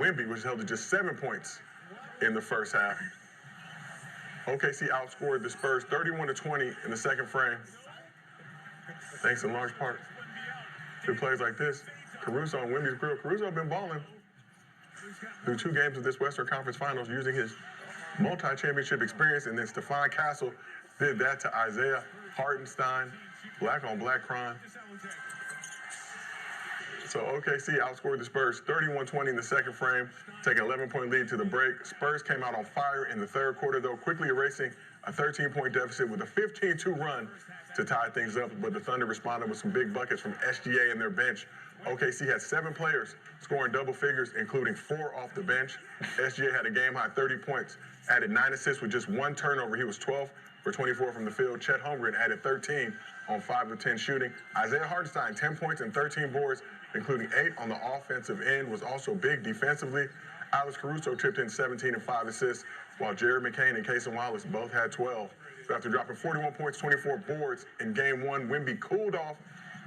Wemby was held to just 7 points in the first half. OKC outscored the Spurs 31-20 in the second frame, thanks in large part to plays like this. Caruso and Wemby's grill. Caruso been balling through 2 games of this Western Conference Finals using his multi-championship experience, and then Stephon Castle did that to Isaiah Hartinstein, black-on-black crime. So OKC outscored the Spurs 31-20 in the second frame, taking an 11-point lead to the break. Spurs came out on fire in the third quarter, though, quickly erasing a 13-point deficit with a 15-2 run to tie things up. But the Thunder responded with some big buckets from SGA and their bench. OKC had 7 players scoring double figures, including 4 off the bench. SGA had a game-high 30 points, added 9 assists with just 1 turnover. He was 12 for 24 from the field. Chet Holmgren added 13 on 5 of 10 shooting. Isaiah Hartenstein, 10 points and 13 boards, including 8 on the offensive end, was also big defensively. Alex Caruso chipped in 17 and 5 assists, while Jared McCain and Cason Wallace both had 12. So after dropping 41 points, 24 boards in Game 1, Wemby cooled off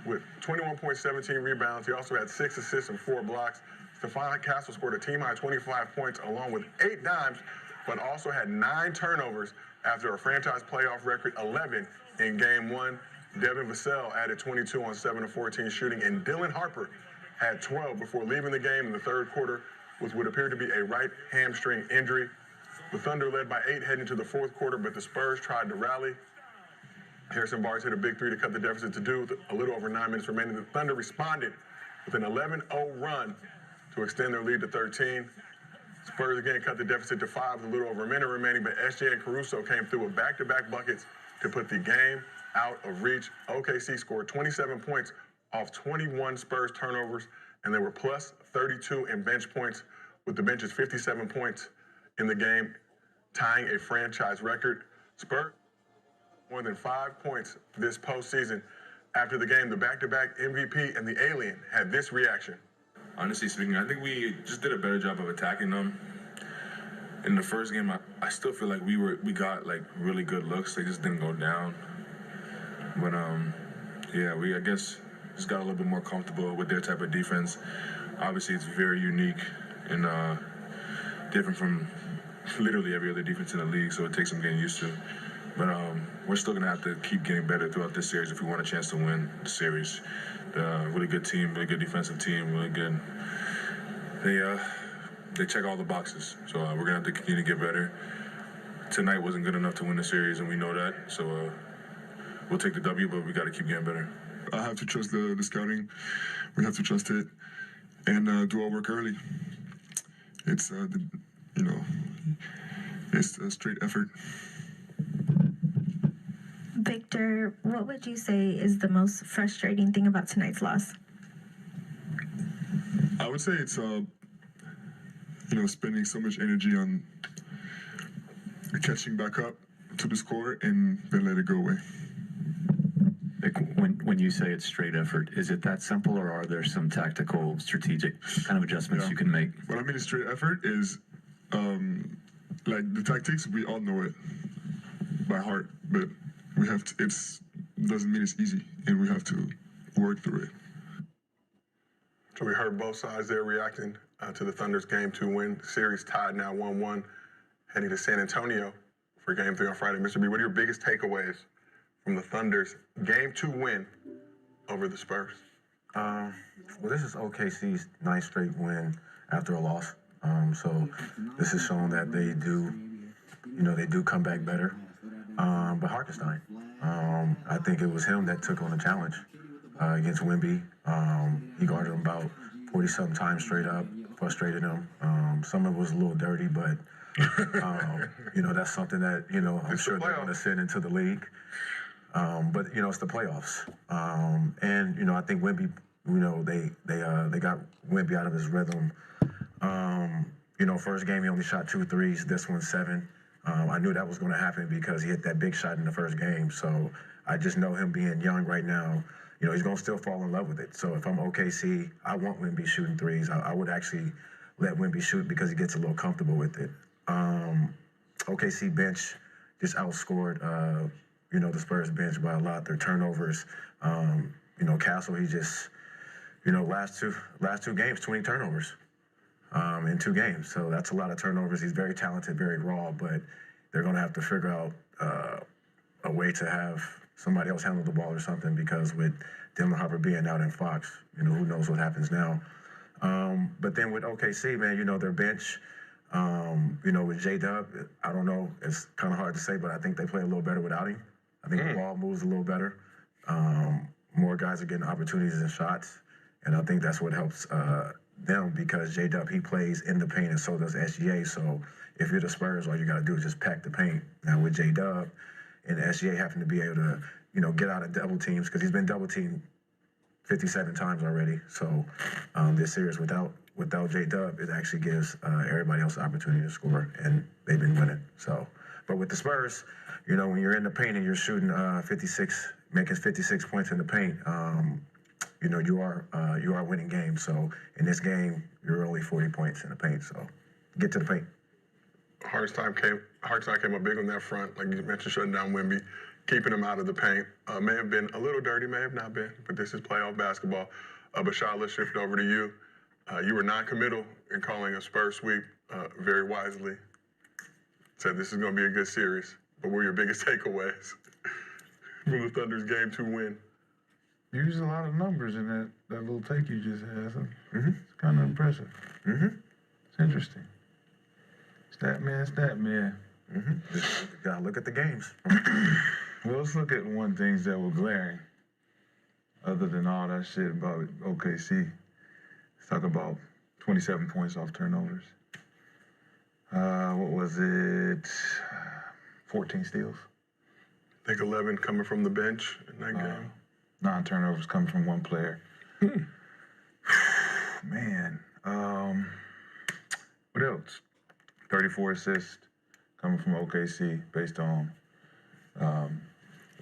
with 21 points, 17 rebounds. He also had 6 assists and 4 blocks. Stephon Castle scored a team-high 25 points along with 8 dimes, but also had 9 turnovers after a franchise playoff record 11 in Game 1. Devin Vassell added 22 on 7 of 14 shooting, and Dylan Harper had 12 before leaving the game in the third quarter with what appeared to be a right hamstring injury. The Thunder led by 8 heading into the fourth quarter, but the Spurs tried to rally. Harrison Barnes hit a big 3 to cut the deficit to do with a little over 9 minutes remaining. The Thunder responded with an 11-0 run to extend their lead to 13. Spurs again cut the deficit to 5 with a little over a minute remaining, but SJ and Caruso came through with back-to-back buckets to put the game out of reach. OKC scored 27 points off 21 Spurs turnovers, and they were plus 32 in bench points, with the bench's 57 points in the game, tying a franchise record. Spurs more than 5 points this postseason. After the game, the back-to-back MVP and the alien had this reaction. Honestly speaking, I think we just did a better job of attacking them. In the first game, I still feel like we got like really good looks. They just didn't go down. But yeah, I guess just got a little bit more comfortable with their type of defense. Obviously, it's very unique and different from literally every other defense in the league, so it takes some getting used to. But we're still gonna have to keep getting better throughout this series if we want a chance to win the series. Really good team, really good defensive team, really good. They check all the boxes, so we're gonna have to continue to get better. Tonight wasn't good enough to win the series, and we know that. So we'll take the W, but we got to keep getting better. I have to trust the scouting. We have to trust it and do our work early. It's it's a straight effort. Victor, what would you say is the most frustrating thing about tonight's loss? I would say it's spending so much energy on catching back up to the score and then let it go away. When you say it's straight effort, is it that simple, or are there some tactical, strategic kind of adjustments you can make? What I mean is straight effort is like the tactics, we all know it by heart, but we have to, doesn't mean it's easy, and we have to work through it. So we heard both sides there reacting to the Thunder's Game 2 win. The series tied now 1-1, heading to San Antonio for Game 3 on Friday. Mr. B, what are your biggest takeaways from the Thunder's Game 2 win over the Spurs? Well, this is OKC's 9th straight win after a loss. So this is showing that they do come back better. But Hartenstein, I think it was him that took on the challenge against Wemby. He guarded him about 40-something times straight up, frustrated him. Some of it was a little dirty, but, that's something that, I'm sure they're going to send into the league. But, it's the playoffs. And, I think Wemby, they got Wemby out of his rhythm. First game he only shot 2 threes, this one 7. I knew that was going to happen because he hit that big shot in the first game. So I just know him being young right now, he's going to still fall in love with it. So if I'm OKC, I want Wemby shooting threes. I would actually let Wemby shoot because he gets a little comfortable with it. OKC bench just outscored, the Spurs bench by a lot. Their turnovers, Castle, he just, last two games, 20 turnovers. in 2 games. So that's a lot of turnovers. He's very talented, very raw, but they're going to have to figure out a way to have somebody else handle the ball or something, because with Dylan Harper being out in Fox, who knows what happens now. But then with OKC, man, their bench, with J-Dub, I don't know. It's kind of hard to say, but I think they play a little better without him. I think the ball moves a little better. More guys are getting opportunities and shots, and I think that's what helps them, because J-Dub, he plays in the paint, and so does SGA. So if you're the Spurs, all you got to do is just pack the paint. Now with J-Dub and SGA having to be able to, get out of double teams, because he's been double teamed 57 times already. So this series without J-Dub, it actually gives everybody else the opportunity to score, and they've been winning. So, but with the Spurs, when you're in the paint and you're shooting 56, making 56 points in the paint, you are winning games. So in this game, you're only 40 points in the paint. So get to the paint. Hartenstein came up big on that front, like you mentioned, shutting down Wemby, keeping him out of the paint. May have been a little dirty, may have not been, but this is playoff basketball. But Shai, let's shift over to you. You were non-committal in calling a Spurs sweep very wisely. Said this is going to be a good series. But what were your biggest takeaways from the Thunder's Game 2 win? You used a lot of numbers in that little take you just had. So It's kind of impressive. It's interesting. Stat man. Just gotta look at the games. Well, let's look at one things that were glaring, other than all that shit about OKC. Let's talk about 27 points off turnovers. What was it? 14 steals. I think 11 coming from the bench in that game. 9 turnovers coming from one player. Man. What else? 34 assists coming from OKC based on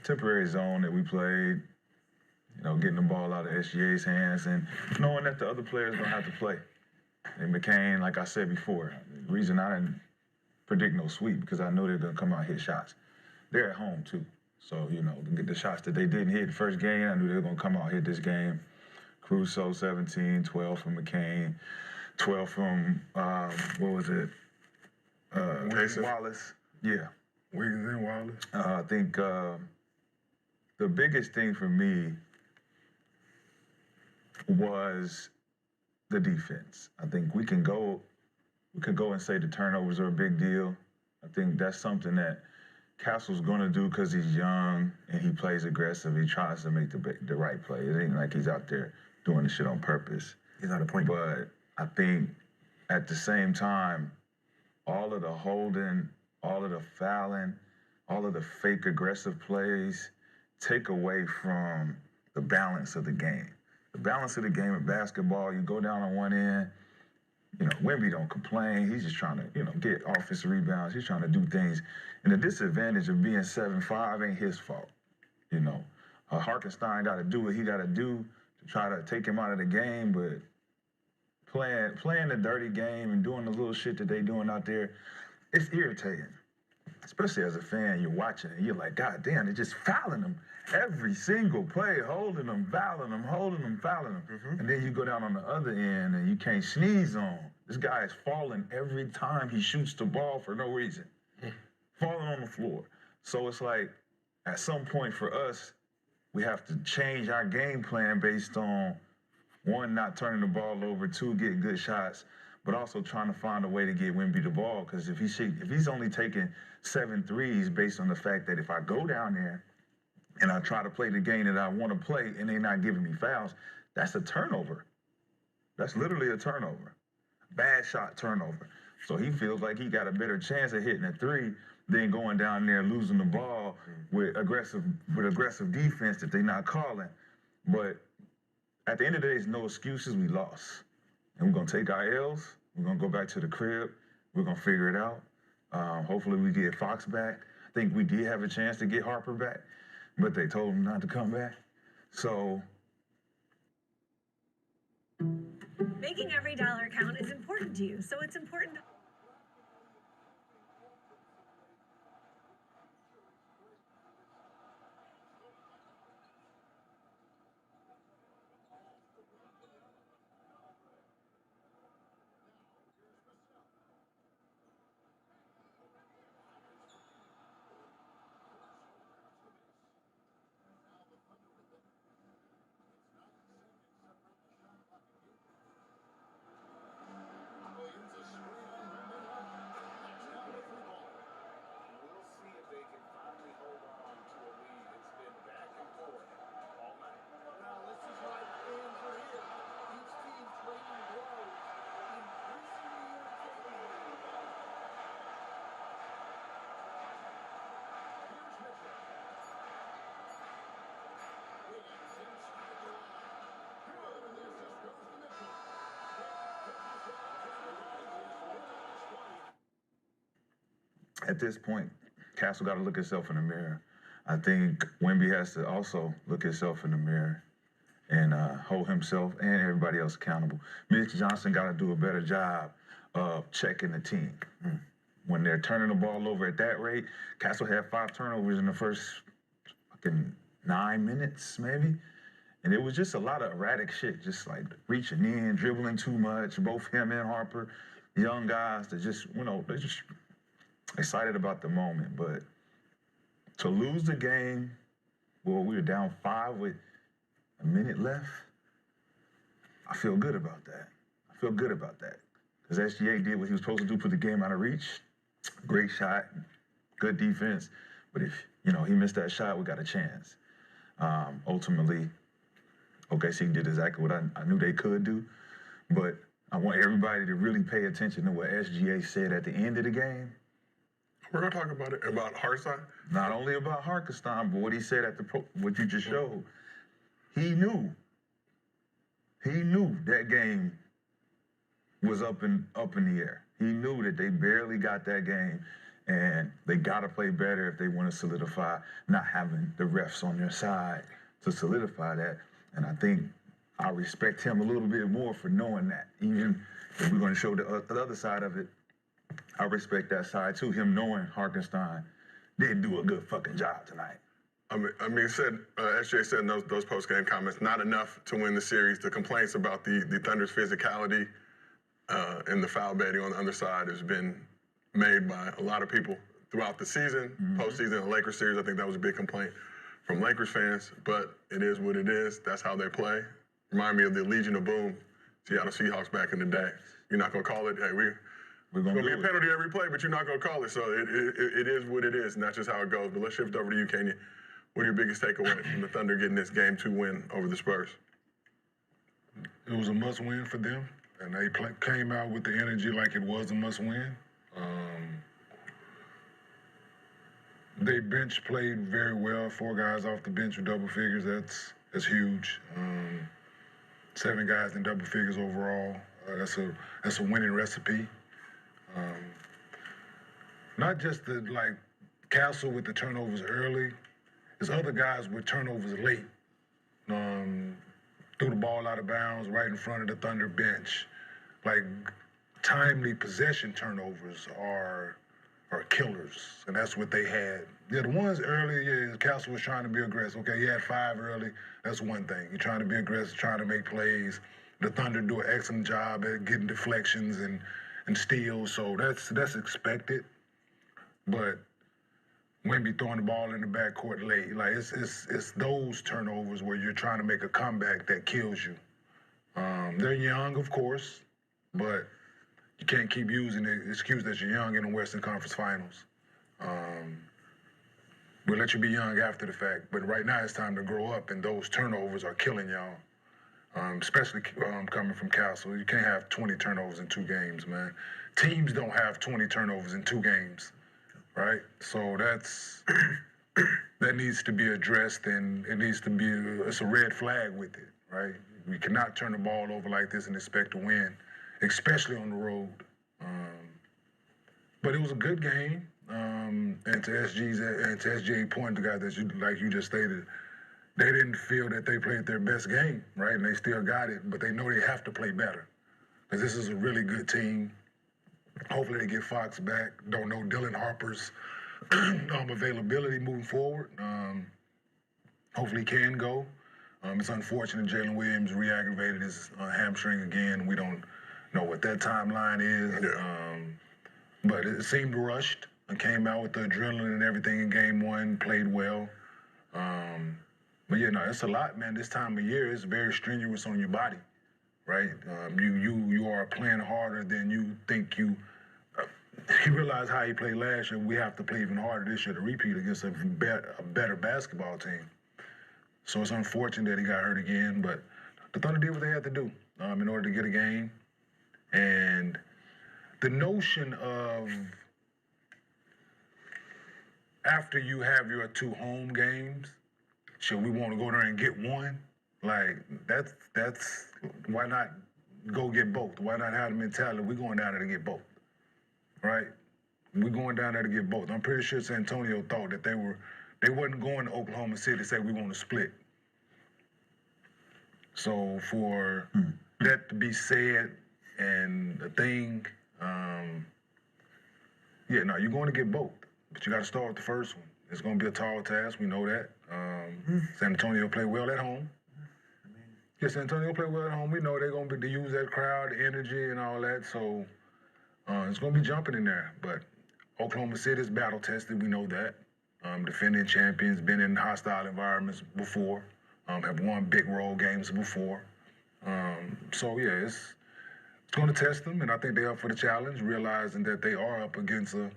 temporary zone that we played, getting the ball out of SGA's hands and knowing that the other players don't have to play. And McCain, like I said before, the reason I didn't predict no sweep, because I know they're going to come out and hit shots. They're at home, too. So, to get the shots that they didn't hit the first game, I knew they were going to come out and hit this game. Caruso, 17, 12 from McCain, 12 from, what was it? Wallace. Yeah. Wiggins and Wallace. I think the biggest thing for me was the defense. I think we could go and say the turnovers are a big deal. I think that's something that Castle's going to do because he's young and he plays aggressive. He tries to make the right play. It ain't like he's out there doing the shit on purpose. He's not a point. But I think at the same time, all of the holding, all of the fouling, all of the fake aggressive plays take away from the balance of the game. The balance of the game of basketball, you go down on one end, Wemby don't complain. He's just trying to, get offensive rebounds. He's trying to do things. And the disadvantage of being 7'5" ain't his fault. Hartinstein got to do what he got to do to try to take him out of the game, but playing the dirty game and doing the little shit that they doing out there, it's irritating. Especially as a fan, you're watching it, you're like, God damn, they're just fouling them. Every single play, holding them, fouling them, holding them, fouling them. And then you go down on the other end and you can't sneeze on. This guy is falling every time he shoots the ball for no reason. Falling on the floor. So it's like, at some point for us, we have to change our game plan based on, 1, not turning the ball over, 2, getting good shots, but also trying to find a way to get Wemby the ball. Because if he's only taking 7 threes based on the fact that if I go down there and I try to play the game that I want to play and they're not giving me fouls, that's a turnover. That's literally a turnover. Bad shot turnover. So he feels like he got a better chance of hitting a 3 than going down there losing the ball with aggressive defense that they're not calling. But at the end of the day, it's no excuses. We lost. And we're going to take our L's. We're going to go back to the crib. We're going to figure it out. Hopefully we get Fox back. I think we did have a chance to get Harper back, but they told him not to come back. So making every dollar count is important to you. So it's important to... at this point, Castle got to look himself in the mirror. I think Wemby has to also look himself in the mirror and hold himself and everybody else accountable. Mitch Johnson got to do a better job of checking the team. When they're turning the ball over at that rate, Castle had 5 turnovers in the first fucking 9 minutes, maybe. And it was just a lot of erratic shit, just like reaching in, dribbling too much. Both him and Harper, young guys that just, they're just excited about the moment. But to lose the game, well, we were down 5 with a minute left. I feel good about that. Because SGA did what he was supposed to do, put the game out of reach. Great shot, good defense. But if, he missed that shot, we got a chance. Ultimately, OKC did exactly what I knew they could do. But I want everybody to really pay attention to what SGA said at the end of the game. We're going to talk about Hartenstein. Not only about Hartenstein, but what he said at what you just showed. He knew that game was up in the air. He knew that they barely got that game, and they got to play better if they want to solidify not having the refs on their side to solidify that. And I think I respect him a little bit more for knowing that. Even if we're going to show the other side of it, I respect that side too, him knowing Hartenstein didn't do a good fucking job tonight. SJ said in those post-game comments, not enough to win the series. The complaints about the Thunder's physicality and the foul betting on the other side has been made by a lot of people throughout the season, postseason, and Lakers series. I think that was a big complaint from Lakers fans, but it is what it is. That's how they play. Remind me of the Legion of Boom, Seattle Seahawks back in the day. You're not going to call it, hey, we're going to be a penalty every play, but you're not going to call it. So it is what it is, and that's just how it goes. But let's shift over to you, Kenya. What are your biggest takeaways from the Thunder getting this Game 2 win over the Spurs? It was a must-win for them, and they came out with the energy like it was a must-win. They bench played very well. 4 guys off the bench with double figures. That's huge. 7 guys in double figures overall. That's a winning recipe. Not just the Castle with the turnovers early. There's other guys with turnovers late. Threw the ball out of bounds right in front of the Thunder bench. Timely possession turnovers are killers, and that's what they had. Yeah, the ones early, Castle was trying to be aggressive. Okay, he had 5 early. That's one thing. You're trying to be aggressive, trying to make plays. The Thunder do an excellent job at getting deflections and steals, so that's expected. But Wemby throwing the ball in the backcourt late, it's those turnovers where you're trying to make a comeback that kills you. They're young, of course, but you can't keep using the excuse that you're young in the Western Conference Finals. We'll let you be young after the fact, but right now it's time to grow up, and those turnovers are killing y'all, especially coming from Castle. You can't have 20 turnovers in 2 games, man. Teams don't have 20 turnovers in 2 games, right? So that needs to be addressed, and it's a red flag with it, right? We cannot turn the ball over like this and expect to win, especially on the road. But it was a good game. And to SGA point, the guy that you just stated, they didn't feel that they played their best game, right? And they still got it, but they know they have to play better. Because this is a really good team. Hopefully they get Fox back. Don't know Dylan Harper's availability moving forward. Hopefully he can go. It's unfortunate Jaylen Williams re-aggravated his hamstring again. We don't know what that timeline is. But it seemed rushed and came out with the adrenaline and everything in Game 1, played well. But it's a lot, man. This time of year, it's very strenuous on your body, right? You are playing harder than you think you. He realized how he played last year. We have to play even harder this year to repeat against a better basketball team. So it's unfortunate that he got hurt again, but the Thunder did what they had to do in order to get a game. And the notion of after you have your 2 home games, should we want to go there and get one? That's why not go get both? Why not have the mentality we're going down there to get both, right? we're going down there to get both. I'm pretty sure San Antonio thought that they wasn't going to Oklahoma City to say we want to split. So for that to be said and a thing, you're going to get both, but you got to start with the first one. It's going to be a tall task. We know that. San Antonio play well at home. Yeah, San Antonio play well at home. We know they're going to use that crowd, the energy, and all that. So it's going to be jumping in there. But Oklahoma City is battle tested. We know that. Defending champions, been in hostile environments before, have won big role games before. So yeah, it's going to test them, and I think they're up for the challenge, realizing that they are up against a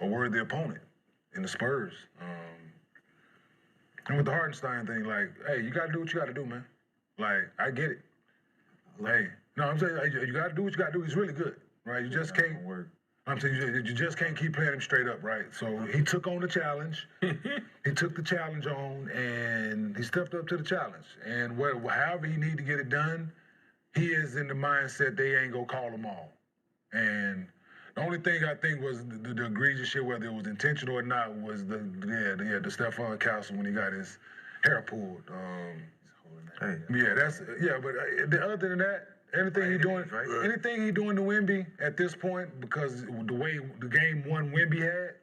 worthy opponent in the Spurs. And with the Hartenstein thing, like, hey, you got to do what you got to do, man. Like, I get it. Hey, no, I'm saying like, you got to do what you got to do. He's really good, right? You just can't. I'm saying you just can't keep playing him straight up, right? So he took on the challenge. He took the challenge on, and he stepped up to the challenge. And however he need to get it done, he is in the mindset they ain't gonna call him all. And the only thing I think was the egregious shit, whether it was intentional or not, was the Stephon Castle when he got his hair pulled. But other than that, anything he doing to Wemby at this point, because the way the game one Wemby had,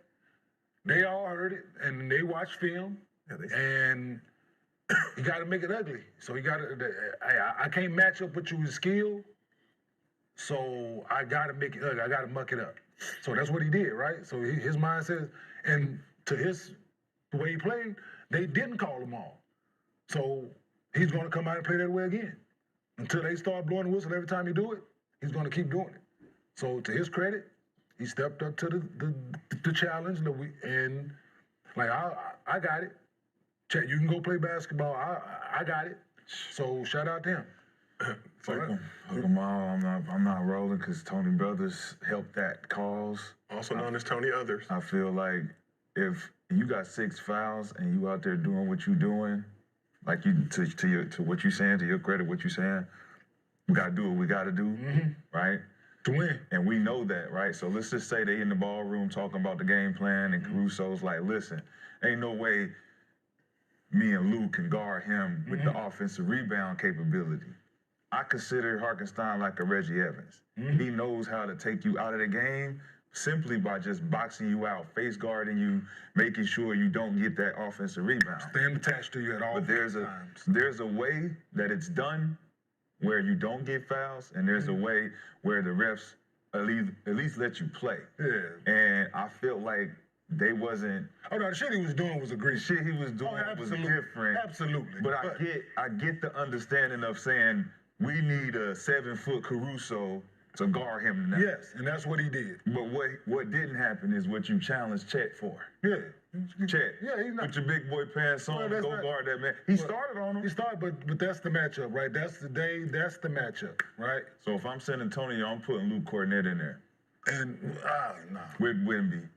they all heard it and they watched film, and you got to make it ugly. So you got to. I can't match up with you with skill, so I got to make it ugly. I got to muck it up. So that's what he did, right? So his mind says, and to the way he played, they didn't call him all. So he's going to come out and play that way again. Until they start blowing the whistle every time you do it, he's going to keep doing it. So to his credit, he stepped up to the challenge, and like I got it. Chet, you can go play basketball. I got it. So shout out to him. I'm not rolling because Tony Brothers helped that cause. Also known as Tony Others. I feel like if you got 6 fouls and you out there doing what you doing, like you to what you saying, to your credit, what you saying, we gotta do what we gotta do, right? To win. And we know that, right? So let's just say they in the ballroom talking about the game plan, and Caruso's like, listen, ain't no way me and Lou can guard him with the offensive rebound capability. I consider Hartenstein like a Reggie Evans. He knows how to take you out of the game simply by just boxing you out, face guarding you, making sure you don't get that offensive rebound. Staying attached to you at all times. But there's a way that it's done where you don't get fouls, and there's a way where the refs at least let you play. Yeah. And I felt like they wasn't. Oh no, the shit he was doing was egregious. The shit he was doing was different. Absolutely. But I get the understanding of saying we need a 7-foot Caruso to guard him now. Yes, and that's what he did. But what didn't happen is what you challenged Chet for. Yeah. Chet. Yeah, he's not. Put your big boy pants on, go guard that man. He started on him. He started, but that's the matchup, right? That's the matchup, right? So if I'm San Antonio, I'm putting Luke Cornett in there. And, nah. With Wemby.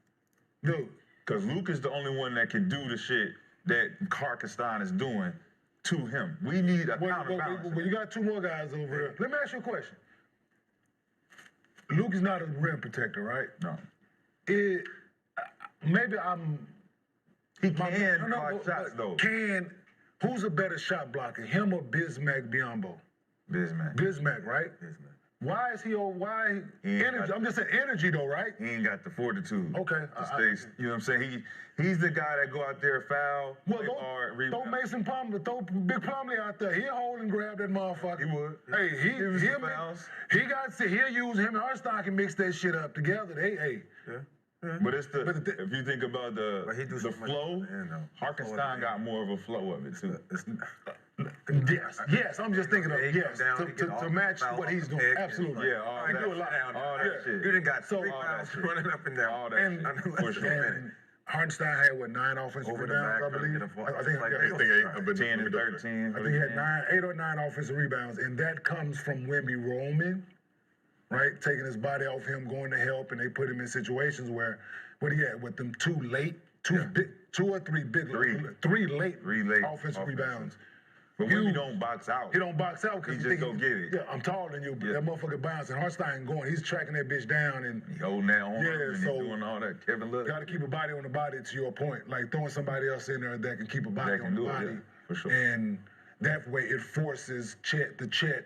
Dude. Because Luke is the only one that can do the shit that Hartenstein is doing to him. We need a counterbalance. Well, you got 2 more guys over there. Let me ask you a question. Luke is not a rim protector, right? No. He can block shots, though. Who's a better shot blocker, him or Bismack Biyombo? Bismack, right? Bismack. Why is he energy? I'm just saying energy though, right? He ain't got the fortitude. Okay. To stay, you know what I'm saying? He's the guy that go out there, foul, well, rebound. Throw Mason Plumlee, throw Big Plumlee out there. He'll hold and grab that motherfucker. He would. Hey, he'll use him and Hartenstein can mix that shit up together. But it's if you think about the flow, Hartenstein got more of a flow of it too. Yes. I'm just thinking of to match what he's doing. Absolutely. Yeah, all that shit. You done got 3 fouls running up and down. All that shit. For sure. Hartenstein had 9 offensive rebounds, I believe. I think 10 and 13. I think he had 8 or 9 offensive rebounds, and that comes from Wemby roaming, right? Taking his body off him, going to help, and they put him in situations where, what he had with them 2 or 3 late offensive rebounds. But Wemby don't box out. He don't box out He because just go get it. Yeah, I'm taller than you, but that motherfucker bouncing. Hartinstein going. He's tracking that bitch down and He holding that on Yeah, and so- he doing all that. Kevin Love. got to keep a body on the body. To your point, like throwing somebody else in there that can keep a body That can on the do it, body, yeah, for sure. and that way it forces the Chet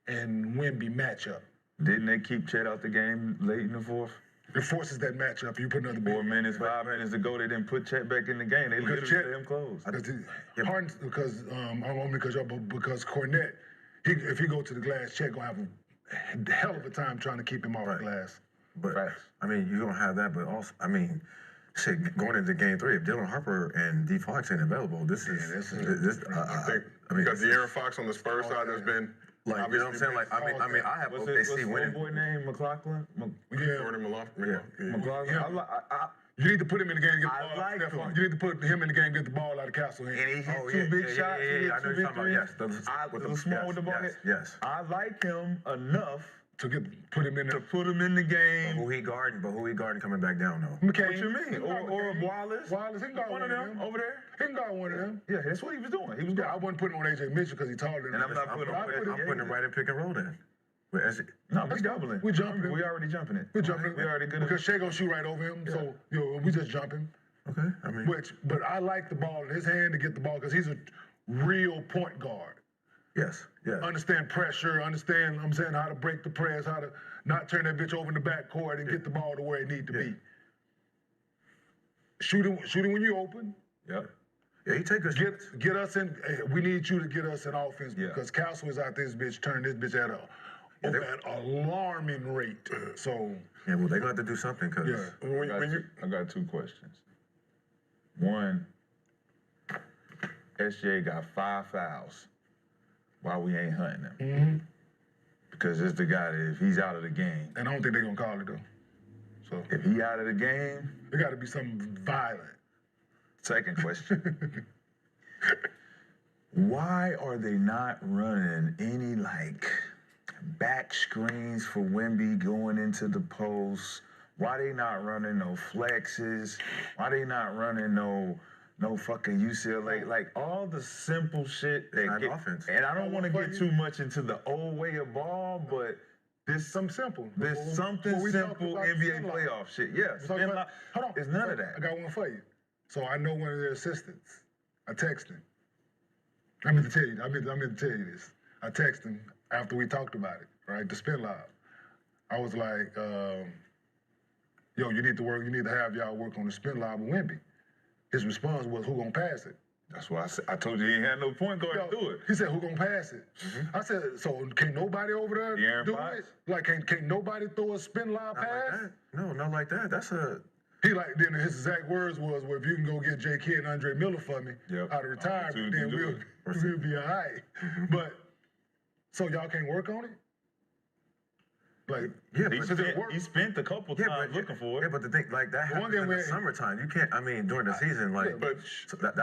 and Wemby matchup. Didn't they keep Chet out the game late in the fourth? It forces that matchup. You put another 4 minutes, 5 minutes to go, they didn't put Chet back in the game. They Because literally Chet- let him close. Because Cornette, if he go to the glass, Chet gonna have a hell of a time trying to keep him off the glass. But Facts. I mean, you're gonna have that, but also, I mean, shit, going into Game 3, if Dylan Harper and D. Fox ain't available, this is. I think mean, because De'Aaron Fox on the Spurs side has been like, you know what I'm saying? Like, I mean, I have What's OKC the winning. boy name? McLaughlin? Jordan Malone. McLaughlin? Yeah. You need to put him in the game and get the I ball like out of him. You need to put him in the game and get the ball out of Castle hands. And he hit Oh, two yeah, big yeah, shots. yeah, He hit yeah, I know two you're big talking about, threes. yes, with the the- small yes, with the ball. yes. I like him enough To put him in to there. put him in the game. Who he guarding coming back down, though? McCain. What you mean? Or Wallace? Wallace, he can guard One of them over there? He can guard one of them. Yeah, that's what he was doing. He was Yeah, I going. wouldn't put him on AJ Mitchell because he's taller than And him. I'm not putting I'm putting him right in pick and roll then. But as No, we doubling. We jumping. We already jumping it. We're jumping. We already good. Because Shai gonna shoot right over him, so we just jumping. okay, I mean, But I like the ball in his hand to get the ball because he's a real point guard. yes. Understand pressure, understand, I'm saying, how to break the press, how to not turn that bitch over in the backcourt and get the ball to where it need to be. Shooting when you open. Yep. Yeah, he take us. Get us in. We need you to get us in offense Yeah. because Castle is out this bitch, turning this bitch at an alarming rate. So Yeah, well, they're gonna have to do something because. yeah. I got two questions. One, SJ got 5 fouls. Why we ain't hunting him? Mm-hmm. Because it's the guy that if he's out of the game, And I don't think they're gonna call it though. So if he out of the game, there got to be something violent. second question. Why are they not running any back screens for Wemby going into the post? Why they not running no flexes? Why they not running no fucking UCLA? Like all the simple shit that not get offense. And I don't want to get too much into the old way of ball, but there's Something simple. there's something Before we talk simple about NBA spin lock. playoff shit. Yeah, Talk spin about- lock. Hold on. It's none of that. I got one for you. So I know one of their assistants. I text him. I meant to tell you this. I text him after we talked about it, right? The spin lob. I was like, yo, you need to have y'all work on the spin lob with Wemby. His response was, who gonna pass it? That's why I said I told you he ain't had no point guard to do it. He said, who gonna pass it? I said, so can't nobody over there De'Aaron do Fox? it? Like, can't nobody throw a spin lob Not pass? like that. No, not like that. That's a. Then his exact words was, well, if you can go get J. Kidd and Andre Miller for me Yep. out of retirement, Opportunity then to do we'll be all right. But, so y'all can't work on it? Like, Yeah, He but spent a couple times looking for it. Yeah, but the thing like that One happens game in the where- summertime. You can't. I mean, during the season, like. But So that's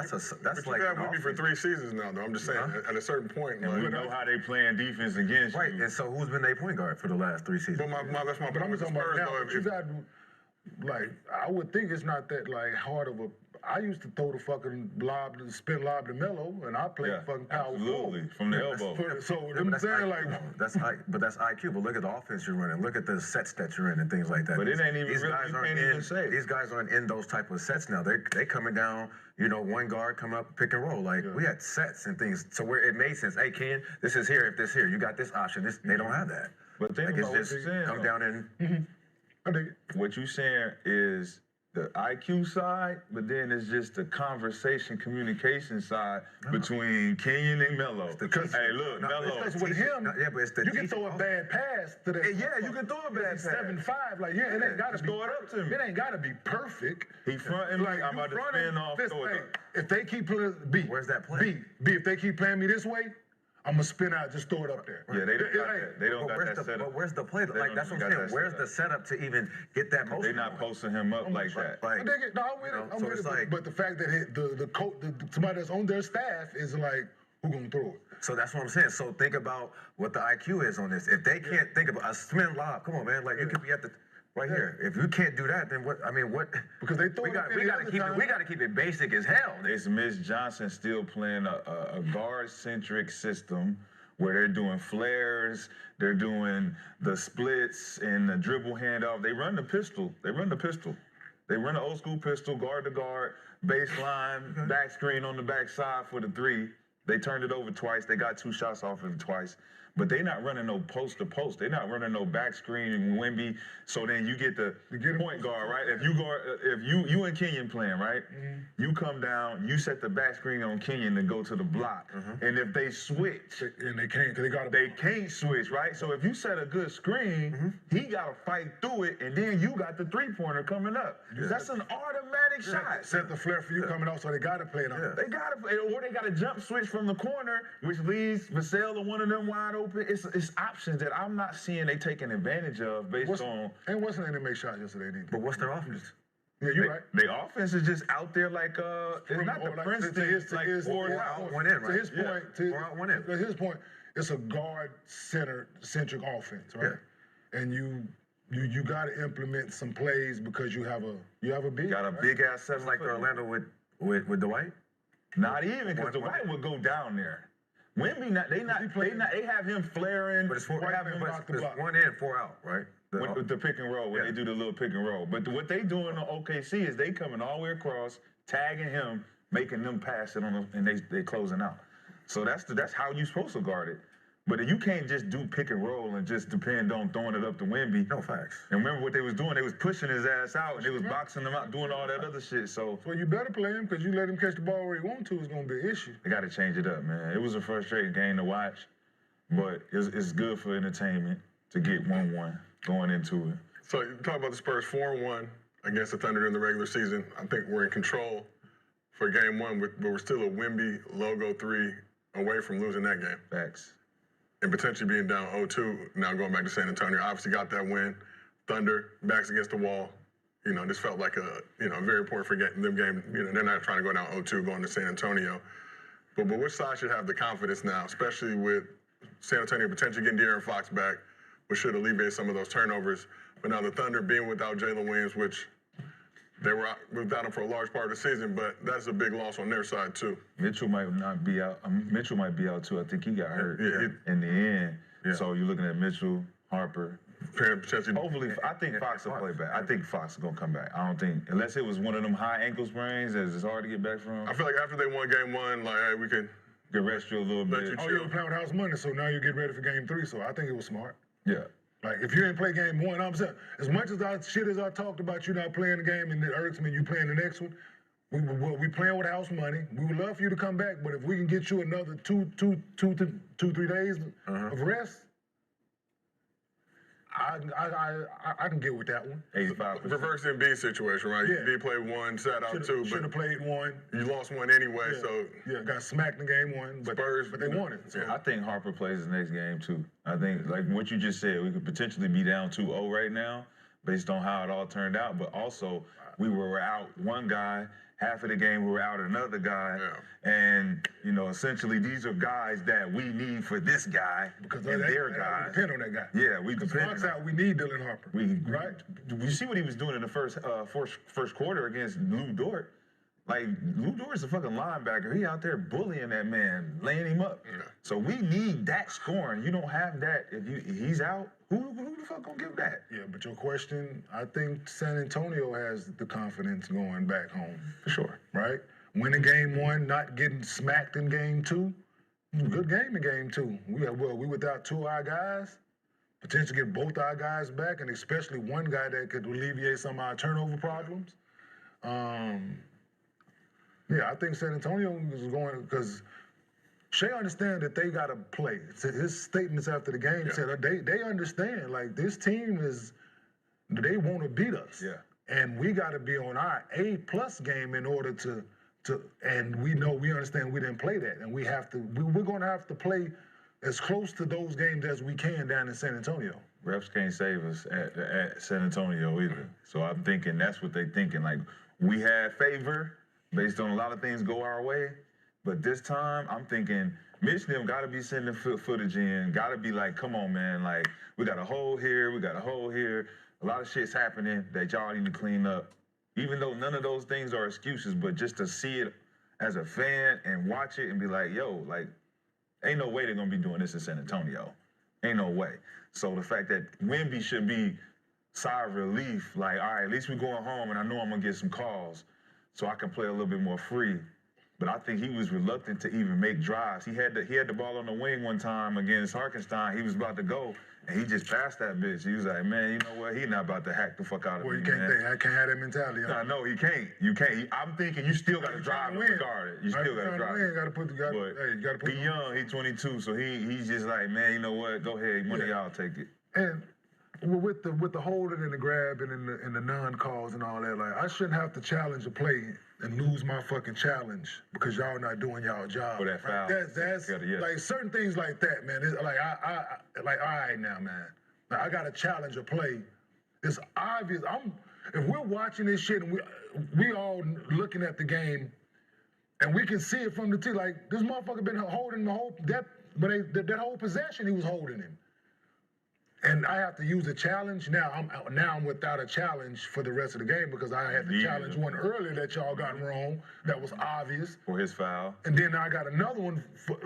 but like. you have an Wemby for offense. 3 seasons now, though. I'm just saying, at a certain point, And we like, know how they playing defense against Right, you. and so who's been their point guard for the last 3 seasons? but that's my but I'm point with just the talking about Spurs, now. though. But you got, I would think it's not that, hard of a, I used to throw the fucking spin lob to Melo, and I played fucking power absolutely. forward. From the elbow. So, Yeah, I'm but saying, that's IQ. But look at the offense you're running. Look at the sets that you're in and things like that. But it ain't even these really- guys you aren't can't in. even say. These guys aren't in those type of sets now. They coming down. One guard come up, pick and roll. We had sets and things. So where it made sense. Hey, Ken, this is here. If this here, you got this option. They don't have that. But think It's about what just you're saying. come though. down and. I dig it. What you saying is the IQ side, but then it's just the conversation, communication side between Kenyon and Melo. Because- hey, look, No, Melo. Because with him, Yeah, but it's the you can teaching throw a also. bad pass to that. Yeah, you can throw a bad He's pass. 7'5", it ain't gotta just be. throw it up to me. It ain't gotta be perfect. He fronting me, I'm you about to fronting, spin off, listen, throw it hey, up. if they keep playing B, Where's that play? B, if they keep playing me this way, I'm gonna spin out, just throw it up there. Yeah, they don't got Hey, that. They don't got that setup. But where's the play? They Like don't that's what I'm got saying. that Where's setup. the setup to even get that motion? They not going? posting him up like that. I dig it. No, I'm with it. I'm so with it's it. like- But the fact that the coach, somebody that's on their staff is like, who gonna throw it? So that's what I'm saying. So think about what the IQ is on this. If they can't think about a spin lob, come on, man. Like you could be at the right here. If you can't do that, then what? I mean, what? Because they throw we got to keep it basic as hell. It's Mitch Johnson still playing a guard-centric system where they're doing flares, they're doing the splits and the dribble handoff. They run the pistol. They run the old school pistol, guard to guard, baseline, back screen on the backside for the three. They turned it over twice. They got 2 shots off of it twice. But they not running no post to post. They not running no back screen and Wemby. So then you get the point guard, right? If you and Kenyon playing, right? You come down, you set the back screen on Kenyon to go to the block. And if they switch, and they can't, because they can't switch, right? So if you set a good screen, he got to fight through it, and then you got the 3-pointer coming up. That's an automatic shot. Set the flare for you coming out, so they got to play it on. They got to, or they got to jump switch from the corner, which leaves Vassell or one of them wide open. It's options that I'm not seeing they taking advantage of based on. And wasn't any make shots yesterday either. But what's their offense? Yeah, you're right. Their offense is just out there like it's not the Princeton like 4 out, 1 in, right? To his point, 4 out, 1 in. To his point, it's a guard-centric offense, right? Yeah. And you got to implement some plays because you have a big. Got a big ass 7 like the Orlando with Dwight. Not even because Dwight would go down there. Wemby they have him flaring. But it's 4 out. It's 1 in, 4 out, right? With the pick and roll, when they do the little pick and roll. But what they doing on OKC is they coming all the way across, tagging him, making them pass it on them, and they closing out. So that's how you supposed to guard it. But you can't just do pick and roll and just depend on throwing it up to Wemby. No facts. And remember what they was doing? They was pushing his ass out, and they was boxing him out, doing all that other shit. So you better play him, because you let him catch the ball where he wants to, it's going to be an issue. They got to change it up, man. It was a frustrating game to watch, but it's good for entertainment to get 1-1 going into it. So you talk about the Spurs 4-1 against the Thunder in the regular season. I think we're in control for game 1, but we're still a Wemby logo 3 away from losing that game. Facts. And potentially being down 0-2, now going back to San Antonio. Obviously got that win. Thunder, backs against the wall. This felt like a very important for them game. They're not trying to go down 0-2 going to San Antonio. But which side should have the confidence now, especially with San Antonio potentially getting De'Aaron Fox back, which should alleviate some of those turnovers. But now the Thunder being without Jaylen Williams, which they were without him for a large part of the season, but that's a big loss on their side too. Mitchell might not be out. Mitchell might be out too. I think he got hurt in the end. Yeah. So you're looking at Mitchell, Harper. Potentially. Hopefully, I think Fox will play back. I think Fox is gonna come back. I don't think, unless it was one of them high ankle sprains that it's hard to get back from. I feel like after they won game 1, like, hey, we can rest you a little bit. You were playing with house money, so now you're getting ready for game 3. So I think it was smart. Yeah. Like, if you didn't play game 1, I'm saying, as much as I talked about you not playing the game and it irks me, you playing the next one, we playing with house money. We would love for you to come back, but if we can get you another 3 days of rest, I can get with that one. 85%. Reverse MB situation, right? Yeah. You did play 1, sat out 2, but should have played 1. you lost 1 anyway. Yeah, got smacked in game 1, but Spurs, but they won it. So. I think Harper plays the next game too. I think, like what you just said, we could potentially be down 2-0 right now based on how it all turned out. But also, we were out one guy. Half of the game, we were out another guy. Yeah. And, essentially, these are guys that we need for this guy Because and their guys. We depend on that guy. Yeah, we depend Fox out, we need Dylan Harper. Right? You see what he was doing in the first quarter against Lou Dort. Like, Lou Dort's a fucking linebacker. He out there bullying that man, laying him up. Yeah. So we need that scoring. You don't have that. If he's out, who the fuck gonna give that? Yeah, but your question, I think San Antonio has the confidence going back home. For sure. Right? Winning game 1, not getting smacked in game 2. Good game in game 2. We without 2 of our guys. Potentially get both our guys back, and especially one guy that could alleviate some of our turnover problems. Yeah, I think San Antonio is going, because Shai understand that they got to play. His statements after the game said they understand, like, this team they want to beat us. Yeah. And we got to be on our A+ game in order to and we understand we didn't play that. And we're going to have to play as close to those games as we can down in San Antonio. Refs can't save us at San Antonio either. So I'm thinking that's what they're thinking. Like, we had favor based on a lot of things go our way. But this time, I'm thinking Mitch them got to be sending footage in, got to be like, come on, man. Like, we got a hole here, we got a hole here. a lot of shit's happening that y'all need to clean up. Even though none of those things are excuses, but just to see it as a fan and watch it and be like, yo, like, ain't no way they're gonna be doing this in San Antonio. Ain't no way. So the fact that Wemby should be sigh of relief, like, all right, at least we're going home and I know I'm gonna get some calls so I can play a little bit more free. But I think he was reluctant to even make drives. He had the ball on the wing one time against Hartinstein. He was about to go, and he just passed that bitch. He was like, man, you know what? He not about to hack the fuck out of me, you can't man. think. I can't have that mentality. Nah, no, he can't. You can't. I'm thinking you still got to drive him regardless. You still got to drive. You got to put the. He young. He 22, so he's just like, man, you know what? Go ahead, one of y'all take it. And with the holding and the grabbing and the non-calls and all that, like I shouldn't have to challenge a play and lose my fucking challenge because y'all not doing y'all job. For that foul. That's like certain things like that, man. It's like I like all right now, man. Like, I gotta challenge a play. It's obvious. If we're watching this shit and we all looking at the game and we can see it from the tee, like this motherfucker been holding the whole that whole possession he was holding him. And I have to use a challenge. Now I'm without a challenge for the rest of the game because I had to challenge one earlier that y'all got wrong. That was obvious. For his foul. And then I got another one for,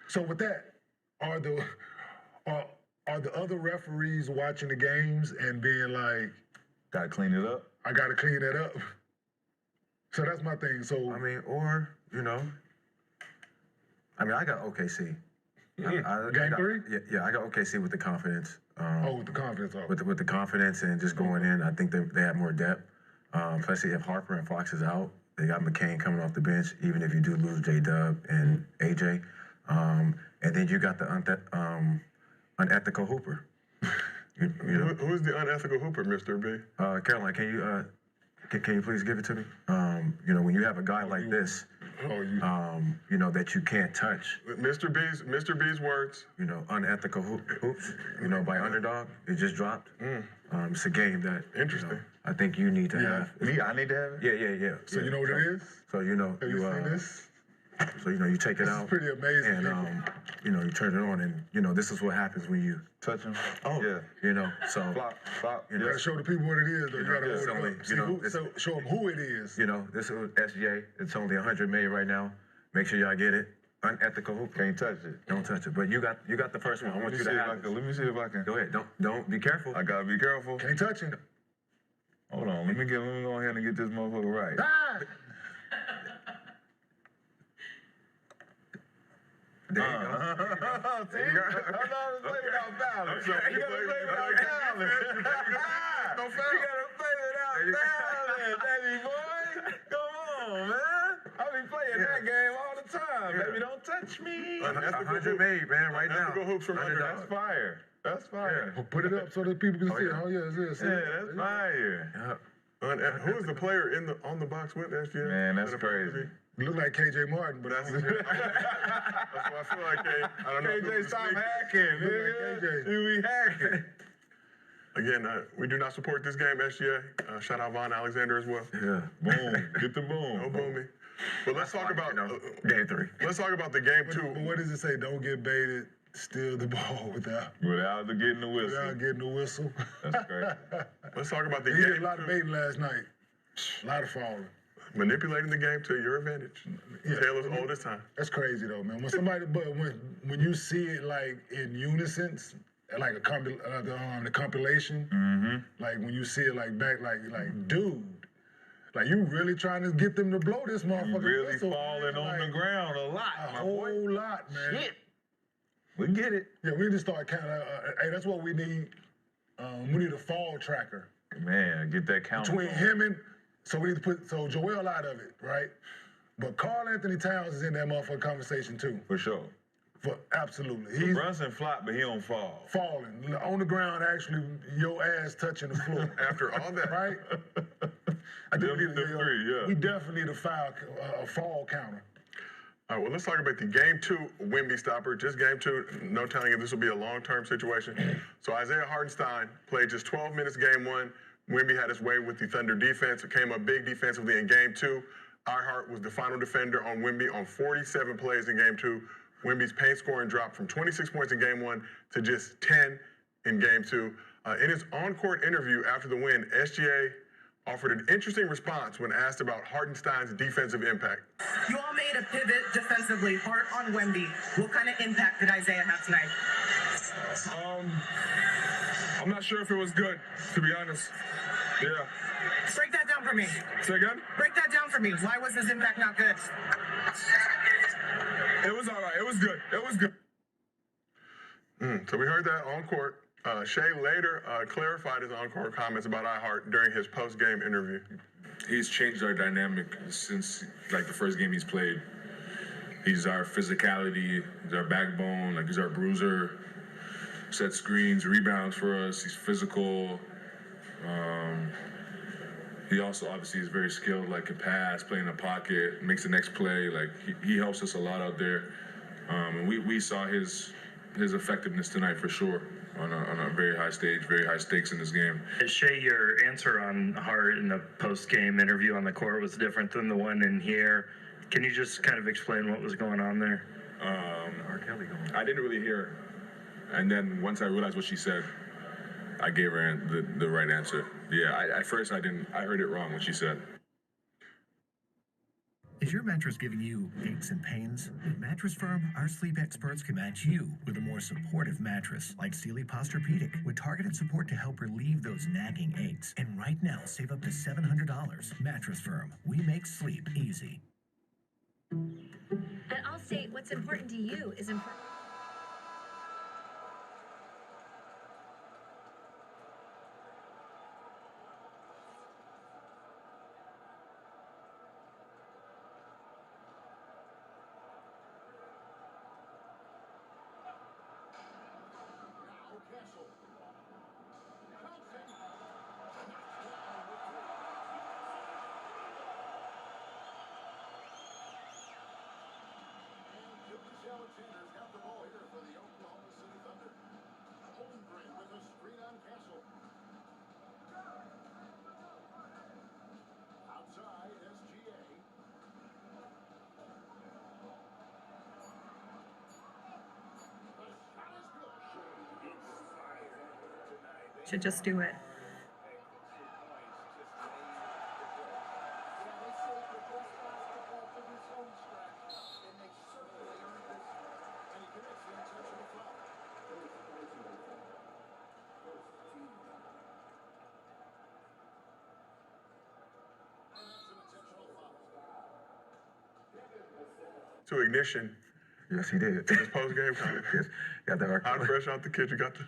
so with that, are the other referees watching the games and being like, gotta clean it up? I gotta clean that up. So that's my thing. So I mean, or I got OKC. Game 3? Yeah, I got OKC with the confidence. With the confidence. With the confidence and just going in, I think they have more depth. Especially if Harper and Fox is out, they got McCain coming off the bench. Even if you do lose J-Dub and AJ, and then you got the unethical hooper. Who's the unethical hooper, Mr. B? Caroline, can you please give it to me? When you have a guy like this, that you can't touch. Mr. B's words. Unethical hoops. By Underdog, it just dropped. It's a game that interesting. I think you need to have. Me, I need to have it. Yeah. So you know what it is? So have you seen this? So you take it out. It's pretty amazing. And you turn it on, and this is what happens when you touch him. Oh yeah. So flop. You gotta show the people what it is, though. You gotta hold it up. Show them who it is. This is SJ. It's only 100 made right now. Make sure y'all get it. Unethical hoop. Can't touch it. Don't touch it. But you got the first one. I want you to have it. Let me see if I can. Go ahead. Don't be careful. I gotta be careful. Can't touch it. Hold on. Let me go ahead and get this motherfucker right. Ah! There you go. See? I'm not play without balance. You gotta play without balance. You gotta play without balance, baby boy. Come on, man. I be playing that game all the time. Baby, don't touch me. 100 made, man, right now. Unethical hoops from Underdog. That's fire. That's fire. Well, put it up so that people can see it. Oh yeah, it's Yeah, that's fire. Who is the player on the box with SJ? Man, that's crazy. Look like KJ Martin, but That's what I feel like. I don't know. KJ, stop hacking, nigga. You be hacking. Again, we do not support this game, SGA. Shout out Von Alexander as well. Yeah. Boom. Get the boom. No booming. But let's talk about game 3. Let's talk about the game 2. But what does it say? Don't get baited. Steal the ball without getting the whistle. Without getting the whistle. That's crazy. Let's talk about the He game. did a lot of baiting last night. A lot of falling. Manipulating the game to your advantage. Yeah. Taylor's oldest time. That's crazy though, man. When you see it like in unison, like the compilation, like when you see it like back, like dude, like you really trying to get them to blow this motherfucker. You really whistle, falling man. on the ground a lot, A whole lot, man. Shit. We get it. Yeah, we need to start counting. Hey, that's what we need. We need a fall tracker. Man, get that count. Between him and, so we need to put, Joel out of it, right? But Karl Anthony Towns is in that motherfucking conversation too. For sure. Absolutely. He's Brunson flop, but he don't fall. Falling. On the ground, actually, your ass touching the floor. After all that. Right? Yeah. We definitely need a fall counter. All right, well, let's talk about the game 2 Wemby stopper. Just game 2. No telling if this will be a long-term situation. So Isaiah Hartenstein played just 12 minutes game 1. Wemby had his way with the Thunder defense. It came up big defensively in game 2. Ihart was the final defender on Wemby on 47 plays in game 2 Wemby's paint scoring dropped from 26 points in Game 1 to just 10 in Game 2. In his on-court interview after the win, SGA offered an interesting response when asked about Hartenstein's defensive impact. You all made a pivot defensively, hard on Wemby. What kind of impact did Isaiah have tonight? I'm not sure if it was good, to be honest. Yeah. Break that down for me. Say again? Break that down for me. Why was his impact not good? It was all right. It was good. It was good. So we heard that on court. Shai later clarified his on-court comments about iHeart during his post-game interview. He's changed our dynamic since like the first game he's played. He's our physicality, he's our backbone, like he's our bruiser, set screens, rebounds for us, he's physical. He also obviously is very skilled, like can pass, play in the pocket, makes the next play. Like he helps us a lot out there. And we saw his effectiveness tonight for sure on a very high stage, very high stakes in this game. Shai, your answer on Hart in the post-game interview on the court was different than the one in here. Can you just kind of explain what was going on there? I didn't really hear her. And then once I realized what she said, I gave her the right answer. Yeah, at first I heard it wrong what she said. Is your mattress giving you aches and pains? At Mattress Firm, our sleep experts can match you with a more supportive mattress like Sealy Posturepedic with targeted support to help relieve those nagging aches. And right now, save up to $700. Mattress Firm, we make sleep easy. At Allstate, what's important to you is important. Gilgeous-Alexander's got the ball here for the Oklahoma City Thunder. Holmgren with a screen on Castle. Outside, SGA. The shot is good. Should just do it. To ignition. Yes, he did. His post-game comment. Yes, got that Hot fresh out the kitchen. Got the.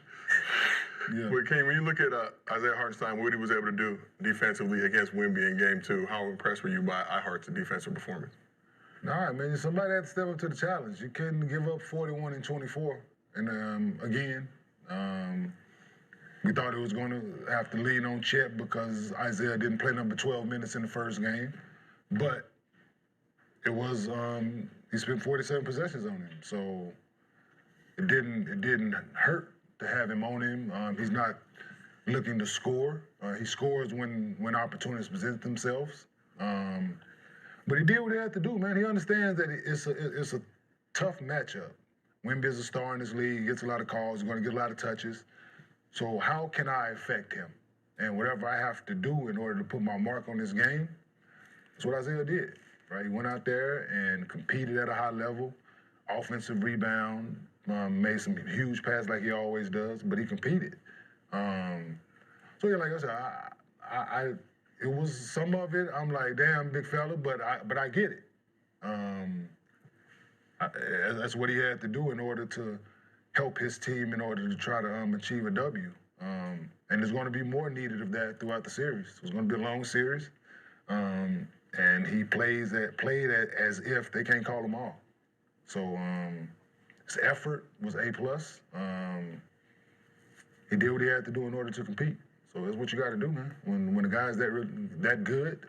Yeah. Well, King, when you look at Isaiah Hartenstein, what he was able to do defensively against Wemby in Game 2, how impressed were you by iHeart's defensive performance? Nah, man, somebody had to step up to the challenge. You couldn't give up 41 and 24. And again, we thought it was going to have to lean on Chet because Isaiah didn't play number 12 minutes in the first game. But it was, he spent 47 possessions on him. So it didn't hurt to have him on him. He's not looking to score. He scores when opportunities present themselves. But he did what he had to do, man. He understands that it's a tough matchup. Wemby is a star in this league. He gets a lot of calls. He's going to get a lot of touches. So how can I affect him? And whatever I have to do in order to put my mark on this game, that's what Isaiah did, right? He went out there and competed at a high level, offensive rebound, made some huge passes like he always does, but he competed. So yeah, like I said, it was some of it. I'm like, damn, big fella, but I get it. That's what he had to do in order to help his team in order to try to achieve a W. And there's going to be more needed of that throughout the series. It's going to be a long series, and he played as if they can't call him all. So his effort was A+. He did what he had to do in order to compete. So that's what you got to do, man. When the guy's that good,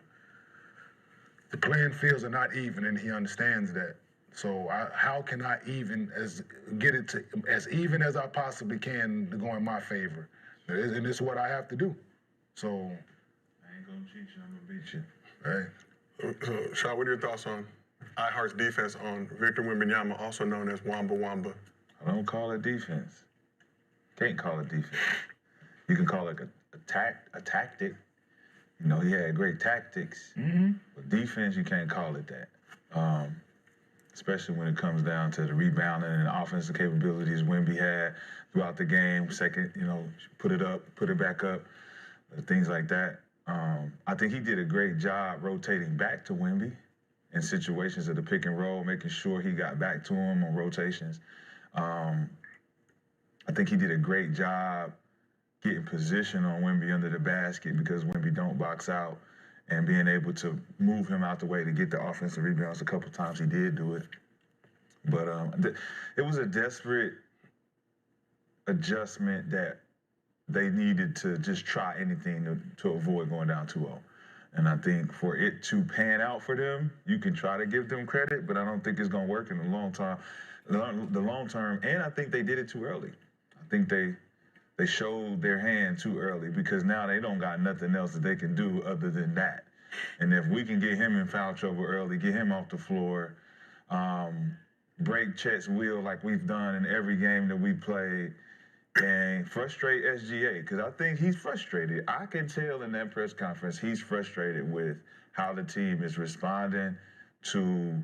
the playing fields are not even, and he understands that. So how can I get it to as even as I possibly can to go in my favor? And this is what I have to do. So I ain't gonna cheat you, I'm gonna beat you. Hey. So, Shai, what are your thoughts on iHeart's defense on Victor Wembanyama, also known as Wamba Wamba. I don't call it defense. Can't call it defense. You can call it a tactic. You know, he had great tactics. But defense, you can't call it that. Especially when it comes down to the rebounding and offensive capabilities Wemby had throughout the game. Second, you know, put it up, put it back up, things like that. I think he did a great job rotating back to Wemby in situations of the pick and roll, making sure he got back to him on rotations. I think he did a great job getting position on Wemby under the basket because Wemby don't box out, and being able to move him out the way to get the offensive rebounds. A couple times he did do it. But it was a desperate adjustment that they needed to just try anything to avoid going down 2-0. And I think for it to pan out for them, you can try to give them credit, but I don't think it's going to work in the long term. And I think they did it too early. I think they showed their hand too early because now they don't got nothing else that they can do other than that. And if we can get him in foul trouble early, get him off the floor, break Chet's wheel like we've done in every game that we played, and frustrate SGA, because I think he's frustrated. I can tell in that press conference he's frustrated with how the team is responding to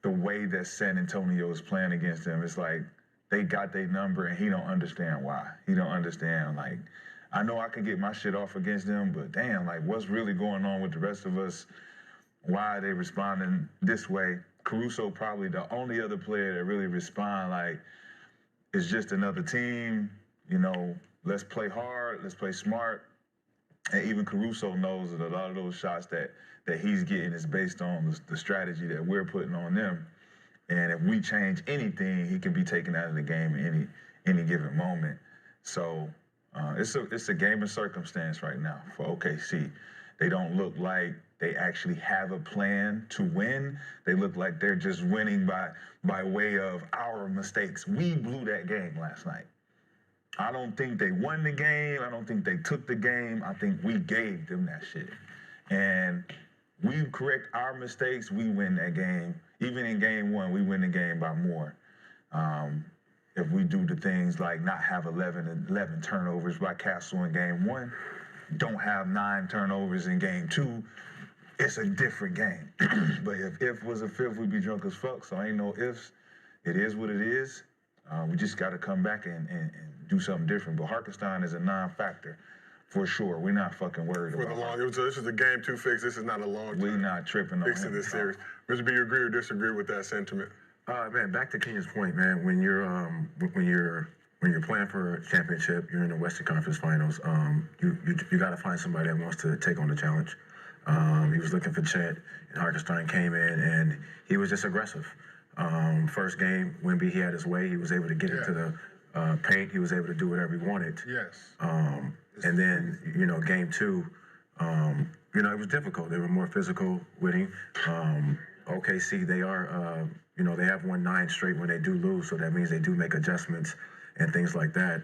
the way that San Antonio is playing against them. It's like they got their number and he don't understand why. He don't understand, like, I know I can get my shit off against them, but damn, like, what's really going on with the rest of us? Why are they responding this way? Caruso probably the only other player that really respond like, it's just another team, you know, let's play hard, let's play smart. And even Caruso knows that a lot of those shots that he's getting is based on the strategy that we're putting on them. And if we change anything, he can be taken out of the game any given moment. So it's a game of circumstance right now for OKC. They don't look like they actually have a plan to win. They look like they're just winning by way of our mistakes. We blew that game last night. I don't think they won the game. I don't think they took the game. I think we gave them that shit. And we correct our mistakes, we win that game. Even in game one, we win the game by more. If we do the things like not have 11 turnovers by Castle in game one, don't have 9 turnovers in game 2, it's a different game. But if was a fifth, we'd be drunk as fuck, so ain't no ifs. It is what it is. We just got to come back and do something different. But Hartinstein is a non-factor, for sure. We're not fucking worried about it. So this is a game 2 fix. This is not a long-term We're not tripping on fix in this series. Mr. B, you agree or disagree with that sentiment? Man, back to Kenya's point, man. When you're playing for a championship, you're in the Western Conference Finals. You got to find somebody that wants to take on the challenge. He was looking for Chet, and Hartenstein came in, and he was just aggressive. First game, Wemby, he had his way. He was able to get into the paint. He was able to do whatever he wanted. Yes. And then, game 2, it was difficult. They were more physical with him. OKC, they are, they have won 9 straight when they do lose, so that means they do make adjustments and things like that.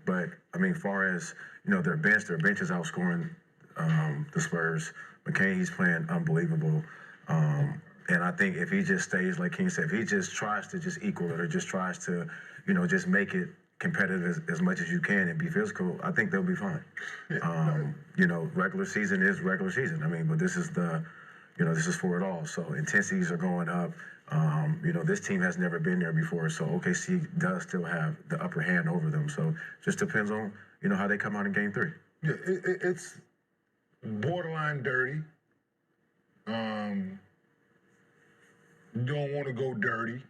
But, far as, their bench is outscoring the Spurs. McCain, he's playing unbelievable. And I think if he just stays, like King said, if he just tries to just equal it or just tries to, just make it competitive as much as you can and be physical, I think they'll be fine. Regular season is regular season. But this is this is for it all. So intensities are going up. This team has never been there before, so OKC does still have the upper hand over them. So just depends on, how they come out in game 3. Yeah, it's borderline dirty. You don't want to go dirty.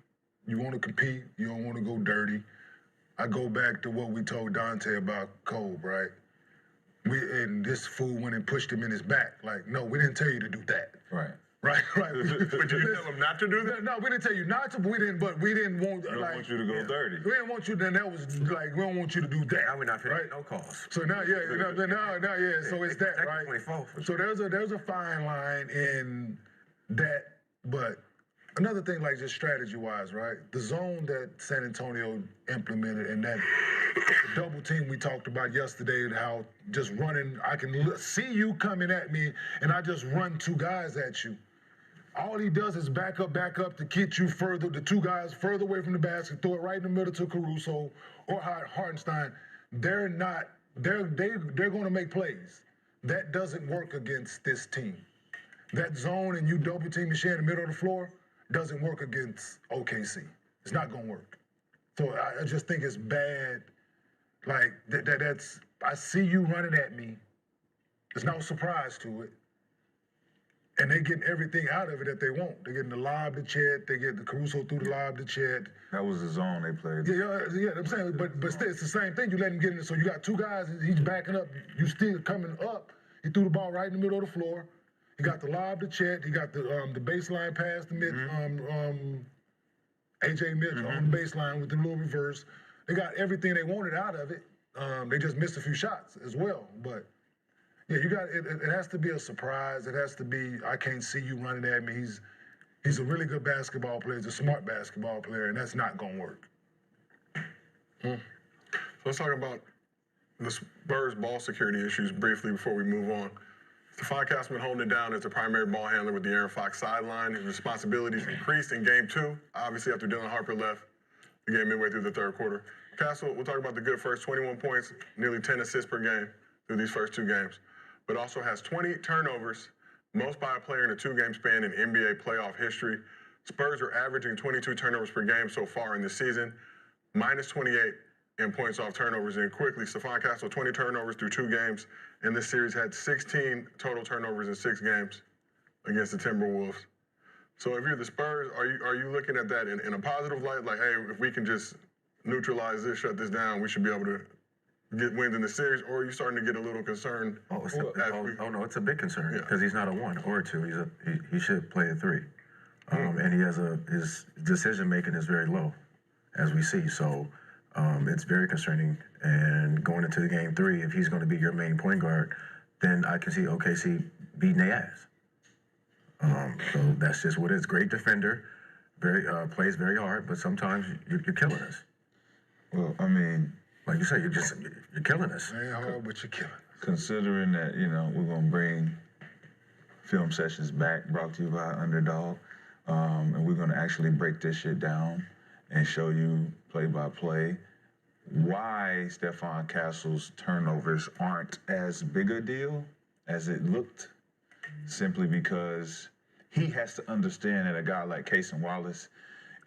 You want to compete. You don't want to go dirty. I go back to what we told Dante about Cole, right? And this fool went and pushed him in his back. Like, no, we didn't tell you to do that. Right. Right. But you tell him not to do that? No, we didn't tell you not to, but we didn't want, we don't want you to go dirty. We didn't want you, then that was like, we don't want you to do that. Now we're not right? No calls. So now, so it's that, right? So there's a fine line in that, but another thing, like just strategy-wise, right? The zone that San Antonio implemented and that The double team we talked about yesterday and how just running, I can see you coming at me and I just run two guys at you. All he does is back up to get you further, the two guys further away from the basket, throw it right in the middle to Caruso or Hartenstein. They're going to make plays. That doesn't work against this team. That zone and you double team and Shai in the middle of the floor doesn't work against OKC. It's not going to work. So I just think it's bad. Like, that's, I see you running at me. There's no surprise to it. And they getting everything out of it that they want. They're getting the lob to Chet. They get the Caruso through the lob to Chet. That was the zone they played. Yeah, I'm saying, but still, it's the same thing. You let him get in it. So you got two guys, he's backing up. You still coming up. He threw the ball right in the middle of the floor. He got the lob to Chet. He got the baseline pass to Mitch, AJ Mitch on the baseline with the little reverse. They got everything they wanted out of it. They just missed a few shots as well. But yeah, you got it has to be a surprise. It has to be, I can't see you running at me. He's a really good basketball player. He's a smart basketball player, and that's not gonna work. So let's talk about the Spurs ball security issues briefly before we move on. Stephon Castleman holding it down as the primary ball handler with the Aaron Fox sideline. His responsibilities increased in game 2, obviously after Dylan Harper left the game midway through the third quarter. Castle, we'll talk about the good first 21 points, nearly 10 assists per game through these first 2 games, but also has 20 turnovers, most by a player in a 2-game span in NBA playoff history. Spurs are averaging 22 turnovers per game so far in this season, minus 28 in points off turnovers. And quickly, Stephon Castle, 20 turnovers through 2 games. In this series, had 16 total turnovers in 6 games against the Timberwolves. So if you're the Spurs, are you looking at that in a positive light? Like, hey, if we can just neutralize this, shut this down, we should be able to get wins in the series? Or are you starting to get a little concerned? No, it's a big concern because he's not a 1 or a 2. He should play a 3. And he has his decision making is very low, as we see. So it's very concerning. And going into the game 3, if he's going to be your main point guard, then I can see OKC beating their ass. So that's just what it is. Great defender, plays very hard, but sometimes you're killing us. Well, I mean, like you say, you're killing us. Ain't hard, but you're killing us. Considering that, we're going to bring film sessions back, brought to you by Underdog, and we're going to actually break this shit down and show you play-by-play why Stephon Castle's turnovers aren't as big a deal as it looked, simply because he has to understand that a guy like Cason Wallace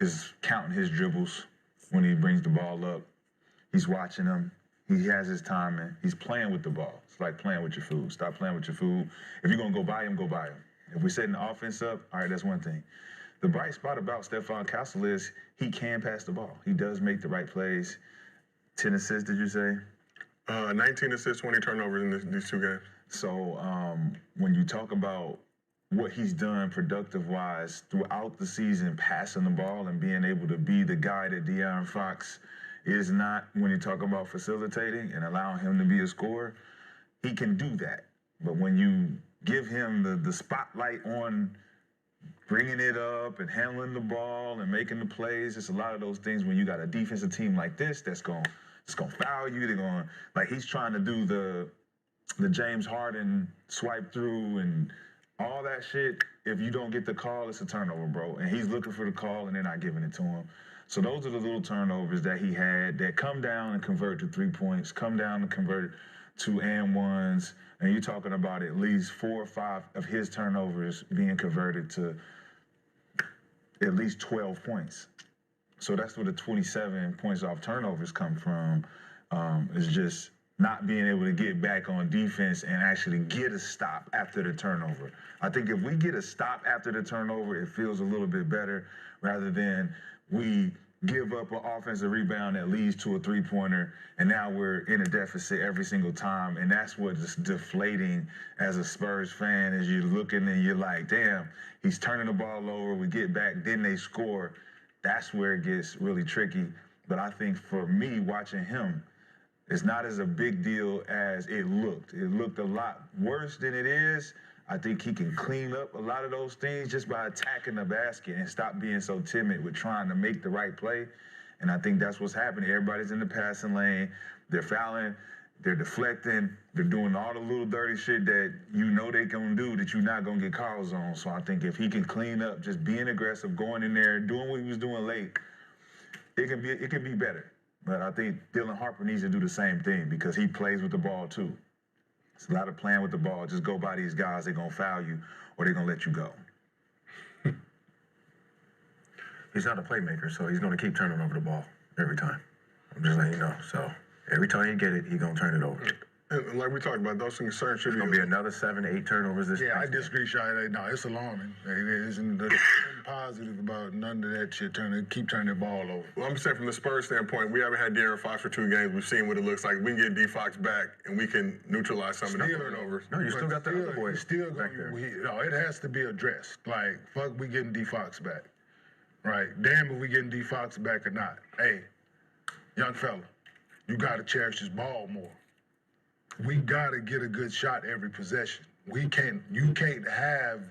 is counting his dribbles when he brings the ball up. He's watching him. He has his timing. He's playing with the ball. It's like playing with your food. Stop playing with your food. If you're going to go buy him, go buy him. If we're setting the offense up, all right, that's one thing. The bright spot about Stephon Castle is he can pass the ball. He does make the right plays. 10 assists, did you say? 19 assists, 20 turnovers in these 2 games. So when you talk about what he's done productive-wise throughout the season, passing the ball and being able to be the guy that De'Aaron Fox is not when you talk about facilitating and allowing him to be a scorer, he can do that. But when you give him the spotlight on bringing it up and handling the ball and making the plays, it's a lot of those things when you got a defensive team like this that's going to foul you. They're going, like, he's trying to do the James Harden swipe through and all that shit. If you don't get the call, it's a turnover, bro. And he's looking for the call and they're not giving it to him. So those are the little turnovers that he had that come down and convert to 3 points, come down and convert to and ones. And you're talking about at least 4 or 5 of his turnovers being converted to at least 12 points. So that's where the 27 points off turnovers come from, is just not being able to get back on defense and actually get a stop after the turnover. I think if we get a stop after the turnover, it feels a little bit better rather than we give up an offensive rebound that leads to a 3-pointer, and now we're in a deficit every single time, and that's what's deflating as a Spurs fan, is you're looking and you're like, damn, he's turning the ball over, we get back, then they score. That's where it gets really tricky. But I think for me, watching him, it's not as a big deal as it looked. It looked a lot worse than it is. I think he can clean up a lot of those things just by attacking the basket and stop being so timid with trying to make the right play And I think that's what's happening. Everybody's in the passing lane. They're fouling. They're deflecting. They're doing all the little dirty shit that you know they're going to do that you're not going to get calls on. So I think if he can clean up, just being aggressive, going in there, doing what he was doing late, it can be better. But I think Dylan Harper needs to do the same thing because he plays with the ball too. It's a lot of playing with the ball. Just go by these guys. They're going to foul you or they're going to let you go. He's not a playmaker, so he's going to keep turning over the ball every time. I'm just letting you know. So every time you get it, he's going to turn it over. And like we talked about, those concerns should There's going to be another 7, 8 turnovers this Yeah, I next game. disagree, Shai. No, it's alarming. There isn't nothing positive about none of that shit. Keep turning the ball over. Well, I'm saying from the Spurs standpoint, we haven't had De'Aaron Fox for 2 games. We've seen what it looks like. We can get D Fox back, and we can neutralize some of the turnovers. No, you still got the other boys Still back there. No, it has to be addressed. Like, fuck, we getting D Fox back. Right? Damn if we getting D Fox back or not. Hey, young fella, you got to cherish this ball more. We got to get a good shot every possession. You can't have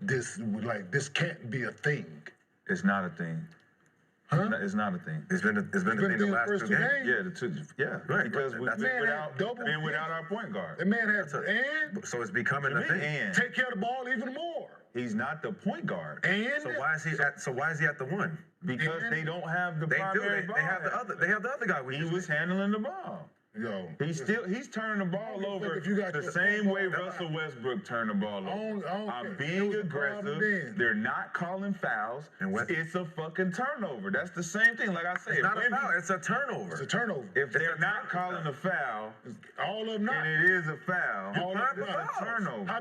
this, like, this can't be a thing. It's not a thing. Huh? It's not a thing. It's been a thing the last 2 games. Yeah, Right, because right. we've That's been without our point guard. The man has and So it's becoming a thing. And take care of the ball even more. he's not the point guard. And So why is he at the 1? Because they don't have the primary ball. They have the other guy. He was handling the ball. Yo, he's turning the ball over if you got the your same ball way back. Russell Westbrook turned the ball over. I'm being It was a problem aggressive. then. They're not calling fouls. And It's a fucking turnover. That's the same thing. Like I said, It's not a foul. It's a turnover. It's a turnover. If they're not calling a foul, All of them not. and it is a foul, All of them it's not. a turnover.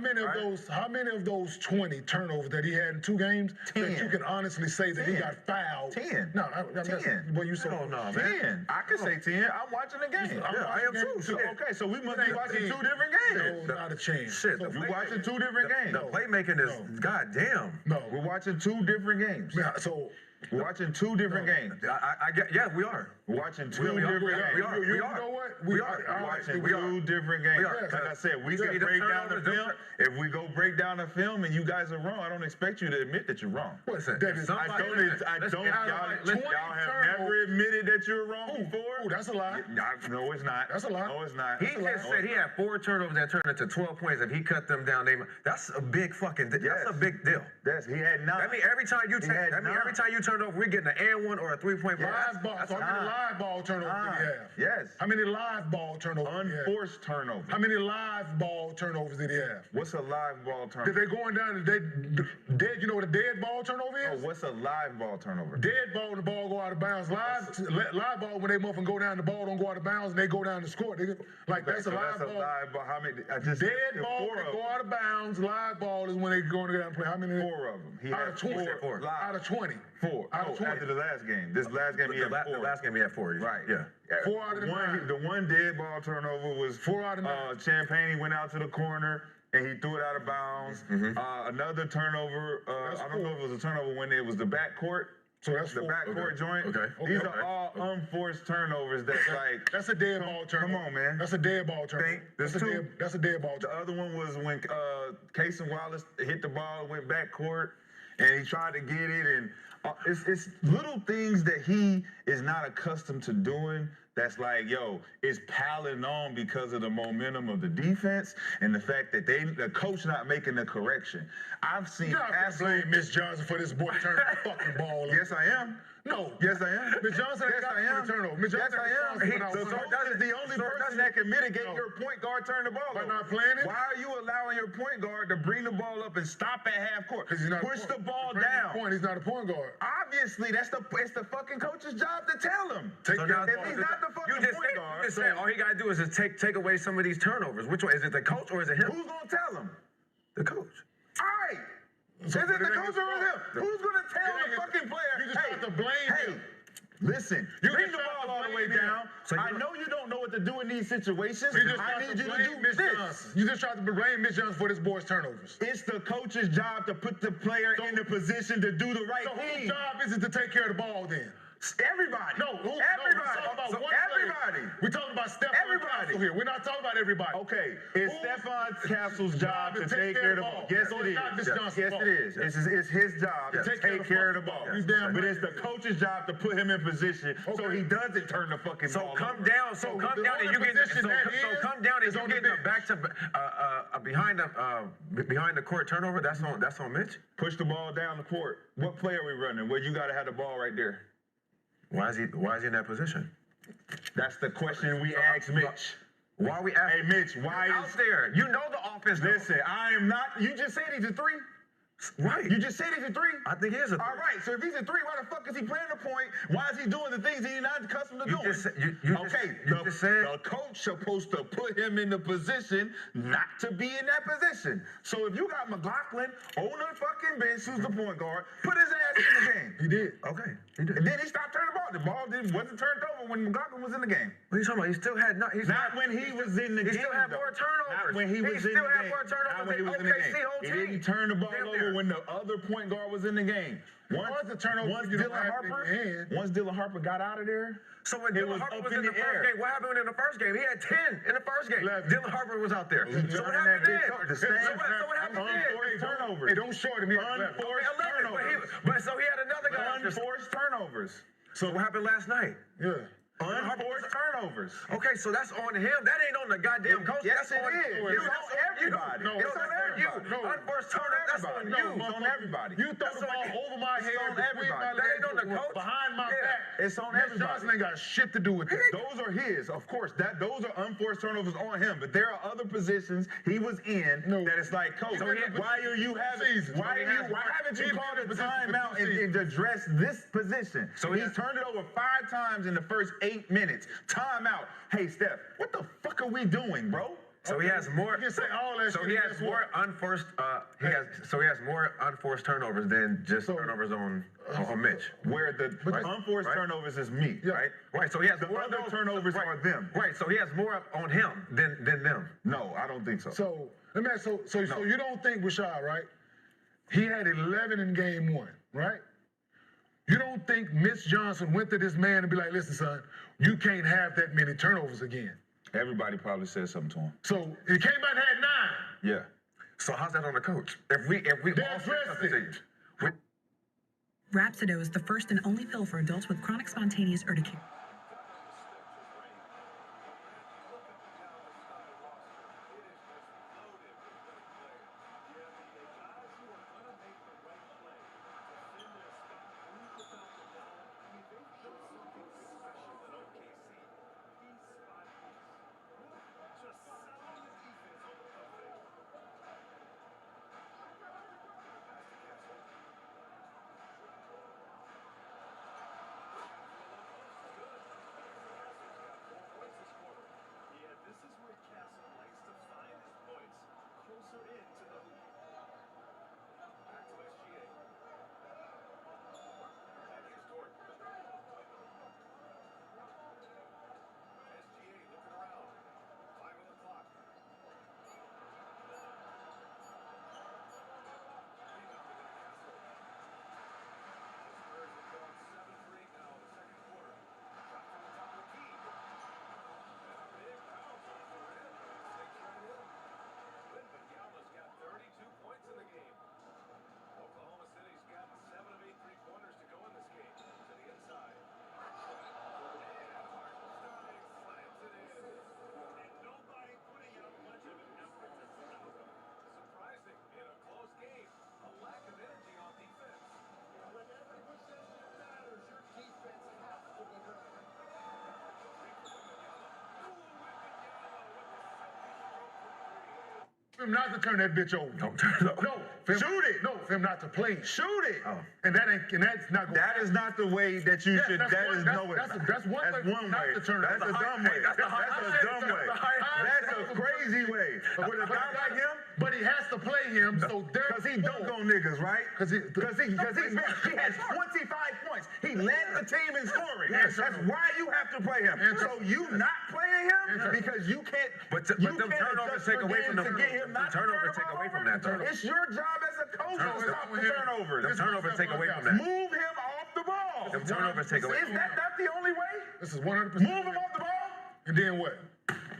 How many of those 20 turnovers that he had in 2 games that 10. you can honestly say that he 10. got fouled? 10. No, I'm 10. Well, you said No, man. 10. I can say 10. I'm watching the game. I am too. So, okay, so we must be watching 2 different games. No, not a chance. Shit, So, We're watching 2 different games. The playmaking is goddamn. no. We're watching 2 different games. Yeah, so We're watching 2 different games. I get. Yeah, we are. We're watching 2 We are. different games. We are. You We are. know what? We are. We're watching We are. 2 different games. We are. Like I said, we See, can the break down the turnovers, film. If we go break down the film and you guys are wrong, I don't expect you to admit that you're wrong. Listen, That is- I don't. Y'all have never admitted that you're wrong before. Ooh, that's a lie. No, it's not. That's a lie. No, it's not. He just said he had 4 turnovers that turned into 12 points. If he cut them down, that's a big fucking. That's a big deal. He had 9. I mean, every time you had every time you turn over, we're getting an and 1 or a 3-point ball. Live ball. So how many live ball turnovers did he have? Yes. How many live ball turnovers did he have? Unforced turnover. How many live ball turnovers did he have? What's a live ball Did turnover? they going down? Dead? You know what a dead ball turnover Oh, is? what's a live ball turnover? Dead ball, the ball go out of bounds. Live ball, when they muffin go down, the ball don't go out of bounds, and they go down to score. That's a live ball. Live ball. How many? Dead ball, when they go out of bounds. Live ball is when they go down and play. How many? 4 of them. He Out had of 20. 4 live. Out of 20. 4. Out of 20. After the last game. This last game he had 4. The last game he had 4. Right. Yeah. 4 out of the 9. The one dead ball turnover was 4 out of 9. Champagne. He went out to the corner and he threw it out of bounds. Another turnover. I don't know if it was a turnover when it was the backcourt. So that's the 4. backcourt joint. Okay. These are all unforced turnovers. That's like That's a dead ball turnover. Come on, man. That's a dead ball turnover. There's That's a 2. that's a dead ball The turnover. other one was when Casey Wallace hit the ball, went backcourt, and he tried to get it. And it's little things that he is not accustomed to doing. That's like, yo, it's piling on because of the momentum of the defense and the fact that the coach not making the correction. I've seen You're not gonna blame Miss Johnson for this boy turning the fucking ball over. Yes, I am. No. Yes, I am. Miss Johnson Yes, got I am. the turnover. Miss Yes, Johnson I am. responsible without The one. coach is the only person that can mitigate your point guard turn the ball By over. not playing it? Why are you allowing your point guard to bring the ball up and stop at half court? Because he's not Push the ball Bring down. Point. He's not a point guard. Obviously, it's the fucking coach's job to tell him. Take So care now, of the If ball. he's not the fucking you just point guard, just say all he gotta do is just take away some of these turnovers. Which one is it? The coach or is it him? who's gonna tell him? The coach. All right. So Is it it the ain't coach his or is him? fault. Who's gonna tell It ain't the his- fucking player? You just have to blame him. Listen, You bring just the have ball to all the way blame him. down. So you I don't- know you don't know what to do in these situations. You just I tried need to you to blame do Miss this. Johnson. You just tried to blame Miss Johnson for this boy's turnovers. It's the coach's job to put the player in the position to do the right So whose thing. job is it to take care of the ball then? Everybody. No, everybody. We're talking about Stephon Castle here. We're not talking about everybody. Okay, it's Stephon Castle's job to take care of the ball. Yes, it is. Yes, it is. It's his job to take care of the ball. But it's the coach's job to put him in position so he doesn't turn the fucking ball over. So come down and you get a back to behind the court turnover. That's on Mitch. Push the ball down the court. What play are we running? Well, you got to have the ball right there. Why is he in that position? That's the question we asked Mitch. Why we asking? Hey, Mitch, why out there? You know the offense. Listen, I am not. You just said he's a 3. Right. You just said he's a 3. I think he is a 3. All right. So if he's a 3, why the fuck is he playing the point? Why is he doing the things he's not accustomed to doing? The coach supposed to put him in the position not to be in that position. So if you got McLaughlin on the fucking bench, who's the point guard, put his ass in the game. He did. Okay. He did. And then he stopped turning the ball. The ball wasn't turned over when McLaughlin was in the game. What are you talking about? He still had not. When he was in the game. He still had more turnovers. Not when he was in the game. Not when he was in the game. He didn't turn the ball over when the other point guard was in the game. Once Dylan Harper got out of there, so when Dylan Harper was in the first game, what happened in the first game? He had 10 in the first game. Dylan Harper was out there. So what happened then? So what happened then? Unforced turnovers. Hey, don't short him. Unforced turnovers. But so he had another guy. Unforced turnovers. So what happened last night? Yeah. Unforced turnovers. Okay, so that's on him. That ain't on the goddamn coach. Yes, that's it is. You. It's on everybody. No, it's on everybody. Unforced turnovers. That's on you. It's on everybody. You throw the ball over my head. It's on everybody. That ain't on the coach. Behind my back. It's on Mitch everybody. Johnson ain't got shit to do with that. Those are his, of course. Those are unforced turnovers on him. But there are other positions he was in that it's like, coach, why haven't you called a timeout and addressed this position? So he's turned it over 5 times in the first 8 minutes. Timeout. Hey, Steph, what the fuck are we doing, bro? So he has more. So he has more unforced. He has more unforced turnovers than just turnovers on Mitch. Where the unforced turnovers is me, right? Right. So he has more other turnovers are them. Right. So he has more on him than them. No, I don't think so. So let me ask. So you don't think with Shai, right? He had 11 in game 1, right? You don't think Mitch Johnson went to this man and be like, listen, son, you can't have that many turnovers again. Everybody probably said something to him. So he came out and had 9. Yeah. So how's that on the coach? If we all addressed it. Rhapsody is the first and only pill for adults with chronic spontaneous urticaria. Wembanyama's got 32 points in the game. Oklahoma City's got 7 of 8 3-pointers to go in this game. To the inside. And Hartinstein slams it in. And nobody putting out much of an effort to stop him. Surprising in a close game. A lack of energy on defense. When every possession matters, your defense has to be good. For him not to turn that bitch over. Don't turn it over. No. Shoot it. No, for him not to play. Shoot it. Oh. And that's not going. That is not the way that you should. That's one way not to turn it over. That's a dumb way. That's a dumb way. That's a crazy way. With a guy like him, but he has to play him, so because he dunked on niggas, right? Because he had 25 points. He led the team in scoring. That's why you have to play him. So you not playing him because you can't. But them turnovers take away from them. Turnovers take away from that. It's your job as a coach to stop the turnovers. The turnovers take away from that. Move him off the ball. ball. Them turnovers take away. Is that not the only way? This is 100%. Move him off the ball. And then what?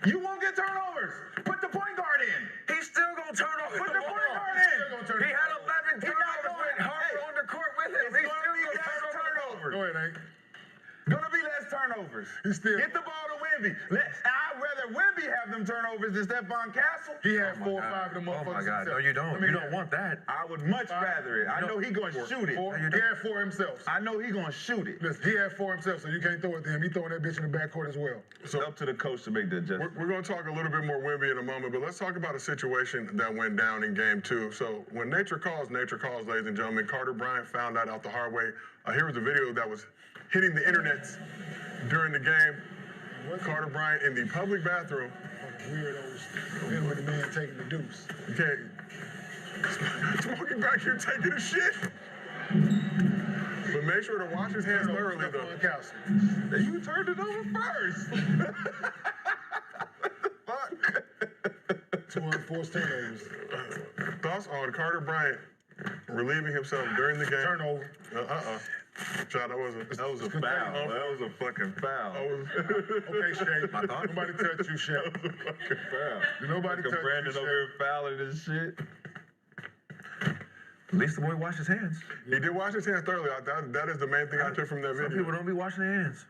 You won't get turnovers. Put the point guard in. He's still gonna turn over. Put the point guard in. He had 11 turnovers with Harper on the court with him. It's gonna be less turnovers. Go ahead, Hank. Gonna be less turnovers. He's still. Get the ball to Wemby. I'd rather Wemby have them turnovers than Stephon Castle. He had 4 or 5 of them motherfuckers. Oh my God! No, himself. you don't. You don't want that. I would much rather it. I know he gonna shoot it. He had 4 himself. I know he gonna shoot it. Listen, he had 4 himself, so you can't throw it to him. He throwing that bitch in the backcourt as well. So up to the coach to make the adjustment. We're going to talk a little bit more Wemby in a moment, but let's talk about a situation that went down in Game 2. So when nature calls, ladies and gentlemen. Carter Bryant found that out the hard way. Here was a video that was hitting the internets during the game. Carter Bryant in the public bathroom. Weirdos. Then with the man taking the deuce. You can't. Smoking back here taking a shit. But make sure to wash his hands thoroughly, though. You turned it over first. Fuck. 2 unforced turnovers. Thoughts on Carter Bryant relieving himself during the game? Turnover. Child, that was a foul. That was a fucking foul. Okay, Shay. Nobody touch you, Shay. That was a fucking foul. Did nobody touch Brandon you, over Shay? here fouling and shit. At least the boy washed his hands. He did wash his hands thoroughly. That is the main thing I took from that Some video. people don't be washing their hands.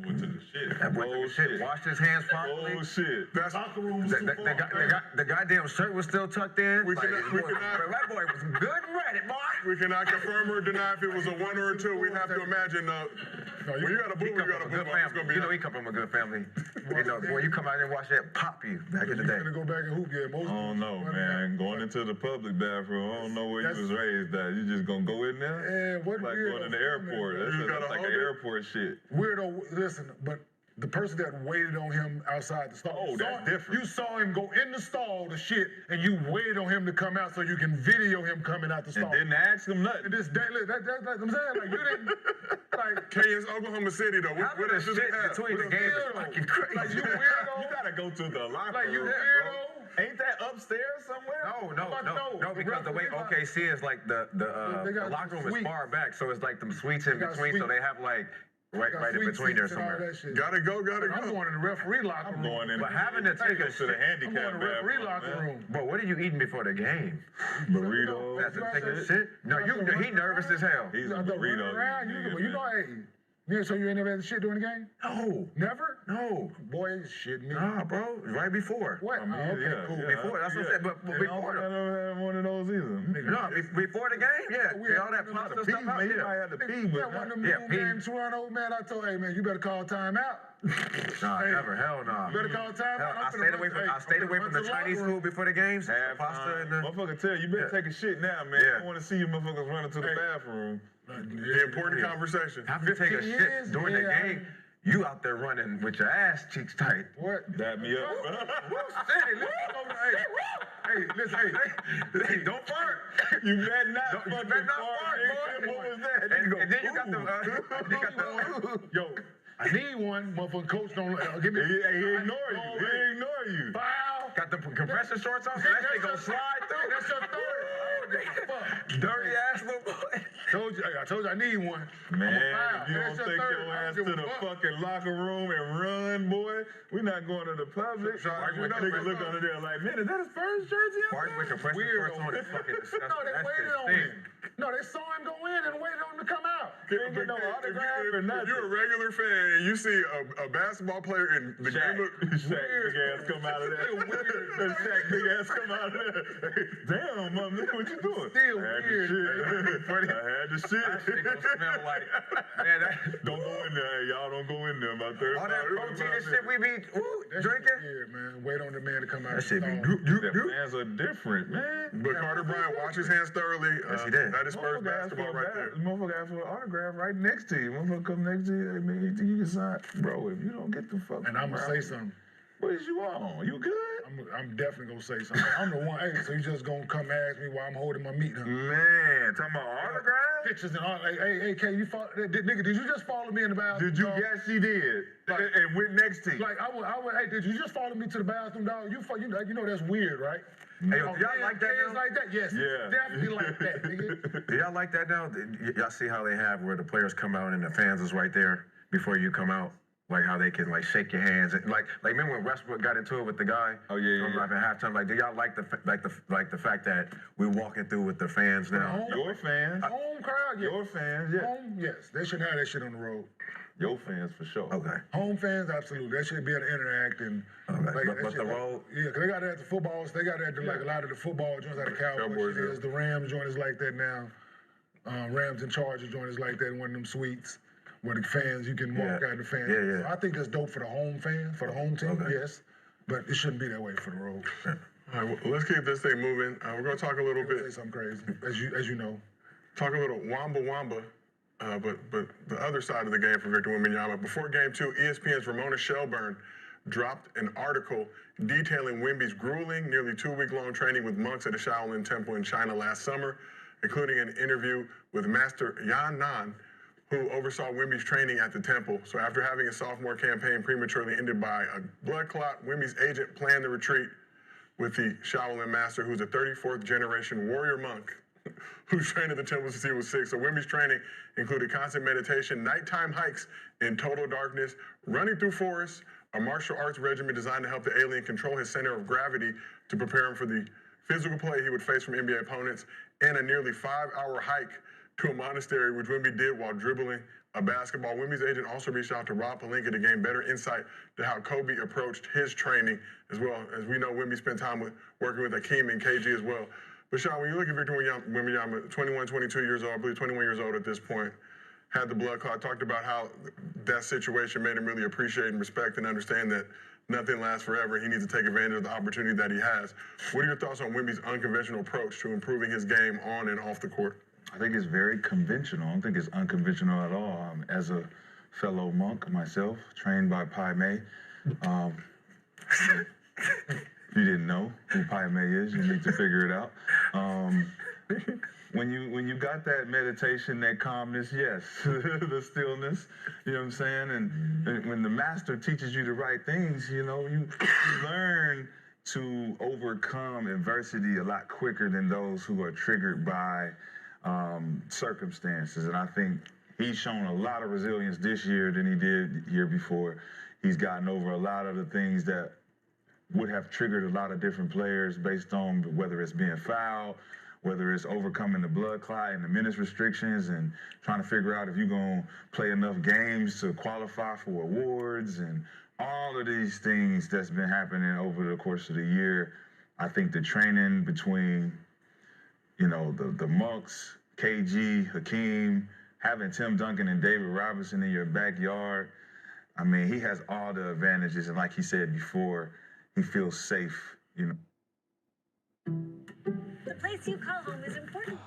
Went to the shit. That boy took a shit. Washed his hands properly. Oh shit. That's Locker room was too far. The goddamn shirt was still tucked in. We cannot- that boy was good and ready, boy. We cannot confirm or deny if it was a 1 or a 2. We have to imagine. When you got a boo, you got a boo. It's gonna be. You know he come from a good family. You know, when you come out and watch that, pop you back in the day. Gonna go back and hoop, yeah. I don't know, man. Going into the public bathroom, I don't know where you was raised at. You just gonna go in there? Yeah, what Like weirdo going in the airport. That's like an airport shit. Weirdo, listen, but the person that waited on him outside the stall. Oh, that's different. You saw him go in the stall to shit, and you waited on him to come out so you can video him coming out the stall. And didn't ask him nothing. And this day, that's I'm saying, like, you didn't, like, Kenya's Oklahoma City, though. How What else the do they shit have? between the games is fucking crazy. like, you weirdo. You gotta go to the locker Like, you room. weirdo. Ain't that upstairs somewhere? No, because the way OKC is like the locker room is far back, so it's like them suites in between, so they have like right in between there somewhere. Gotta go. I'm going in the referee locker room. Going in. But having to take a to the handicap I'm going to the referee bathroom, locker man. room. But what are you eating before the game? Burritos. That's to take a shit? No, he nervous as hell. He's a I go running burrito. around, you know, hey, so you ain't never had the shit during the game? No. Never? No. Boy, you shitting me. Nah, bro. Right before. What? I mean, Okay, cool. Before, that's what I said. But I before. never had one of those either. No, before the game, yeah. All that pasta stuff out You might there. have to pee, Yeah, but one of them Yeah, noon pee. game Toronto, man, I told, hey, man, you better call timeout. Nah, Hey, never. Hell no. You better call timeout. Hell, I'm I stayed finna away run- from hey, I stayed I'm away finna from run the to Chinese locker room. food before the games. The pasta and the. Motherfucker tell you better take a shit now, man. Yeah. I want to see you motherfuckers running to the bathroom. The important conversation. Having to take a 15 shit years? during the Yeah. game, you out there running with your ass cheeks tight. What? Dap me up. Hey, listen, Hey, don't fart. You better not You fucking better not fart, fart, nigga. boy. What was that? And then you got the. Yo, I need one. Motherfucking coach don't give me. He ignore you. He ignore you. Foul. Got the compression shorts on, so that shit gonna slide through. That's your third. Fuck. Dirty ass little boy. I told you I need one. Man, if you don't That's your take third. your I ass don't to give a the fuck. fucking locker room and run, boy, we're not going to the public. Sorry, We're not nigga look under there like, man, is that his first jersey? Fart with compression shorts on is fucking disgusting. No, they That waited shit on stink. him. No, they saw him go in and waited on him to come out. Ain't get no autograph or If nothing. you're a regular fan and you see a basketball player in the game of Shaq big ass come out of there. That Shaq big ass come out of there. Damn, mom, nigga, what you doing? Still I had weird. the shit. I had the shit. That shit gonna smell like, man, that, Don't go in there. Hey, y'all don't go in there. My third all that protein and shit we be drinking. Yeah, man. Wait on the man to come out. That shit be The fans are different, man. But Carter Bryant washed his hands thoroughly. Yes, he did. That is Spurs basketball right there. Motherfucker asked for an autograph right next to you. Motherfucker come next to you. Hey, man, you think you can sign? Bro, if you don't get the fuck And I'm going to around, say something. what is you on? You good? I'm I'm definitely gonna say something. I'm the one. Hey, so you just gonna come ask me why I'm holding my meat? Huh? Man, talking about autograph? Pictures and all. Like, hey, K, you follow? Nigga, did you just follow me in the bathroom? Did you? Dog? Yes, she did. And went next to you. Like I would. Hey, did you just follow me to the bathroom, dog? You know that's weird, right? Hey, yo, do y'all like that It's now? like that? Yes. Yeah. Definitely like that, nigga. Do y'all like that now? Y'all see how they have where the players come out and the fans is right there before you come out? Like how they can like shake your hands and like remember when Westbrook got into it with the guy? Oh yeah. Like at halftime. Like do y'all like the fact that we're walking through with the fans now? Your fans. Home crowd, yes. Your fans, yeah. Home, yes. They should have that shit on the road. Your fans for sure. Okay. Home fans, absolutely. They should be able to interact and. Okay. Like, But the road. Yeah, because they got that at the football. They got that at like a lot of the football joints at the Cowboys. Cowboys, The Rams joint is like that now. Rams and Chargers joint is like that in one of them suites where the fans, you can walk out the fans. Yeah. So I think that's dope for the home fan, for the home team, yes. But it shouldn't be that way for the road. All right, well, let's keep this thing moving. We're going to talk a little bit. Say something crazy, as you know. Talk a little Wamba, but the other side of the game for Victor Wembanyama. Before Game 2, ESPN's Ramona Shelburne dropped an article detailing Wemby's grueling, nearly 2-week-long training with monks at a Shaolin temple in China last summer, including an interview with Master Yan Nan, who oversaw Wemby's training at the temple. So after having his sophomore campaign prematurely ended by a blood clot, Wemby's agent planned the retreat with the Shaolin master, who's a 34th generation warrior monk who trained at the temple since he was 6. So Wemby's training included constant meditation, nighttime hikes in total darkness, running through forests, a martial arts regimen designed to help the alien control his center of gravity to prepare him for the physical play he would face from NBA opponents, and a nearly 5-hour hike to a monastery, which Wemby did while dribbling a basketball. Wemby's agent also reached out to Rob Pelinka to gain better insight to how Kobe approached his training, as well. As we know, Wemby spent time working with Hakeem and KG as well. But Sean, when you look at Victor Wembanyama, 21, 22 years old, I believe 21 years old at this point, had the blood clot, talked about how that situation made him really appreciate and respect and understand that nothing lasts forever. He needs to take advantage of the opportunity that he has. What are your thoughts on Wemby's unconventional approach to improving his game on and off the court? I think it's very conventional. I don't think it's unconventional at all. As a fellow monk myself, trained by Pai Mei, if you didn't know who Pai Mei is, you need to figure it out. When you got that meditation, that calmness, yes, the stillness, you know what I'm saying? And when the master teaches you the right things, you learn to overcome adversity a lot quicker than those who are triggered by circumstances. And I think he's shown a lot of resilience this year than he did the year before. He's gotten over a lot of the things that would have triggered a lot of different players based on whether it's being fouled, whether it's overcoming the blood clot and the minutes restrictions and trying to figure out if you're going to play enough games to qualify for awards and all of these things that's been happening over the course of the year. I think the training between the monks, KG, Hakeem, having Tim Duncan and David Robinson in your backyard, I mean, he has all the advantages. And like he said before, he feels safe, The place you call home is important.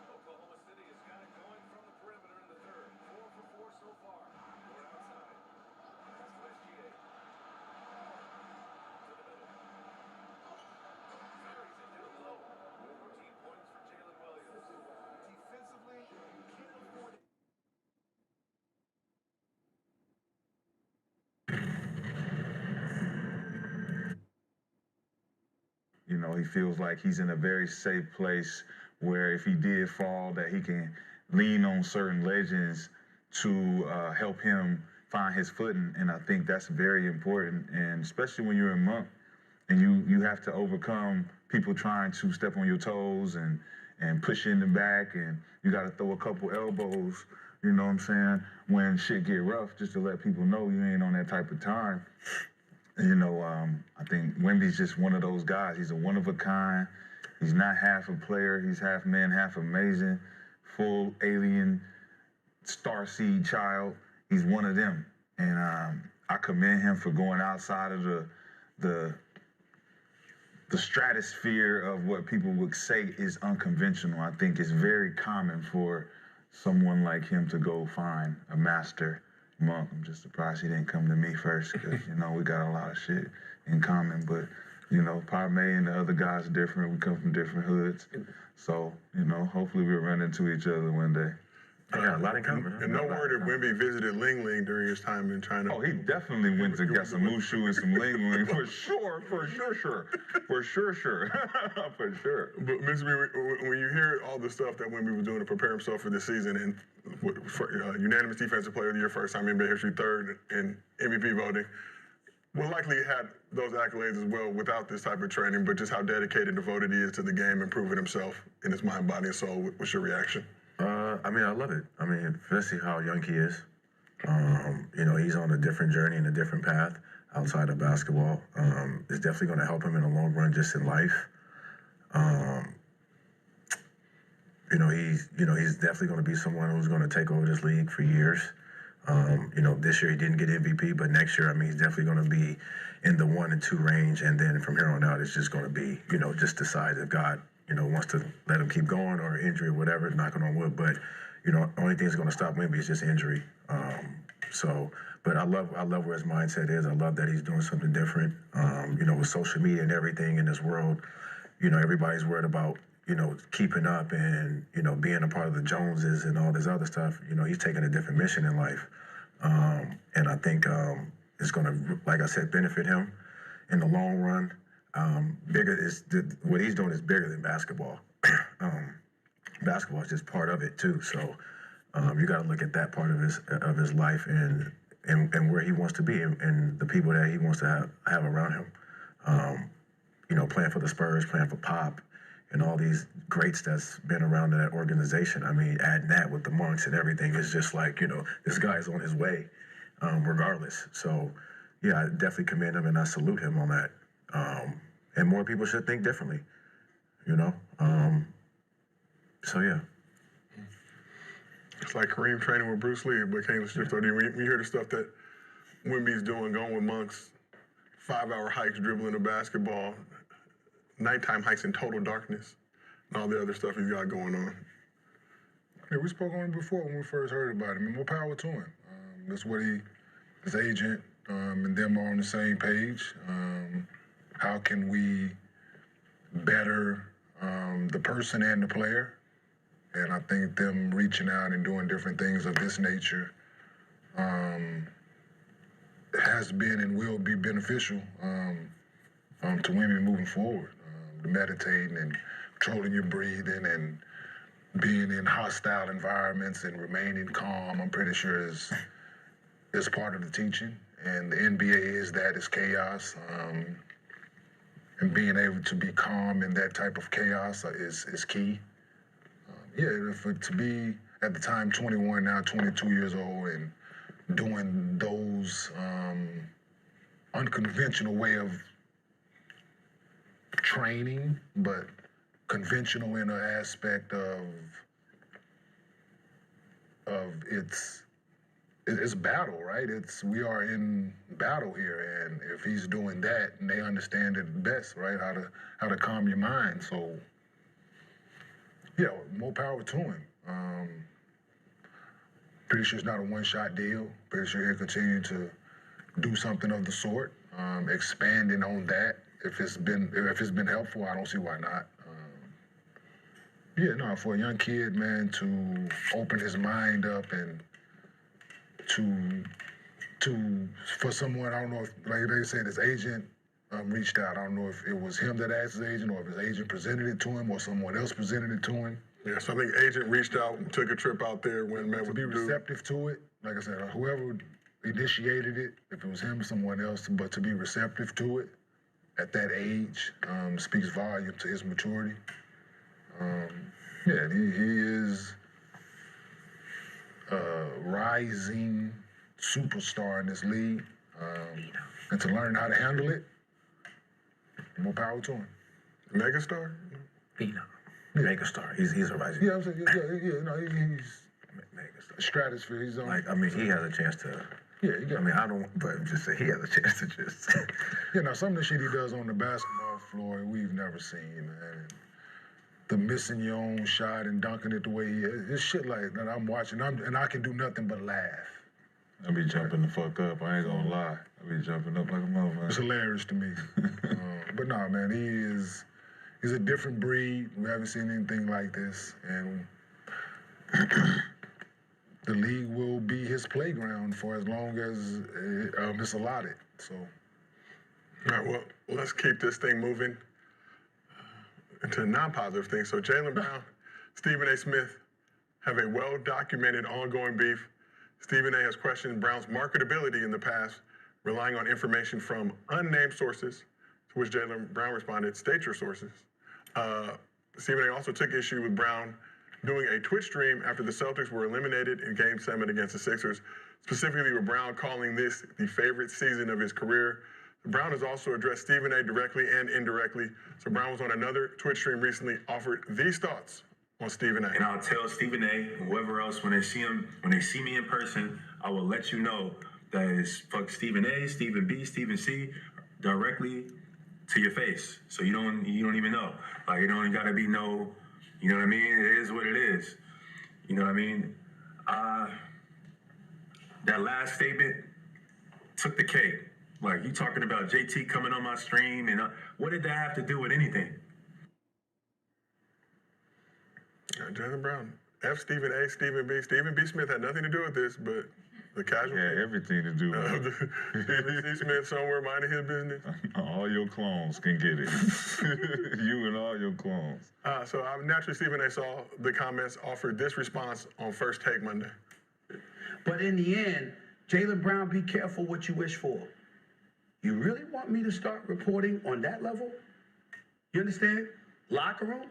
Oklahoma City has got it going from the perimeter in the third. 4 for 4 so far. Board outside. Pass to SGA. To the middle. Carries it down low. 14 points for Jaylen Williams. Defensively, can't afford it. He feels like he's in a very safe place where if he did fall, that he can lean on certain legends to help him find his footing. And I think that's very important. And especially when you're a monk and you have to overcome people trying to step on your toes and push you in the back, and you got to throw a couple elbows, you know what I'm saying, when shit get rough, just to let people know you ain't on that type of time. I think Wemby's just one of those guys. He's a one-of-a-kind. He's not half a player. He's half man, half amazing, full alien, starseed child. He's one of them. And I commend him for going outside of the stratosphere of what people would say is unconventional. I think it's very common for someone like him to go find a master monk. I'm just surprised he didn't come to me first because, you know, we got a lot of shit in common. But, you know, Parme and the other guys are different. We come from different hoods. So, you know, hopefully we'll run into each other one day. They got a lot in common. And no word if Wemby visited Ling Ling during his time in China. Oh, he definitely went to get some Mushu and some Ling Ling for sure. For sure. For sure. But Ms. B, when you hear all the stuff that Wemby was doing to prepare himself for this season, and unanimous defensive player of the year, first time in NBA history, third in MVP voting, will likely had those accolades as well without this type of training, but just how dedicated and devoted he is to the game and proving himself in his mind, body, and soul. What's your reaction? I mean, I love it. I mean, especially how young he is. You know, he's on a different journey and a different path outside of basketball. It's definitely going to help him in the long run, just in life. He's definitely going to be someone who's going to take over this league for years. You know, this year he didn't get MVP, but next year, I mean, he's definitely going to be in the 1 and 2 range, and then from here on out, it's just going to be, you know, just decide if God, you know, wants to let him keep going or injury or whatever, knocking on wood. But, you know, the only thing that's going to stop Wemby is just injury. But I love where his mindset is. I love that he's doing something different. You know, with social media and everything in this world, you know, everybody's worried about, you know, keeping up and, you know, being a part of the Joneses and all this other stuff. You know, he's taking a different mission in life. And I think it's going to, like I said, benefit him in the long run. What he's doing is bigger than basketball. Basketball is just part of it too. So you got to look at that part of his life and where he wants to be and the people that he wants to have around him. You know, playing for the Spurs, playing for Pop, and all these greats that's been around in that organization. I mean, adding that with the monks and everything is just like, you know, this guy's on his way, regardless. So, yeah, I definitely commend him and I salute him on that. And more people should think differently, you know? So, yeah. It's like Kareem training with Bruce Lee, but Kane Shift OD. When you hear the stuff that Wemby's doing, going with monks, 5-hour hikes, dribbling a basketball, nighttime hikes in total darkness, and all the other stuff he's got going on. Yeah, we spoke on it before when we first heard about him. More power to him. That's what his agent and them are on the same page. How can we better the person and the player? And I think them reaching out and doing different things of this nature has been and will be beneficial to women moving forward. Meditating and controlling your breathing and being in hostile environments and remaining calm, I'm pretty sure is part of the teaching. And the NBA is that, is chaos. And being able to be calm in that type of chaos is key. To be at the time 21, now 22 years old, and doing those unconventional way of training, but conventional in an aspect of it's battle, right? We are in battle here, and if he's doing that, and they understand it best, right? How to calm your mind. So, yeah, more power to him. Pretty sure it's not a one-shot deal. Pretty sure he'll continue to do something of the sort, expanding on that. If it's been helpful, I don't see why not. For a young kid, man, to open his mind up and for someone, I don't know if, like they said, his agent reached out. I don't know if it was him that asked his agent or if his agent presented it to him or someone else presented it to him. Yeah, so I think agent reached out, took a trip out there, went and met with the dude. To be receptive to it, like I said, whoever initiated it, if it was him or someone else, but to be receptive to it at that age speaks volume to his maturity. He is a rising superstar in this league. And to learn how to handle it, more power to him. Megastar? Megastar. He's a rising. Yeah, I'm saying, he's megastar. Stratosphere. He's on. Like, I mean, he has a chance to. Yeah, he got. I mean, I don't, but just say he has a chance to just. Some of the shit he does on the basketball floor, we've never seen, man. the missing your own shot and dunking it the way he is. It's shit like that I'm watching, and I can do nothing but laugh. I be jumping the fuck up. I ain't gonna lie. I be jumping up like a motherfucker. It's hilarious to me. But no, man, he's a different breed. We haven't seen anything like this, and the league will be his playground for as long as it's allotted. So, all right, well, let's keep this thing moving into a non-positive thing. So Jaylen Brown, Stephen A. Smith have a well-documented ongoing beef. Stephen A. has questioned Brown's marketability in the past, relying on information from unnamed sources, to which Jaylen Brown responded, state your sources. Stephen A. also took issue with Brown doing a Twitch stream after the Celtics were eliminated in Game 7 against the Sixers, specifically with Brown calling this the favorite season of his career. Brown has also addressed Stephen A. directly and indirectly. So Brown was on another Twitch stream recently, offered these thoughts on Stephen A. And I'll tell Stephen A. and whoever else when they see me in person, I will let you know that it's fuck Stephen A., Stephen B., Stephen C. directly to your face. So you don't even know. Like, you don't gotta be no, you know what I mean? It is what it is. You know what I mean? That last statement took the cake. Like, you talking about JT coming on my stream, and what did that have to do with anything? Jaylen Brown, F Stephen A., Stephen B. Stephen B. Smith had nothing to do with this, but the casual. Yeah, everything to do with it. Stephen C. Smith somewhere minding his business. All your clones can get it. You and all your clones. So naturally, Stephen A. saw the comments, offered this response on First Take Monday. But in the end, Jaylen Brown, be careful what you wish for. You really want me to start reporting on that level? You understand? Locker room?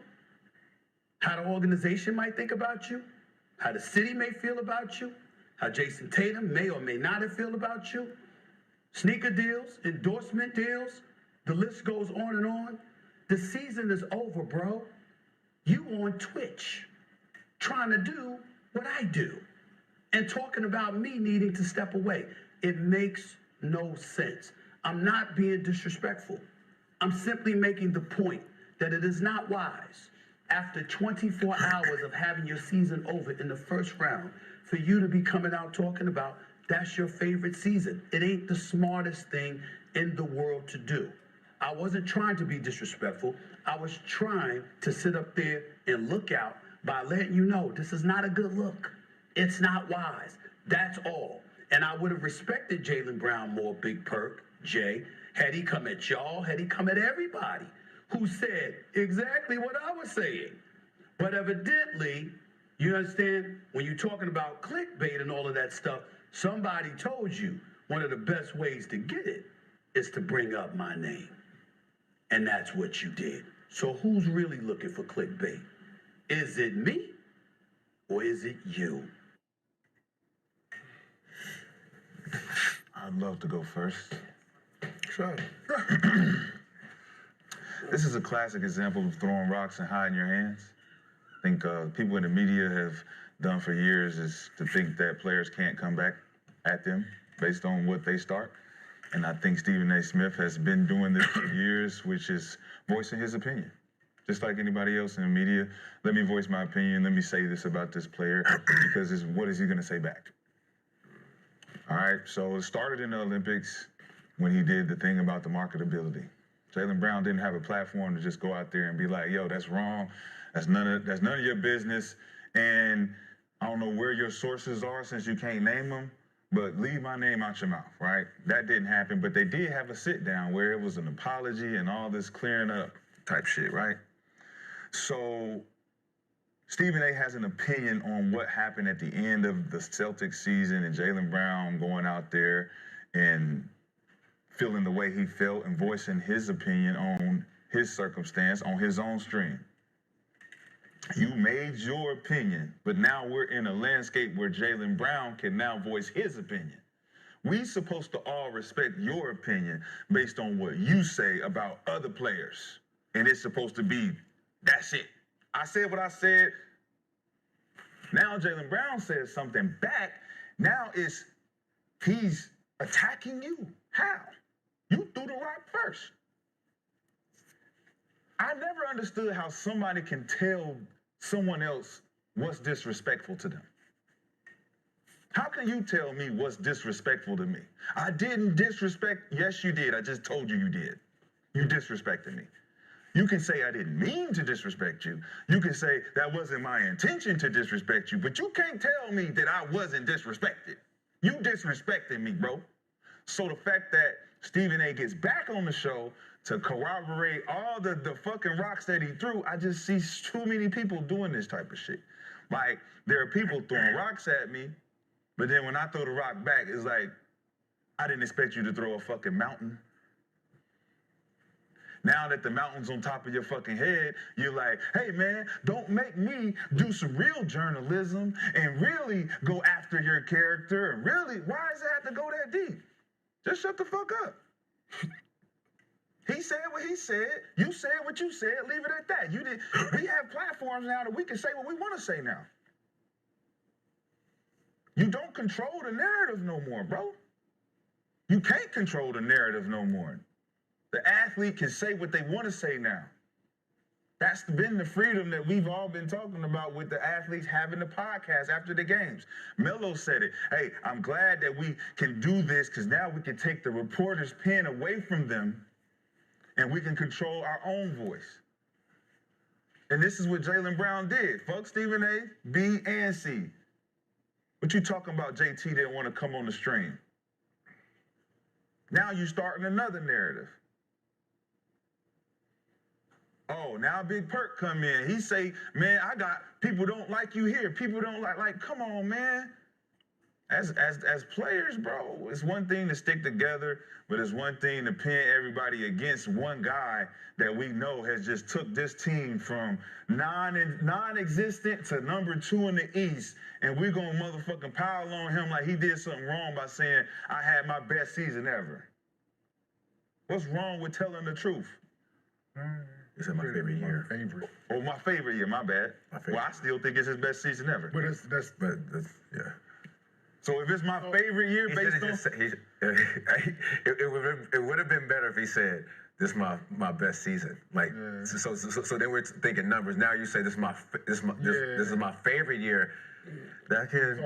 How the organization might think about you? How the city may feel about you? How Jason Tatum may or may not have feel about you? Sneaker deals, endorsement deals, the list goes on and on. The season is over, bro. You on Twitch, trying to do what I do, and talking about me needing to step away. It makes no sense. I'm not being disrespectful. I'm simply making the point that it is not wise, after 24 hours of having your season over in the first round, for you to be coming out talking about that's your favorite season. It ain't the smartest thing in the world to do. I wasn't trying to be disrespectful. I was trying to sit up there and look out by letting you know this is not a good look. It's not wise. That's all. And I would have respected Jaylen Brown more, Big Perk, Jay, had he come at y'all, had he come at everybody who said exactly what I was saying. But evidently, you understand, when you're talking about clickbait and all of that stuff, somebody told you one of the best ways to get it is to bring up my name. And that's what you did. So who's really looking for clickbait? Is it me or is it you? I'd love to go first. Sure. This is a classic example of throwing rocks and hiding your hands. I think people in the media have done for years is to think that players can't come back at them based on what they start. And I think Stephen A. Smith has been doing this for years, which is voicing his opinion. Just like anybody else in the media, let me voice my opinion, let me say this about this player, because what is he gonna say back? All right, so it started in the Olympics when he did the thing about the marketability. Jaylen Brown didn't have a platform to just go out there and be like, yo, that's wrong, that's none of your business, and I don't know where your sources are since you can't name them, but leave my name out your mouth, right? That didn't happen, but they did have a sit down where it was an apology and all this clearing up type shit, right? So Stephen A. has an opinion on what happened at the end of the Celtics season and Jaylen Brown going out there and feeling the way he felt and voicing his opinion on his circumstance on his own stream. You made your opinion, but now we're in a landscape where Jaylen Brown can now voice his opinion. We supposed to all respect your opinion based on what you say about other players. And it's supposed to be, that's it. I said what I said. Now Jaylen Brown says something back. Now he's attacking you. How? You threw the rock first. I never understood how somebody can tell someone else what's disrespectful to them. How can you tell me what's disrespectful to me? I didn't disrespect. Yes, you did. I just told you you did. You disrespected me. You can say I didn't mean to disrespect you. You can say that wasn't my intention to disrespect you, but you can't tell me that I wasn't disrespected. You disrespected me, bro. So the fact that Stephen A gets back on the show to corroborate all the fucking rocks that he threw, I just see too many people doing this type of shit. Like, there are people throwing rocks at me, but then when I throw the rock back, it's like, I didn't expect you to throw a fucking mountain. Now that the mountain's on top of your fucking head, you're like, hey man, don't make me do some real journalism and really go after your character and really, why does it have to go that deep? Just shut the fuck up. He said what he said. You said what you said. Leave it at that. We have platforms now that we can say what we want to say now. You don't control the narrative no more, bro. You can't control the narrative no more. The athlete can say what they want to say now. That's been the freedom that we've all been talking about with the athletes having the podcast after the games. Melo said it. Hey, I'm glad that we can do this because now we can take the reporter's pen away from them and we can control our own voice. And this is what Jaylen Brown did. Fuck Stephen A, B, and C. What you talking about JT didn't want to come on the stream? Now you starting another narrative. Oh, now Big Perk come in. He say, man, I got people don't like you here. People don't like, come on, man. As players, bro, it's one thing to stick together, but it's one thing to pin everybody against one guy that we know has just took this team from non-existent to number 2 in the East, and we're gonna motherfucking pile on him like he did something wrong by saying, I had my best season ever. What's wrong with telling the truth? It's my favorite year. Oh, my favorite year, my bad. Well, I still think it's his best season ever. But that's yeah. So if it's my favorite year based on... It would have been better if he said, this is my best season. Like, so then we're thinking numbers. Now you say this is my favorite year. That can,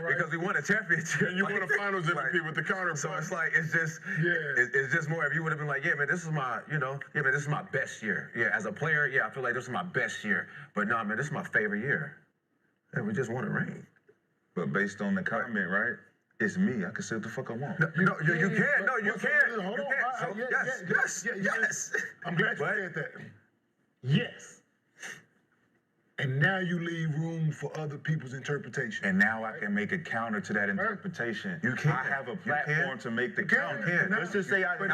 because we won a championship. And you won a finals MVP with the counter. So it's like, it's just more, if you would have been like, yeah, man, this is my, this is my best year. Yeah, as a player, yeah, I feel like this is my best year. But no, man, this is my favorite year. And we just won a ring. But based on the comment, right? It's me. I can say what the fuck I want. You can't. No, you can't. Hold on. Yes. I'm glad you said that. Yes. And now you leave room for other people's interpretation. And now I can make a counter to that interpretation. You can. I have a platform to make the counter. Now, let's just say I made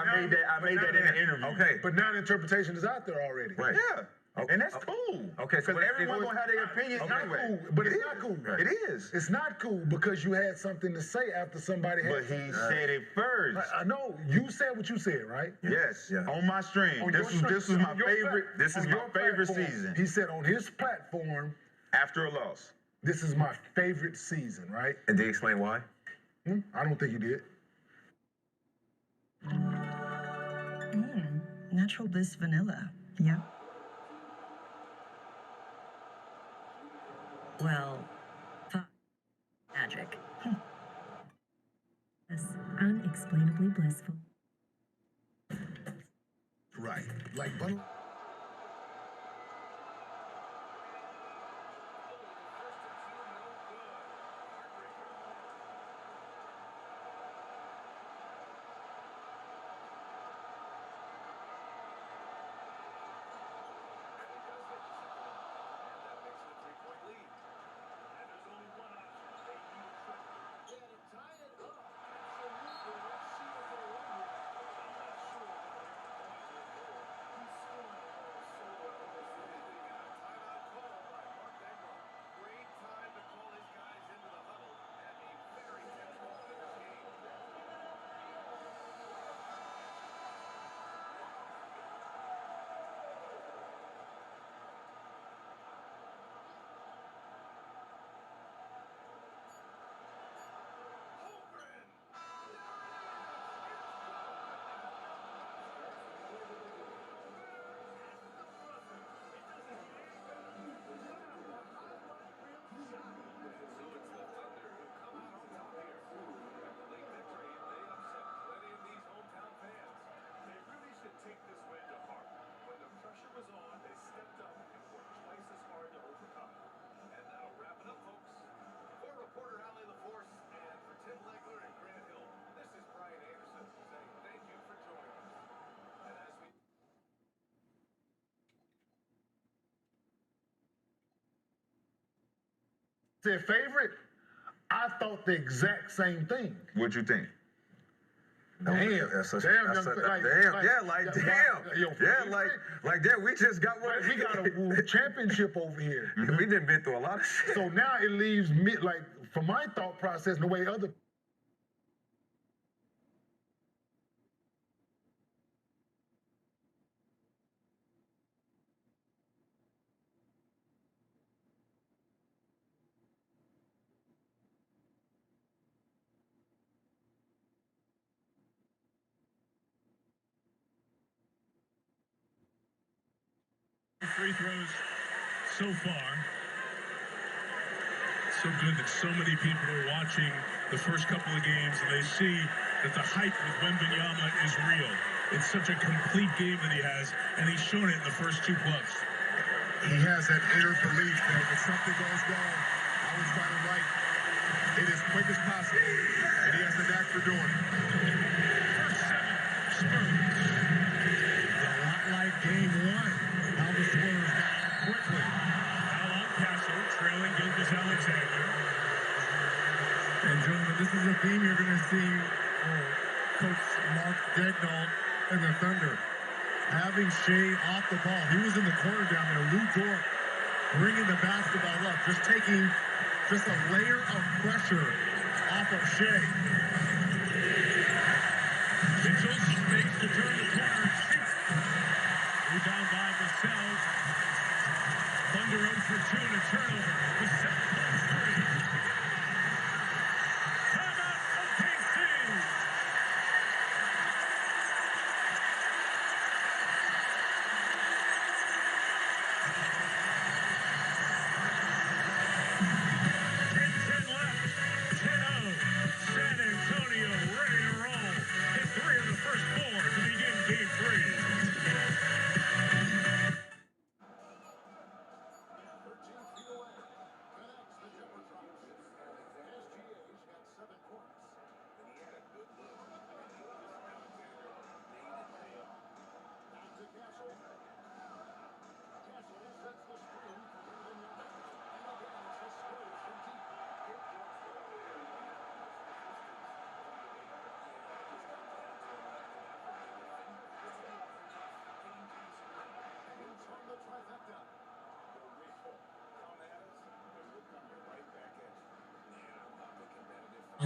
that in an interview. Okay. But now the interpretation is out there already. Right. Yeah. And that's cool. Okay, so because everyone gonna have their opinion anyway. Cool, but it's not cool. It is. It's not cool because you had something to say after somebody had. But he said it first. I know you said what you said, right? Yes. Yeah. On my stream. This was my favorite. This is my favorite season. He said on his platform. After a loss. This is my favorite season, right? And did he explain why? I don't think he did. Natural bliss vanilla. Yeah. Well, magic. Yes, unexplainably blissful. Right. Like butter. Said favorite. I thought the exact same thing. What you think? Damn, damn, young, damn, we just got one. We got a championship over here. We done been through a lot of shit. So now it leaves me, like, for my thought process, the way other. Free throws so far. So good that so many people are watching the first couple of games and they see that the hype with Wembanyama is real. It's such a complete game that he has, and he's shown it in the first 2 clubs. He has that inner belief that if something goes wrong, I will try to right it as quick as possible, and he has the knack for doing it. First 7, Spurs. A lot like game 1. How the Spurs got out quickly. Foul on Castle, trailing Gilgeous-Alexander. And gentlemen, this is a theme you're going to see Coach Mark Daigneault and the Thunder. Having Shai off the ball. He was in the corner down there. Lou Dort bringing the basketball up. Just taking just a layer of pressure off of Shai. Mitchell space to turn the corner and shoot. Rebound by Vassell. Thunder 0 for 2 and a turnover. Vassell pulls 3. Timeout OKC. San Antonio ready to roll. Hit 3 of the first 4 to begin game 3.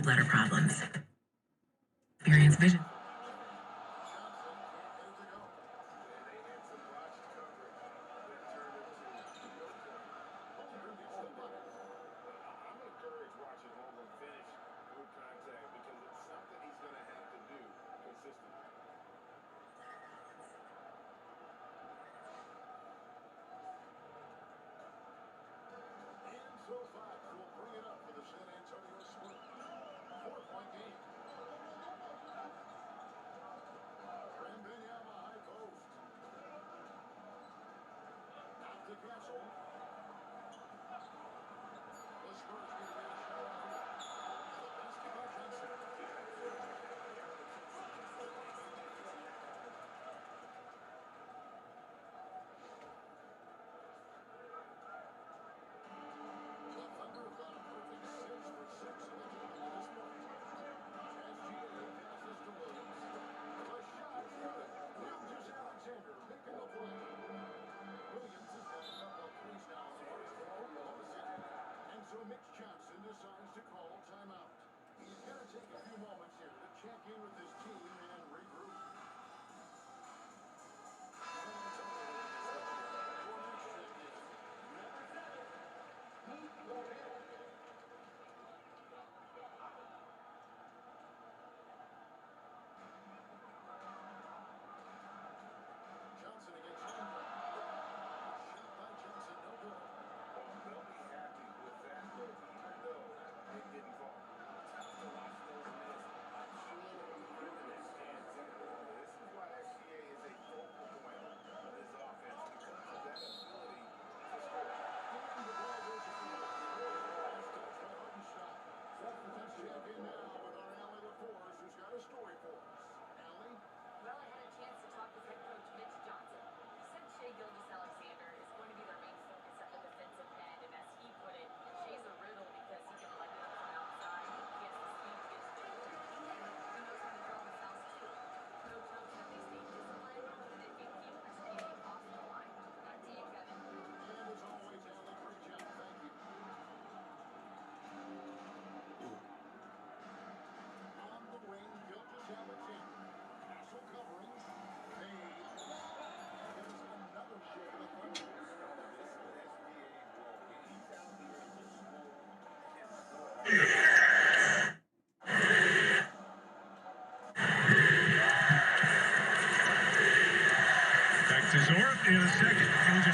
Bladder problems. Experience vision.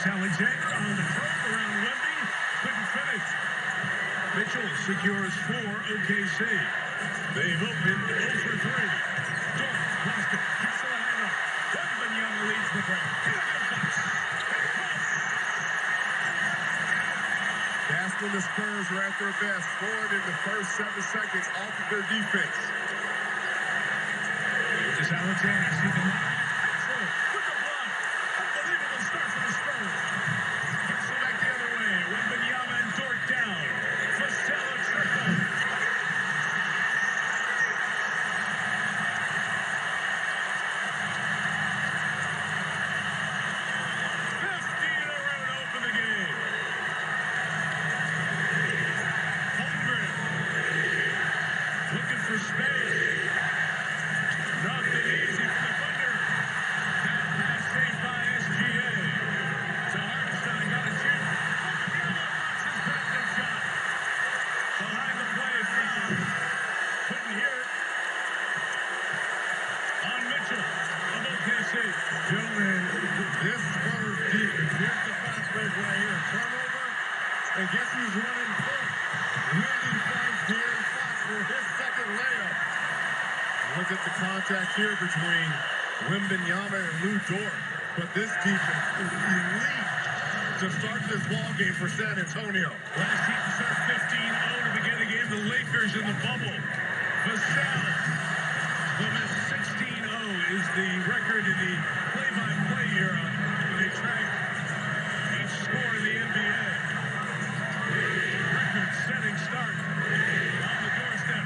Gilgeous-Alexander on the probe around Wemby. Couldn't finish. Mitchell secures 4 OKC. They've opened 0 for 3. Dort lost it. Castle ahead of. Wembanyama leads the break. That's when the Spurs were at their best, scoring in the first 7 seconds off of their defense. Gilgeous-Alexander, see the line. Castle with the block. Unbelievable start for the Spurs. Castle back the other way. Wembanyama and Dort down. Fasella triple. For space. Nothing easy for the Thunder. That pass saved by SGA. To Hartinstein, got a shoot. Wembanyama blocks his backup shot. Behind the play, foul. Couldn't hear it. On Mitchell of OKC. Gentlemen, this Spurs defense, here's the fast break right here. Turnover, and guess who's running point? Really finds De'Aaron Fox for his second layup. Look at the contact here between Wembanyama and Lou Dort. But this defense is elite to start this ball game for San Antonio. Last team to start 15-0 to begin the game. The Lakers in the bubble. Vassell. Clemens 16-0 is the record in the play-by-play era when they track each score in the NBA. Record-setting start on the doorstep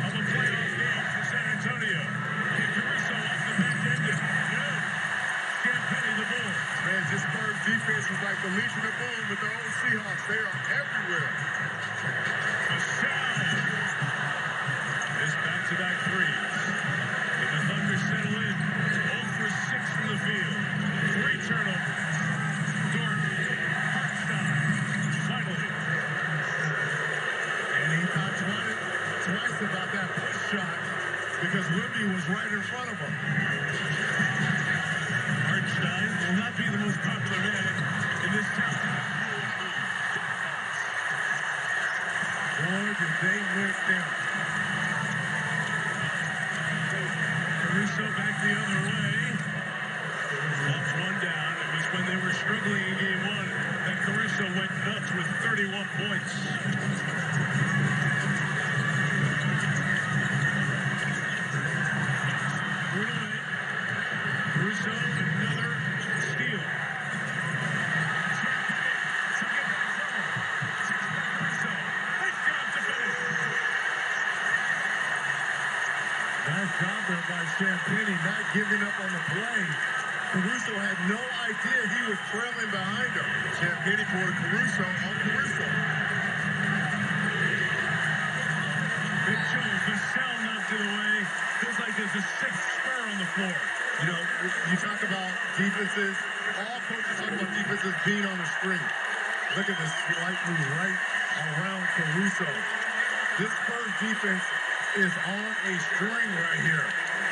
of a playoff game for San Antonio. And Caruso off the bench ended. Good. Champagne the Bull. Man, this Spurs defense is like the Legion of Boom with their own Seahawks. They are everywhere. Shai is back-to-back threes. And the Thunder settle in. 0 for 6 from the field. 3 turnovers. Dort, Hartenstein, finally. And he thought twice about that push shot because Wemby was right in front of him. Hartenstein will not be the most popular man in this town. Boy, did they went down. Caruso back the other way. Lost one down. It was when they were struggling in game 1 that Caruso went nuts with 31 points. Caruso, another steal. Nice job there by Champagne, not giving up on the play. Caruso had no idea he was trailing behind him. Champagne for Caruso on Caruso. Mitchell, Vassell knocked it away. Feels like there's a 6th Spur on the floor. You know, you talk about defenses, all coaches talk about defenses being on the string. Look at this slight move right around Caruso. This Spurs defense is on a string right here.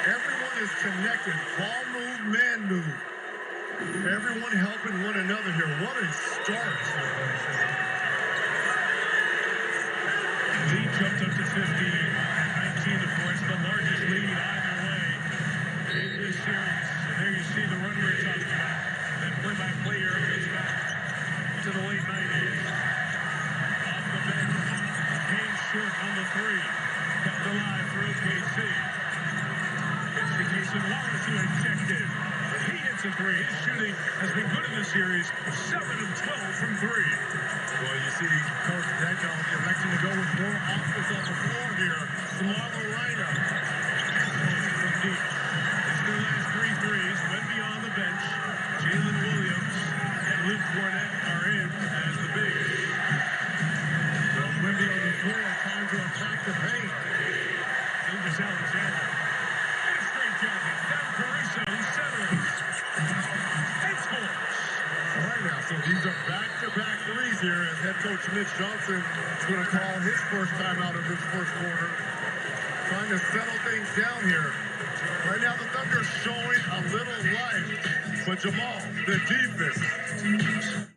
Everyone is connected. Ball move, man move. Everyone helping one another here. What a start. Lead jumped up to 15 at 19, of course, the largest lead either way in this series. And there you see the run we're talking about. That play-by-play era goes back to the late 90s. Off the bench, came short on the 3. Kept alive for OKC. It's the case of Wallace who ejected. He hits a 3. His shooting has been good in this series. 7 of 12 from 3. Well, you see Coach Deckon electing to go with more offense on the floor here. Smaller lineup. From deep. It's their last 3 threes. Wemby on the bench. Jaylen Williams and Luke Cornett are in as the bigs. Well, Wemby on the floor, trying to attack the paint. Gilgeous-Alexander. And a straight jacket. Down Caruso, who settles. And scores. All right now, so these are back-to-back threes here as head coach Mitch Johnson is going to call his first time out of this first quarter. Trying to settle things down here. Right now the Thunder showing a little life. But Jamal, the defense.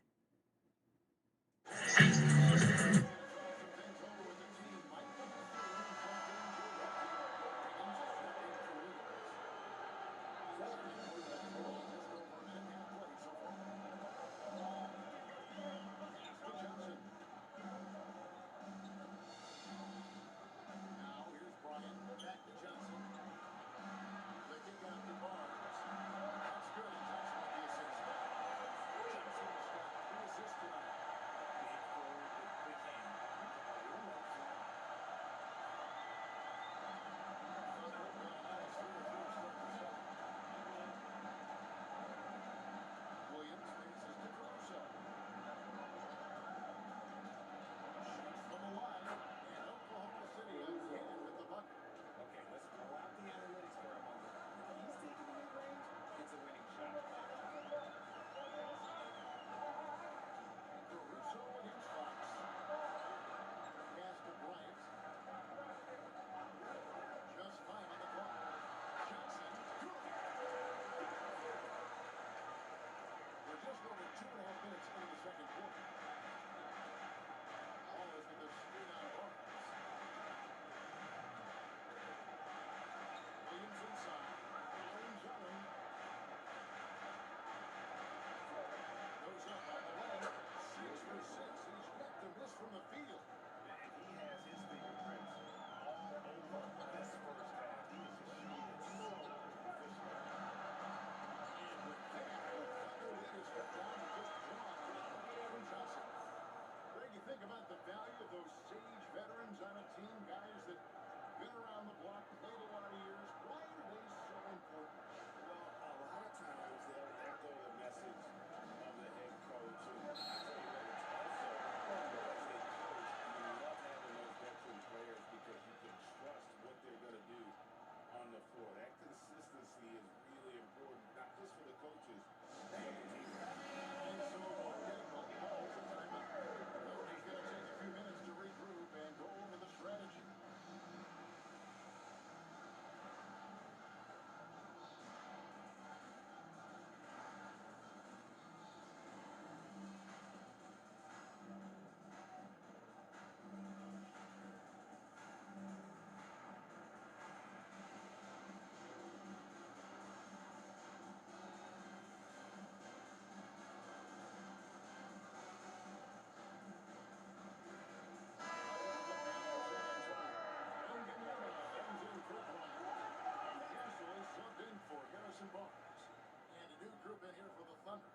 And a new group in here for the Thunder.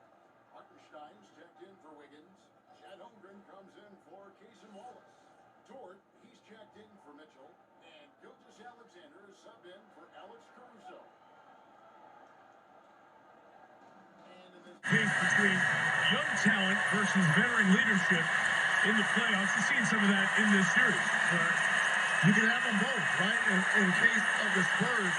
Hartinstein's checked in for Wiggins. Chad Holmgren comes in for Casey Wallace. Dort, he's checked in for Mitchell. And Gilgeous-Alexander is subbed in for Alex Caruso. Case between young talent versus veteran leadership in the playoffs. You've seen some of that in this series. Right. You can have them both, right? In case of the Spurs,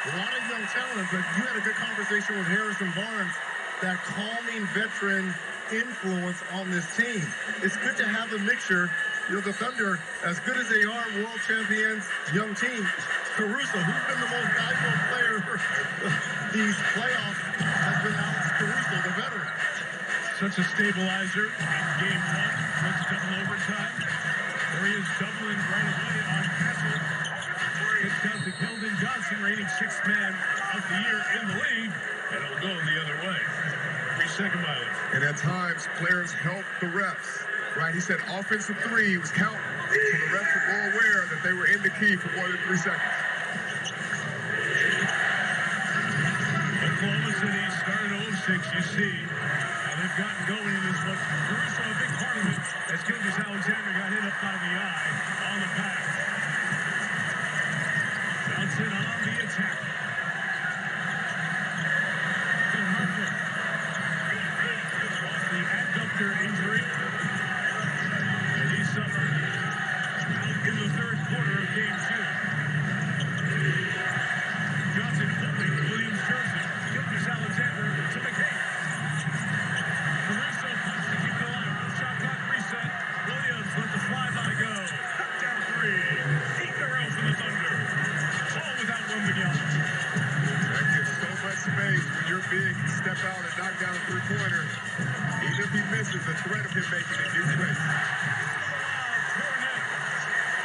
a lot of young talent, but you had a good conversation with Harrison Barnes, that calming veteran influence on this team. It's good to have a mixture. You know, the Thunder, as good as they are, world champions, young team, Caruso, who's been the most valuable player these playoffs, has been Alex Caruso, the veteran. Such a stabilizer in game one. Let's double overtime. There he is doubling right away on Kessel. It's down to Keldon Johnson, reigning sixth man of the year in the league, and it'll go the other way. 3-second violation. And at times, players help the refs. Right, he said offensive three was counting, so the refs were more aware that they were in the key for more than 3 seconds. Oklahoma City started 0-6, you see, and they've gotten going in this one. Caruso, a big part of it, as Gilgeous-Alexander got hit up by the eye on the pass. Johnson on the attack. Phil Harper lost the adductor injury. Summer out in the third quarter of game two. Johnson holding Williams' jersey. Gilgeous-Alexander to McCain. Caruso punch to keep it alive. Shot clock reset. Williams let the flyby go. Down three. foul and knock down a three-pointer. Even if he misses, the threat of him making it new space.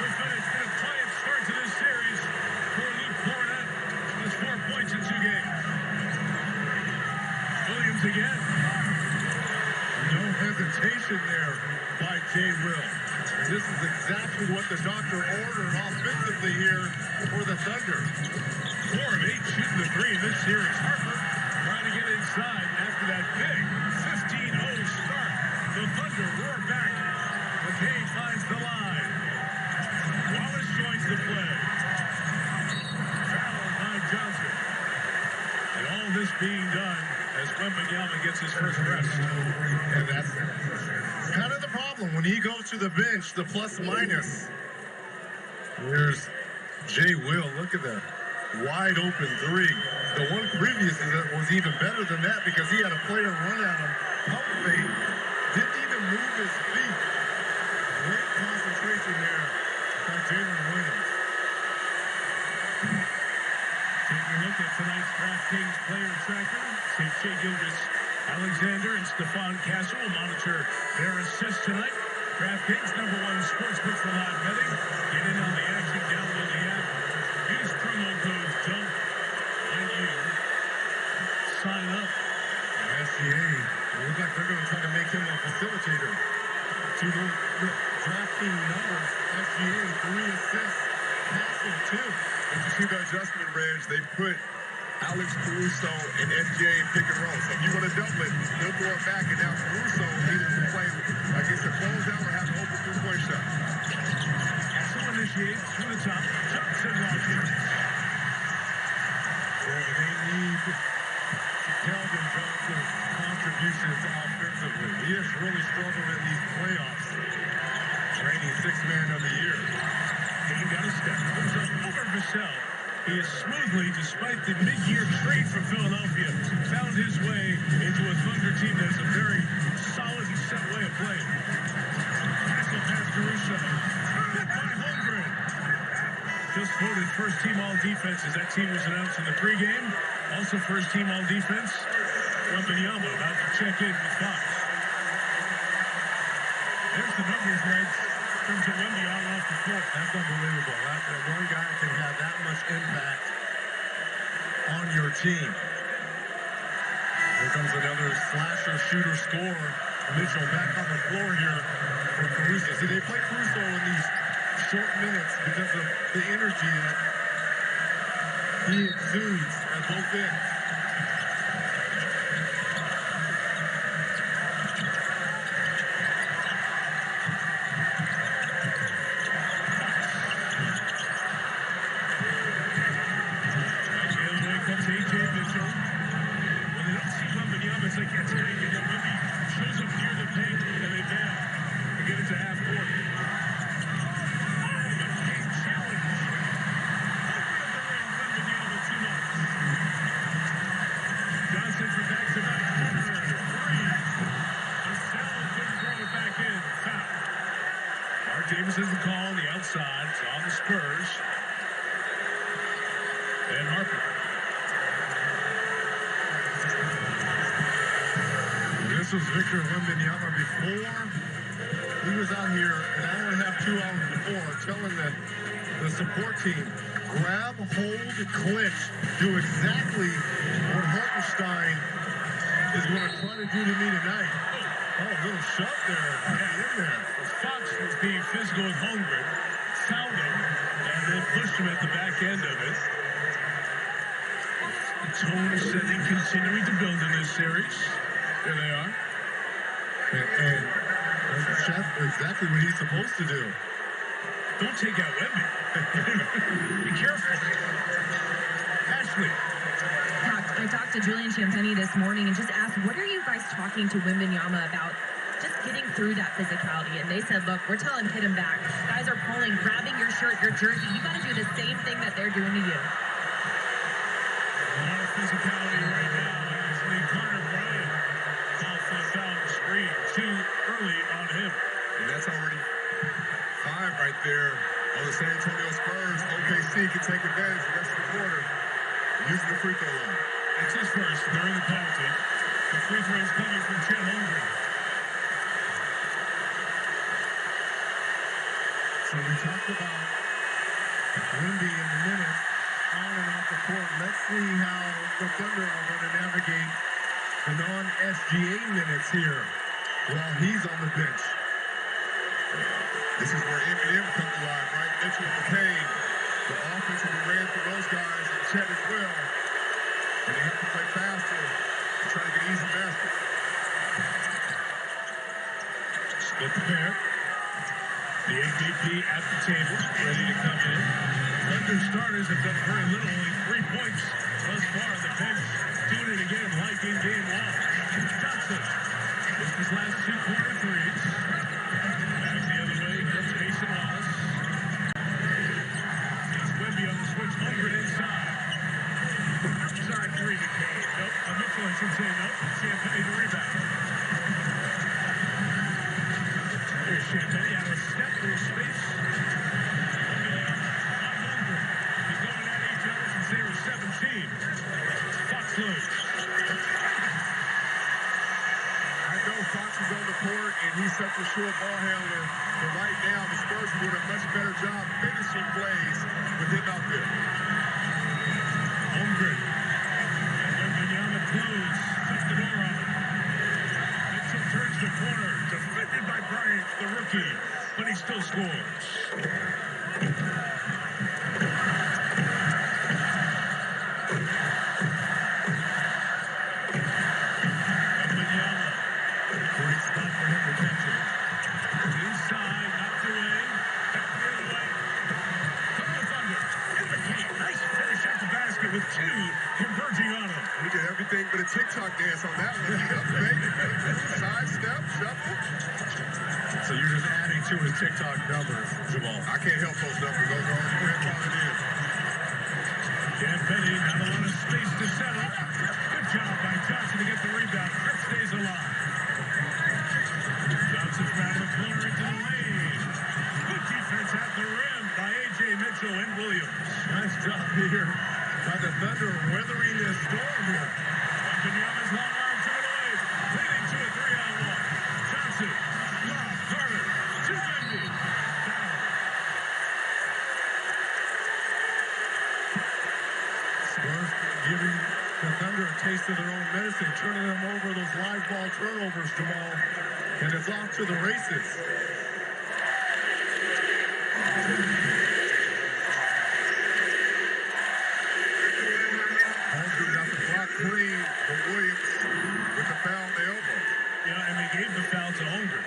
It's been a quiet start to this series for Luke Cornett. Has 4 points in 2 games. Williams again. No hesitation there by Jay Will. And this is exactly what the doctor ordered offensively here for the Thunder. 4 of 8 shooting the three in this series. Harper trying to get inside after that big 15-0 start. The Thunder roar back. McKay finds the line. Wallace joins the play. Foul by Johnson. And all this being done as Wembanyama gets his first rest. And that's kind of the problem when he goes to the bench, the plus minus. Here's Jay Will. Look at that wide open three. The one previous was even better than that because he had a player run at him, pump fake, didn't even move his feet. Great concentration there by Jaylen Williams. Taking a look at tonight's DraftKings player tracker. Shai Gilgeous-Alexander and Stephon Castle will monitor their assists tonight. DraftKings, #1 sportsbook for live betting. Get in on the action, download the app. Use promo code DUNK when you sign up. SGA, it looks like they're going to try to make him a facilitator. To the drafting numbers, SGA, 3 assists, passing 2. Did you see the adjustment, Reg? They put Alex Caruso and SGA in pick and roll. So if you want to double it, he'll throw it back, and now Caruso needed to play against a closeout or have an open three-point shot. Castle initiates from the top. Johnson watching. They need Keldon Johnson's contributions offensively. He has really struggled in these playoffs. Reigning 6th man of the year. Getting down a step. Comes up over Vassell. He has smoothly, despite the mid-year trade from Philadelphia, found his way into a Thunder team that has a very solid and set way of playing. Castle pass Caruso. Hit by Holmgren. Just voted first team all defense as that team was announced in the pregame. Also first team all defense. Wembanyama about to check in with Fox. There's the numbers, Reg. In terms of Wemby on and off the floor. That's unbelievable. That one guy can have that much impact on your team. Here comes another slasher, shooter, scorer. Mitchell back on the floor here for Caruso. See, they play Caruso in these short minutes because of the energy that he exudes at both ends. It's like that's how you get it. Wemby shows up near the paint and they bail and get it to half court. McKay challenge. Over the rim, Wembanyama 2 marks. Johnson for back-to-back. Three. Vassell couldn't throw it back in. Foul. Mark Davis has the call on the outside. It's on the Spurs. And Harper. This was Victor Wembanyama before he was out here, and I only have 2 hours before, telling the support team, grab, hold, clinch, do exactly what Hartinstein is going to try to do to me tonight. Oh, a little shove there. Yeah, in there. Fox was being physical with Holmgren, fouled him, and then pushed him at the back end of it. The tone setting continuing to build in this series. Here they are. And that's exactly what he's supposed to do. Don't take out Wemby. Be careful. Ashley. I talked to Julian Champagny this morning and just asked, what are you guys talking to Wembanyama about? Just getting through that physicality. And they said, look, we're telling him hit him back. Guys are pulling, grabbing your shirt, your jersey. You got to do the same thing that they're doing to you. A lot of physicality right now. Ashley Carter Bryant called for the foul screen. Too early on him. And that's already 5 right there on the San Antonio Spurs. OKC can take advantage the rest of the quarter using the free throw line. It's his first. They're in the penalty. The free throw is coming from Chet Holmgren. So we talked about Wemby in the minutes on and off the court. Let's see how the Thunder are going to navigate the non-SGA minutes here while he's on the bench. This is where Eminem comes alive, right? Mitchell and McCain. The offense will be ran through those guys and Chet as well. And they have to play faster to try to get easy baskets. Split the pair. The MVP at the table, ready to come in. Thunder starters have done very little, only 3 points thus far on the bench. Doing it again like in game one. Johnson. This is last 2 quarter threes. Back the other way, gets Mason Wallace. It's Wemby on the switch, Holmgren inside. Side three to Kane. Nope, Mitchell, I should say nope. Champagne to rebound. There's Champagne out of step, little space. Holmgren. He's going at each other since they were 17. Fox loose. I know Fox is on the court and he's such a short ball handler, but right now the Spurs are doing a much better job finishing plays with him out there. Holmgren. Wembanyama close. Shut the door on him. Mitchell turns the corner. Defended by Bryant, the rookie, but he still scores. Wembanyama. Great spot for him to catch it. Inside, knocked away. Back the other way. From the Thunder. In the paint. Nice finish at the basket with 2 converging on him. We did everything but a TikTok dance on that one. Side step, shuffle. So you're just adding to his TikTok numbers, Jamal. I can't help those numbers. Those are only grandfathered in. Dan Penny, not a lot of space to settle. Good job by Johnson to get the rebound. Chris stays alive. Johnson's around the corner into the lane. Good defense at the rim by A.J. Mitchell and Williams. Nice job here by the Thunder weathering this storm here. Wembanyama's long arm took it away. Leading to a 3-on-1. Johnson, lob, Carter, to Wemby. Down. Spurs giving the Thunder a taste of their own medicine, turning them over those live ball turnovers, Jamal. And it's off to the races. Holmgren got the block clean, but Williams with the foul on the elbow. Yeah, and they gave the foul to Holmgren.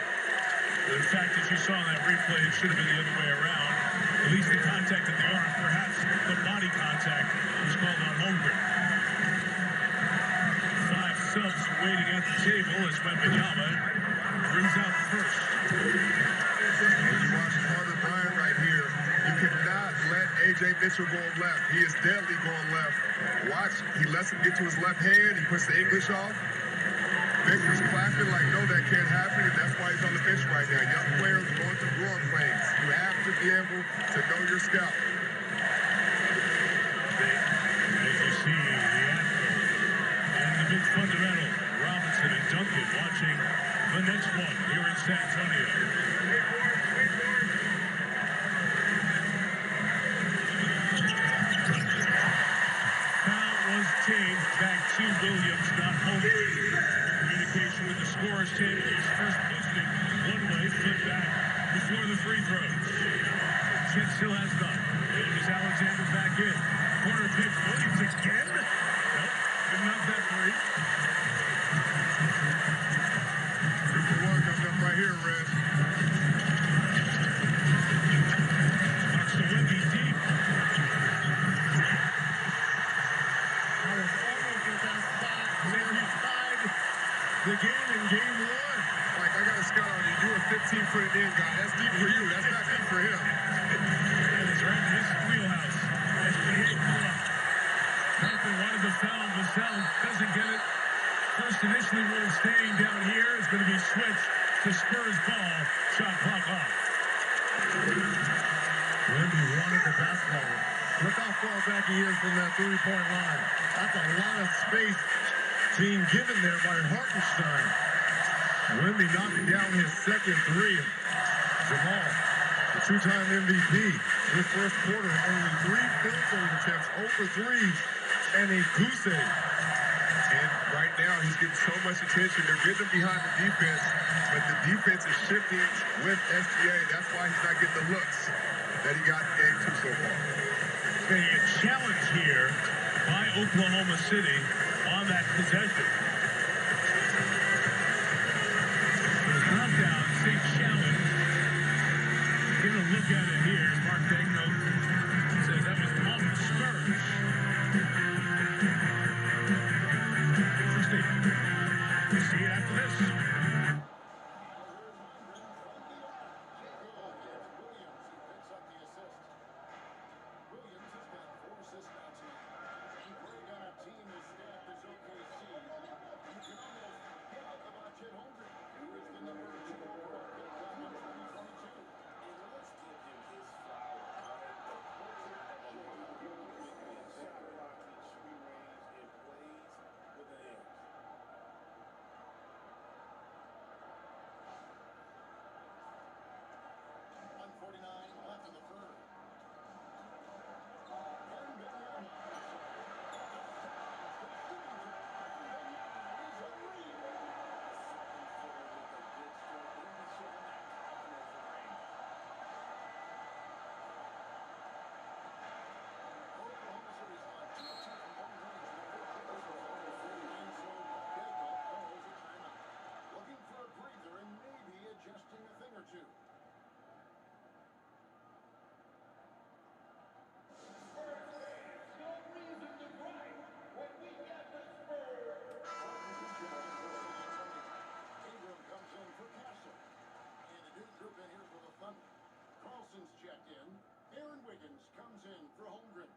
The fact that you saw in that replay, it should have been the other way around. At least the contact at the arm, perhaps the body contact was called on Holmgren. 5 subs waiting at the table as Wembanyama brings out the first. And you watch Carter Bryant right here. You cannot let A.J. Mitchell go left. He is deadly going left. Watch, he lets him get to his left hand. He puts the English off. Victor's clapping like, no, that can't happen, and that's why he's on the bench right now. Young players going through growing pains. You have to be able to know your scout. As you see, the anthem and the big fundamental, Robinson and Duncan watching the next one here in San Antonio. Foul was changed back to Williams, not Holmgren. Communication with the scorer's table. He's first posting one way, flip back before the free throws. Chet still has none. Gilgeous-Alexander back in. Corner pitch, Williams again. Nope, didn't have that three. 3-1 comes up right here, Red. Marks the Wemby deep. That was almost the best spot where he tied the game in game 1. Like, I got a scout on you. You're a 15-foot in guy. That's deep for you. That's not deep for him. It's right in his wheelhouse. SGA pull up. Duncan wanted the foul. Vassell doesn't get it. First initially rule staying down here is going to be switched to Spurs ball. Shot clock off. Wemby wanted the basketball. Look how far back he is from that 3-point line. That's a lot of space being given there by Hartenstein. Wemby knocking down his second three. Jamal, the two-time MVP. His first quarter, only 3 field goal attempts, 0 for 3s, and a goose egg. And right now, he's getting so much attention. They're getting him behind the defense, but the defense is shifting with SGA. That's why he's not getting the looks that he got in game 2 so far. A challenge here by Oklahoma City on that possession. There's knockdown, state challenge. Get a look at it here. Mark Degno says that was off the Spurs. Interesting. We'll see it after this. Williams has got 4 assists now tonight. He played on a team as stacked as OKC. You can almost forget about Chet Holmgren, who is the number 2 overall pick back in 2022. And let's give him his flowers, right? The culture of a locker skyrocketing shooting range and plays with an edge. 1:49 left in the first. Looking for a breather and maybe adjusting a thing or two. Ingram comes in for Castle. And a new group in here for the Thunder. Carlson's checked in. Aaron Wiggins comes in for Holmgren.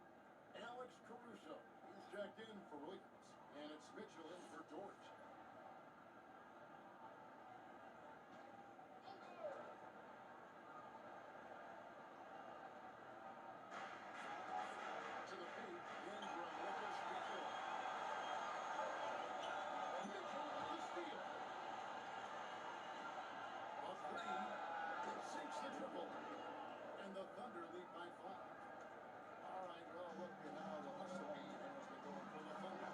Alex Caruso is checked in for Williams. And it's Mitchell in for Dort. To the paint, Ingram with the steal. Mitchell with the steal. A three, sinks the triple. And the Thunder lead by 5. All right, well, look at how the hustle game has been going for the Thunder.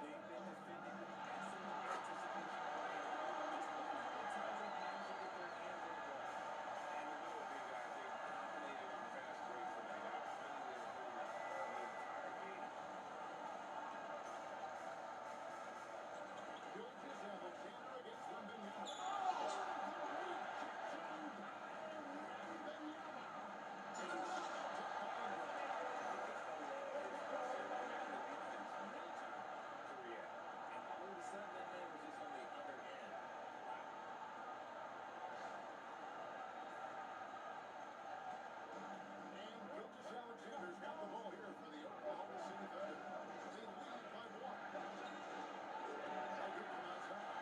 They've been defending with excellent anticipation. It's how they manage to get their hands on the ball. And you know what, big guy, they dominated on fast break for that opportunity to hold the entire game. Gilgeous-Alexander against Wembanyama. Gilgeous-Alexander's got the ball here for the Oklahoma City Thunder. They lead by 1. They'll get from outside.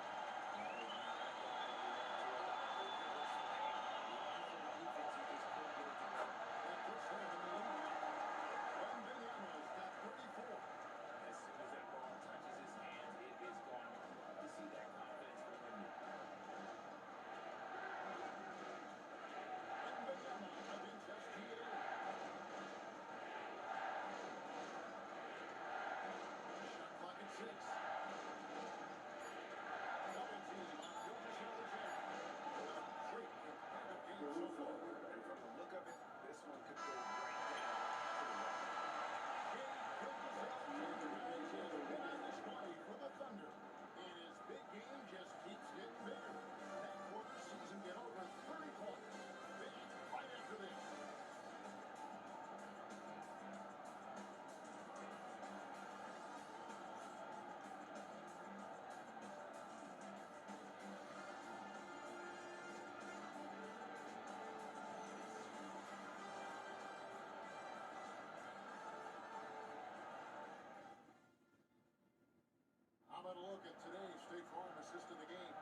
That puts them in the lead. Wembanyama's got 34. As soon as that ball touches his hands, it is gone. Love to see that confidence from Wemby. Wembanyama against SGA. Shot clock at 6. Double team on Gilgeous-Alexander. Great competitive game so far. And from the look of it, this one could go right down to the wire. Gilgeous-Alexander makes his biggest display for the Thunder. And his big game just keeps getting bigger. That quarter sees him get over 30 points. Back right after this. How about a look at today's State Farm assist of the game?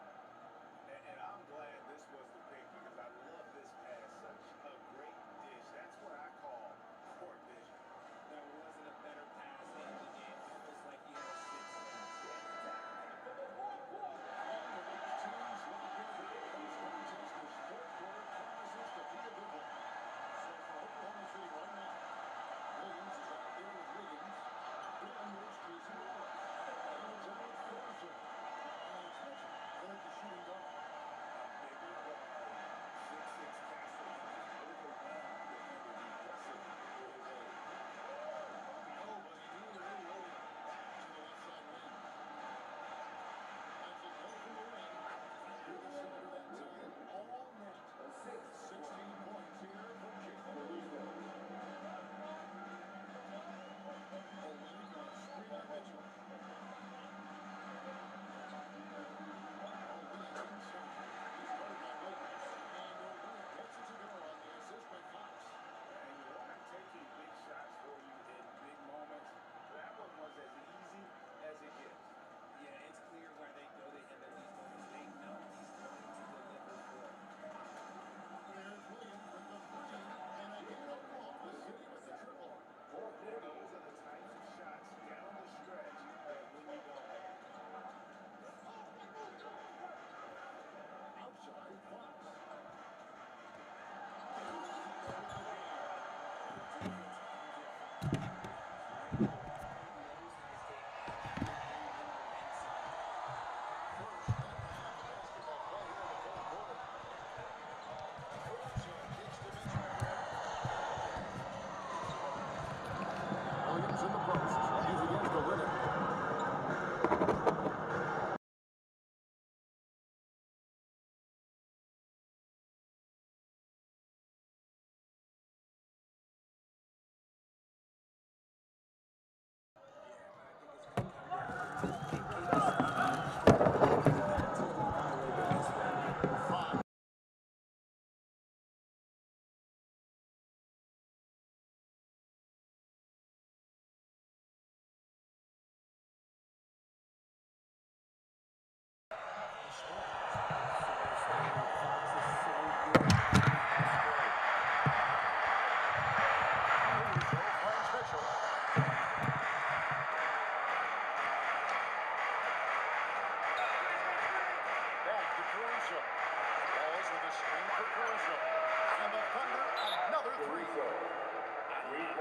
And I'm glad this was the pick because I love this pass. Such a great dish. That's what I call court vision. There wasn't a better pass in the game. Almost like he had 6 seconds.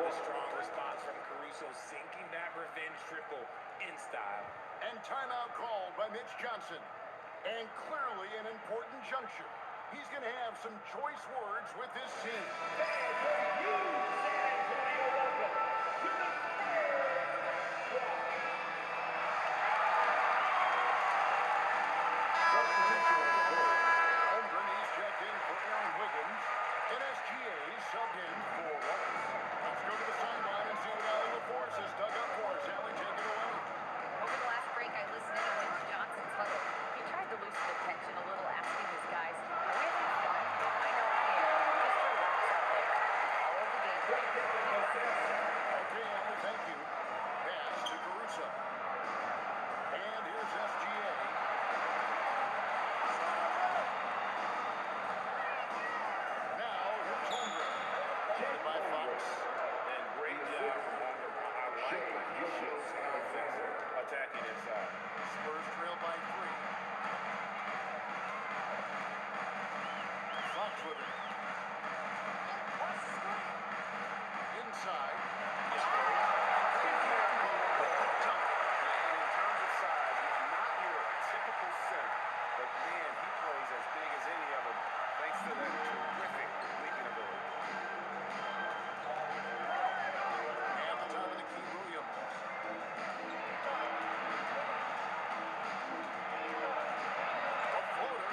the strong response from Caruso, sinking that revenge triple in style. And timeout called by Mitch Johnson. And clearly an important juncture. He's going to have some choice words with his team. Holmgren, he's checked in for Aaron Wiggins. And SGA subbed in for Wallace. Let's go to the sideline and see what Allen LaForce has dug up for us. Allen, take it away. Over the last break, I listened in on Mitch Johnson's huddle. He tried to loosen the tension a little, asking his guys, are we having fun? I know I am. Just relax out there. Follow the game plan. Okay, Allen, thank you. Pass to Caruso. And here's SGA. Now, here's Holmgren. Checked by Fox. And great job from Holmgren. I like it. He shows confidence attacking inside. Spurs trail by 3. Fox with it. Inside. In terms of size, he's not your typical center, but man, he plays as big as any of them thanks to that terrific leaping ability. At the top of the key, Williams. A floater.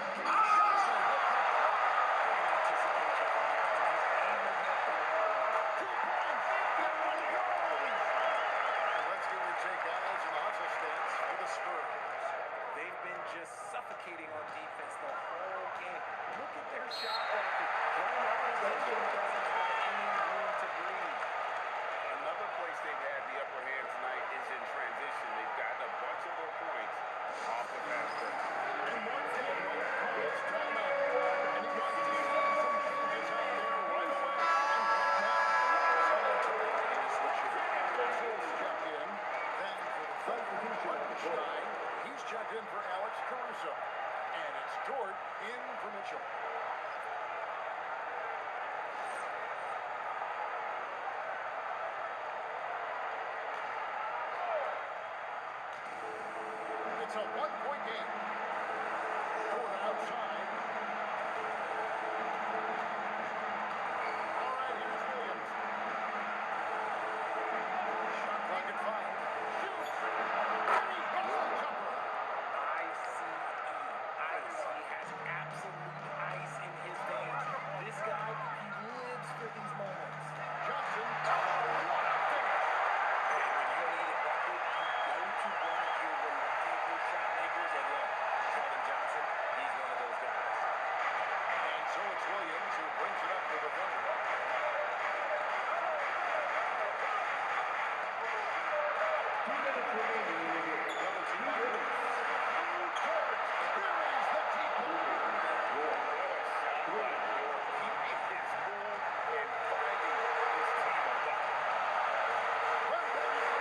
And let's get your take on those in the hustle stance for the Spurs. They've been just suffocating on defense the whole game. Look at their shot record. Their organization doesn't have any room to breathe. Another place they've had the upper hand tonight is in transition. They've gotten a bunch of their points off the fast break. And one thing, it's timeout. And he wants to see some changes out there right away. And right now, San Antonio is switching. Caruso's checked in. Then for the Thunder, Hartenstein. He's checked in for Alex Caruso. And it's Dort in for Mitchell. It's a one-point game. Dort outside. All right, here's Williams. Shot clock at 5. Shoots. And he hits the jumper. ICE. He has absolute ice in his veins. This guy, he lives for these moments. Johnson. What a finish. And when you need a bucket, you go to one of your reliable shot makers. And look, Keldon Johnson, he's one of those guys. And so it's Williams who brings it up for the Thunder. 2 minutes remaining. Double team by Williams. George buries the deep ball. Keeping his cool and finding his team a bucket. Wembanyama.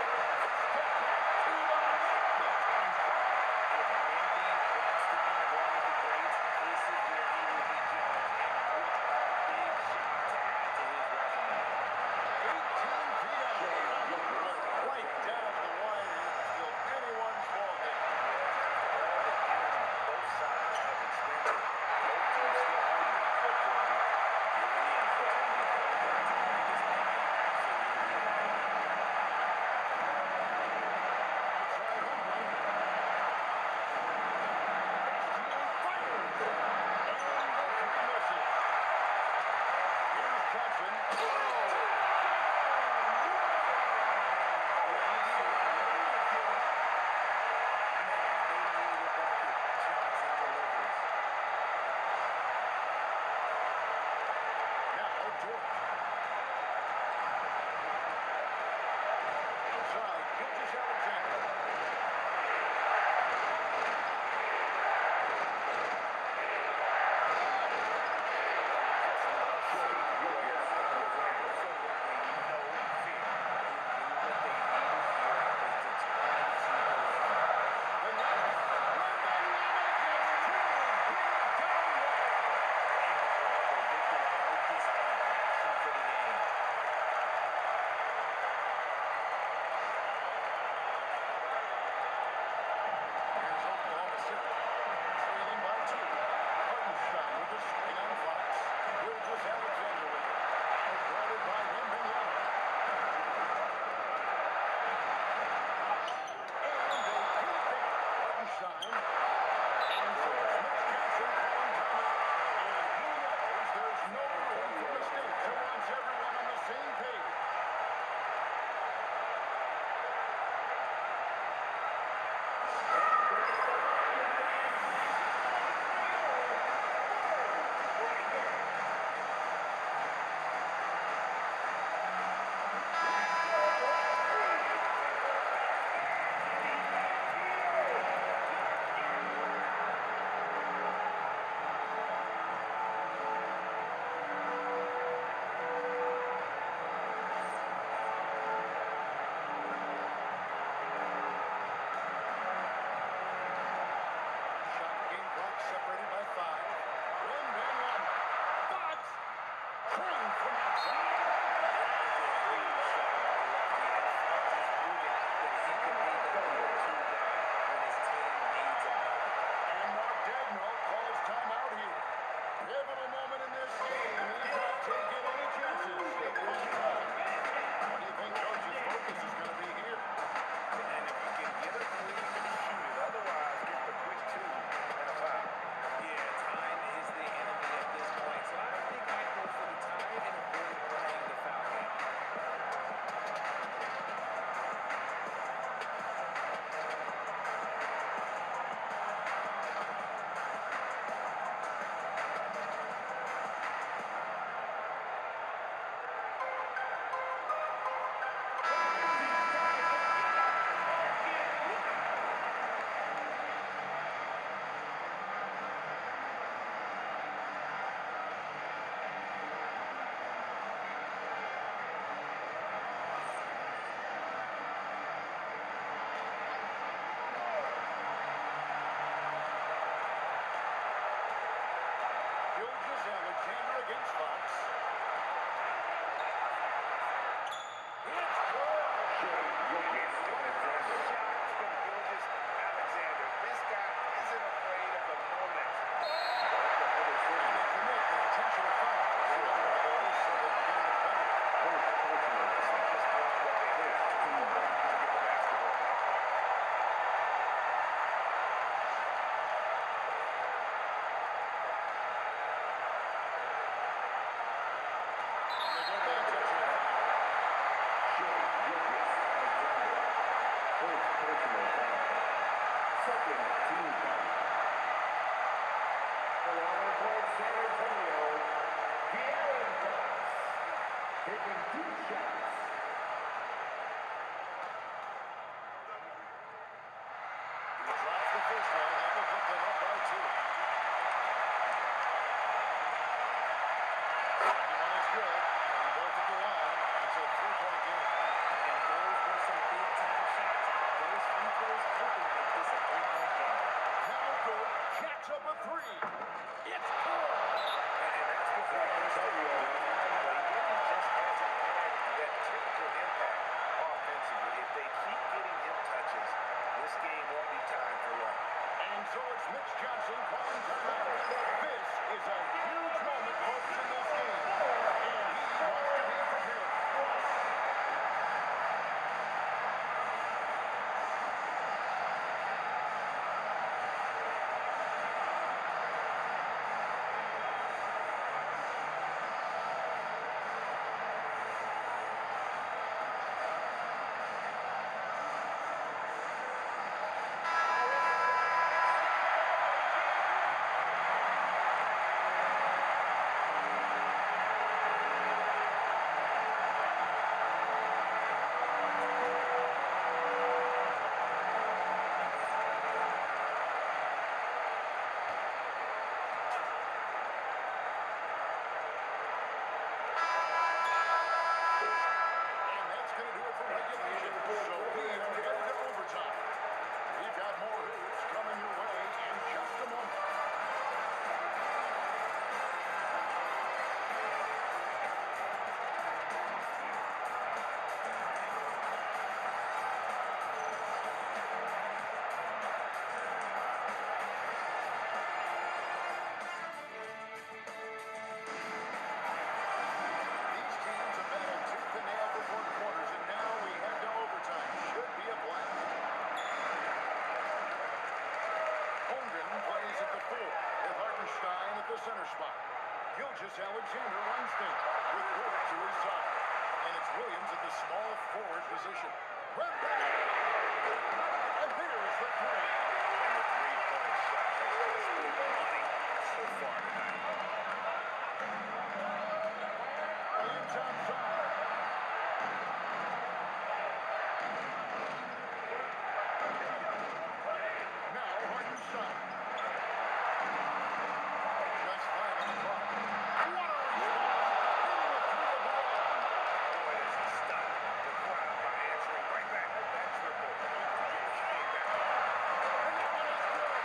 Step back to the Right down the line, it's still anyone's ball game. drops the first one. That will put them up by 2. Second one is good. And both at the line. It's a 3-point game. And those were some big time shots. Those free throws open make this a 3-point game. Now good. Jacks up a 3. It's good. And that's what we're going to tell you. But he really just hasn't had that typical impact offensively. If they keep getting him touches, this game won't be tied for long. And so it's Mitch Johnson calling timeout. This is a huge moment, folks, in this game. And he wants to be prepared. And that's going to do it for regulation. So we are headed to overtime. We've got more hoops coming your way in just a moment. These teams have battled tooth and nail for 4 quarters, and now we head to overtime. Should be a blast. Holmgren plays at the 4 with Hartinstein at the center spot. Gilgeous-Alexander runs things with Wood to his side. And it's Williams at the small forward position. Wemby! And there's the 3. And the 3-point shot has just been money so far tonight. Williams outside. Now Hartenstein. Just 5 on the clock. What a response! Hitting a 3 of the line. Boy, does he stop the crowd by answering right back with that triple. Came back. And that one is good.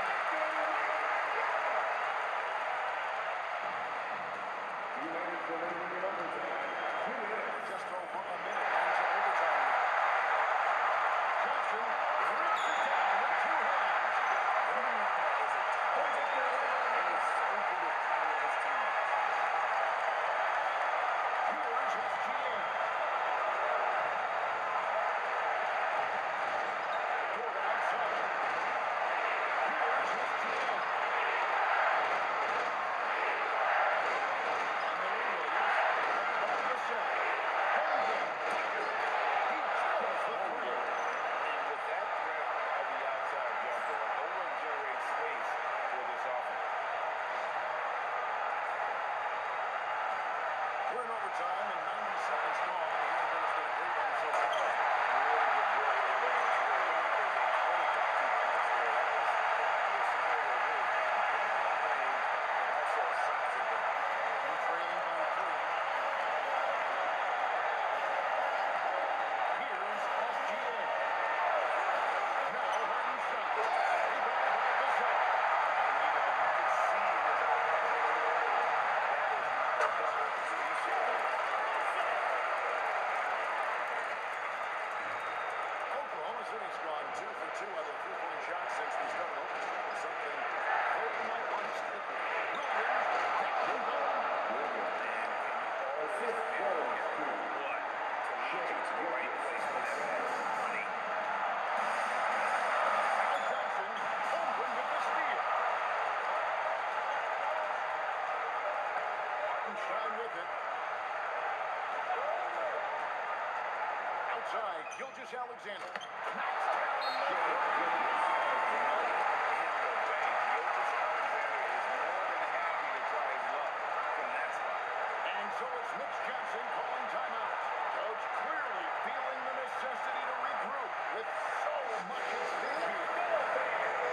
Just over a minute into overtime. Johnson rips it down with 2 hands. Wembanyama is a talented player. He is so good at playing his teammates. Here's SGA. Gordon outside. Here's SGA. And the Williams above the set. Holmgren. He drills the 3. And with that threat of the outside jumper, no one generates space for this offense. We're in overtime and 90 seconds gone. The Universe did a great one so far. Really good work on the bench. Really got their 2 points there. That was a scenario really kind of playing and also a sizable. And trailing by 3. Here's SGA. Now Hartenstein. Rebound by Gasol. Oklahoma City's gone 2 for 2 on their 3-point shots since we started overtime. Something they might want to stick with. Williams, kept him going. Now Johnson, Holmgren with the steal. Hartenstein with it. Outside, Gilgeous-Alexander. Knocks down the And so it's Mitch Johnson calling timeout. Coach clearly feeling the necessity to regroup with so much at stake here.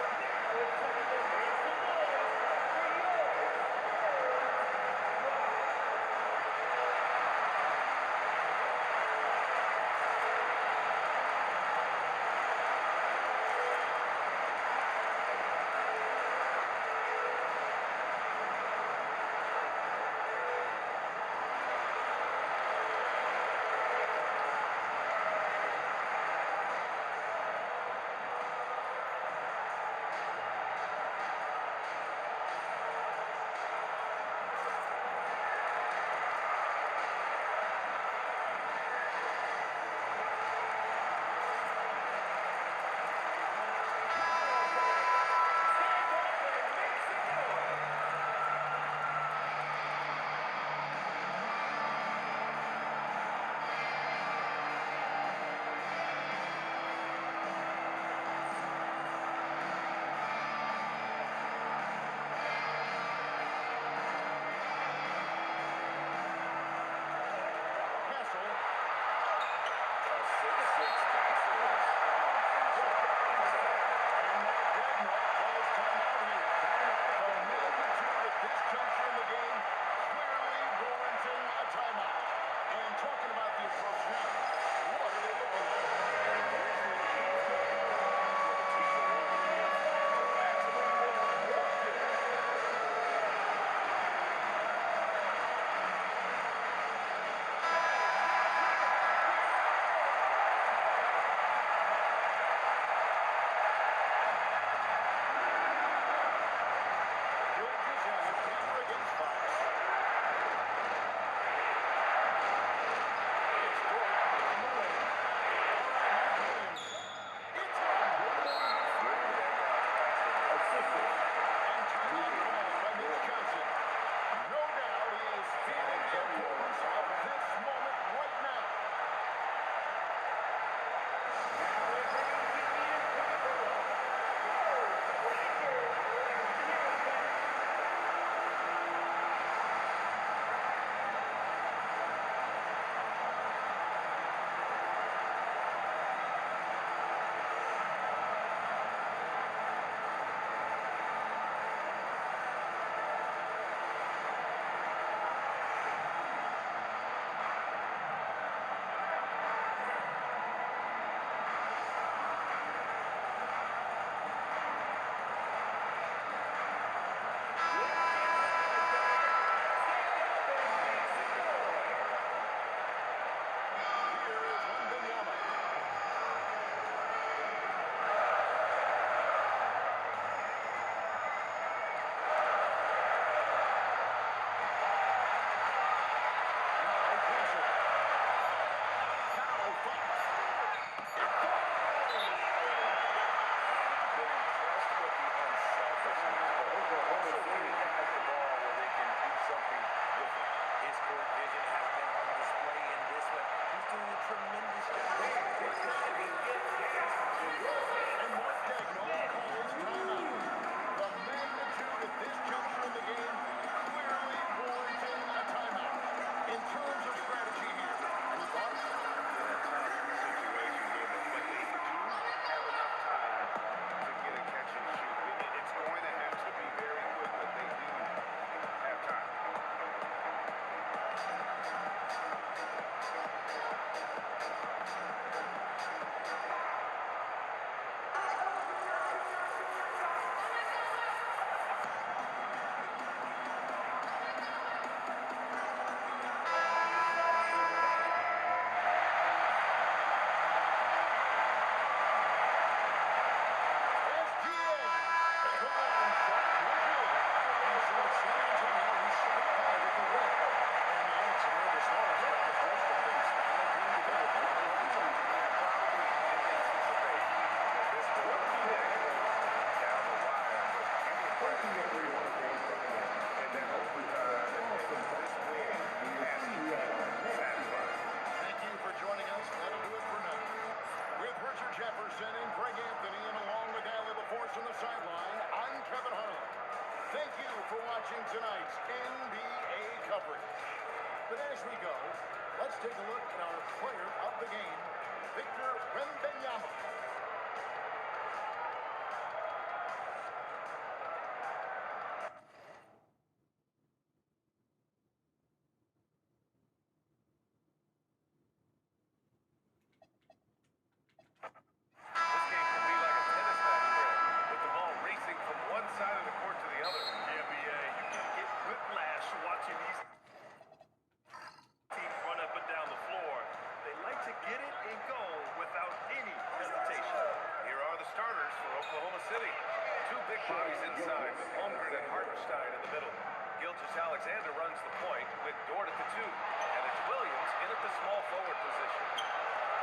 tonight's NBA coverage. But as we go, let's take a look at our player of the game, Victor Wembanyama. Side of the court to the other. The NBA, you can get whiplash watching these teams run up and down the floor. They like to get it and go without any hesitation. Here are the starters for Oklahoma City. Two big bodies inside with Holmgren and Hartinstein in the middle. Gilgeous-Alexander runs the point with Dort at the 2. And it's Williams in at the small forward position.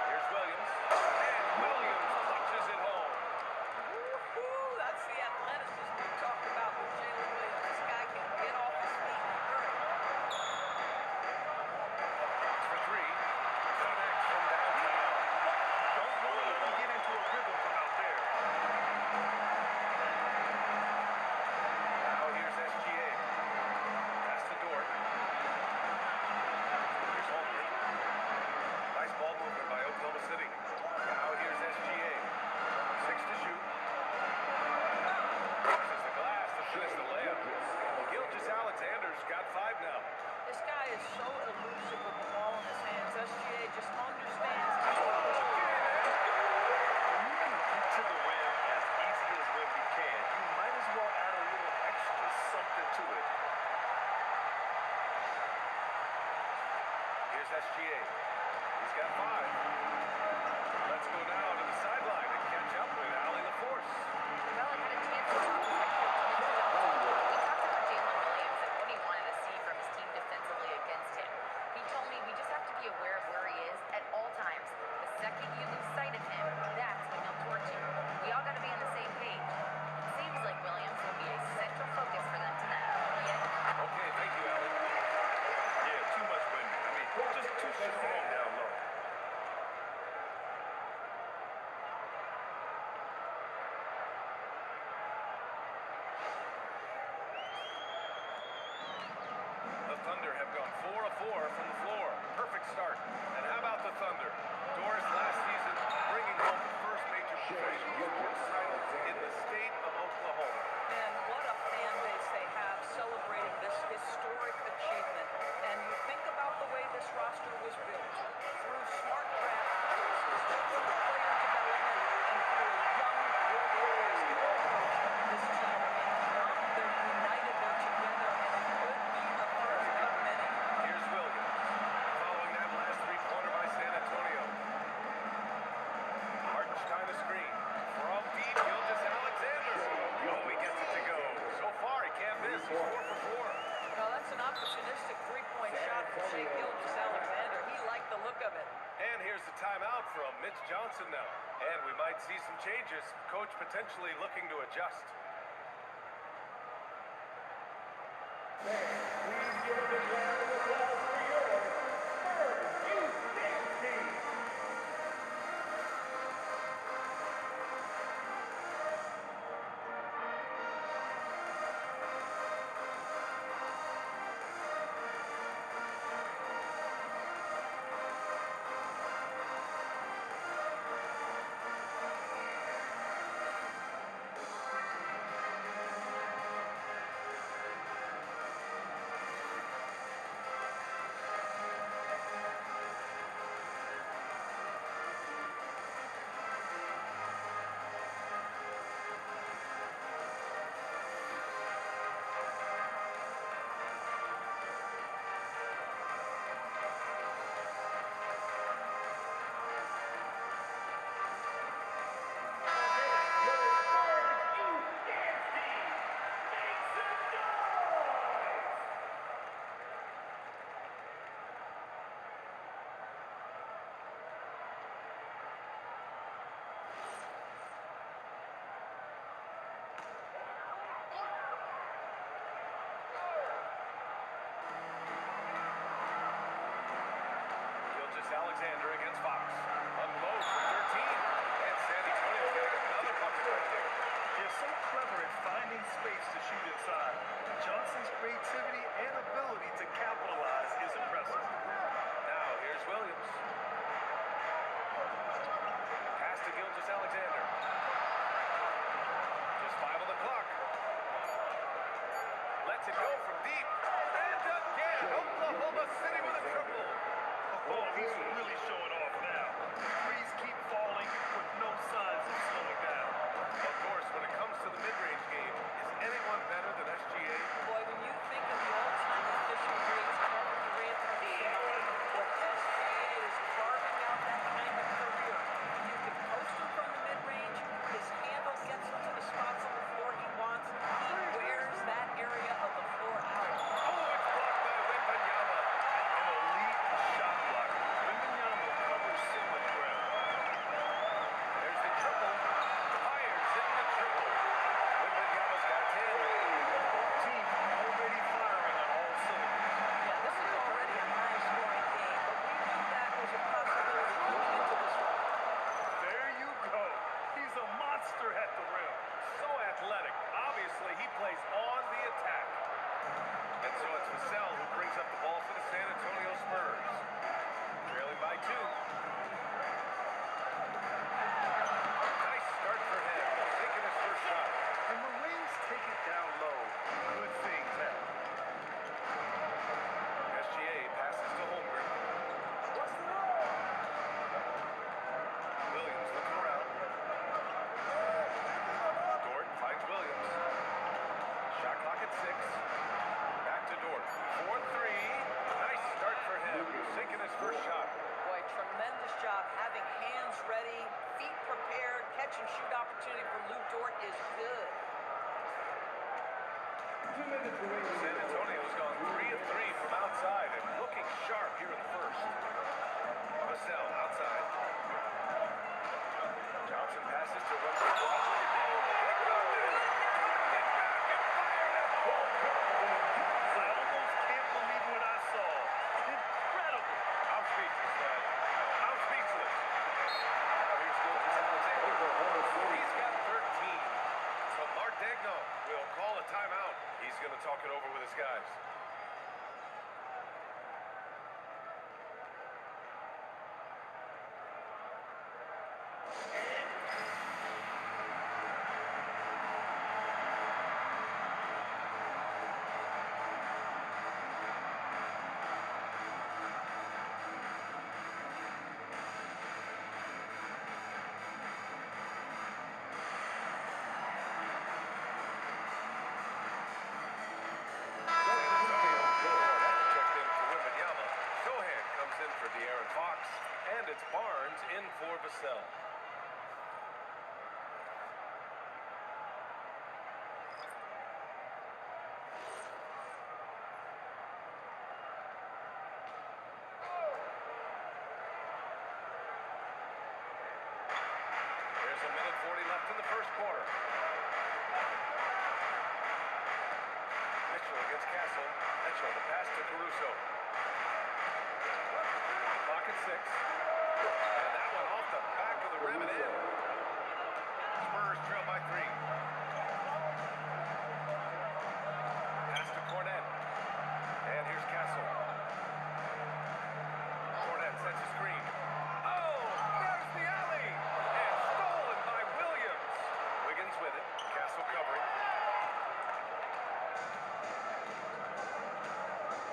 Here's Williams. And Williams punches it home. Woo-hoo, that's the athleticism we talked about with Jaylen Williams. This guy can get off his feet and hurry. For 3. Connects from downtown. Don't want to let him get into a rhythm from out there. Now here's SGA. Pass to Dort. Here's Holmgren. Nice ball movement by Oklahoma City. Now here's SGA. 6 to shoot. Pushes the glass to finish the layup. Gilgeous-Alexander's got 5 now. This guy is so elusive with the ball in his hands. SGA just understands how to push it. When you can get to the rim as easy as Wemby can, you might as well add a little extra something to it. Here's SGA. He's got 5. Let's go now to the sideline and catch up with Allie LaForce. Well, I had a chance to talk with head coach Mitchell. We talked about Jaylen Williams and what he wanted to see from his team defensively against him. He told me we just have to be aware of where he is at all times. The second you lose sight of him, that's when he'll torch you. We all got to be on the same page. It seems like Williams will be a central focus for them tonight. Yeah. Okay, thank you, Allie. Yeah, too much Wemby. I mean, just too strong down low. The Thunder have gone 4 of 4 from the floor. Perfect start. And how about the Thunder? Doris last season bringing home the first major professional sports title in the state of Oklahoma. And what a fan base they have celebrating this historic achievement. And you think about the way this roster was built through smart draft choices, through player development, and through a young, good basketball coach. This team remains young, they're united, they're together, and it could be a first of many. Here's Williams. Following that last three-pointer by San Antonio. Hartenstein a screen. From deep, Gilgeous-Alexander. Oh, he gets it to go. So far, he can't miss. He's 4 for 4. Well, that's an opportunistic three-point shot from Shai Gilgeous-Alexander. He liked the look of it. And here's the timeout from Mitch Johnson now. And we might see some changes. Coach potentially looking to adjust. Please give a big round of applause for your Spurs Youth Dance Team. catch-and-shoot opportunity for Lou Dort is good. 2 minutes remaining. San Antonio's gone 3 of 3 from outside and looking sharp here in the first. Vassell outside. Johnson passes to Wemby. Timeout. He's going to talk it over with his guys. And it's Barnes in for Vassell. There's a minute 40 left in the first quarter. Mitchell against Castle. Mitchell, the pass to Caruso. Clock at 6. And that one off the back of the rim and in. Spurs trail by 3. Pass to Cornet. And here's Castle. Cornet sets a screen. Oh, there's the alley. And stolen by Williams. Wiggins with it. Castle covering.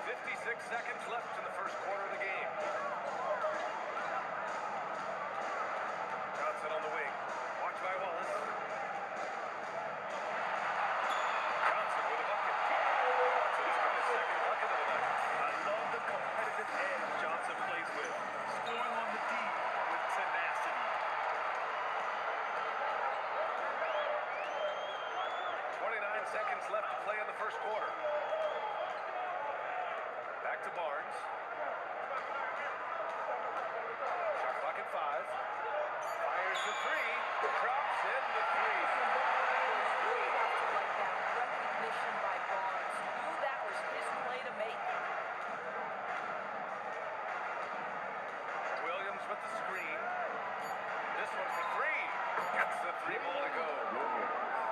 56 seconds left in the first quarter of the game. Johnson on the wing. Watched by Wallace. Johnson with a bucket. Johnson's got his second bucket of the night. I love the competitive edge Johnson plays with. Scoring on the D with tenacity. 29 seconds left to play in the first quarter. Back to Barnes. Shot clock at 5. Fires the 3. Drops in the 3. We have to like that recognition by Barnes. Knew that was his play to make. Williams with the screen. This one for 3. Gets the 3-ball to go.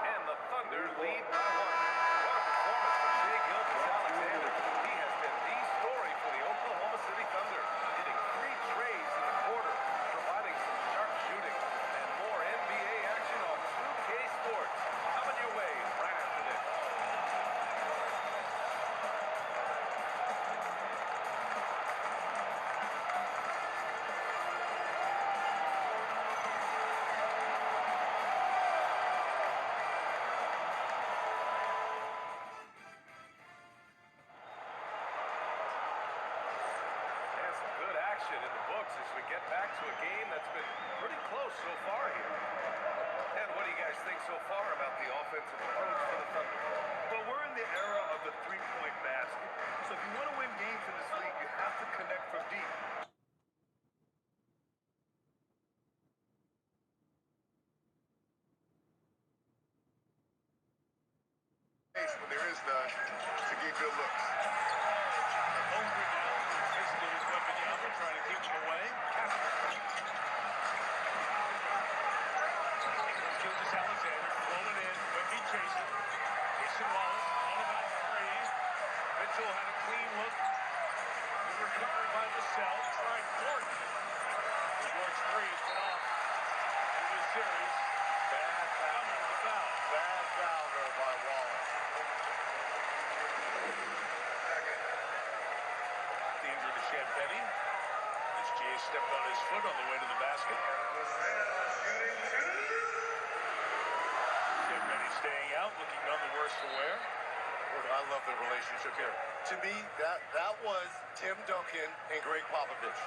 And the Thunder lead by 1. What a performance for Shai Gilgeous-Alexander. He has been the story for the Oklahoma City Thunder, hitting 3 trays in the quarter, providing some sharp shooting, and more NBA action on 2K Sports. Coming your way right after this. In the books as we get back to a game that's been pretty close so far here. And what do you guys think so far about the offensive approach for the Thunder? Well, we're in the era of the three-point basket. So if you want to win games in this league, you have to connect from deep. When there is none, to get good looks. Hungry now. Pistol is Wembanyama trying to keep him away. Gilgeous-Alexander rolling in. Wemby chasing. Jason Wallace on about 3. Mitchell had a clean look. Good recovery by Vassell. Tried Gordon. Gordon's 3 has been off in this series. Bad foul. Bad foul there by Wallace. The injury to Champagny. As Jay stepped on his foot on the way to the basket. Champagny staying out, looking none the worse for wear. I love the relationship here. To me, that was Tim Duncan and Greg Popovich.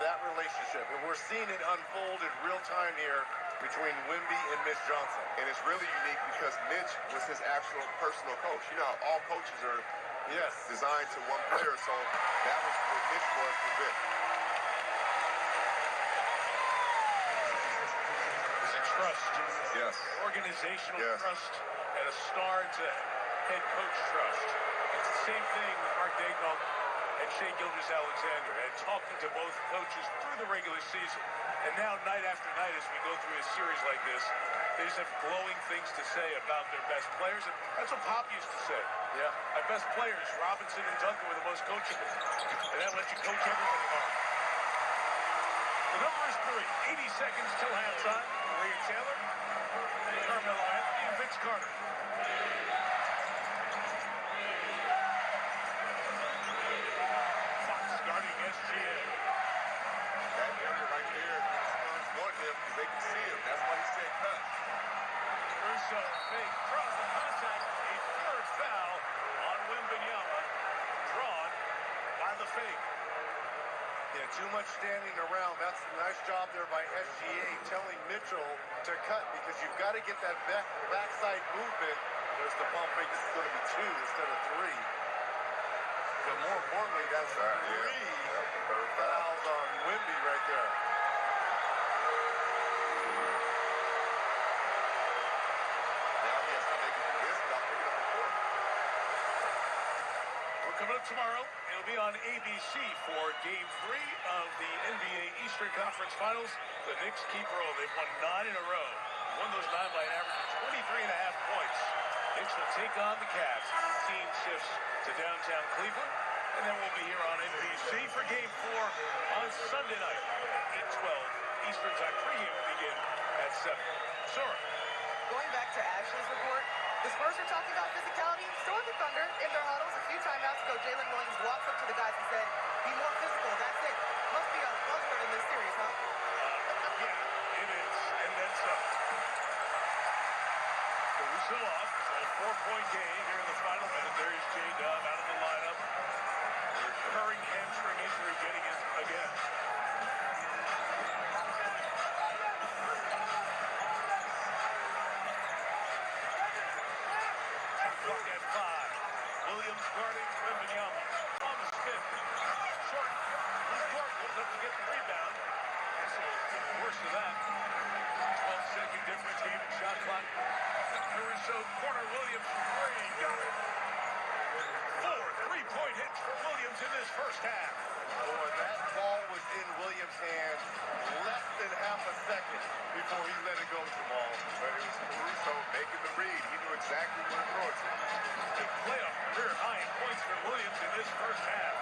that relationship. And we're seeing it unfold in real time here between Wemby and Mitch Johnson. And it's really unique because Mitch was his actual personal coach. You know, all coaches are designed to one player, so that was what Mitch was for Vic. There's a trust. Yes. Organizational Yes. trust and a star to head coach trust. It's the same thing with Mark Daigneault and Shai Gilgeous-Alexander, and talking to both coaches through the regular season. And now, night after night, as we go through a series like this, they just have glowing things to say about their best players. And that's what Pop used to say. Yeah. My best players, Robinson and Duncan, were the most coachable. And that lets you coach everybody hard. The number is 3. 80 seconds till halftime. Maria Taylor, Carmelo Anthony, and Vince Carter. Fox guarding SGA. That area right there, the Spurs want him because they can see him. That's why he said cut. Russo, fake, draws the contact. A third foul on Wembanyama. Drawn by the fake. Yeah, too much standing around. That's a nice job there by SGA telling Mitchell to cut because you've got to get that backside movement. There's the pump fake. This is going to be 2 instead of 3. But more importantly, that's 3 fouls on Wemby right there. Now he has to make it through this without picking up the court. We're coming up tomorrow. It'll be on ABC for Game 3 of the NBA Eastern Conference Finals. The Knicks keep rolling. They've won 9 in a row. Won those 9 by an average of 23.5 points. Knicks will take on the Cavs. Team shifts to downtown Cleveland. And then we'll be here on NBC for Game 4 on Sunday night, 8:12 Eastern Time. Pregame will begin at 7. Sora. Going back to Ashley's report, the Spurs are talking about physicality. So are the Thunder in their huddles. A few timeouts ago, Jaylen Williams walks up to the guys and said, "Be more physical. That's it." Must be a buzzword in this series, huh? Yeah, it is. And then some. Caruso off. So a 4-point game here in the final minute. There's J-Dub out of the lineup. Recurring hamstring injury getting it again. Clock at 5. Williams guarding Wembanyama. On the spin. Short. Luke Dort goes up to get the rebound. Also, worse than that. 12-second difference game in shot clock. Caruso, corner, Williams, 3. Got it. 4 3-point hits for Williams in this first half. Boy, that ball was in Williams' hand less than half a second before he let it go, Jamal. But it was Caruso making the read. He knew exactly where to throw it to. The playoff career high in points for Williams in this first half.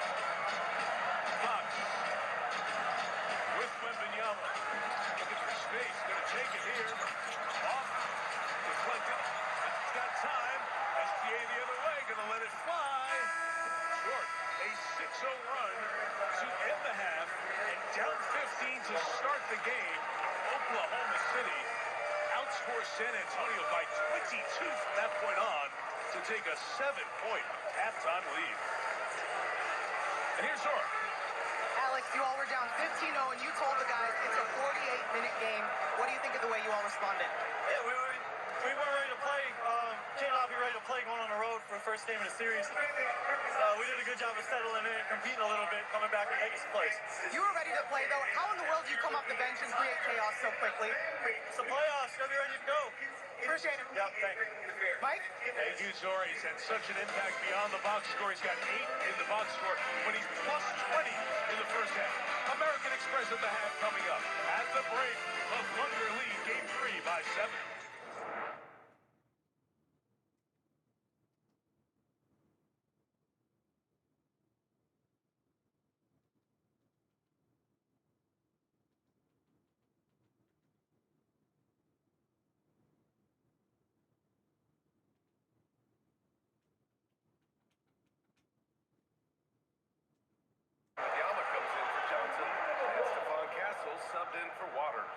Fox with Wembanyama. Looking for space. Going to take it here. Off. Deflected. He's got time. SGA the other way. Going to let it fly. Short. A 6-0 run to end the half. And down 15 to start the game. Oklahoma City outscores San Antonio by 22 from that point on to take a 7-point halftime lead. And here's Zora. Alex, you all were down 15-0, and you told the guys it's a 48-minute game. What do you think of the way you all responded? Yeah, we weren't ready to play. Came out be ready to play going on the road for the first game of the series. We did a good job of settling in, competing a little bit, coming back and making some plays. You were ready to play, though. How in the world do you come off the bench and create chaos so quickly? It's the playoffs. Gotta be ready to go. Appreciate it. Yep, thank you. Mike? Thank you, Zora. He's had such an impact beyond the box score. He's got 8 in the box score, but he's plus 20 in the first half. American Express at the half coming up. At the break, the Thunder lead Game 3 by 7. Yama comes in for Johnson, and Stephon Castle subbed in for Waters.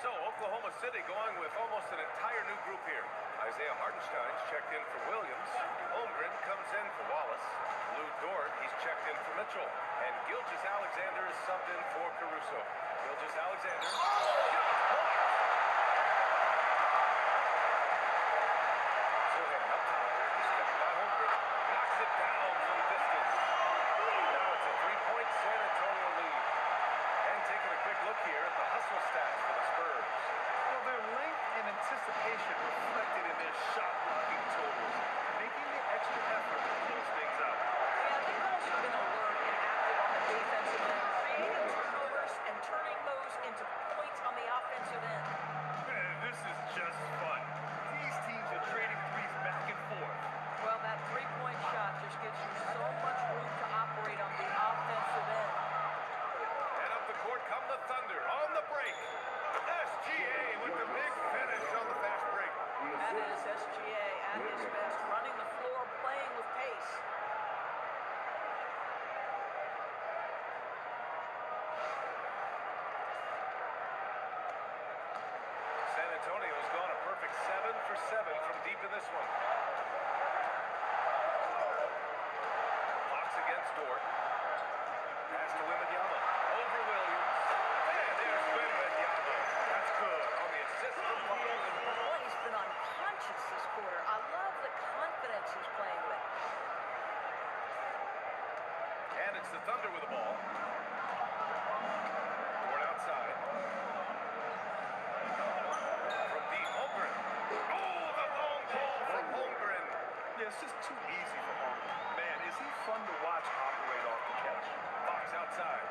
So Oklahoma City going with almost an entire new group here. Isaiah Hartenstein's checked in for Williams. Holmgren comes in for Wallace. Lou Dort, he's checked in for Mitchell. And Gilgeous-Alexander is subbed in for Caruso. Gilgeous-Alexander. Sohan up top. He's stepped by Holmgren. Knocks it down from distance. Now it's a three-point San Antonio lead. And taking a quick look here at the hustle stats for the Spurs. Well, their length and anticipation reflected in their shot blocking totals, making the extra effort to close things out. Yeah, they've also been alert and active on the defensive end, creating turnovers and turning those into points on the offensive end. Man, this is just fun. These teams are trading threes back and forth. Well, that three-point shot just gives you so much room to operate on the offensive end. And up the court come the Thunder on the break. SGA with the big finish on the fast break. That is SGA at his best, running the floor, playing with pace. San Antonio's gone a perfect 7 for 7 from deep in this one. Fox against Dort. Pass to Wembanyama. Over Williams. And there's Wembanyama. That's good on the assist from Fox. Boy, he's been unconscious this quarter. I love the confidence he's playing with. And it's the Thunder with the ball. Dort outside. From deep, Holmgren. Oh, the long ball from Holmgren. Yeah, it's just too easy for Holmgren. Man, is he fun to watch operate off the catch. Fox outside.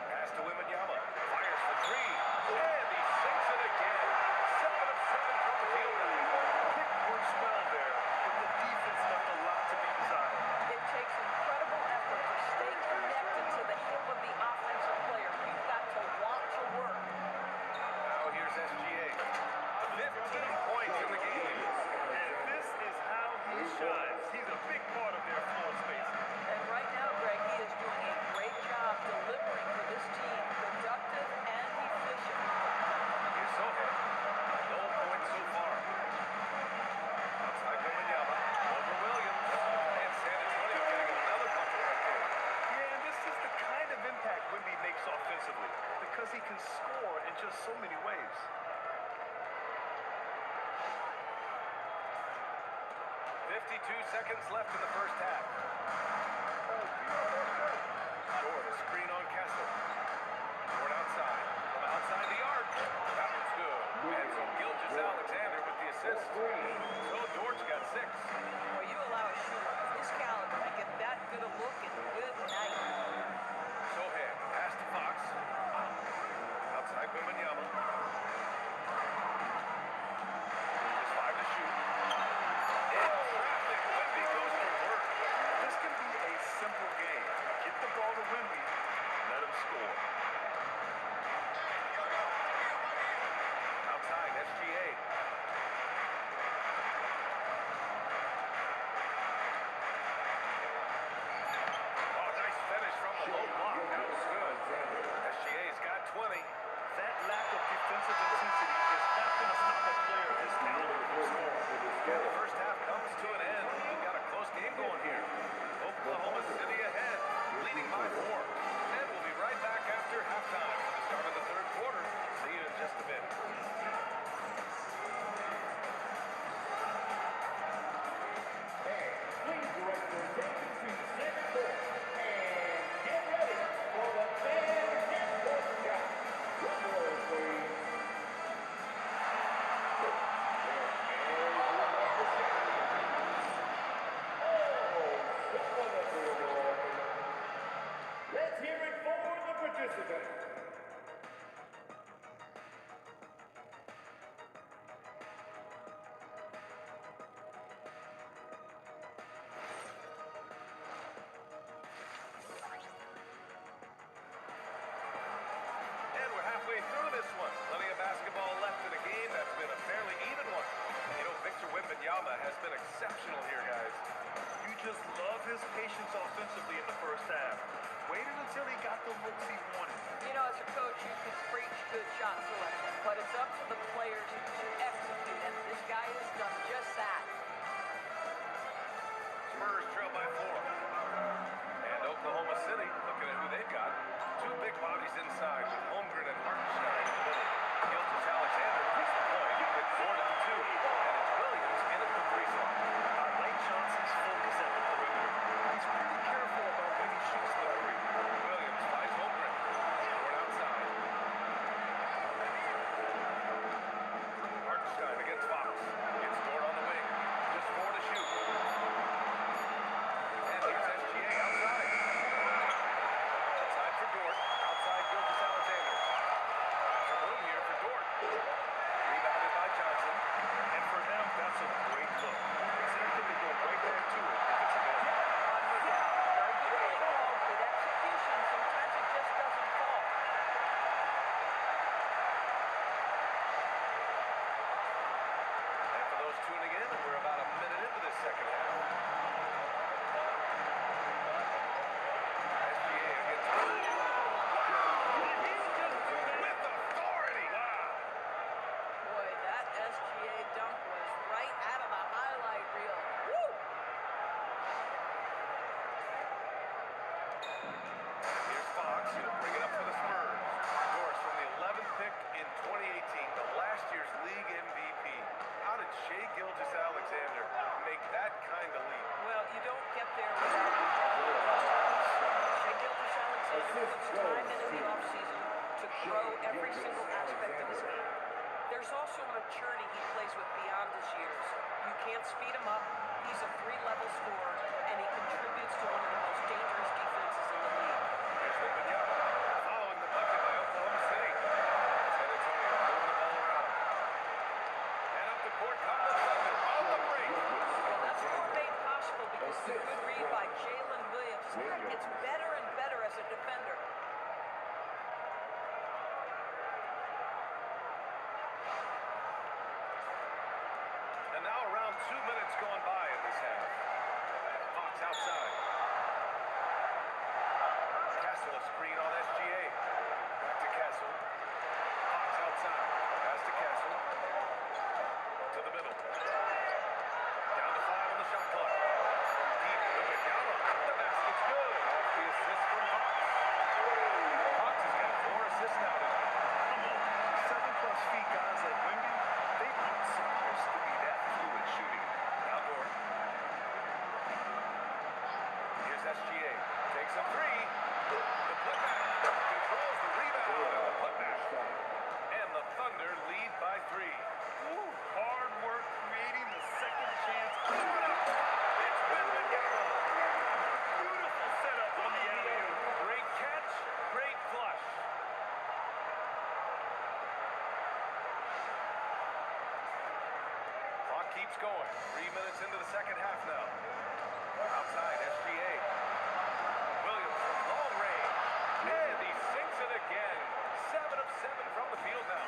Pass to Wembanyama. Fires for three. And he sinks it again. 7 of 7 from the field. Pick works well there, but the defense left a lot to be desired. It takes incredible effort to stay connected to the hip of the offensive player. You've got to want to work. Now here's SGA. 15 points in the game. And this is how he shines. He's a big part of their floor spacing. And right now, Greg, he is doing a great job delivering for this team, productive and efficient. Here's Sohan. No points so far. Outside Wembanyama. Over Williams. And San Antonio getting another bucket right there. Yeah, and this is the kind of impact Wemby makes offensively because he can score in just so many ways. 52 seconds left in the first half. Dort, a screen on Kessler. Dort outside. From outside the arc. That was good. And so Gilgeous-Alexander with the assist. So Dort's got 6. Well, you allow a shooter of his caliber to get that good a look and good night. Sohan, pass to Fox. Outside Wembanyama. Just 5 to shoot. In traffic, Wemby goes to work. This can be a simple game. Get the ball to Wemby, let him score. Outside, SGA. Oh, nice finish from the low block. That was good. SGA's got 20. That lack of defensive intensity is not going to stop a player of his caliber from scoring. Yeah, the first half comes to an end. We've got a close game going here. Oklahoma City ahead, leading by 4. And we'll be right back after halftime for the start of the third quarter. See you in just a minute. Please direct your attention to the center court and get ready for the fan-centered shot. Drum roll, please. Let's hear it for the participants. And we're halfway through this one. Plenty of basketball left in a game that's been a fairly even one. You know, Victor Wembanyama has been exceptional here, guys. You just love his patience offensively in the first half. waited until he got the looks he wanted. You know, as a coach, you can preach good shot selection, but it's up to the players to execute, and this guy has done just that. Spurs trail by 4. And Oklahoma City, looking at who they've got. Two big bodies inside with Holmgren and Hartenstein in the middle. Gilgeous-Alexander makes the point with 4 to 2. And it's Williams in at the free throw. Lane Johnson's focus at the perimeter. He's pretty careful about when he shoots the three. Williams finds Holmgren. Toward outside. Hartenstein against Fox. Gets Dort on the wing. Just 4 to shoot. And here's SGA outside. Outside for Dort. Outside Gilgeous-Alexander. Some room here for Dort. Rebounded by Johnson. And for them, that's a great look. Exactly, they go right back to it if it's available. No doubt. Very good play call, good execution. Sometimes it just doesn't fall. And for those tuning in, we're about a minute into this second half. SGA against with authority. Wow. Boy, that SGA dunk was right out of the highlight reel. Woo! Here's Fox. He'll bring it up for the Spurs. Of course, from the 11th pick in 2018, the last year's league MVP. How did Shai Gilgeous-Alexander make that kind of leap? Well, you don't get there without Shai Gilgeous-Alexander puts time into the offseason to grow every single aspect of his game. There's also a maturity he plays with beyond his years. You can't speed him up. He's a 3-level scorer, and he contributes to one of the most dangerous defenses in the league. Here's Wembanyama following the bucket by Oklahoma City. San Antonio moving the ball around. And up the court come the Thunder on the break. Well, that's more made possible because of a good read by Jaylen Williams. This guy gets better and better as a defender. And now around 2 minutes gone by in this half. Fox outside. Castle a screen on SGA. Back to Castle. Fox outside. Pass to Castle. To the middle. Down to 5 on the shot clock. Deep. Wembanyama. The basket's good. Off the assist from Fox. Fox has got 4 assists now tonight. Come on. 7+ feet guys like Wemby, they aren't supposed to be that fluid shooting. Now Dort. Here's SGA. Takes a 3. The putback. Controls the rebound and the putback. And the Thunder lead by 3. Ooh, hard work creating the second chance. It's Wembanyama. Beautiful setup on the alley-oop. Great catch. Great flush. Clock keeps going. 3 minutes into the second half now. Outside, SGA. Williams from long range. And he sinks it again. 7 of 7 from the field now.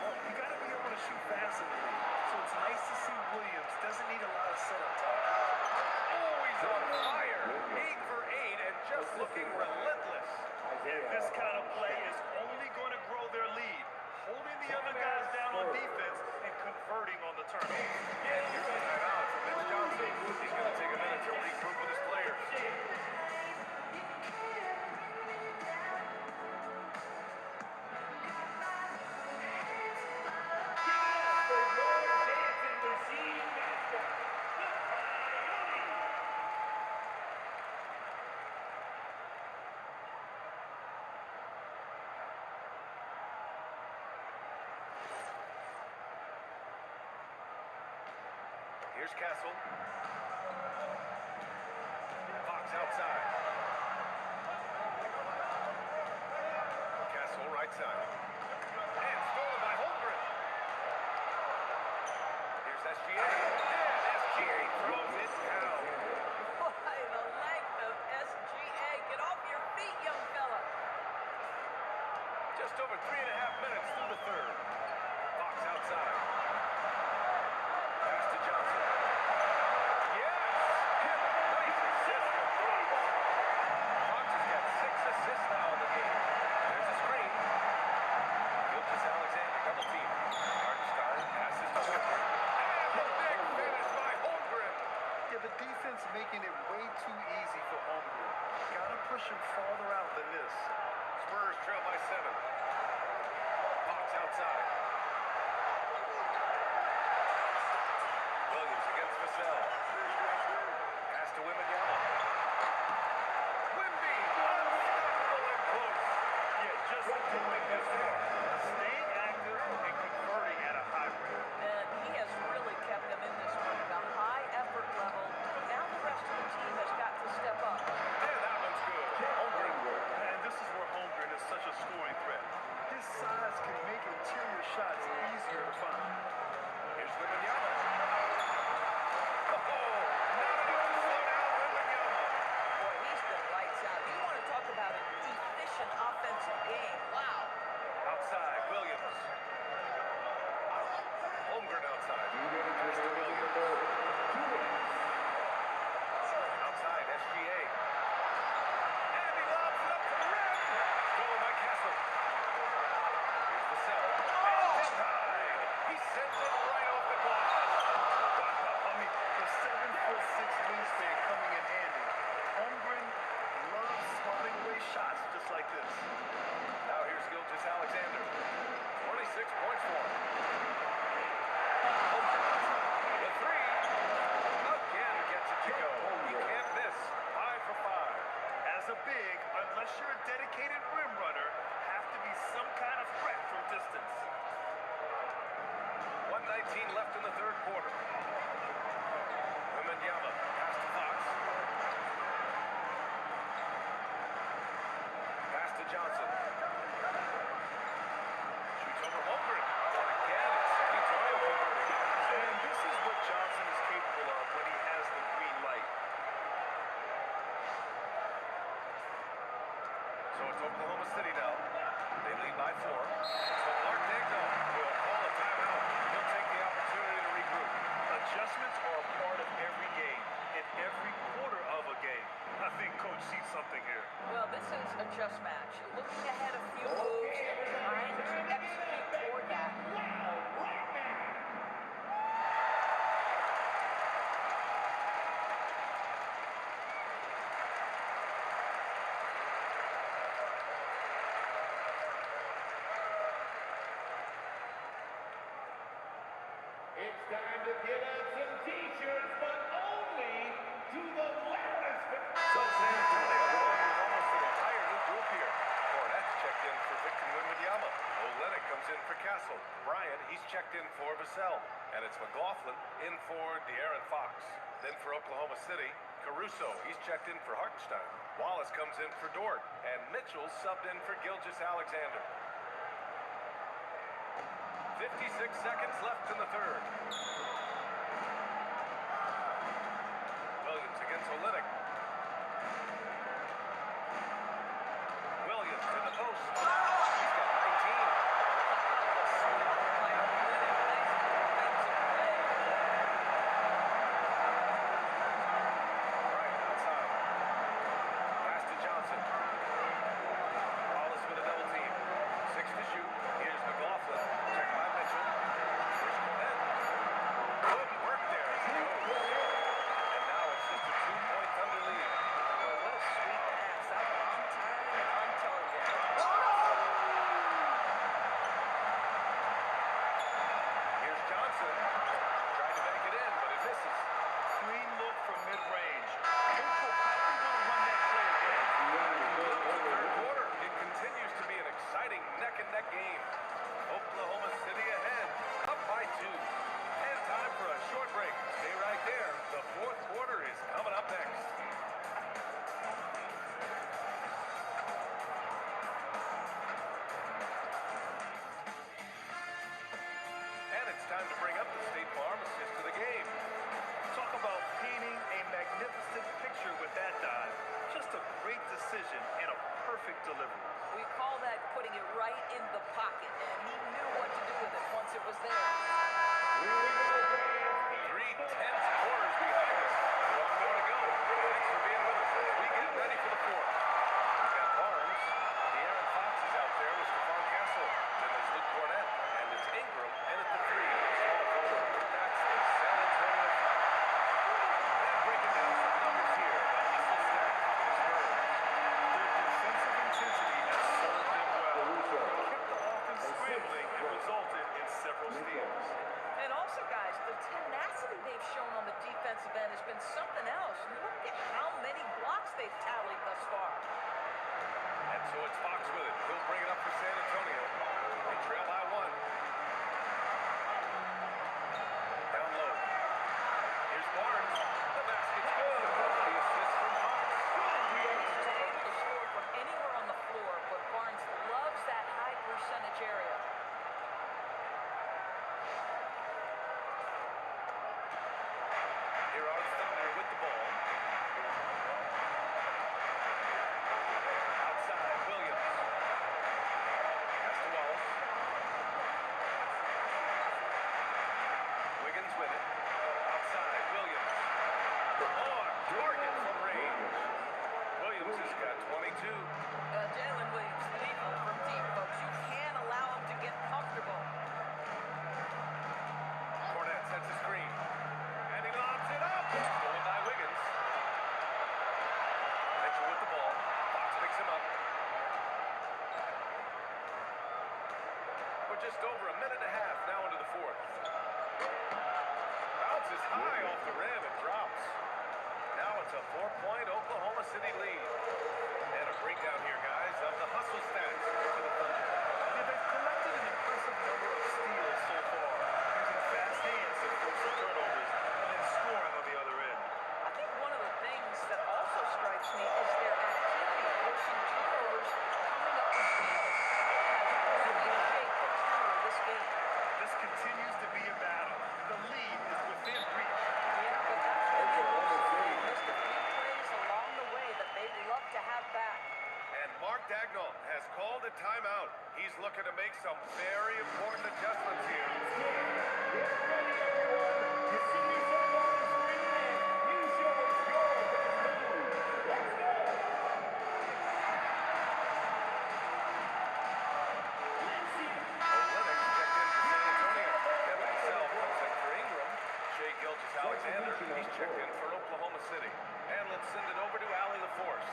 Well, you got to be able to shoot fast in the league. So it's nice to see Williams doesn't need a lot of setup time. Oh, he's on fire. 8 for 8 and just looking relentless. And this kind of play is only going to grow their lead. Holding the other guys down on defense and converting on the turnover. Yeah, here's a timeout for Mitch Johnson. He's going to take a minute to regroup with his players. Here's Castle. Fox outside. Castle right side. And stolen by Holmgren. Here's SGA. And SGA throws it down. Boy, the length of SGA. Get off your feet, young fella. Just over 3.5 minutes through the third. Fox outside. Pass to Johnson. Yes! And the place is set for Fox. Fox has got 6 assists dedicated rim runner have to be some kind of threat from distance. 1:19 left in the third quarter. Wembanyama pass to Fox. Pass to Johnson. Shoots over Holmgren. And again, it's San Antonio converting. And this is what Johnson is capable of when he has the green light. So it's Oklahoma City now. They lead by 4. So Mark Daigneault will call a timeout. He'll take the opportunity to regroup. Adjustments are a part of every game, and every quarter of a game. I think Coach sees something here. Well, this is a chess match. Looking ahead a few moves and trying to execute toward that. It's time to give out some t-shirts, but only to the loudest. So San Antonio going with almost an entire new group here. Cornette's checked in for Victor Wembanyama. Olynyk comes in for Castle. Bryant, he's checked in for Vassell. And it's McLaughlin in for De'Aaron Fox. Then for Oklahoma City, Caruso, he's checked in for Hartenstein. Wallace comes in for Dort. And Mitchell subbed in for Gilgeous-Alexander. 56 seconds left in the third. Williams against Olynyk. Williams in the post. He's got 19. Right outside. Pass to Johnson. Wallace with a double team. 6 to shoot. Here's McLaughlin. Check by Mitchell. Here's Cornette. Good work there as he goes. And now it's just a 2-point Thunder lead. Well, what a sweet pass out on time and on target. Here's Johnson. Trying to make it in, but it misses. Clean look from mid-range. Coach will probably want to run that play again. Third quarter. It continues to be an exciting neck-and-neck game. Oklahoma City ahead, up by 2. And time for a short break. Stay right there. The fourth quarter is coming up next. And it's time to bring up the State Farm assist to the game. Talk about painting a magnificent picture with that dive. Just a great decision and a perfect delivery. We call that putting it right in the pocket, and he knew what to do with it once it was there. 3 tense quarters behind us. One more to go. Thanks for being with us as we get ready for the fourth. We've got Barnes. De'Aaron Fox is out there with Stephon Castle. Then there's Luke Cornette. And it's Ingram. And at the 3, it's all forward. That's the San Antonio Fox. And breaking down some numbers here. The hustle stack for the Spurs. Their defensive intensity has served them well. Kept the offense scrambling and resulted in several steals. And also, guys, the tenacity they've shown on the defensive end has been something else. Look at how many blocks they've tallied thus far. And so it's Fox with it. He'll bring it up for San Antonio. They trail by 1. Down low. Here's Barnes. The basket's good. The assist from Fox. He's able to score from anywhere on the floor, but Barnes loves that high percentage area. Here are the Thunder with the ball. Outside, Williams. Pass to Wallace. Wiggins with it. Outside, Williams. On target from range. Williams has got 22. Jaylen Williams, lethal from deep, folks. You can't allow him to get comfortable. Cornette sets a screen. And he lobs it up. Stolen by Wiggins. Mitchell with the ball. Fox picks him up. We're just over a minute and a half now into the fourth. Bounces high off the rim and drops. Now it's a 4-point Oklahoma City lead. And a breakdown here, guys, of the hustle stats for the Thunder. Yeah, they've collected an impressive number of steals so far, using fast hands to force the turnovers and then scoring on the other end. I think one of the things that also strikes me is their activity forcing turnovers coming up with steals. Has really shaped the tenor of this game. This continues to be a battle. The lead is within reach. Yeah, but that's where they missed a few plays along the way that they'd love to have back. And Mark Dagnall has called a timeout. He's looking to make some very important adjustments here. Gilgeous-Alexander, he's checked in for Oklahoma City. And let's send it over to Allie LaForce.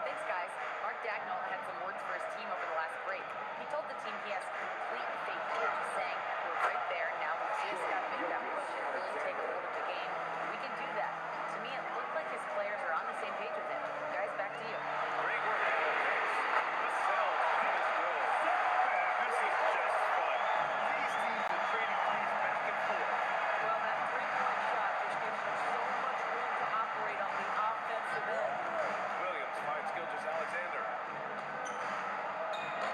Thanks, guys. Mark Dagnall had some words for his team over the last break. He told the team he has complete faith in them, saying, "We're right there. Now we just got to make that push and really take a hold of the game. We can do that." To me, it looked like his players are on the same page with him. Guys, back to you. Great work. The cell is good. This is just fun. These teams are trading things back and forth. Well, that three-point shot just gives them so much room to operate on the offensive end. Williams finds Gilgeous-Alexander.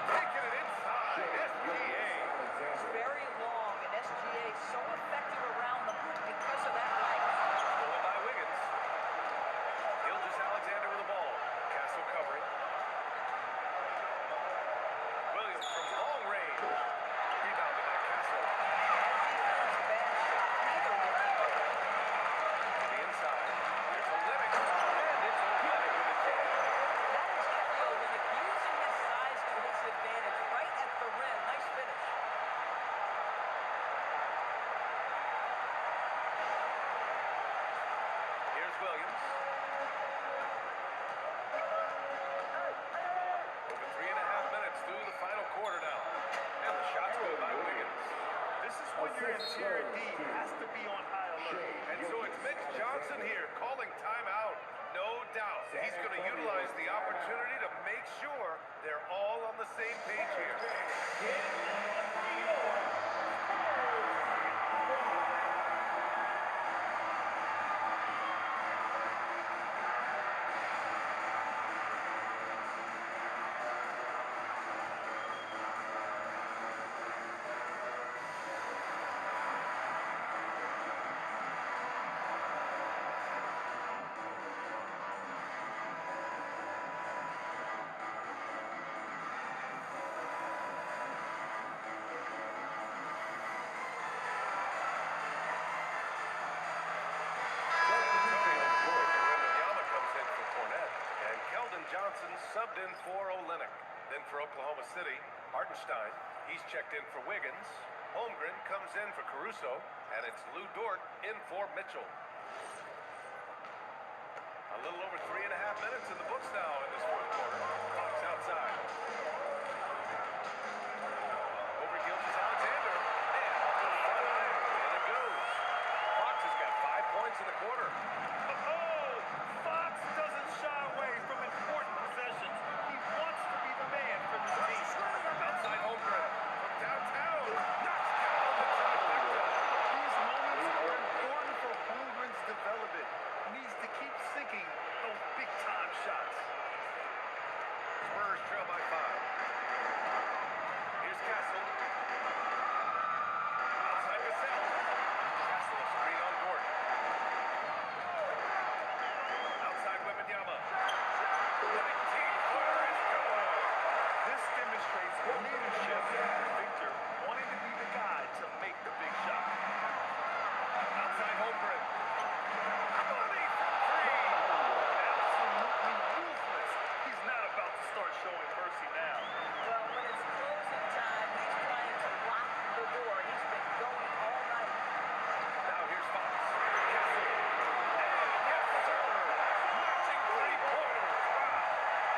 Taking it inside. SGA. He's very long, and SGA is so effective around the hoop because of that length. Stolen by Wiggins. Gilgeous-Alexander with the ball. Castle covering. Williams from long range. Rebounded by Castle. To the inside. There's Olynyk. And it's Olynyk with a jam. That is Kelly Olynyk using his size to his advantage right at the rim. Nice finish. Here's Williams. Over 3.5 minutes through the final quarter now. And the shot's good by Wiggins. This is when your interior D has to be on high alert. And so it's Mitch Johnson here calling timeout. No doubt he's going to utilize the opportunity to make sure they're all on the same page here. Wembanyama comes in for Cornette, and Keldon Johnson subbed in for Olynyk. Then for Oklahoma City, Hartinstein, he's checked in for Wiggins. Holmgren comes in for Caruso, and it's Lou Dort in for Mitchell. A little over 3.5 minutes in the books now in this fourth quarter. Clock's outside. Over Gilgeous-Alexander. And off the front iron. And it goes. Fox has got 5 points in the quarter. Oh, Fox doesn't shy away from important possessions. He wants to be the man for this team. Outside Holmgren from downtown. Knocks down the trifecta. These moments are important for Holmgren's development. He needs to keep sinking those big-time shots. Spurs trail by 5. Here's Castle. Outside Vassell. Castle a screen on Gordon. Outside Wembanyama. 19-footer is good. This demonstrates leadership. Victor wanting to be the guy to make the big shot. Outside Holmgren. Money for three. Absolutely ruthless. He's not about to start showing mercy now. Well, when it's closing time, he's trying to lock the door. He's been going all night. Now here's Fox. Castle. And yes, sir. Matching three-pointers. Wow.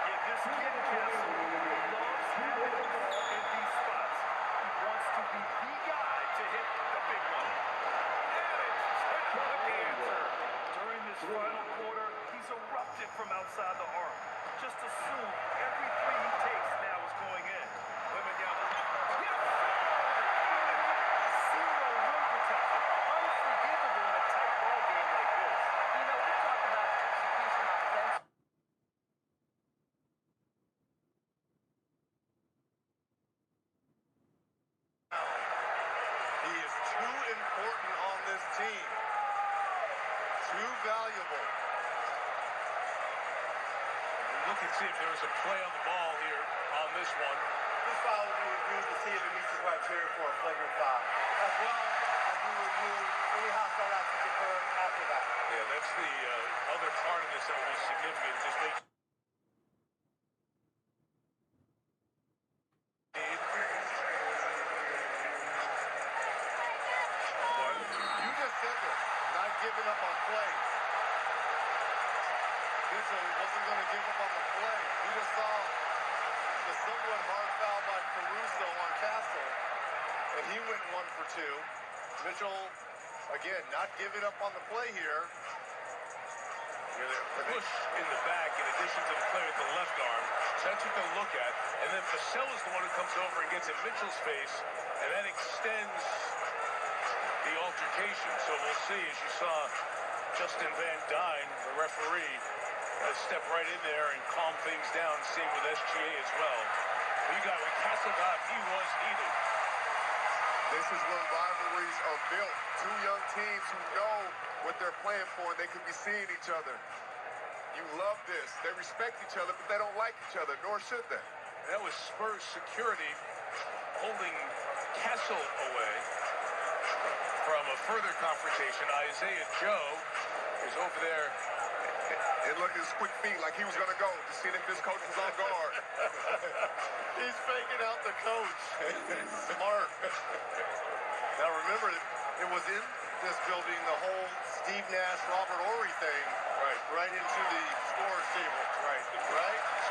Yeah, this kid Castle loves having the ball in these spots. He wants to be the guy to hit the big one. And it's Chet with the answer. During this final quarter, he's it from outside the arc. Just assume every three he takes now is going in. Wembanyama. Yes, sir! Zero rim protection. Unforgivable in a tight ball game like this. You know, we talked about execution offense. He is too important on this team. Too valuable. Look and see if there was a play on the ball here on this one. This foul will be reviewed to see if it meets the criteria for a flagrant foul, as well as we review any hostile actions occur after that. Yeah, that's the other part of this that will be significant. It just makes You just said this, not giving up on plays. Mitchell wasn't going to give up on the play. You just saw the somewhat hard foul by Caruso on Castle, and he went 1 for 2. Mitchell, again, not giving up on the play here. the push in the back in addition to the play with the left arm. So that's what they'll look at. And then Vassell is the one who comes over and gets in Mitchell's face, and that extends the altercation. So we'll see, as you saw Justin Van Dyne, the referee, step right in there and calm things down, same with SGA as well. You got when Castle got, he was needed. This is where rivalries are built. Two young teams who know what they're playing for, and they could be seeing each other. You love this. They respect each other, but they don't like each other, nor should they. That was Spurs security holding Castle away from a further confrontation. Isaiah Joe is over there. And look at his quick feet, like he was going to go to see if this coach was on guard. He's faking out the coach. Smart. Now remember, it was in this building, the whole Steve Nash, Robert Horry thing, right into the scorer's table. Right.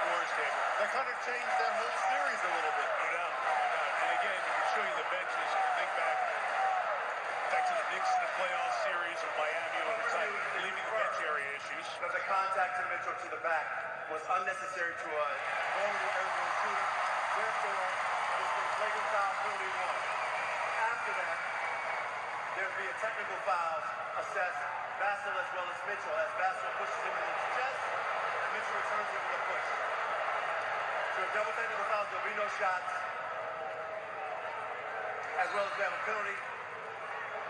Scorer's table. That kind of changed that whole series a little bit. No doubt. And again, you can show you the benches. You can think back to the Knicks in the playoff series of Miami overtime, leaving the bench area issues. But the contact to Mitchell to the back was unnecessary to a vulnerable airborne shooter. Therefore, it's been flagrant foul penalty 1. After that, there'd be a technical foul assessed, Vassell as well as Mitchell, as Vassell pushes him in his chest, and Mitchell returns him with a push. So if double technical fouls, there'll be no shots, as well as we have a penalty.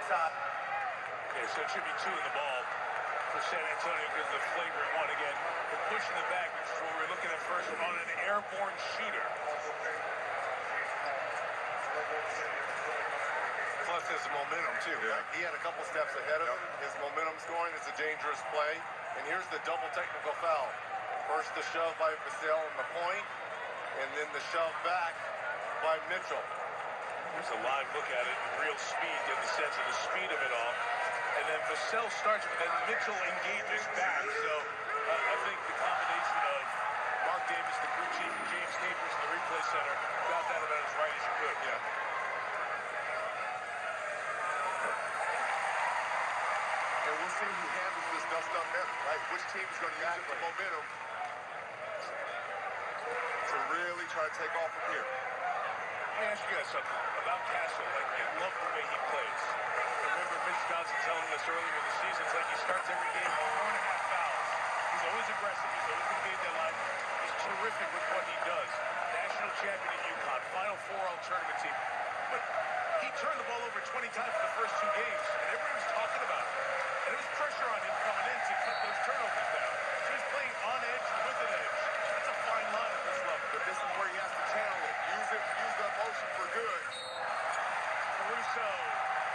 Okay, so it should be 2 in the ball for San Antonio because of the flagrant 1 again. The push in the back, which is what we're looking at first on an airborne shooter. Plus his momentum too, right? He had a couple steps ahead of him. His momentum's going. It's a dangerous play. And here's the double technical foul. First the shove by Vassell on the point, and then the shove back by Mitchell. There's a live look at it in real speed, get the sense of the speed of it all. And then Vassell starts, but then Mitchell engages back. So I think the combination of Mark Davis, the crew chief, and James Capers in the replay center got that about as right as you could. Yeah. And we'll see who handles this dust up better, right? Which team's going to use it for momentum to really try to take off from here. Let me ask you guys something about Castle. Like, I love the way he plays. Remember Mitch Johnson telling us earlier in the season, it's like he starts every game with 4.5 fouls. He's always aggressive. He's always going to be at that line. He's terrific with what he does. National champion at UConn, Final Four all-tournament team. But he turned the ball over 20 times in the first 2 games, and everybody was talking about it. And there was pressure on him coming in to cut those turnovers down. So he's playing on edge and with an edge. That's a fine line at this level. But this is where he has to channel it. Use the emotion for good. Caruso,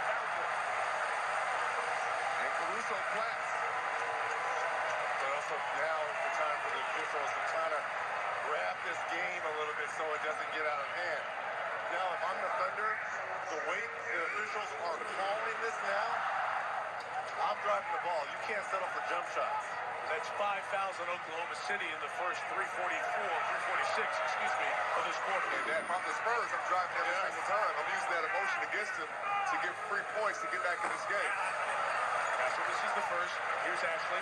powerful. And Caruso flats. But also now is the time for the officials to try to grab this game a little bit so it doesn't get out of hand. Now, if I'm the Thunder, the way the officials are calling this now, I'm driving the ball. You can't settle for jump shots. That's 5 fouls on Oklahoma City in the first 346, of this quarter. And that from the Spurs, I'm driving every single time. I'm using that emotion against him to get free points to get back in this game. So this is the first. Here's Ashley.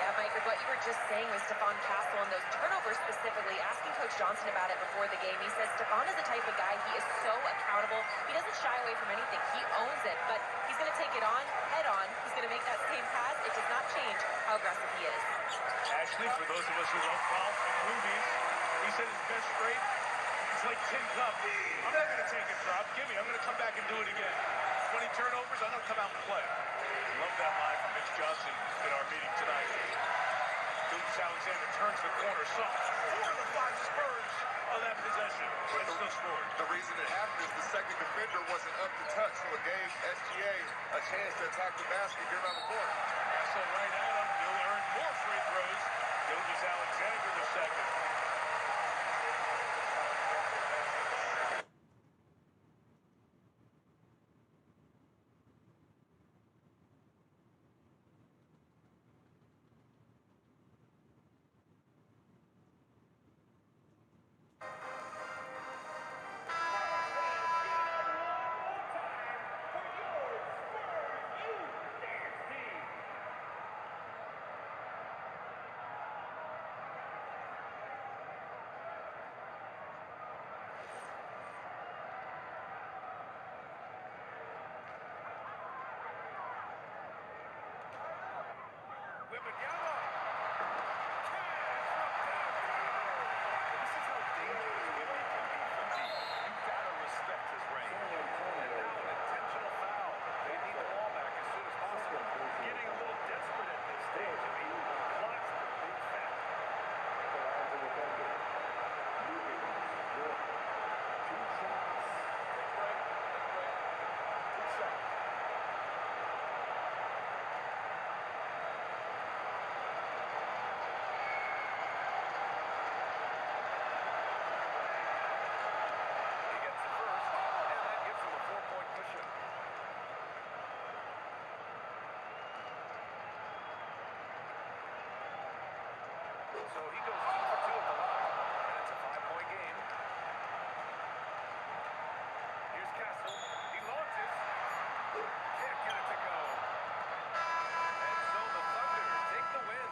Yeah, Mike, with what you were just saying with Stephon Castle and those turnovers specifically, asking Coach Johnson about it before the game, he says Stephon is the type of guy, he is so accountable. He doesn't shy away from anything. He owns it, but he's going to take it on, head on. He's going to make that same pass. It does not change how aggressive he is. Ashley, for those of us who love golf and movies, he said his best straight, it's like tin cup. I'm not going to take a drop. Give me. I'm going to come back and do it again. 20 turnovers, I'm going to come out and play. Love that line from Mitch Johnson in our meeting tonight. Gilgeous-Alexander turns the corner. So 4 of the 5 Spurs on that possession. And still scored. The reason it happened is the second defender wasn't up to touch, so it gave SGA a chance to attack the basket, get around the corner. So right at him, he'll earn more free throws. Gilgeous-Alexander the second. Wembanyama. This is how dangerous Wemby can be from deep. You've got to respect his range. And now an intentional foul. They need the ball back as soon as possible. Getting a little desperate at this stage. I mean, the clock's the big factor. So he goes 2 for 2 at the line, and it's a 5-point game. Here's Castle. He launches. Can't get it to go. And so the Thunder take the win.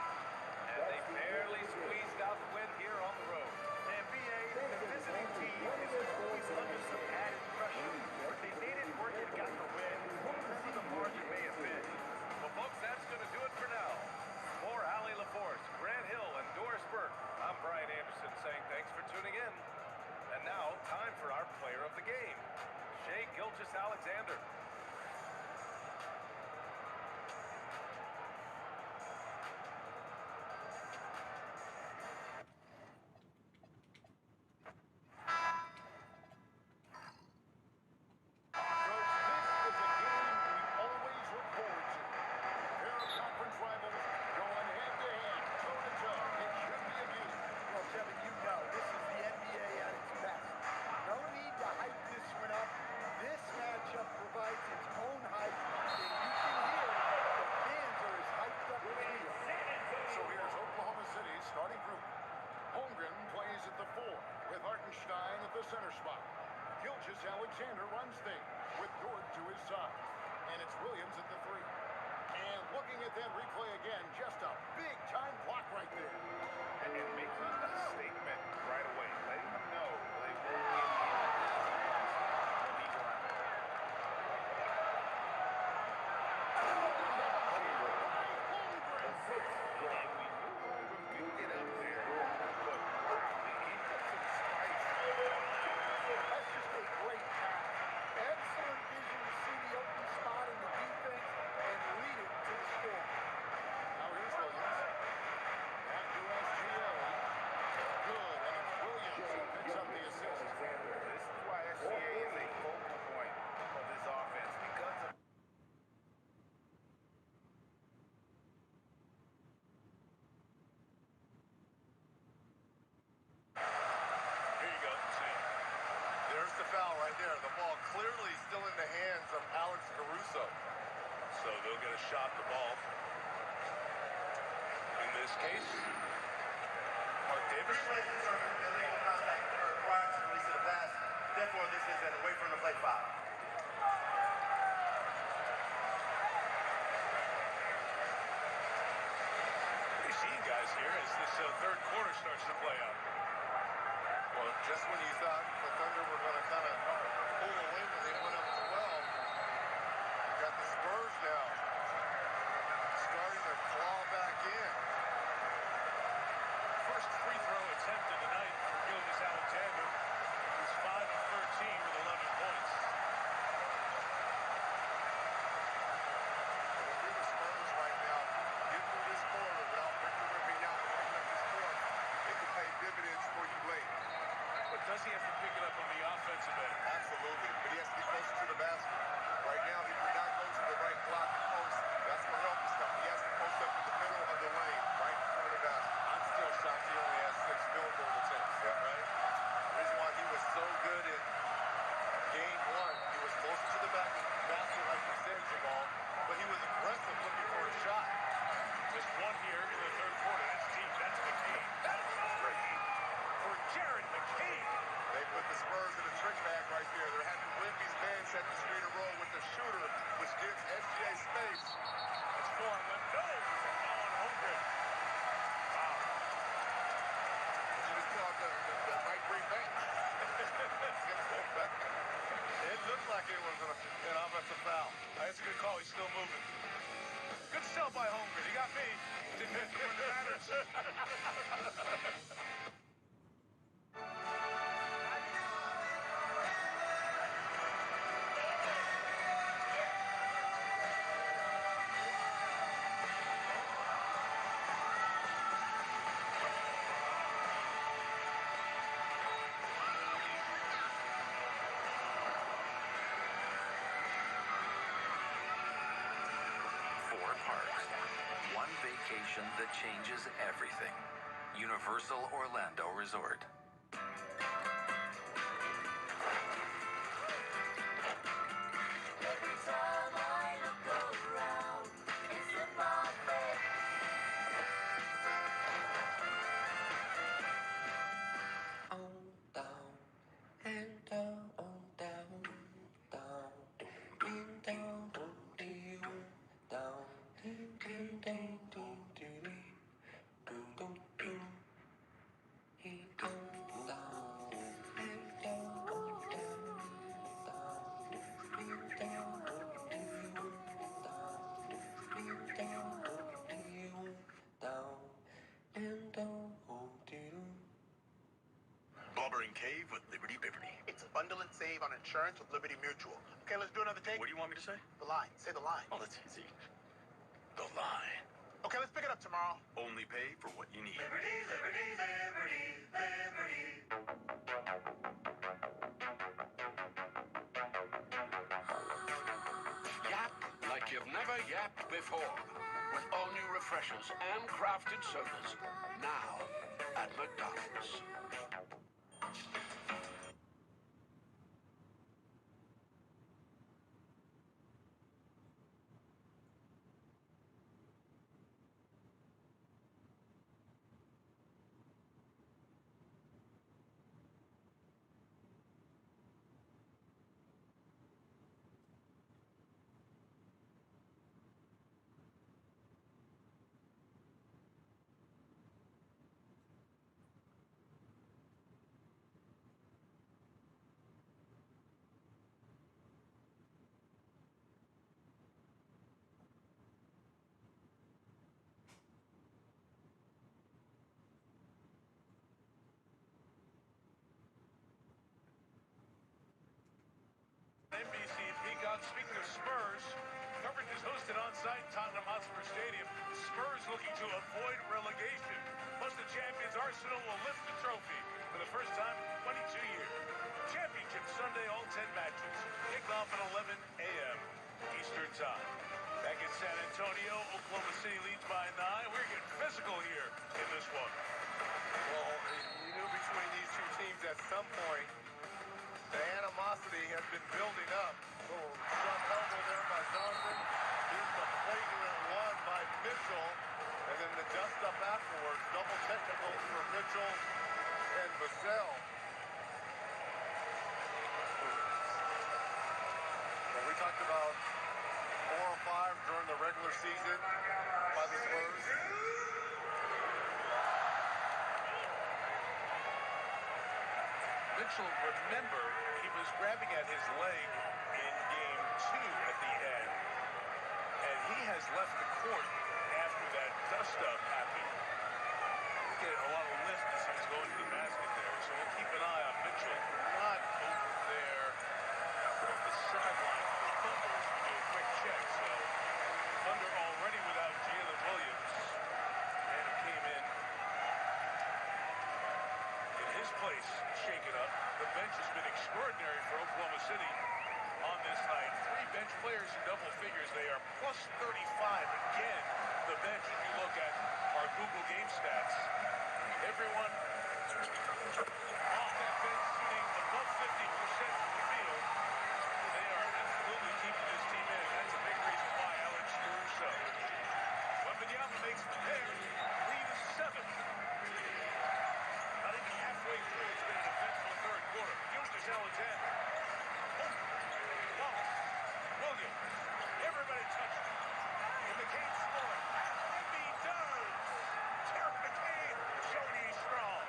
And they barely squeezed out the win here on the road. And BA, the visiting team is always under some added pressure. But they made it work and got the win. Whatever the margin may have been. Well, folks, that's going to do it for now. For Allie LaForce, Grant Hill, and Doris Burke, I'm Brian Anderson saying thanks for tuning in. And now, time for our player of the game, Shai Gilgeous-Alexander. With Hartinstein at the center spot. Gilgeous-Alexander runs things with Dort to his side. And it's Williams at the 3. And looking at that replay again, just a big-time block right there. And making a statement right away, letting them know they will be Clearly still in the hands of Alex Caruso. So they'll get a shot the ball. In this case, Mark Davis. Illegal contact prior to the release of the pass. Therefore, this is an away from the play foul. here as this third quarter starts to play out. Well, just when you thought the Thunder were going to kind of pull away when they went up 12, you got the Spurs now starting to claw back in. First free throw attempt of the night for Gilgeous-Alexander, who's 5 of 13 with 11 points. If you're the Spurs right now, get through this quarter without Victor Wembanyama picking up his score, it could pay dividends for you late. But does he have to pick it up on the offensive end? Absolutely, but he has to be closer to the basket. Right now, he did not go to the right block and post. That's where help is coming. He has to post up in the middle of the lane, right in front of the basket. I'm still shocked he only has 6 field goal attempts. Yeah. Right? The reason why he was so good in game 1, he was closer to the basket, like you said, Jamal, but he was aggressive looking for a shot. Just one here in the third quarter. That's deep. That's McCain. That's great for Jared McCain. They put the Spurs in a trick bag right there. They're having Wemby's man set the screen and roll with the shooter, which gives SGA space. It's 4 on Wemby. No! Now on Holmgren. Wow. But you just called the Mike Green Bank. It looked like it was an offensive foul. That's a good call. He's still moving. Good sell by Holmgren. He got me. Didn't hit when it matters. One vacation that changes everything. Universal Orlando Resort. Every time I look around, it's a buffet. On down and down, on down, down, and down, down, down, down, down, Blubbering Cave with Liberty Biverty. It's a bundle and save on insurance with Liberty Mutual. Okay, let's do another take. What do you want me to say? The line. Say the line. Oh, that's easy. The line. Okay, let's pick it up tomorrow. Only pay for what you need. Liberty, liberty, liberty, liberty. Yap like you've never yapped before. With all new refreshers and crafted sodas. Now at McDonald's. NBC Peacock. Speaking of Spurs, coverage is hosted on-site Tottenham Hotspur Stadium. The Spurs looking to avoid relegation. Plus, the champions Arsenal will lift the trophy for the first time in 22 years. Championship Sunday, all 10 matches. Kickoff at 11 a.m. Eastern Time. Back in San Antonio, Oklahoma City leads by 9. We're getting physical here in this one. Well, you knew between these two teams at some point, the animosity has been building up. Little shot elbow there by Johnson. Here's the flagrant one by Mitchell. And then the dust up afterwards. Double technicals for Mitchell and Vassell. Well, we talked about 4 or 5 during the regular season by the Spurs. Mitchell, remember, he was grabbing at his leg in game 2 at the end, and he has left the court after that dust-up happened. He's getting a lot of lift as he was going to the basket there, so we'll keep an eye on Mitchell. Not over there on the sideline for the Thunder as we do a quick check. So Thunder already without Jaylen Williams, and he came in his place shaken up. The bench has been extraordinary for Oklahoma City on this night. 3 bench players in double figures. They are plus 35 again. The bench, if you look at our Google game stats, everyone off that bench shooting above 50% from the field. They are absolutely keeping this team in. That's a big reason why Alex Caruso. Wembanyama makes the pair. Lead is 7. Not even halfway through, it's been an eventful third quarter. Gilgeous-Alexander. Wallace. Williams. Everybody touched it. And McCain scoring. Wemby does. Terry McCain showing he's strong.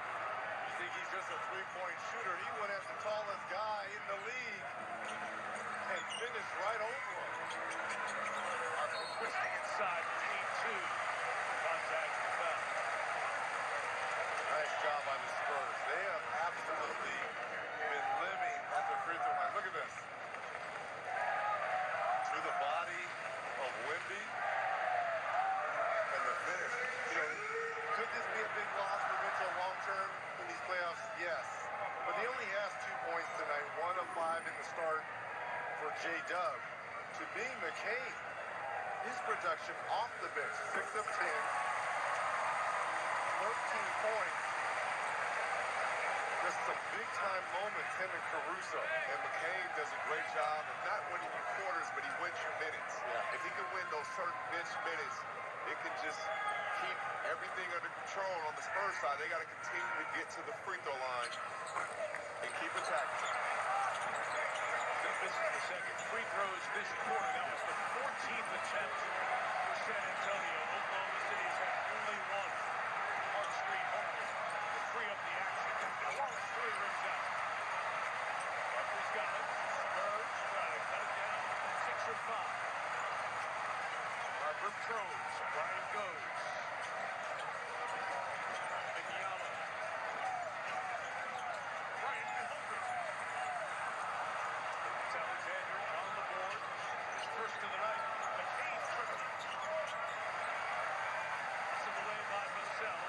You think he's just a three-point shooter? He went as the tallest guy in the league and finished right over him. Harper twisting inside for game 2. Contact the foul. Nice job by the Spurs. They have absolutely been living at the free throw line. Look at this. To the body of Wemby and the finish. You know, could this be a big loss for Mitchell long term in these playoffs? Yes. But he only has 2 points tonight, 1 of 5 in the start for J-Dub. To being McCain, his production off the bench, 6 of 10. 13 points. Just some big-time moments, him and Caruso. And McCain does a great job of not winning you quarters, but he wins you minutes. Yeah. If he can win those certain bench minutes, it can just keep everything under control on the Spurs side. They got to continue to get to the free throw line and keep attacking. This is the second free throws this quarter. That was the 14th attempt for San Antonio. Oklahoma City's had only one. Hartinstein Holmgren to free up the action. And Wallace 3 rims out. Harper's got it. Spurs trying to cut it down. 6 or 5. Harper throws. Bryant goes. Wembanyama. Bryant and Holmgren. Alexander on the board. His first of the night. McCain triple. Hustled away by Vassell.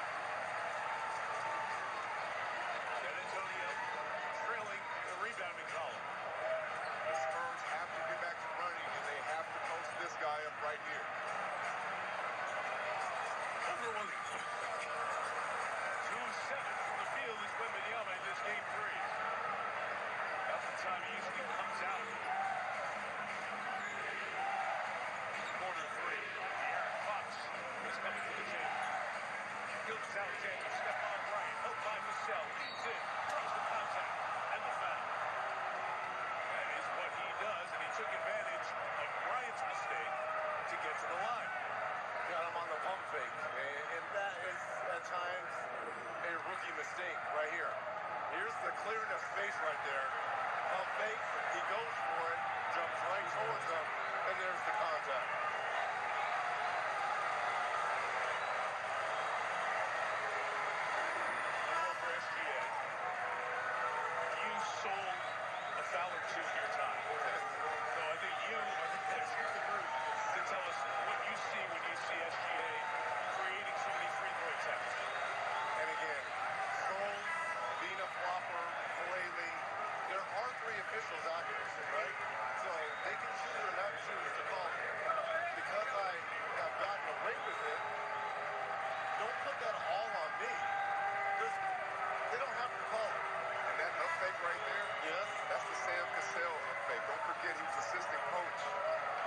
San Antonio trailing the rebounding column. The Spurs have to get back to running, and they have to post this guy up right here. Over Williams. 2 of 7 from the field is Wembanyama in this game 3. About the time he usually comes out. Quarter 3. De'Aaron Fox is coming to the table. Gilgeous-Alexander, Stephon Bryant, helped by Vassell, leads in, throws the contact, and the foul. That is what he does, and he took advantage of Bryant's mistake to get to the line. Got him on the pump fake, and that is, at times, a rookie mistake right here. Here's the clear enough space right there. Pump fake, he goes for it, jumps right towards him, and there's the contact. For SGA, you sold a foul or 2 in your time. So I think that's the group to tell us what you see when you see SGA creating so many free throw attempts. And again, Sol, being a flopper, Falele, there are 3 officials out here, right? So they can choose or not choose to call it. Because I have gotten away with it, don't put that all on me. They don't have to call it. And that up fake right there, yes, that's the Sam Cassell up fake. Don't forget he was assistant coach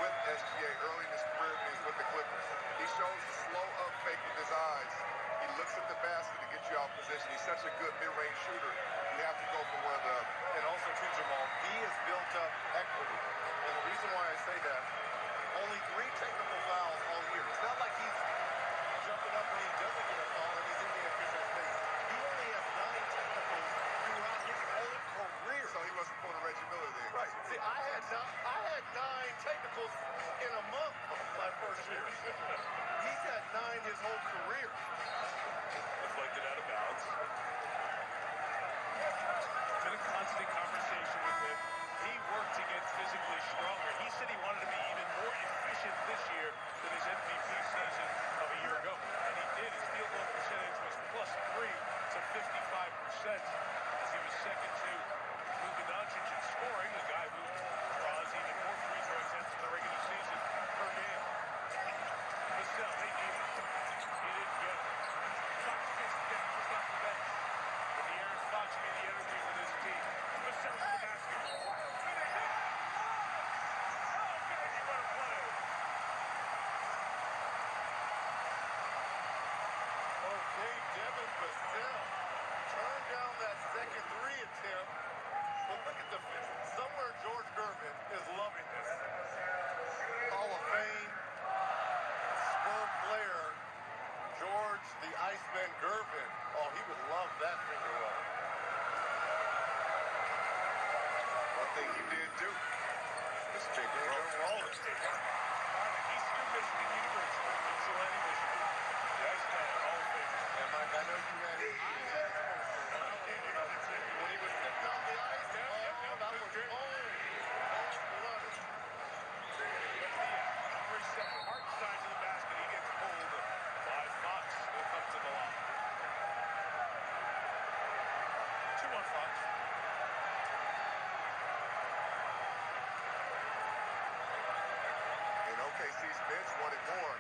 with SGA early in his career when he was with the Clippers. He shows a slow up fake with his eyes. He looks at the basket to get you out of position. He's such a good mid-range shooter. You have to go for one of the other. And also, too, Jamal, he has built up equity. And the reason why I say that, only 3 technical fouls all year. It's not like he's jumping up when he doesn't get a foul and he's in the official's face. He only has 9 technicals throughout his whole technicals in a month my first year. He's had 9 his whole career. Deflected out of bounds. Been a constant conversation with him. He worked to get physically stronger. He said he wanted to be even more efficient this year than his MVP season of a year ago. And he did. His field goal percentage was +3 to 55%, as he was second to Luka Doncic in scoring, the guy who draws even more free throw attempts in the regular season per game. Vassell, they need it. He didn't get it. Fox gets it down just off the bench. But the Aaron Fox made the energy for this team. Vassell to the basket. Okay, Devin Vassell turned down that second 3 attempt. But look at the somewhere George Gervin is loving this. Hall of Fame Spur player George the Iceman Gervin. Oh, he would love that finger roll. One thing he did do is take a roll. Eastern Michigan University, Ypsilanti, Michigan. The Iceman Hall of Fame. And Mike, I know you had it. When he was sitting on the ice, that was cold. Cold-blooded. For a second, Hartenstein to the basket. He gets pulled by Fox. He'll come to the line. 2 on Fox. And OKC's bench wanted more.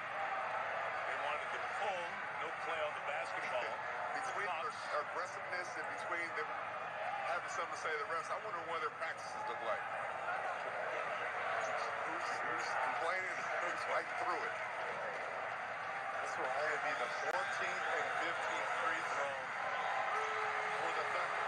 They wanted to pull. No play on the basketball. Between their aggressiveness and between them having something to say to the refs, I wonder what their practices look like. Who's complaining? Who's fighting through it? This will only be the 14th and 15th free throw for the Thunder.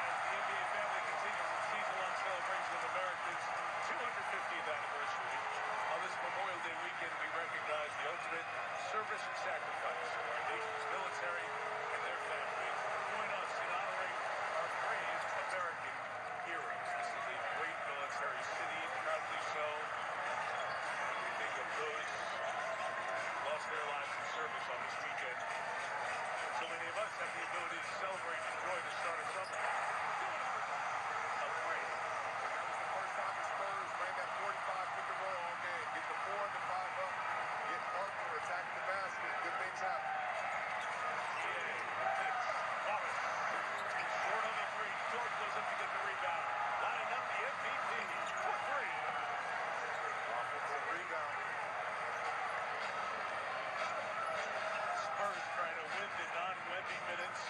As the NBA family continues its season-long celebration of America's 250th anniversary, on this Memorial Day weekend, we recognize the ultimate service and sacrifice of our nation's military and their families. Join us in honoring our brave American heroes. This is a great military city, proudly so. We think of those who lost their lives in service on this weekend. So many of us have the ability to celebrate and enjoy the start of summer. A break. That was the first time the Spurs ran that 45 pick and roll all game. Get the 4 and the 5 up. Get Harper attacking the basket. Good things happen. Wallace. Short on the 3. George goes up to get the rebound. Lining up the MVP for 3. Offensive rebound. Spurs trying to win the non-Wemby minutes.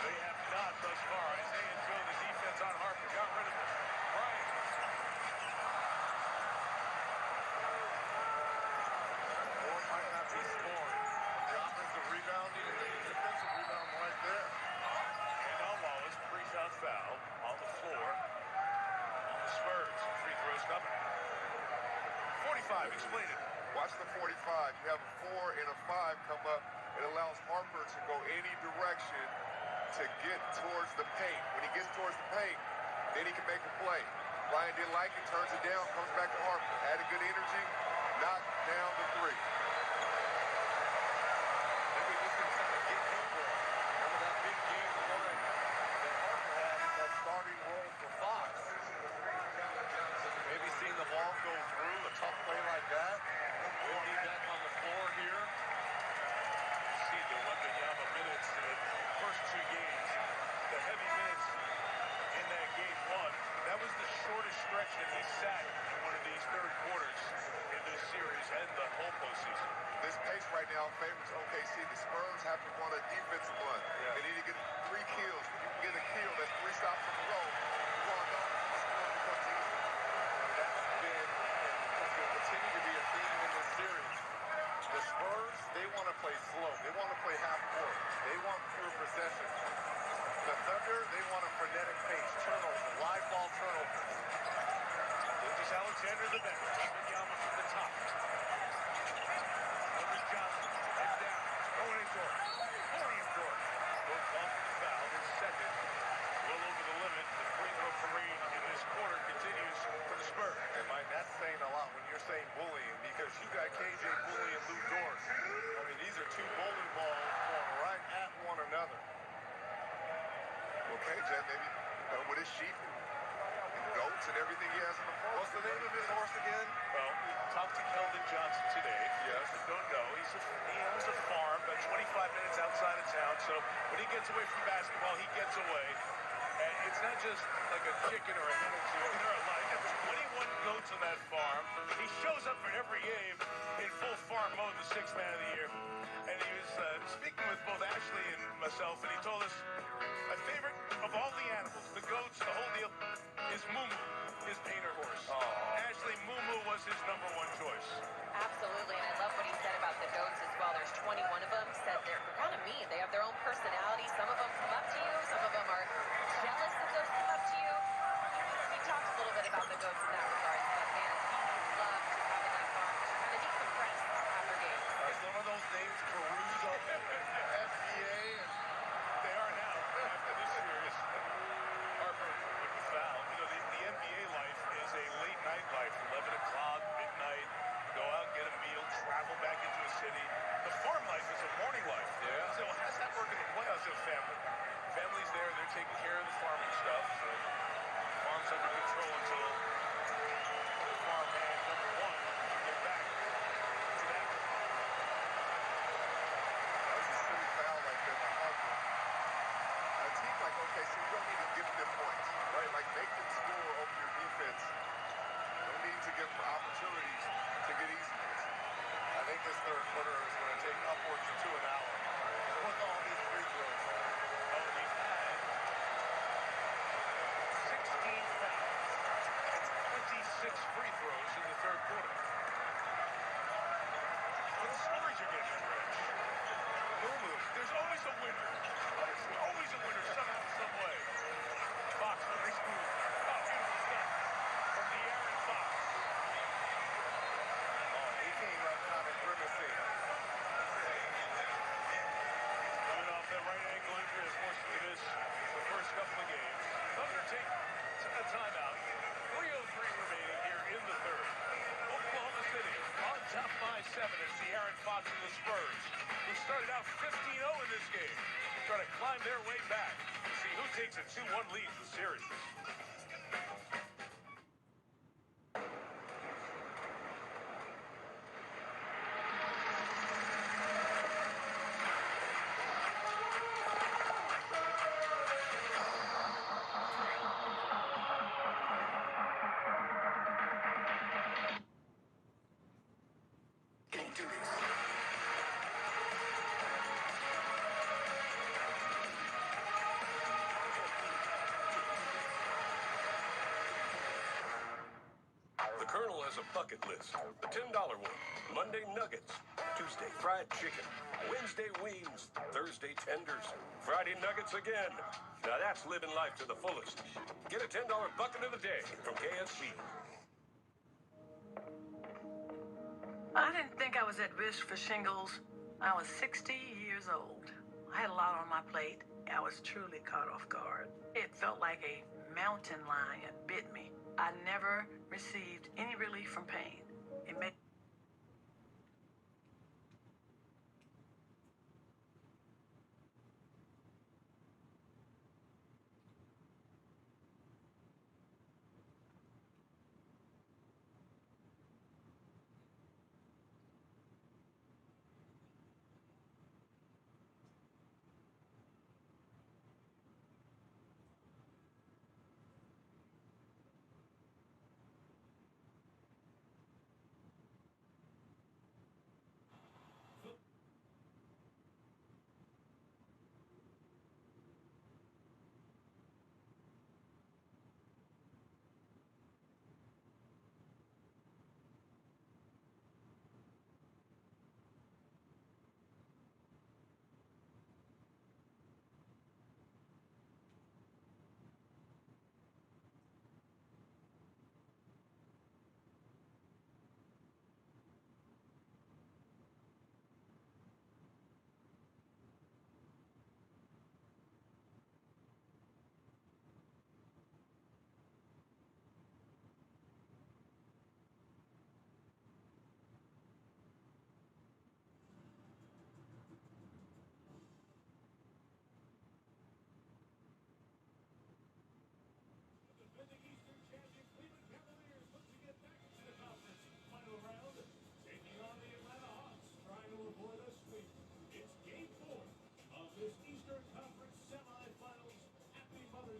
They have not thus far. Isaiah and Joe, the defense on Harper, got rid of him. Bryant. Or might not be scoring. The offensive rebounding and the defensive rebound right there. And now Wallace, pre-shot foul on the floor on the Spurs. Free throws coming. 45, explain it. Watch the 45. You have a 4 and a 5 come up. It allows Harper to go any direction to get towards the paint. When he gets towards the paint, then he can make a play. Ryan didn't like it, turns it down, comes back to Harper. Added good energy, knocked down the 3. Maybe this is trying to get him going. Remember that big game one that Harper had in that starting role for Fox. Maybe seeing the ball go through a tough play like that. We'll be back on the floor here. See the Wembanyama minutes in the first 2 games. The heavy minutes in that game 1. That was the shortest stretch that he sat in one of these third quarters in this series and the whole postseason. This pace right now favors OKC. The Spurs have to run a defensive run. They need to get 3 kills. When you can get a kill, that's 3 stops in a row. You want to know the score becomes easy. And that's been and will continue to be a theme in this series. The Spurs, they want to play slow. They want to play half court. They want pure possession. The Thunder, they want a frenetic pace, turnover, live ball turnover. Gilgeous-Alexander the bench. Wembanyama from the top. Johnson, heads down. Going in George. William George. another. Okay, Jen, maybe with his sheep and goats and everything he has in the forest. What's the name of his horse again? Well, we talked to Keldon Johnson today. Yes. I don't know. He owns a farm about 25 minutes outside of town. So when he gets away from basketball, he gets away. And it's not just like a chicken or a hen or two. There are like 21 goats on that farm. He shows up for every game in full farm mode, the sixth man of the year. And he was speaking with both Ashley and myself, and he told us my favorite of all the animals, the goats, the whole deal, is Moo, his painter horse. Ashley, Moo was his number one choice. Absolutely, and I love what he said about the goats as well. There's 21 of them. Said they're kind of mean. They have their own personality. Some of them come up to you. Some of them are jealous if those come up to you. We talked a little bit about the goats in that regard, but man, he loved having that farm to kind of decompress after games. Some of those names peruse on FBA, and they are now after this series. Harper with the foul. You know, the NBA life is a late night life, 11 o'clock, midnight. Go out, get a meal, travel back into a city. The farm life is a morning life. Yeah. So how does that work in the playoffs in a family? Family's there, they're taking care of the farming stuff. So the farm's under control until the farmhand number one can get back to that. That's a silly foul right there by Harper. A team like OKC, you don't need to give them points, right? Like, make them score over your defense. No need to give them opportunities to get easy ones. I think this third quarter is going to take upwards of 2 an hour. With all these free throws. Oh, we've had 16 fouls and 26 free throws in the third quarter. But the stories are getting rich. There's always a winner. There's always a winner somehow, some way. Fox with the smooth. Oh, beautiful stuff from the Aaron Fox. Oh, he came up kind of grimacing. Coming off that right ankle injury, is forced to miss the first couple of games. Thunder take a timeout. 3:03 remaining here in the third. Oklahoma City on top by 7 as the Aaron Fox and the Spurs, who started out 15-0 in this game, try to climb their way back to see who takes a 2-1 lead in the series. The Colonel has a bucket list. The $10 one. Monday nuggets. Tuesday fried chicken. Wednesday wings. Thursday tenders. Friday nuggets again. Now that's living life to the fullest. Get a $10 bucket of the day from KFC. I didn't think I was at risk for shingles. I was 60 years old. I had a lot on my plate. I was truly caught off guard. It felt like a mountain lion bit me. I never received any relief from pain. It made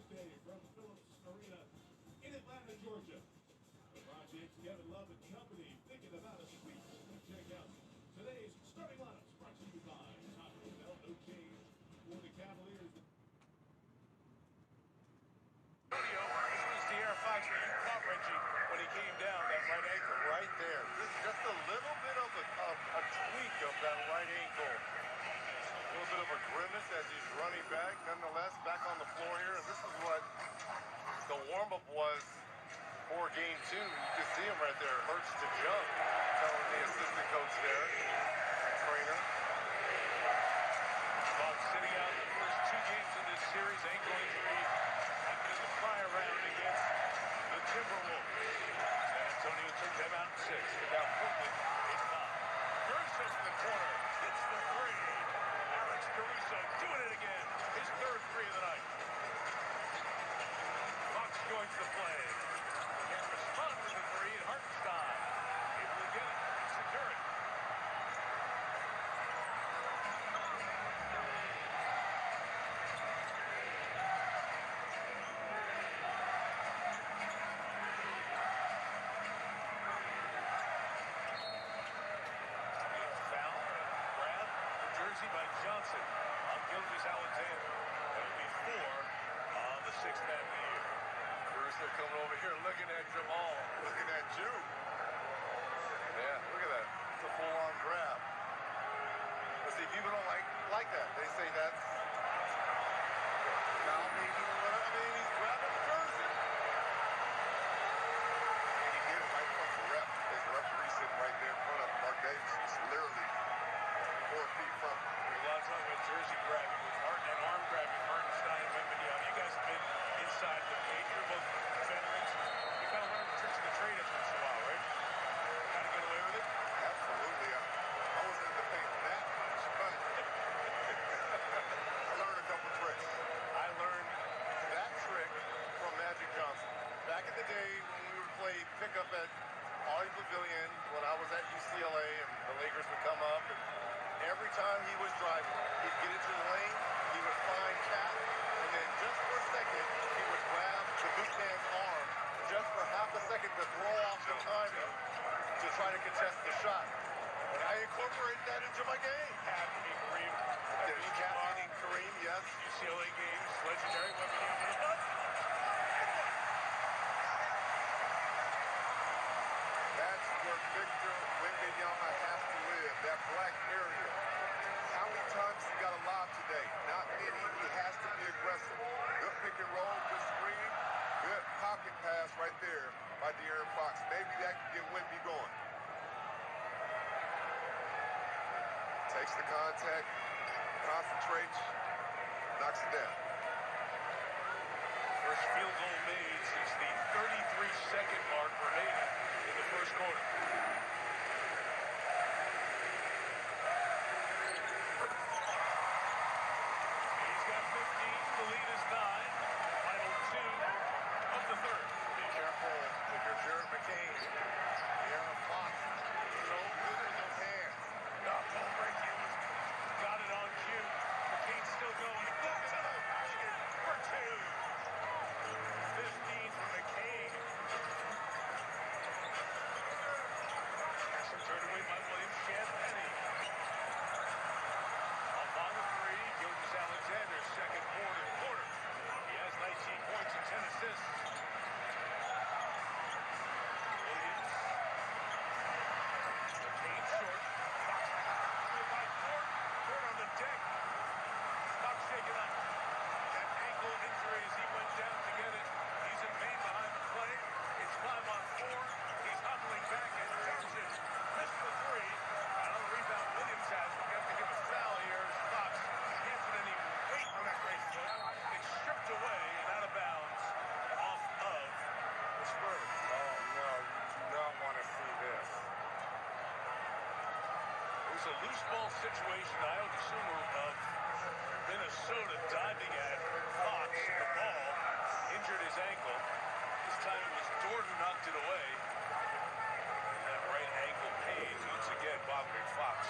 Thursday from Phillips Arena in Atlanta, Georgia. LeBron James, Kevin Love and company thinking about a sweep. Check out today's starting lineups brought to you by Taco Bell. No change for the Cavaliers. This was De'Aaron Fox when you caught Reggie when he came down that right ankle. Right there. Just a little bit of a tweak of that right ankle. A little bit of a grimace as he's running back. Nonetheless, back on the floor here. And this is what the warm-up was for game 2. You can see him right there. Hurts to jump, telling the assistant coach there, trainer. Fox sitting out the first 2 games in this series. Ankle injury happened in the prior round against the Timberwolves. San Antonio took them out in 6, but now Portland in 5. Caruso from the corner hits the 3. Alex Caruso doing it again. His 3rd 3 of the night. Fox joins the play. Can't respond with the 3, and Hartenstein able to get it and secure it. Foul, grab, the jersey by Johnson on Gilgeous-Alexander. That'll be 4 on the 6th man of the year. Caruso coming over here looking at Jamal, looking at you. Yeah, look at that. It's a full-on grab. But see, people don't like that. They say that's foul, maybe, whatever. I mean, he's grabbing the jersey. And he did it right in front of the ref. There's a referee sitting right there in front of Mark Davis. He's literally 4 feet from him. There's a lot of talk about jersey grabbing with Harden and arm grabbing Hartenstein and Wembanyama. You guys have been inside the paint. You're both veterans. You kind of learn the tricks of the trade every once in a while, right? Kind of get away with it? Absolutely. I wasn't in the paint that much, but I learned a couple tricks. I learned that trick from Magic Johnson. Back in the day when we would play pickup at Ollie Pavilion when I was at UCLA and the Lakers would come up, and every time he was driving, he'd get into the lane, he would find Cat, and then just for a second, he would grab the big man's arm just for half a second to throw off the timing to try to contest the shot. And I incorporated that into my game. Cat being Kareem. Cat beating Kareem, yes. UCLA games, legendary Wembanyama. That's where Victor Wembanyama has to live, that black area. How many times he got a lob today? Not many. He has to be aggressive. Good pick and roll, good screen, good pocket pass right there by De'Aaron Fox. Maybe that can get Wemby going. Takes the contact, concentrates, knocks it down. First field goal made since the 33-second mark remaining in the first quarter. He's got 15. The lead is 9. Final 2 of the third. Be careful with your Jared McCain. De'Aaron Fox, so good with those hands. Ball break. Got it on cue. McCain's still going. For 2. 15 for McCain. Some turned away by William Champagny. Off on the 3, Gilgeous-Alexander, second quarter. He has 19 points and 10 assists. Williams. McCain short. Fox by Ford. Ford on the deck. Fox shaking up. That ankle injury as he went down to get it. He's in pain behind the play. It's 5 on 4. He's hobbling back, and Johnson missed the 3. And on the rebound, Williams has. We have to give a foul here as Fox can't put any weight on that right foot. It's stripped away and out of bounds off of the Spurs. Oh, no, you do not want to see this. It was a loose ball situation. I would assume of Minnesota diving at Fox. The ball injured his ankle. This time it was Dort who knocked it away. And that right ankle pain once again bothering Fox.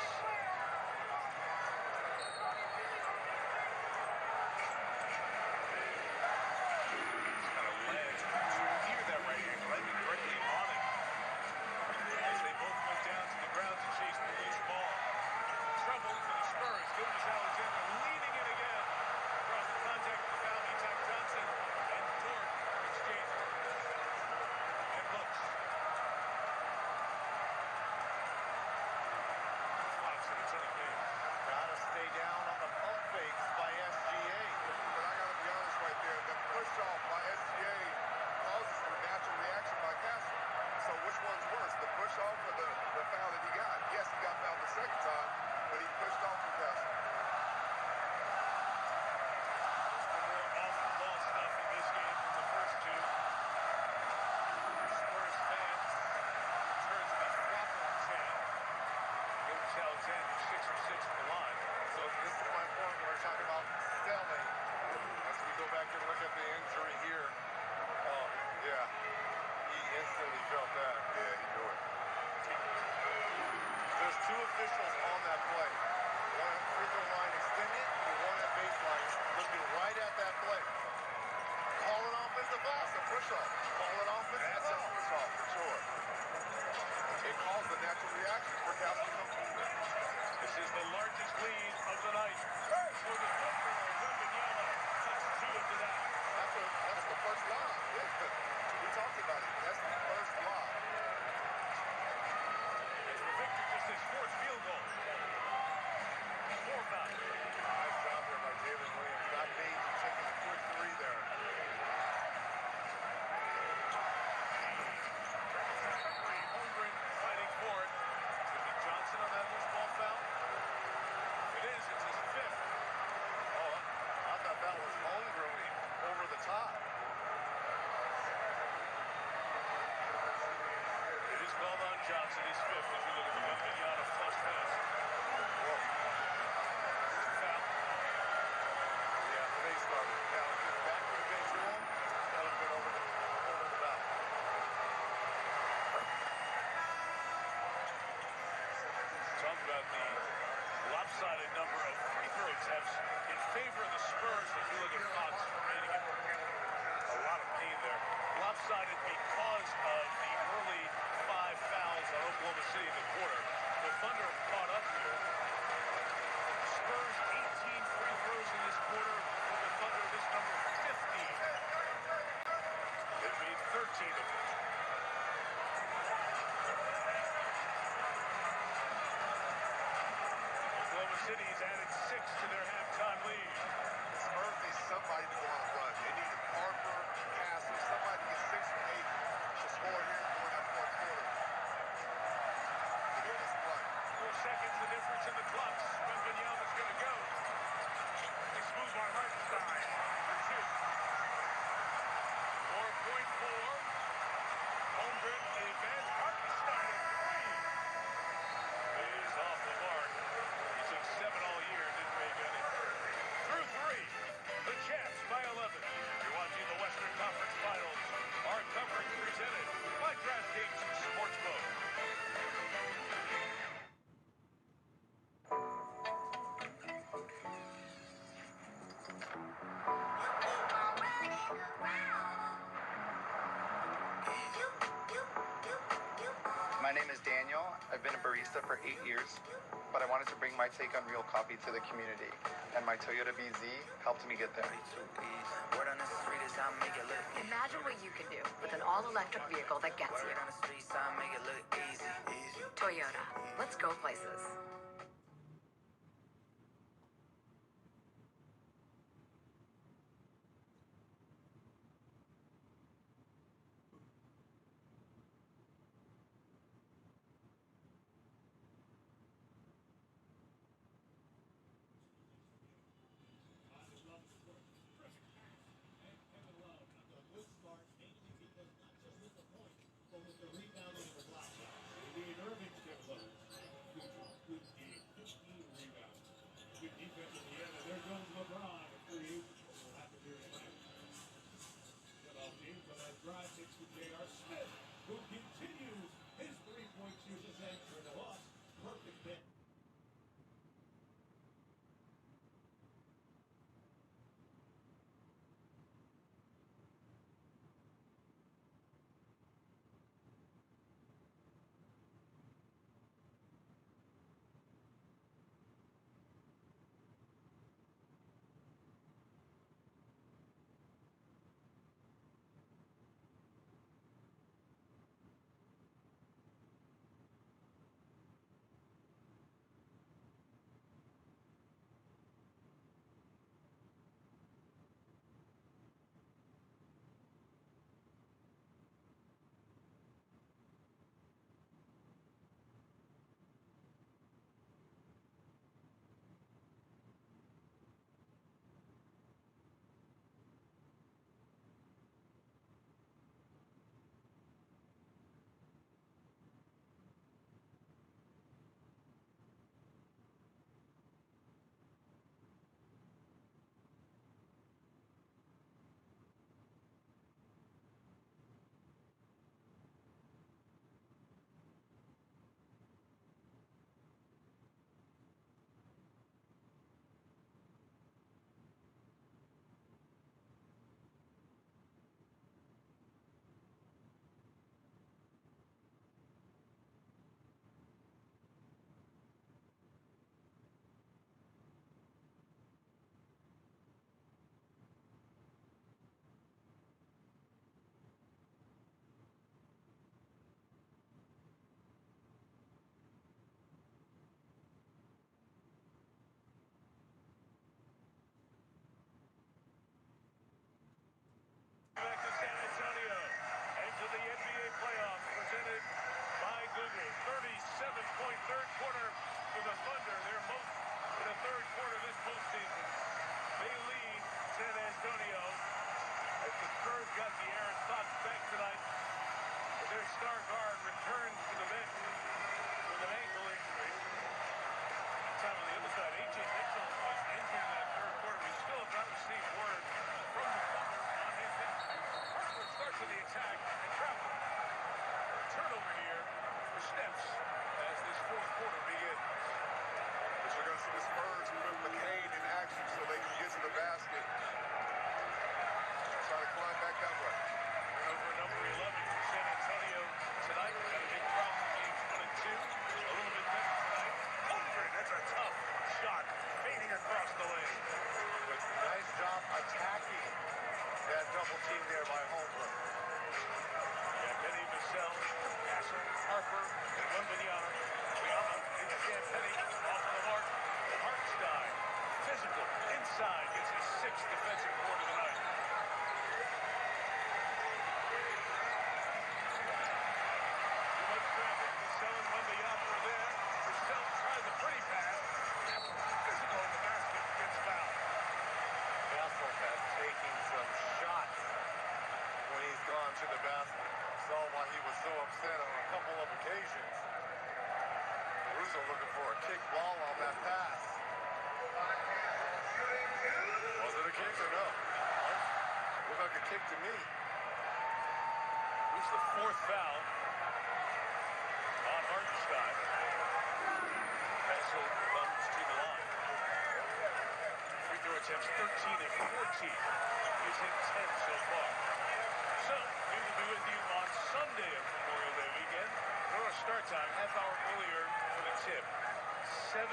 Johnson is fifth as you look at the Wembanyama plus pass. Foul. Yeah, face guard. Now, if it's back to the bench rule, that would have been over the bounce. Talk about the lopsided number of free throw attempts in favor of the Spurs as you look at Fox remaining in a lot of pain there. Lopsided because of the early 5 fouls on Oklahoma City in the quarter. The Thunder have caught up here. Spurs 18 free throws in this quarter. For the Thunder, this number 15. They made 13 of them. Oklahoma City's added 6 to their halftime lead. The Spurs need somebody to go on a run. They need Harper, Castle, somebody to get 6 or 8 to score here during that fourth quarter. To get this run. 4 seconds, the difference in the clocks. Wembanyama's going to go. Nice move by Hartinstein for 2. 4.4. Holmgren advanced. Hartenstein at 3. Is off the mark. He took 7 all year, didn't make any. Through 3. The Chaps by 11. You're watching the Western Conference Finals. Our coverage presented by DraftKings Sportsbook. My name is Daniel. I've been a barista for 8 years, but I wanted to bring my take on real coffee to the community, and my Toyota BZ helped me get there. Imagine what you can do with an all-electric vehicle that gets you. Toyota. Let's go places. Back to San Antonio and to the NBA playoffs presented by Google. 37-point third quarter for the Thunder. Their most in the third quarter this postseason. They lead San Antonio as the Spurs got the Aaron Fox back tonight. Their star guard returns to the bench. team there by Holmgren. Yeah, Benny Vassell, Asher, Harper, and Wembanyama. Wembanyama into Champagny, off on the mark. Hartenstein, physical, inside, gets his 6th defensive board of the night. Too much traffic. Vassell and Wembanyama are there. Vassell tries a pretty pass. Physical in the basket, gets fouled. Vassell has taken some shots when he's gone to the basket. Saw why he was so upset on a couple of occasions. Caruso looking for a kick ball on that pass. Was it a kick or no? Looked like a kick to me. This is the 4th foul on Hartenstein. Vassell runs to the line. Free throw attempts 13 of 14. He's hit 10 so far. So, we will be with you on Sunday of Memorial Day weekend. For our start time, half hour earlier for the tip. 7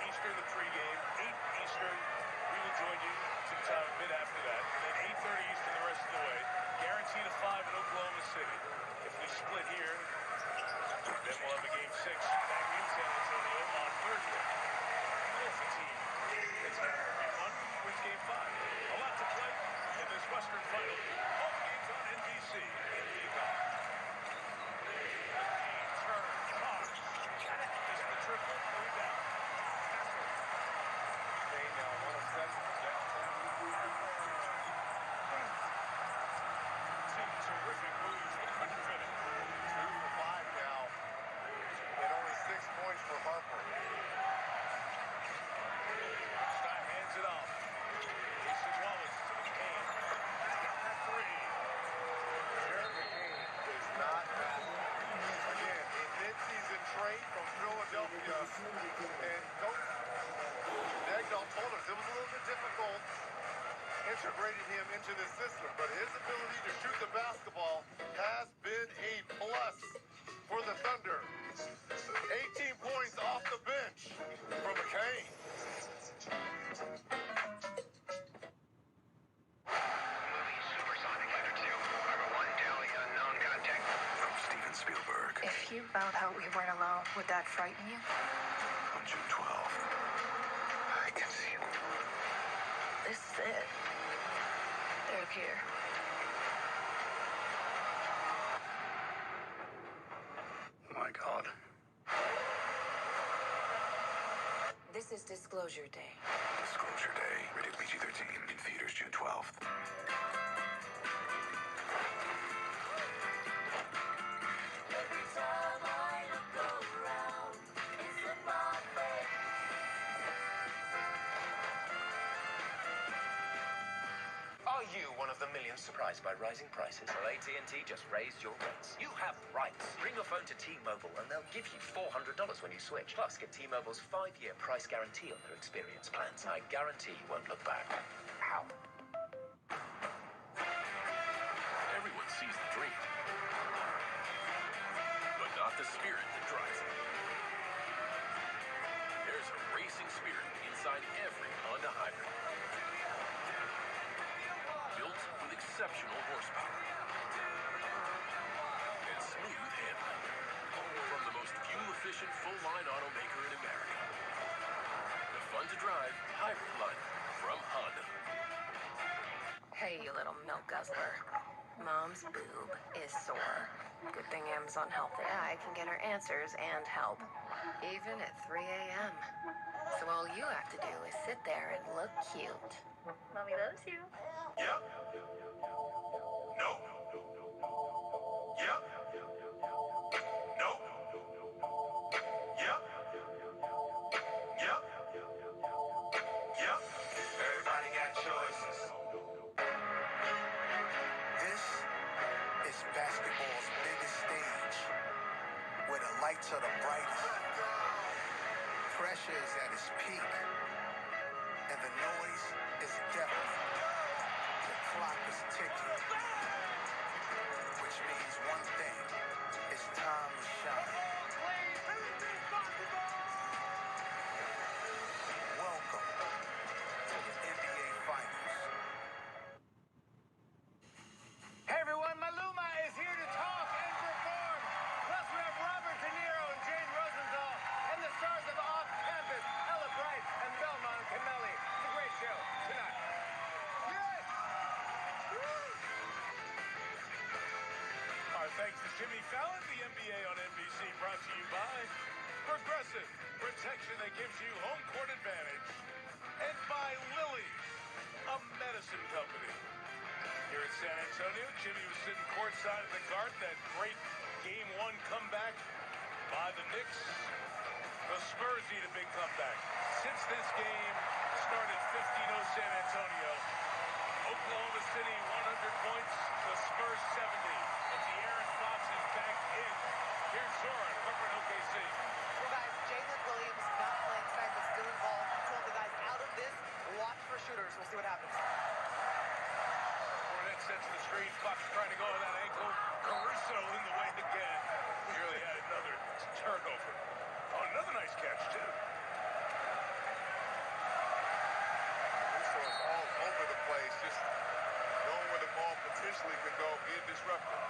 Eastern the pregame, 8 Eastern. We will join you sometime a bit after that. And 8:30 Eastern the rest of the way. Guaranteed a 5 in Oklahoma City. If we split here, then we'll have a game 6 back in San Antonio on Thursday. If the team gets that game 1, wins game 5. A lot to play in this Western final. All the games on NBC in Peacock. Turn, Fox. Just the triple, rebound. Castle. They now 107 downtown. Two terrific moves, but couldn't finish. 2 for 5 now. And only 6 points for Harper. Stein hands it off. Jason Wallace to McCain. He's got that 3. Jared McCain does not matter. Again, a mid-season trade from Philadelphia. And Coach Nagdal told us it was a little bit difficult integrating him into this system, but his ability to shoot the basketball has been a plus for the Thunder. 18 points off the bench for McCain. From Steven Spielberg If you found out we weren't alone, would that frighten you? on June 12th. I can see it. This is it. They're here. My God. This is Disclosure Day. Disclosure Day. Rated PG-13. In theaters June 12th. Every time I look around, it's a buffet. Are you one of the millions surprised by rising prices? Well, AT&T just raised your rates. You have rights. Bring your phone to T-Mobile and they'll give you $400 when you switch. Plus, get T-Mobile's 5-year price guarantee on their experience plans. I guarantee you won't look back. How? Everyone sees the dream, but not the spirit that drives it. There's a racing spirit inside every Honda Hybrid. Built with exceptional horsepower and smooth handling. From the most fuel-efficient full-line automaker in America. The fun-to-drive hybrid line from Honda. Hey, you little milk guzzler. Mom's boob is sore. Good thing Amazon Health AI can get her answers and help, even at 3 a.m. So all you have to do is sit there and look cute. Mommy loves you. Yep. No. Yep. No. Yep. Yep. Yep. Everybody got choices. This is basketball's biggest stage, where the lights are the brightest, pressure is at its peak, and the noise is deafening. The clock is ticking, which means one thing: it's time to shine. Welcome to the NBA Finals. Jimmy Fallon, the NBA on NBC, brought to you by Progressive, protection that gives you home court advantage. And by Lilly, a medicine company. Here in San Antonio, Jimmy was sitting courtside in the Garden, that great Game 1 comeback by the Knicks. The Spurs need a big comeback. Since this game started 15-0 San Antonio, Oklahoma City 100 points, the Spurs 70. And De'Aaron Fox is back in. Here's Zoran covering OKC. Well, guys, Jaylen Williams not playing tonight, but still involved. He told the guys out of this, watch for shooters. We'll see what happens. Fournette sets the screen. Fox trying to go on that ankle. Caruso in the way again. Nearly had another turnover. Oh, another nice catch, too. Caruso is all over the place, just knowing where the ball potentially could go, being disruptive.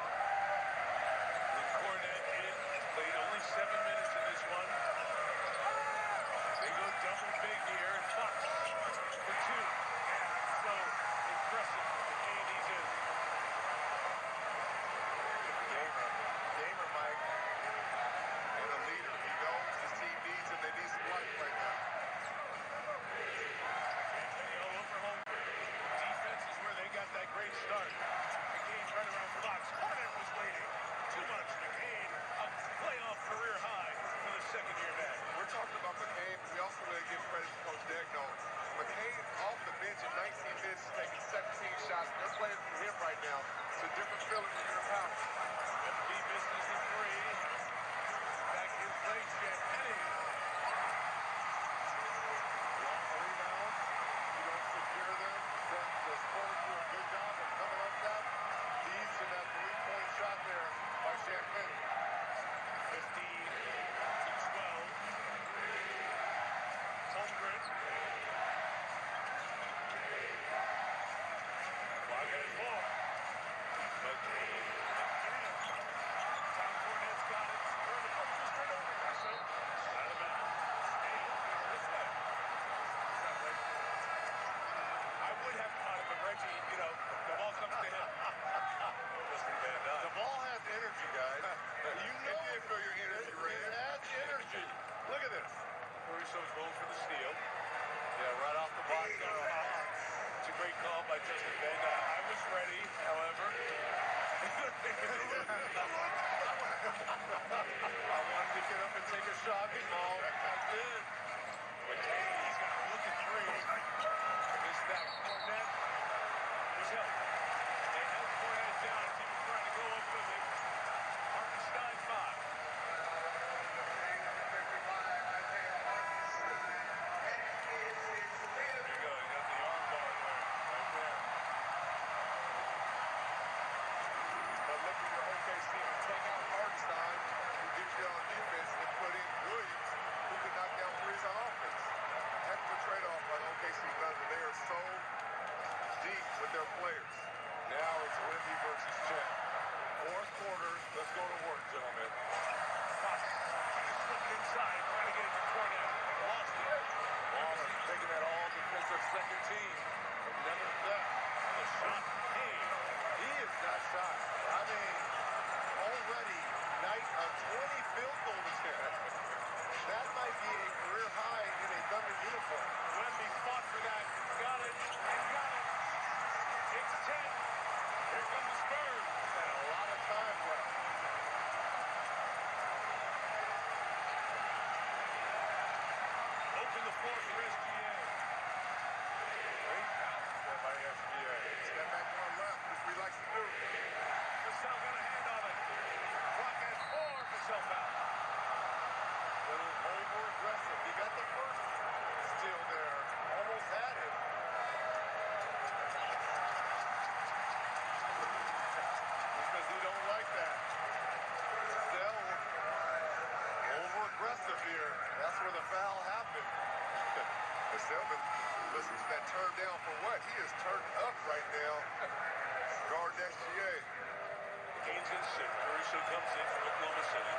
With Cornette in, played only 7 minutes in this one. They go double big here, and Fox for 2. Yeah, so impressive. And he's in. Gamer, Mike, and a leader. He knows his team needs him. They need some life right now. Antonio over home. Defense is where they got that great start. McCain right around Fox. Cornette was waiting. Too much. McCain, a playoff career high for the second-year man. We're talking about McCain. We also really give credit to Coach Degno. McCain off the bench in 19 minutes, taking 17 shots. They're playing from him right now. It's a different feeling when you're in power. Wemby misses the 3. Back in play, Penny. Long rebound. You don't secure them. Then the Spurs do a good job of coming up top. Leads to that three-point shot there by Champagne. 15-12. Holmgren. Clock at 4. McCain again. Tom Cornette's got it. Just turn over. So, out of bounds. And this way. It's not right. I would have caught it, but Reggie, the ball comes to him. Justin Van Dyke. The ball has energy, guys. You know you feel your energy, Ray. It has energy. Look at this. Caruso's going for the steal. Yeah, right off the box. It's a great call by Justin Van Dyke. I was ready, however. I wanted to get up and take a shot. Oh, I did. McCain, he's got a look at 3. Missed that. Cornette was helped. They held Cornette down as he was trying to go up with it. Hartinstein 5. There you go. You got the arm bar there. Right there. But look at your OKC to take out Hartenstein, who gives you on defense, and put in Williams, who can knock down threes on offense. Heck of a trade-off by OKC Thunder. They are so deep with their players. Now it's Wemby versus Chet. Fourth quarter. Let's go to work, gentlemen. Fox slipping inside, trying to get it to Cornette. Lost it. Waller taking that all-defensive second team. Never that. The shot. Hey. He is not shot. I mean, already night of 20 field goal attempts. That might be a career high in a Thunder uniform. Wemby fought for that. Got it. And got it. It's 10. Here come the Spurs. And a lot of time left. Open the floor for SGA. Great bounce there by SGA. Step back one left, which we like to do. Vassell got a hand on it. Clock at 4. Vassell foul. Little over-aggressive. He got the first steal there. Almost had it. Because he don't like that. Vassell over-aggressive here. That's where the foul happened. Vassell listen to that turn down for what? He is turned up right now. Guard SGA. Gaines in 6. Caruso comes in from Oklahoma City.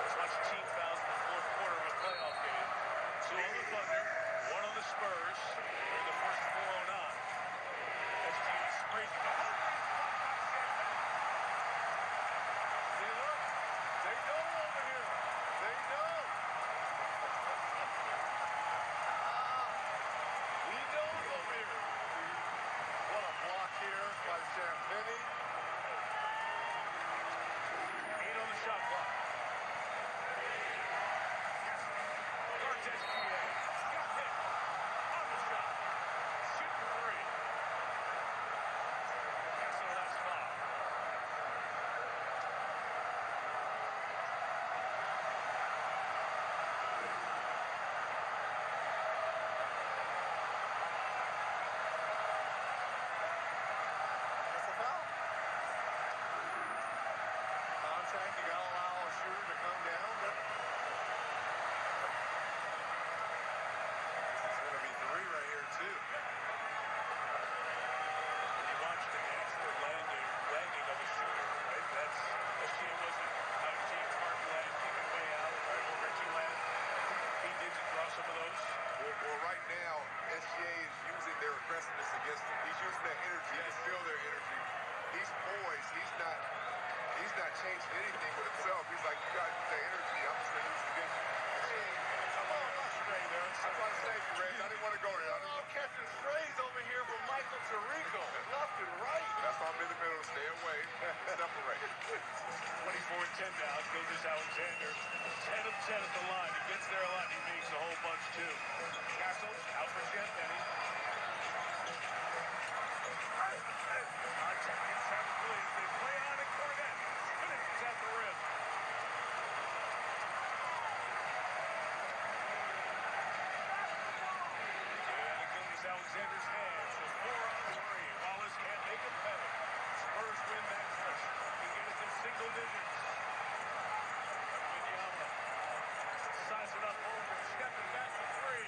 As much team fouls in the fourth quarter of a playoff game. 2 on the Thunder, 1 on the Spurs. They're in the first 4:09. SGA sprays it. See, look. that energy. You can feel their energy. He's poised. He's not changing anything with himself. He's like, you guys use that energy. I'm just gonna use it against you. Come on, stray there. I'm trying to save you, Reg. I didn't want to go there. Catching strays over here from Michael Tirico. Left and right. That's why I'm in the middle. Stay away. Separate. 24 and 10 now. Gilgeous-Alexander. 10 of 10 at the line. He gets there a lot. He makes a whole bunch too. Castle out for Champagny. Contact inside of Williams. They play on at Cornet. Finishes at the rim. Alexander's hands with 4 on 3. Wallace can't make it pay. Spurs win that push. Can get it to single digits. Wembanyama size it up over. Stepping back for 3.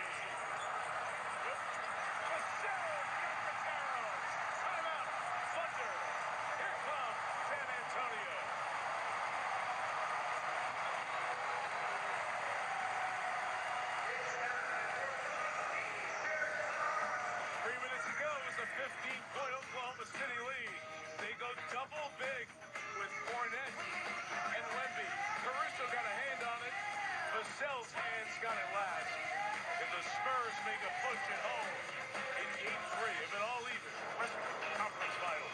Michelle got the arrows. Timeout. Thunder. Here comes San Antonio. 3 minutes ago, it was a 15-point Oklahoma City lead. They go double big with Fournette and Wemby. Caruso got a hand on it. Vassell's hands got it last. And the Spurs make a push at home in Game 3 of it all even. Western Conference Final.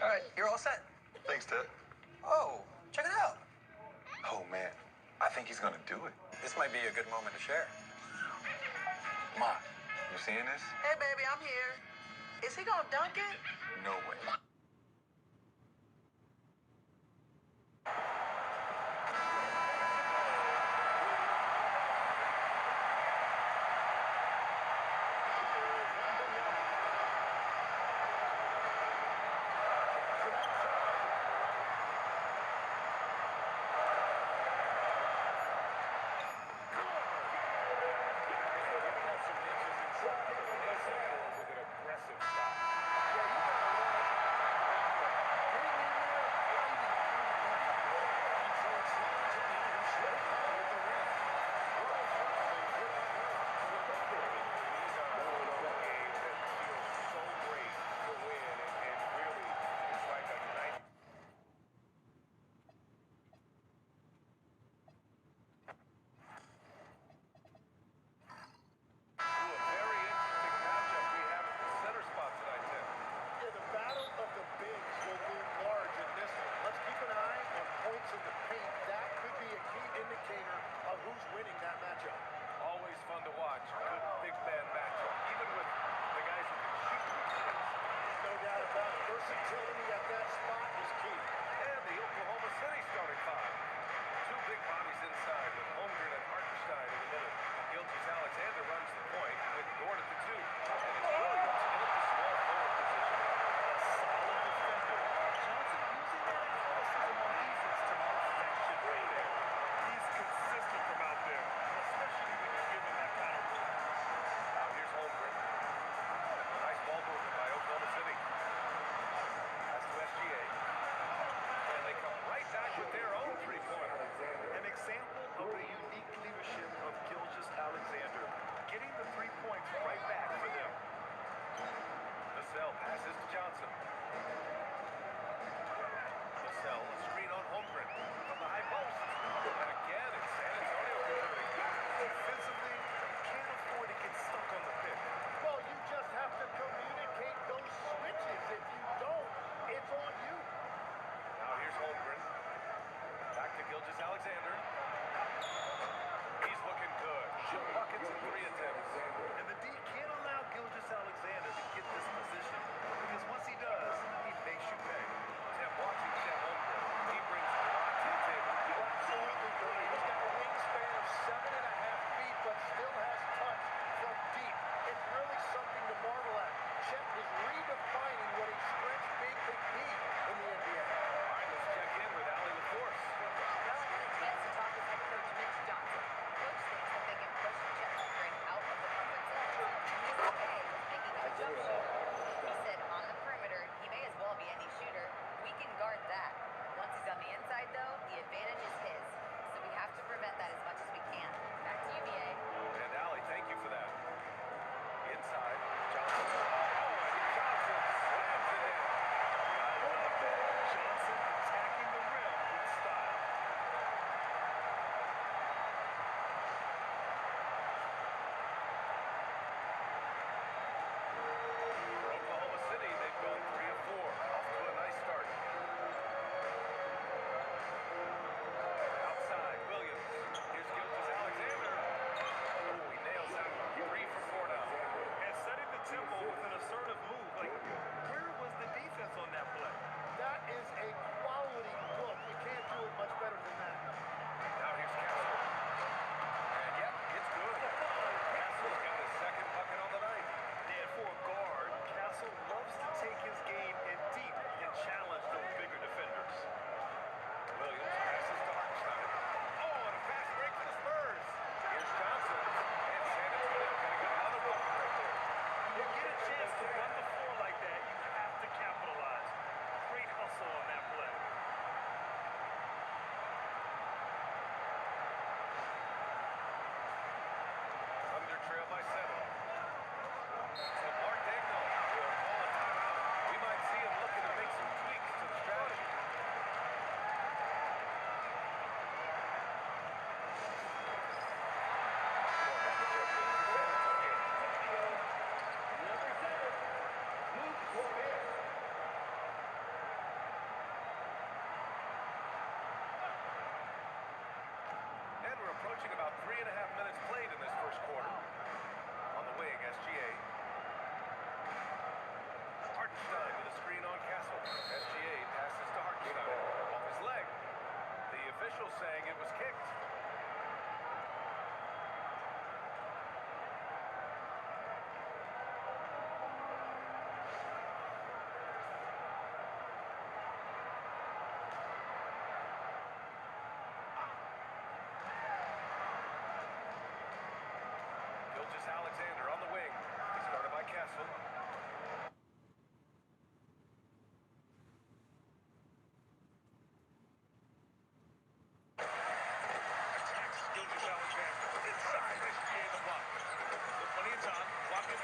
All right, you're all set. Thanks, Ted. Oh, check it out. Oh, man. I think he's gonna do it. This might be a good moment to share. Ma, you seeing this? Hey, baby, I'm here. Is he gonna dunk it? No way.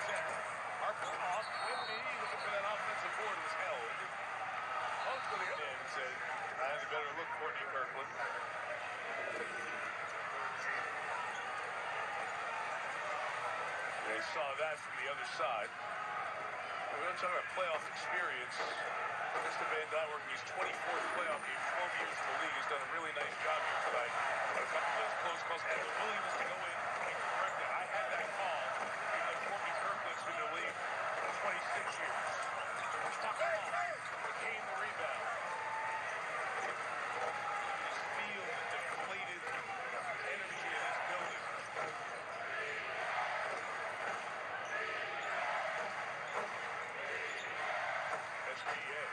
10. Harper off. Wemby looking for that offensive board, was held. Close to the end and said, I had a better look, Courtney Kirkland. They saw that from the other side. We're going to talk about playoff experience. Mr. Van Dyke, in his 24th playoff game, 12 years in the league, has done a really nice job here tonight. But a couple of those close calls. And the Williams to go in and correct it. I had that call, even though Courtney Kirkland's been in the league for 26 years. Tough ball. McCain the rebound. Just feel the deflated energy in this building. SBA.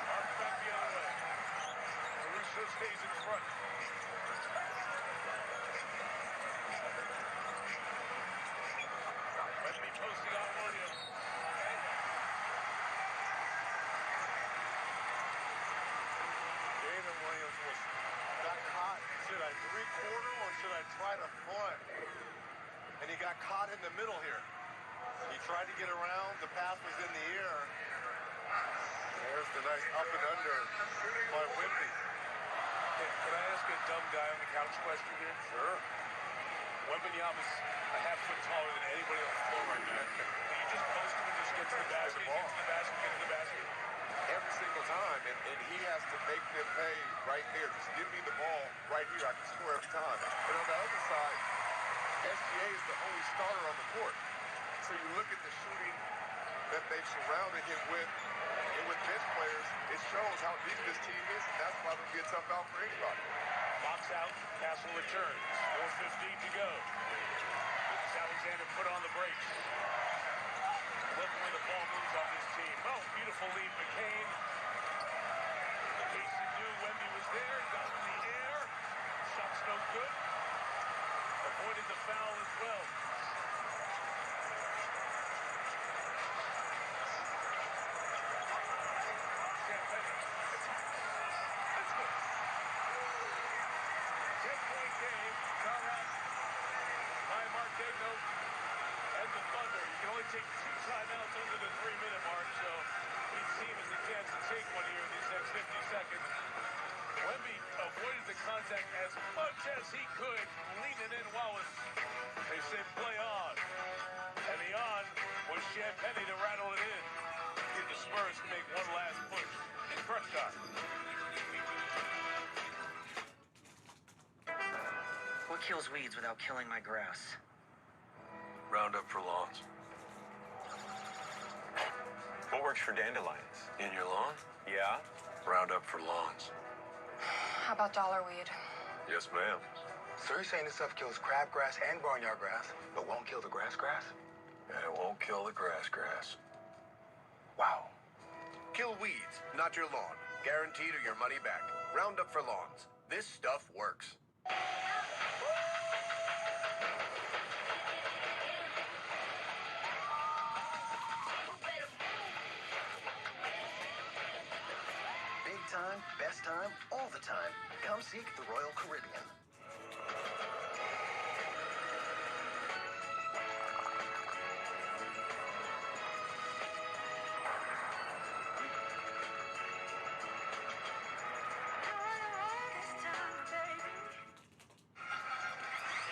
Mark back the other way. Caruso stays in front. Wemby posting on Williams. Jaylen Williams got caught. Should I three-quarter or should I try to front? And he got caught in the middle here. He tried to get around. The pass was in the air. There's the nice up and under by Wemby. Hey, can I ask a dumb guy on the couch question here? Sure. Wembanyama's a half foot taller than anybody on the floor right now. Can you just post him and just get to the basket, get to the basket, get to the basket? Every single time, and he has to make them pay right there. Just give me the ball right here. I can score every time. And on the other side, SGA is the only starter on the court. So you look at the shooting that they've surrounded him with, and with bench players, it shows how deep this team is, and that's why they'll be a tough out for anybody. Box out, Castle returns. 4:15 to go. Gilgeous-Alexander put on the brakes. Love the way the ball moves on this team. Oh, beautiful lead, McCain. Casey knew Wemby was there, got him in the air. Shot's no good. Avoided the foul as well. And the Thunder. You can only take 2 timeouts under the 3-minute mark, so each team has a chance to take one here in these next 50 seconds. Wemby avoided the contact as much as he could, leaning in Wallace. They say play on. And the on was Champagny to rattle it in. Give the Spurs to make one last push. In crunch time. What kills weeds without killing my grass? Roundup for lawns. What works for dandelions? In your lawn? Yeah? Roundup for lawns. How about dollarweed? Yes, ma'am. So you're saying this stuff kills crabgrass and barnyard grass, but won't kill the grass? And it won't kill the grass. Wow. Kill weeds, not your lawn. Guaranteed or your money back. Roundup for lawns. This stuff works. Big time, best time, all the time. Come seek the Royal Caribbean.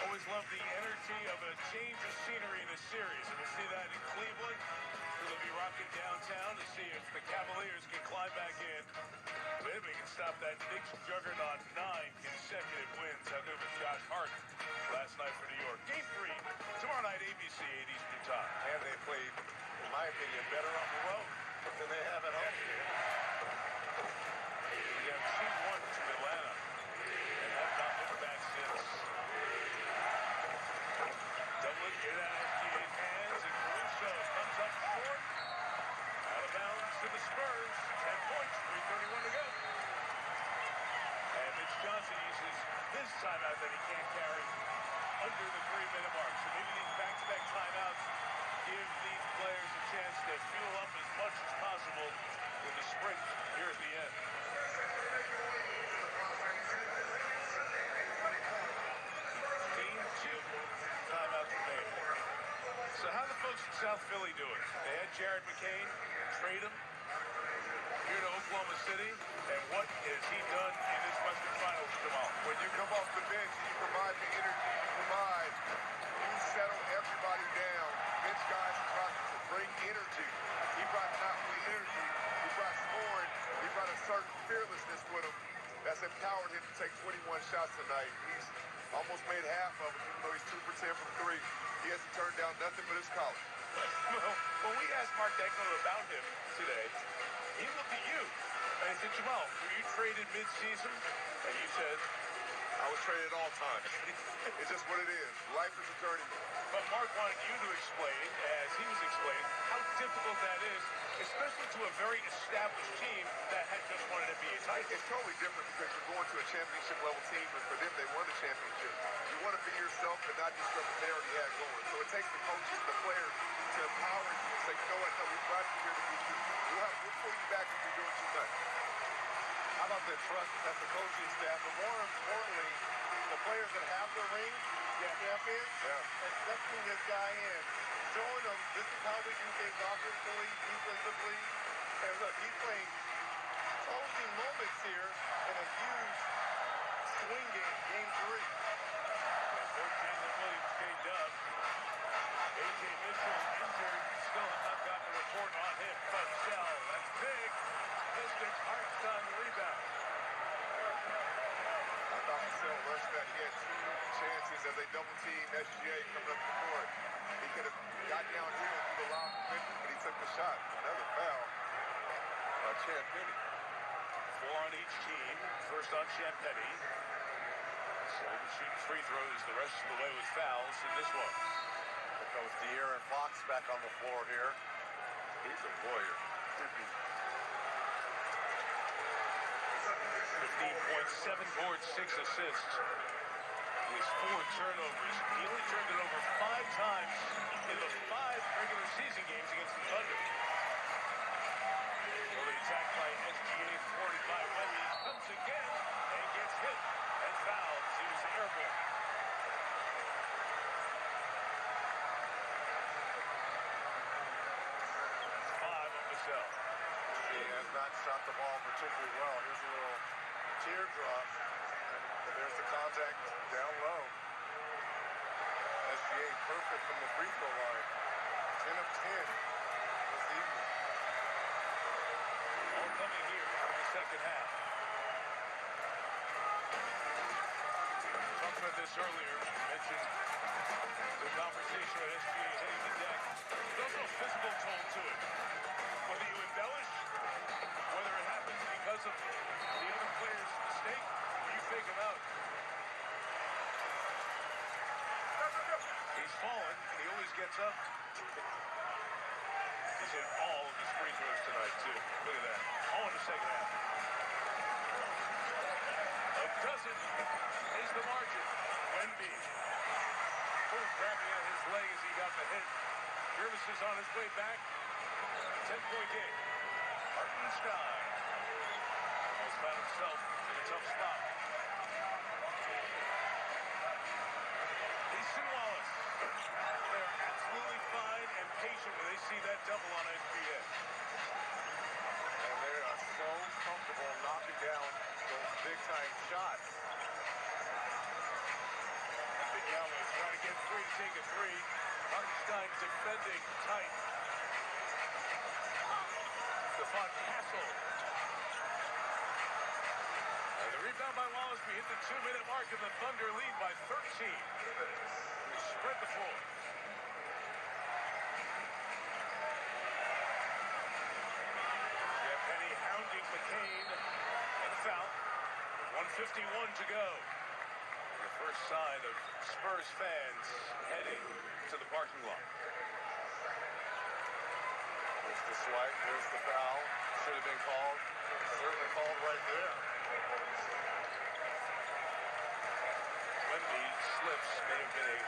Always love the energy of a change of scenery in a series. And we'll see that in Cleveland. They'll be rocking downtown to see if the Cavaliers can climb back in. Maybe we can stop that Knicks juggernaut 9 consecutive wins. I knew with Josh Hart last night for New York. Game 3, tomorrow night, ABC, 8 Eastern time. And they played, in my opinion, better on the road than they have at home. Yeah, 2-1 to Atlanta. And have not looked back since. Doubling it out of SGA's hands, and Caruso comes up short. Out of bounds to the Spurs. 10 points, 3:31 to go. And Mitch Johnson uses his timeout that he can't carry under the 3-minute mark. So maybe these back-to-back timeouts give these players a chance to fuel up as much as possible with the sprint here at the end. Team 2. folks in South Philly doing? They had Jared McCain, trade him here to Oklahoma City, and what has he done in this Western Finals, Jamal? When you come off the bench, you provide the energy you provide. You settle everybody down. Bench guys brought great energy. He brought not only energy, he brought scoring. He brought a certain fearlessness with him that's empowered him to take 21 shots tonight. He's almost made half of them, even though he's 2 for 10 from 3. He hasn't turned down nothing but his college. Well, when we asked Mark Deckman about him today, he looked at you and he said, Jamal, were you traded mid-season? And you said, I was traded all times. It's just what it is. Life is a journeyman. But Mark wanted you to explain, as he was explaining, how difficult that is, especially to a very established team that had just won an NBA title. It's totally different because you're going to a championship level team, and for them, they won the championship. You want to be yourself and not just what they already had going. So it takes the coaches and the players to empower you and say, you know what, no, we brought you here to beat you. We'll pull you back if you're doing too much. How about the trust that the coaching staff, but more importantly, the players that have the ring, champions, accepting this guy in, showing them this is how we do things offensively, defensively, and look, he's playing closing moments here in a huge swing game, game 3. Both Jaylen Williams stayed up. A.J. Mitchell injured, still have not gotten a report on him. Buzzell, that's big. Distance, Hartinstein the rebound. I thought Buzzell rushed that. He had 2 chances as they double team SGA coming up the court. He could have got downhill through the lob defender, but he took the shot. Another foul by Champagnie. 4 on each team. First on Champagnie. So he can shoot free throws the rest of the way with fouls in this one. Here comes De'Aaron Fox back on the floor here. He's a warrior. 15.7 boards, 6 assists. He has 4 turnovers. He only turned it over 5 times in the 5 regular season games against the Thunder. Early attack by SGA, thwarted by Wemby. Comes again and gets hit and fouls. He was airborne. 5 on Buzzell. He has not shot the ball particularly well. Here's a little teardrop. And there's the contact down low. SGA perfect from the free throw line. 10 of 10 this evening. All coming here in the second half. We talked about this earlier. Mentioned the conversation with SGA hitting the deck. There's also a physical toll to it. Whether you embellish, whether it happens because of the other player's mistake, you fake him out. He's fallen, and he always gets up. He's hit all of his free throws tonight, too. Look at that. All in the second half. A dozen is the margin. Wemby. Grabbing at his leg as he got the hit. Jervis is on his way back. 10-point game. Hartenstein almost found himself in a tough spot. Wallace. They're absolutely fine and patient when they see that double on SGA. And they are so comfortable knocking down those big-time shots. Wembanyama is trying to get free to take a 3. Hartenstein defending tight. Stephon Castle. And the rebound by Wallace. We hit the 2-minute mark and the Thunder lead by 13. We spread the floor. Penny hounding McCain and a foul. 1:51 to go. The first sign of Spurs fans heading to the parking lot. There's the swipe, there's the foul. Should have been called. Certainly called right there. Wemby slips. May have been a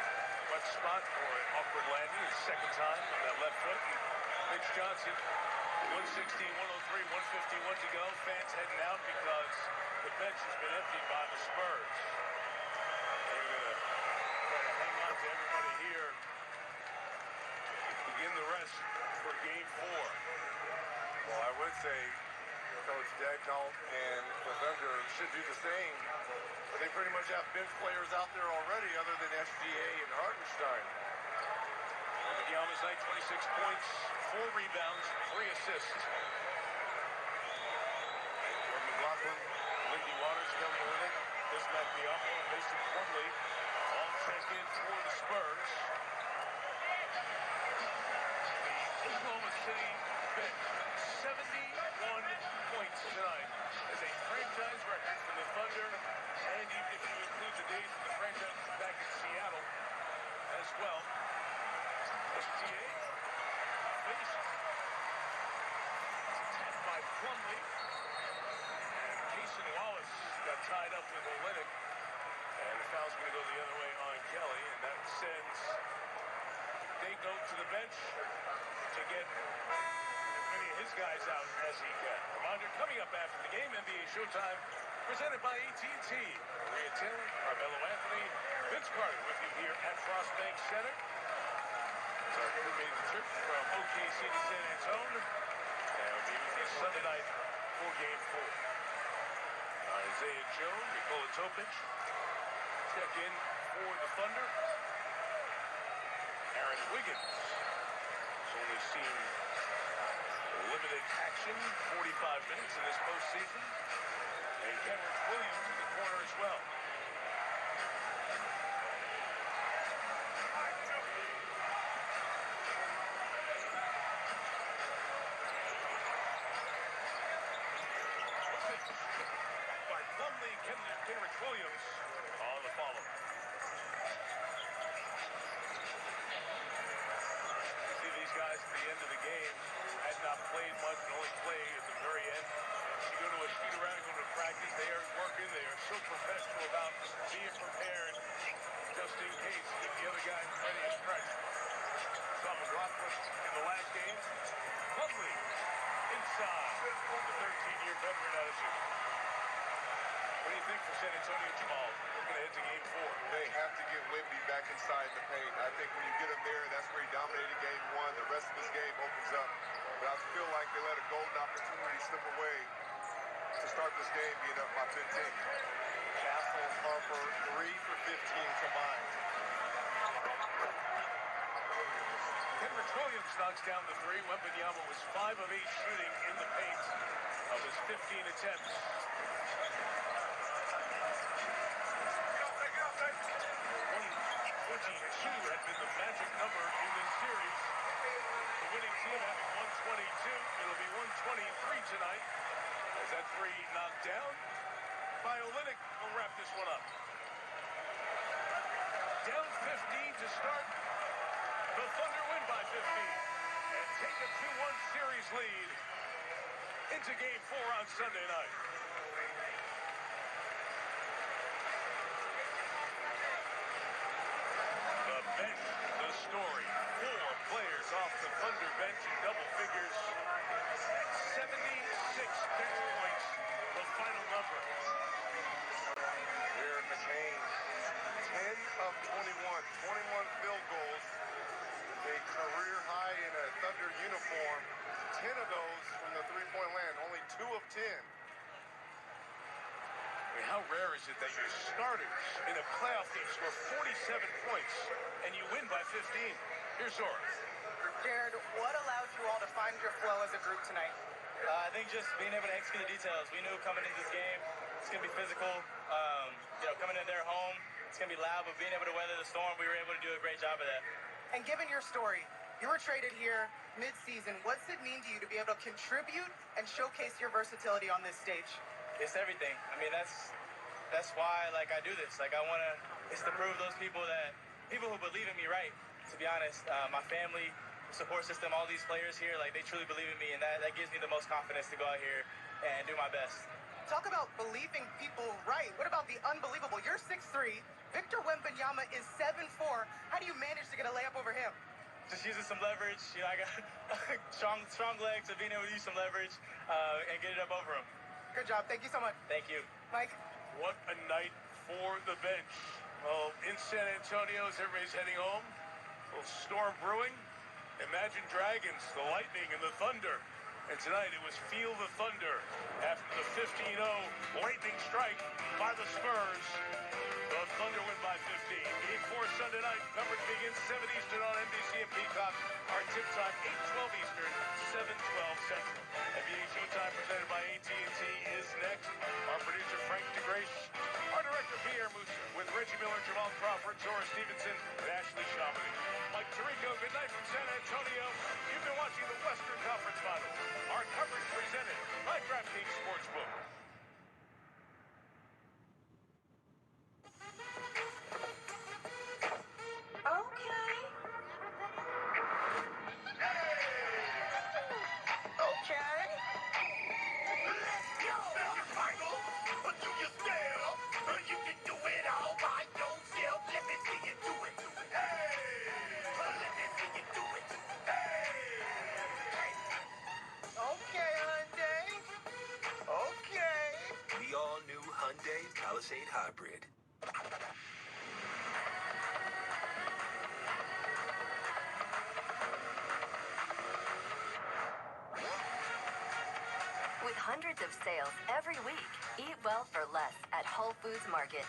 wet spot or an awkward landing. His second time on that left foot. And Mitch Johnson, 160, 103, 151 to go. Fans heading out because the bench has been emptied by the Spurs. They're going to try to hang on to everybody here. Game 4. Well, I would say Coach Dagnall and the Thunder should do the same. But they pretty much have bench players out there already other than SGA and Hartenstein. Wembanyama's night, 26 points, 4 rebounds, 3 assists. Jordan McLaughlin, Lindy Waters, Kelly Olynyk, Bismack Biyombo, and Mason Plumlee all check in for the Spurs. The Oklahoma City bench, 71 points tonight as a franchise record for the Thunder, and even if you include the days that the franchise was back in Seattle as well. SGA finishes. Attacked by Plumlee. And Cason Wallace got tied up with Olynyk. And the foul's going to go the other way on Kelly, and that sends Dago to the bench to get as many of his guys out as he can. Reminder, coming up after the game, NBA Showtime, presented by AT&T. Maria Taylor, Carmelo Anthony, Vince Carter with you here at Frost Bank Center. As our crew made the trip from OKC to San Antonio, and we'll be with you Sunday night for Game 4. Isaiah Joe, Nikola Topic, check in for the Thunder. Aaron Wiggins has only seen limited action, 45 minutes in this postseason. And Kenrich Williams in the corner as well. By Plumlee, Kenrich Williams on the follow. See these guys at the end of the game had not played much and only play at the very end. You go to a shoot around, go to practice, they are working, they are so professional about being prepared just in case to get the other guys ready to stretch. Saw McLaughlin in the last game. Plumlee inside the 13-year veteran out of Duke. What do you think for San Antonio, Jamal? Looking ahead to Game 4. They have to get Wemby back inside the paint. I think when you get him there, that's where he dominated Game 1. The rest of his game opens up. But I feel like they let a golden opportunity slip away to start this game being up by 15. Castle, Harper, 3 for 15 combined. Kenrich Williams knocks down the 3. Wembanyama was 5 of 8 shooting in the paint of his 15 attempts. 22 had been the magic number in this series. The winning team having 122. It'll be 123 tonight. As that 3 knocked down by Olynyk, will wrap this one up. Down 15 to start. The Thunder win by 15 and take a 2-1 series lead into Game 4 on Sunday night. The bench, the story. 4 players off the Thunder bench in double figures. 76 bench points, the final number. Jared McCain, 10 of 21, 21 field goals. A career high in a Thunder uniform. 10 of those from the three-point land, only 2 of 10. I mean, how rare is it that your starters in a playoff game score 47 points and you win by 15? Here's Zora. Jared, what allowed you all to find your flow as a group tonight? I think just being able to execute the details. We knew coming into this game, it's going to be physical. Coming in their home, it's going to be loud, but being able to weather the storm, we were able to do a great job of that. And given your story, you were traded here mid-season. What's it mean to you to be able to contribute and showcase your versatility on this stage? It's everything. I mean, that's why I do this. It's to prove those people who believe in me, right? To be honest, my family, support system, all these players here, they truly believe in me, and that gives me the most confidence to go out here and do my best. Talk about believing people right. What about the unbelievable? You're 6'3". Victor Wembanyama is 7'4". How do you manage to get a layup over him? Just using some leverage. I got strong legs, so being able to use some leverage and get it up over him. Good job. Thank you so much. Thank you. Mike? What a night for the bench. Well, in San Antonio, as everybody's heading home, a little storm brewing. Imagine Dragons, the Lightning, and the Thunder. And tonight it was Feel the Thunder after the 15-0 lightning strike by the Spurs. The Thunder win by 15. Game 4 Sunday night. Coverage begins 7 Eastern on NBC and Peacock. Our tip time 8:12 Eastern, 7:12 Central. NBA Showtime presented by AT&T is next. Our producer Frank DeGrace. Our director Pierre Musa with Reggie Miller, Jamal Crawford, Zora Stevenson, and Ashley Chamonix. Mike Tirico, good night from San Antonio. You've been watching the Western Conference Finals. Our coverage presented by DraftKings Sportsbook. The all-new Hyundai Palisade Hybrid. With hundreds of sales every week, eat well for less at Whole Foods Market.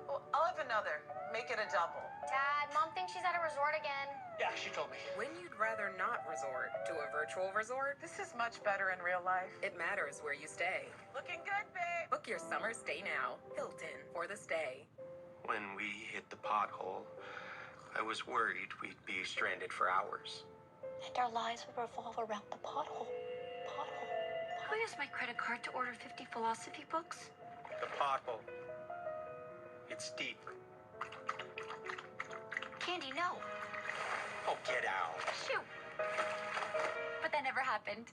Oh, I'll have another. Make it a double. Dad, Mom thinks she's at a resort again. Yeah, she told me. When you'd rather not resort to a virtual resort, This is much better in real life. it matters where you stay. Looking good, babe. Book your summer stay now. Hilton for the stay. When we hit the pothole, I was worried we'd be stranded for hours. And our lives would revolve around the pothole. Pothole. Can I use my credit card to order 50 philosophy books? The pothole. It's deep. Candy, no. Oh, get out. Shoot. But that never happened.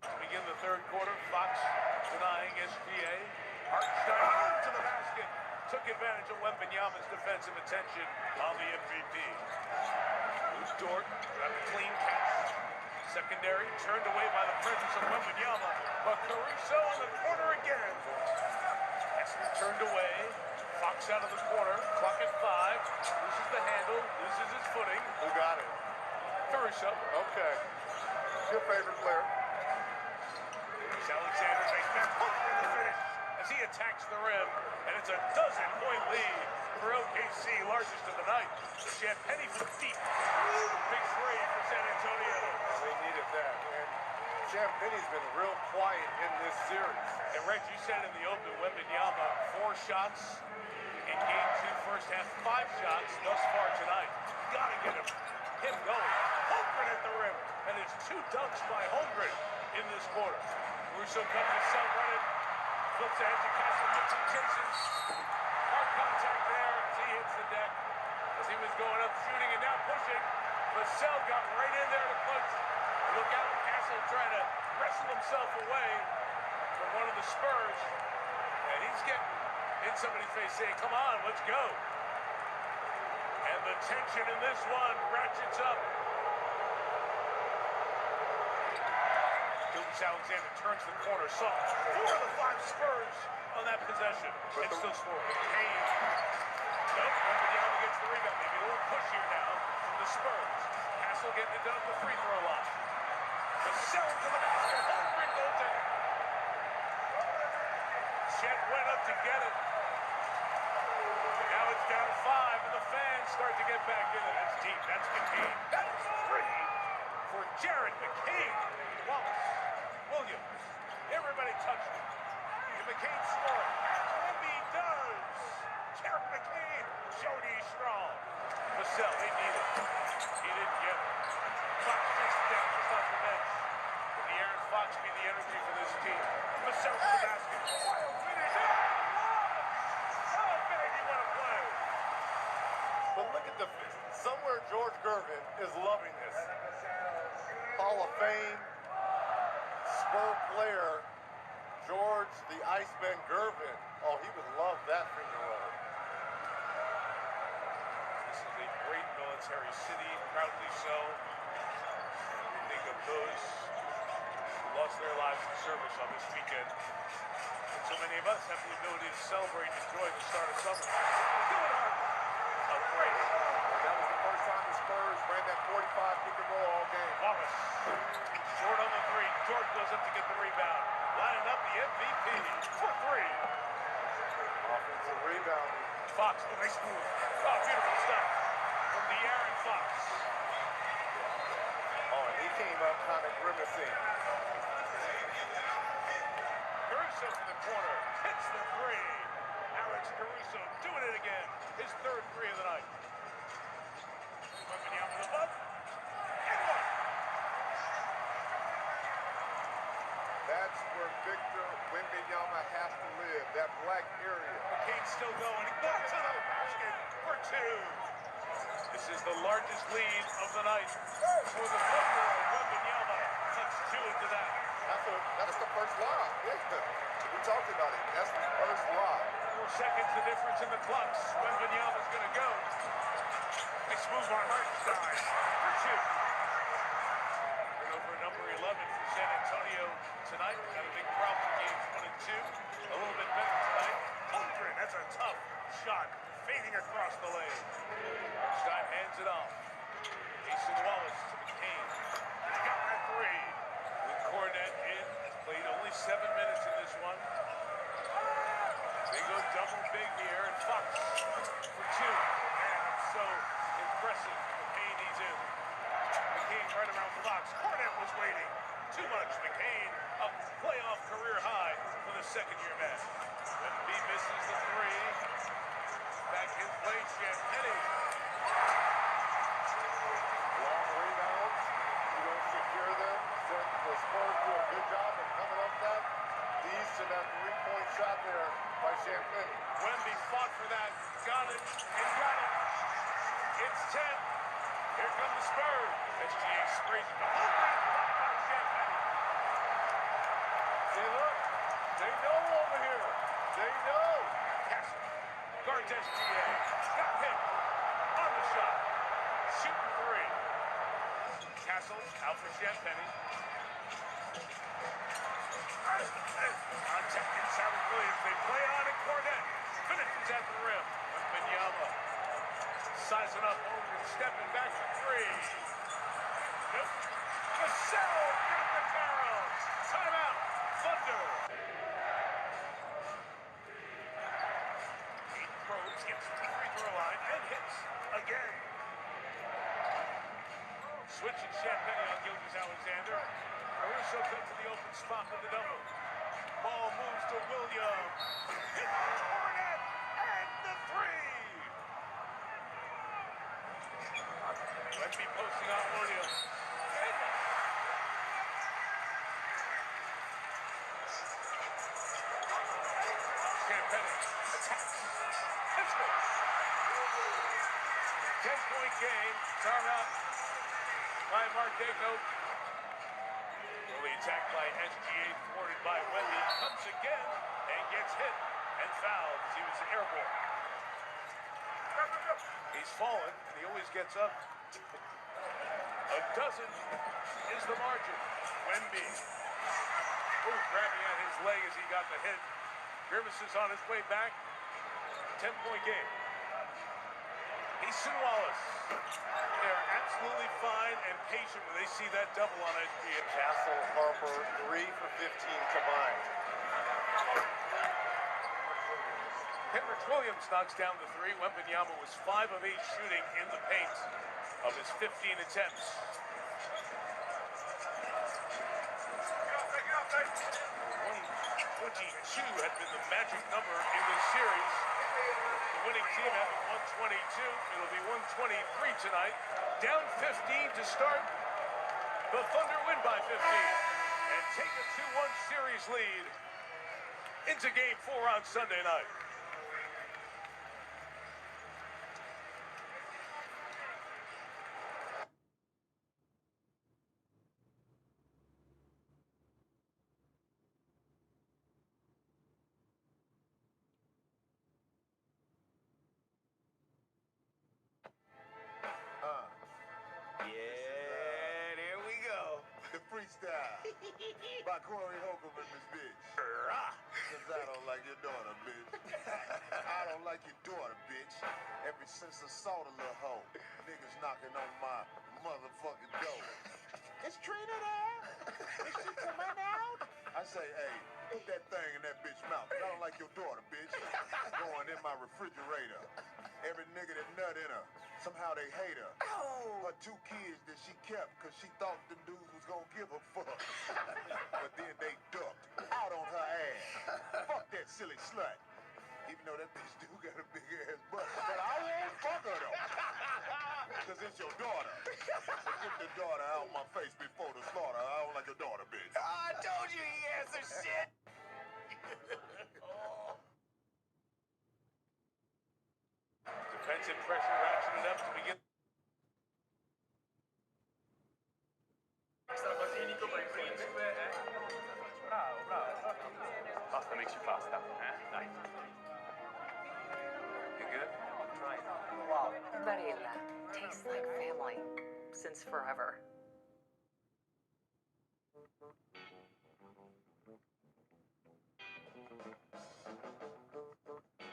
Begin the third quarter. Fox denying SPA. Hartinstein to the basket. Took advantage of Wembanyama's defensive attention on the MVP. Dort got a clean catch. Secondary turned away by the presence of Wembanyama. But Caruso in the corner again. Kessler turned away. Fox out of the corner. Clock at 5. Loses the handle. Loses his footing. Caruso. Okay. Your favorite player. Alexander makes that Holmgren the finish as he attacks the rim, and it's a 12-point lead for OKC, largest of the night. Champagny from deep. Big three for San Antonio. They needed that, man. Champagny's been real quiet in this series. And Reg, you said in the open, Wembanyama, 4 shots in game 2, first half, 5 shots thus far tonight. Gotta get him going. Holmgren at the rim, and it's 2 dunks by Holmgren in this quarter. Russo comes to Sel running, flips ahead to Castle, chases. Hard contact there as he hits the deck. As he was going up, shooting, and now pushing. Vassell got right in there to punch. Look out, Castle trying to wrestle himself away from one of the Spurs. And he's getting in somebody's face saying, come on, let's go. And the tension in this one ratchets up. Gilgeous-Alexander turns the corner, soft. 4 of the 5 Spurs on that possession. And still scoring. Kane. Nope, Wembanyama gets the rebound. Maybe a little push here now from the Spurs. Castle getting it done at the free throw line. Vassell to the basket. Holmgren goes in. Chet went up to get it. Now it's down 5, and the fans start to get back in it. That's deep. That's McCain. That's 3 for Jared McCain. Wallace, Williams, everybody touched it. And McCain scoring. Wemby does. Jared McCain showed he's strong. Vassell, they need it. He didn't get it. Fox just down, just off the bench. Can the Aaron Fox be the energy for this team? Vassell to the basket. Wild finish. How big you want to play? But look at somewhere George Gervin is loving this. Hall of Fame, Spur player, George the Iceman Gervin. Oh, he would love that finger roll. This is a great military city, proudly so. We think of those who lost their lives in service on this weekend. And so many of us have the ability to celebrate and enjoy the start of summer. A great. That was the first time the Spurs ran that 45 pick and roll all game. Wallace, short on the 3. George goes up to get the rebound. Lining up the MVP for 3. Offensive rebound. Fox, nice move. Oh, beautiful stuff from the Aaron Fox. Oh, and he came up kind of grimacing. Caruso to the corner, hits the 3. Alex Caruso doing it again. His 3rd 3 of the night. Wembanyama the bump. And 1. That's where Victor Wembanyama has to live, that black area. McCain's still going. He got to the basket for 2. This is the largest lead of the night for the Thunder. Wembanyama cuts 2 into that. That's the first lob. We talked about it. That's the first lob. 4 seconds the difference in the clocks. Wembanyama's going to go. Nice move on Hartinstein for 2. Turnover number 11 for San Antonio tonight. Got a big problem in games 1 and 2. A little bit better tonight. Holmgren, that's a tough shot. Fading across the lane. Hartenstein hands it off. Jason Wallace to McCain. He's got that 3. With Cornette in. Played only 7 minutes in this one. They go double big here, and Fox for 2. Man, it's so impressive. McCain, he's in. McCain right around Fox. Cornette was waiting. Too much. McCain, a playoff career high for the second-year man. Wemby misses the 3. Back in play, Champagny. Long rebounds. You don't secure them. The Spurs do a good job of coming up that. These to that 3-point shot there by Champagny. Wemby fought for that. Got it and got it. It's 10. Here come the Spurs. SGA sprays it. Champagny. See, look. They know over here. They know. Castle guards SGA. Got hit on the shot. Shooting 3. Castle out for Champagny. Contact inside with Williams. They play on and Cornette finishes at the rim. Wembanyama sizing up over and stepping back for 3. Nope. Vassell got the carry. Timeout. Thunder. He probes, gets to the free throw line, and hits again. Switching Champagne on Gilgeous-Alexander. Caruso cuts to the open spot with the double. Ball moves to Williams. Hit Hornet and the three. Wemby posting on Williams. Champagne attacks. Pistons. 10-point game. Timeout by Mark-Daigneault. Early attack by SGA, thwarted by Wemby. Comes again and gets hit and fouled as he was airborne. He's fallen, and he always gets up. A dozen is the margin. Wemby. Grabbing at his leg as he got the hit. Grimace is on his way back. 10-point game. Easton Wallace. They're absolutely fine and patient when they see that double on SGA. Castle, Harper, 3 for 15 combined. Henrik Williams knocks down the three. Wembanyama was 5 of 8 shooting in the paint of his 15 attempts. 122 had been the magic number in this series. The winning team having 122. It'll be 123 tonight. Down 15 to start. The Thunder win by 15 and take a 2-1 series lead into Game 4 on Sunday night. Yeah, there we go. The freestyle by Corey Holcomb and this bitch. Cause I don't like your daughter, bitch. I don't like your daughter, bitch. Ever since I saw the little hoe, niggas knocking on my motherfucking door. Is Trina there? Is she coming out? I say, hey, put that thing in that bitch mouth. I don't like your daughter, bitch. Going in my refrigerator. Every nigga that nut in her, somehow they hate her. Her 2 kids that she kept because she thought them dudes was gonna give a fuck. But then they ducked out on her ass. Fuck that silly slut. Even though that bitch do got a big ass butt. But I won't fuck her though. Because it's your daughter. So get the daughter out my face before the slaughter. I don't like your daughter, bitch. I told you he answered shit. Defensive pressure ratcheted up to begin. Pasta makes you faster. Nice. You good? Barilla tastes like family since forever.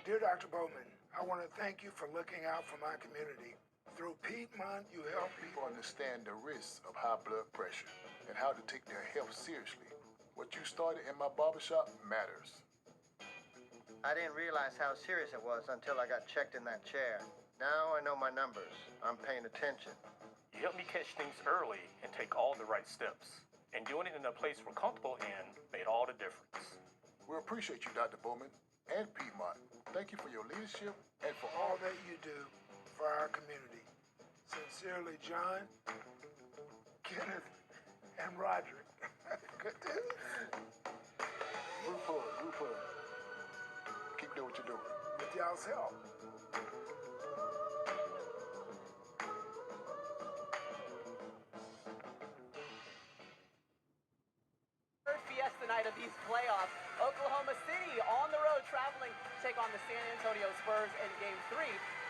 Dear Dr. Bowman, I want to thank you for looking out for my community. Through Piedmont, you help people understand the risks of high blood pressure and how to take their health seriously. What you started in my barbershop matters. I didn't realize how serious it was until I got checked in that chair. Now I know my numbers. I'm paying attention. You helped me catch things early and take all the right steps. And doing it in a place we're comfortable in made all the difference. We appreciate you, Dr. Bowman and Piedmont. Thank you for your leadership and for all that you do for our community. Sincerely, John, Kenneth, and Roderick. Good dude. Group hug. Keep doing what you're doing. With y'all's help. Third fiesta night of these playoffs. Oklahoma City on the road traveling to take on the San Antonio Spurs in Game 3.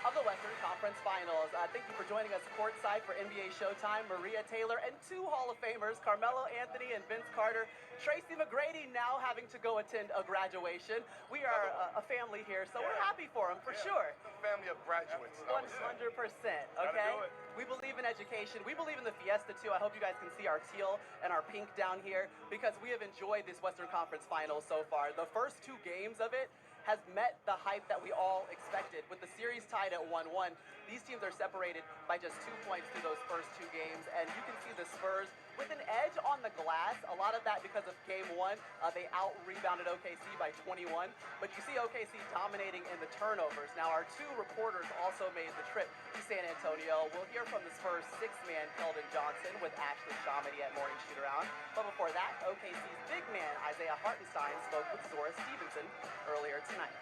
of the Western Conference Finals. Thank you for joining us courtside for NBA Showtime. Maria Taylor and two Hall of Famers, Carmelo Anthony and Vince Carter. Tracy McGrady now having to go attend a graduation. We are a family here, so we're happy for him, for sure. Family of graduates. 100%, okay? We believe in education. We believe in the Fiesta, too. I hope you guys can see our teal and our pink down here because we have enjoyed this Western Conference Finals so far. The first two games of it has met the hype that we all expected. With the series tied at 1-1, these teams are separated by just 2 points through those first two games, and you can see the Spurs with an edge on the glass. A lot of that because of game one. They out-rebounded OKC by 21, but you see OKC dominating in the turnovers. Now, our two reporters also made the trip to San Antonio. We'll hear from the Spurs six-man Keldon Johnson with Ashley Shamity at Morning Shoot-Around. But before that, OKC's big man Isaiah Hartenstein spoke with Zora Stevenson earlier tonight.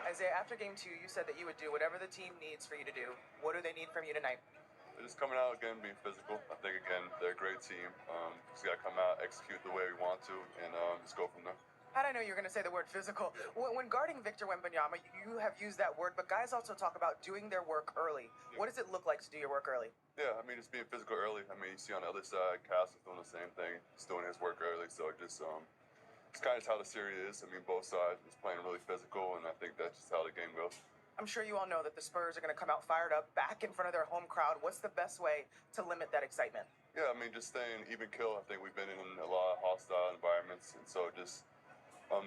Isaiah, after game two, you said that you would do whatever the team needs for you to do. What do they need from you tonight? Just coming out again, being physical. I think, again, they're a great team. Just got to come out, execute the way we want to, and just go from there. How'd I know you were going to say the word physical? When guarding Victor Wembanyama, you have used that word, but guys also talk about doing their work early. Yeah. What does it look like to do your work early? Yeah, I mean, just being physical early. I mean, you see on the other side, Castle's doing the same thing. He's doing his work early, so just it's kind of how the series is. I mean, both sides is playing really physical, and I think that's just how the game goes. I'm sure you all know that the Spurs are going to come out fired up, back in front of their home crowd. What's the best way to limit that excitement? Yeah, I mean, just staying even kill. I think we've been in a lot of hostile environments, and so just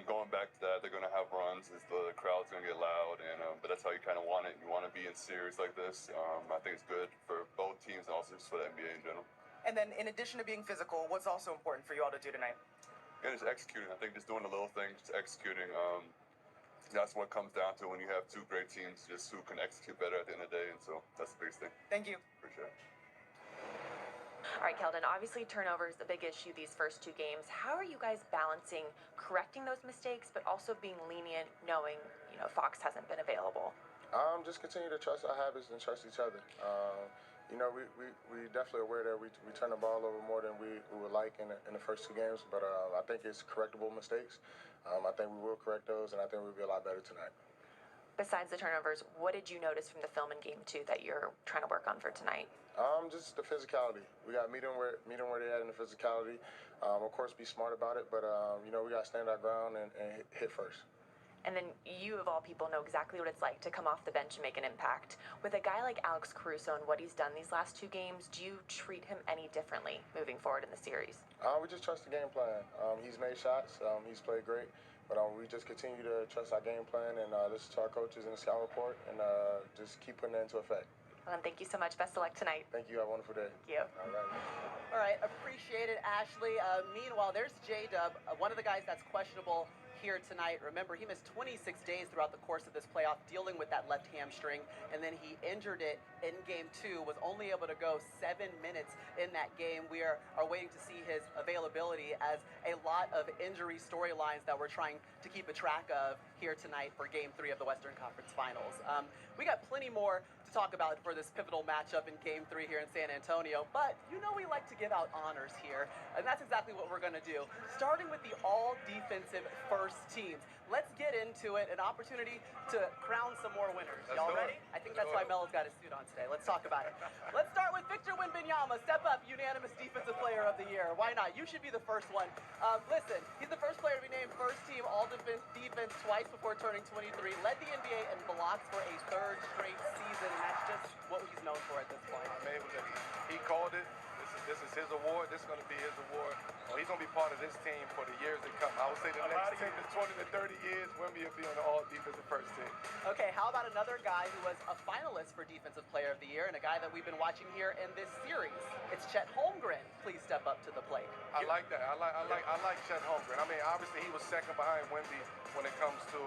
going back to that, they're going to have runs. The crowd's going to get loud, and but that's how you kind of want it. You want to be in series like this. I think it's good for both teams and also just for the NBA in general. And then, in addition to being physical, what's also important for you all to do tonight? And just executing. I think just doing the little things, just executing. That's what comes down to when you have two great teams, just who can execute better at the end of the day, and so that's the biggest thing. Thank you. Appreciate it. All right, Keldon, obviously turnovers a big issue these first two games. How are you guys balancing correcting those mistakes, but also being lenient, knowing, Fox hasn't been available? Just continue to trust our habits and trust each other. We definitely aware that we turn the ball over more than we would like in the first two games, but I think it's correctable mistakes. I think we will correct those, and I think we'll be a lot better tonight. Besides the turnovers, what did you notice from the film in game two that you're trying to work on for tonight? Just the physicality. We got meet them where they're at in the physicality. Of course, be smart about it, but we got to stand our ground and hit first. And then you, of all people, know exactly what it's like to come off the bench and make an impact. With a guy like Alex Caruso and what he's done these last two games, do you treat him any differently moving forward in the series? We just trust the game plan. He's made shots. He's played great. But we just continue to trust our game plan and listen to our coaches in the scout report and just keep putting that into effect. Well, thank you so much. Best of luck tonight. Thank you. Have a wonderful day. Thank you. All right. Appreciate it, Ashley. Meanwhile, there's J-Dub, one of the guys that's questionable here tonight. Remember, he missed 26 days throughout the course of this playoff dealing with that left hamstring, and then he injured it in game two, was only able to go 7 minutes in that game. We are waiting to see his availability, as a lot of injury storylines that we're trying to keep a track of here tonight for game three of the Western Conference Finals. We got plenty more to talk about for this pivotal matchup in game three here in San Antonio, but we like to give out honors here, and that's exactly what we're going to do, starting with the all-defensive first teams. Let's get into it, an opportunity to crown some more winners. Y'all ready? I think that's why Melo's got his suit on today. Let's talk about it. Let's start with Victor Wembanyama. Step up, unanimous Defensive Player of the Year. Why not? You should be the first one. Listen, he's the first player to be named first team all-defense twice before turning 23, led the NBA in blocks for a third straight season, and that's just what he's known for at this point. I mean, he called it. This is his award. This is going to be his award. He's going to be part of this team for the years to come. I would say the next 10 to 20 to 30 years, Wemby will be on the all-defensive first team. Okay, how about another guy who was a finalist for Defensive Player of the Year and a guy that we've been watching here in this series? It's Chet Holmgren. Please step up to the plate. I like that. I like Chet Holmgren. I mean, obviously he was second behind Wemby when it comes to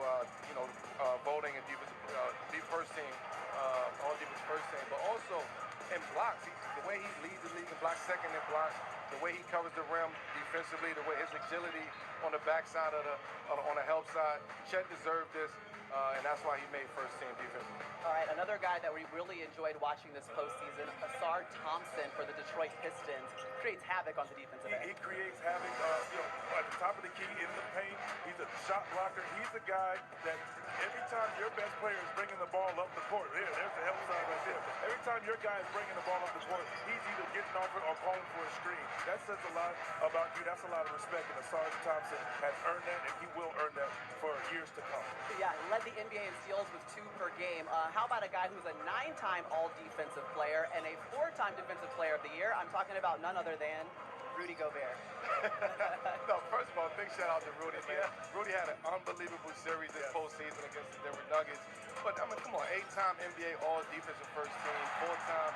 voting and defensive first team, all-defense first team, but also in blocks. The way he leads the league in blocks, second in blocks, the way he covers the rim defensively, the way his agility on the backside on the help side. Chet deserved this, and that's why he made first team defensively. All right, another guy that we really enjoyed watching this postseason, Asar Thompson for the Detroit Pistons, creates havoc on the defensive end. He creates havoc, at the top of the key in the paint. He's a shot blocker. He's a guy that every time your best player is bringing the ball up the court, there's the help side right there. Every time your guy is bringing the ball up the court, he's either getting off it or calling for a screen. That says a lot about you. That's a lot of respect, and Asar Thompson has earned that, and he will earn that for years to come. Yeah, led the NBA in steals with 2 per game. How about a guy who's a 9-time All-Defensive Player and a 4-time Defensive Player of the Year? I'm talking about none other than Rudy Gobert. No, first of all, big shout out to Rudy, man. Rudy had an unbelievable series this postseason against the Denver Nuggets. But, I mean, come on, 8-time NBA All-Defensive First Team, 4-time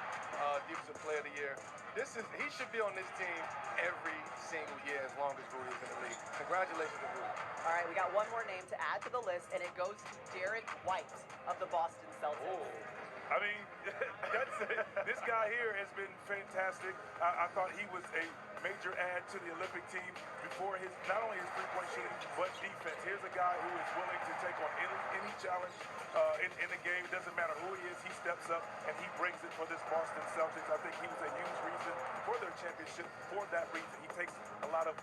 Defensive Player of the Year. He should be on this team every single year as long as Rudy is in the league. Congratulations to Rudy. All right, we got one more name to add to the list, and it goes to Derek White of the Boston Celtics. Oh. I mean, this guy here has been fantastic. I thought he was a major add to the Olympic team before not only his three-point shooting, but defense. Here's a guy who is willing to take on any challenge in the game. Doesn't matter who he is, he steps up and he brings it for this Boston Celtics. I think he was a huge reason for their championship. For that reason, he takes a lot of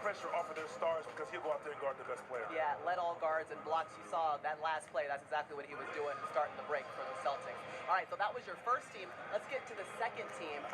pressure off of their stars because he'll go out there and guard the best player. Yeah, led all guards and blocks. You saw that last play. That's exactly what he was doing, starting the break for the Celtics. All right, so that was your first team. Let's get to the second team.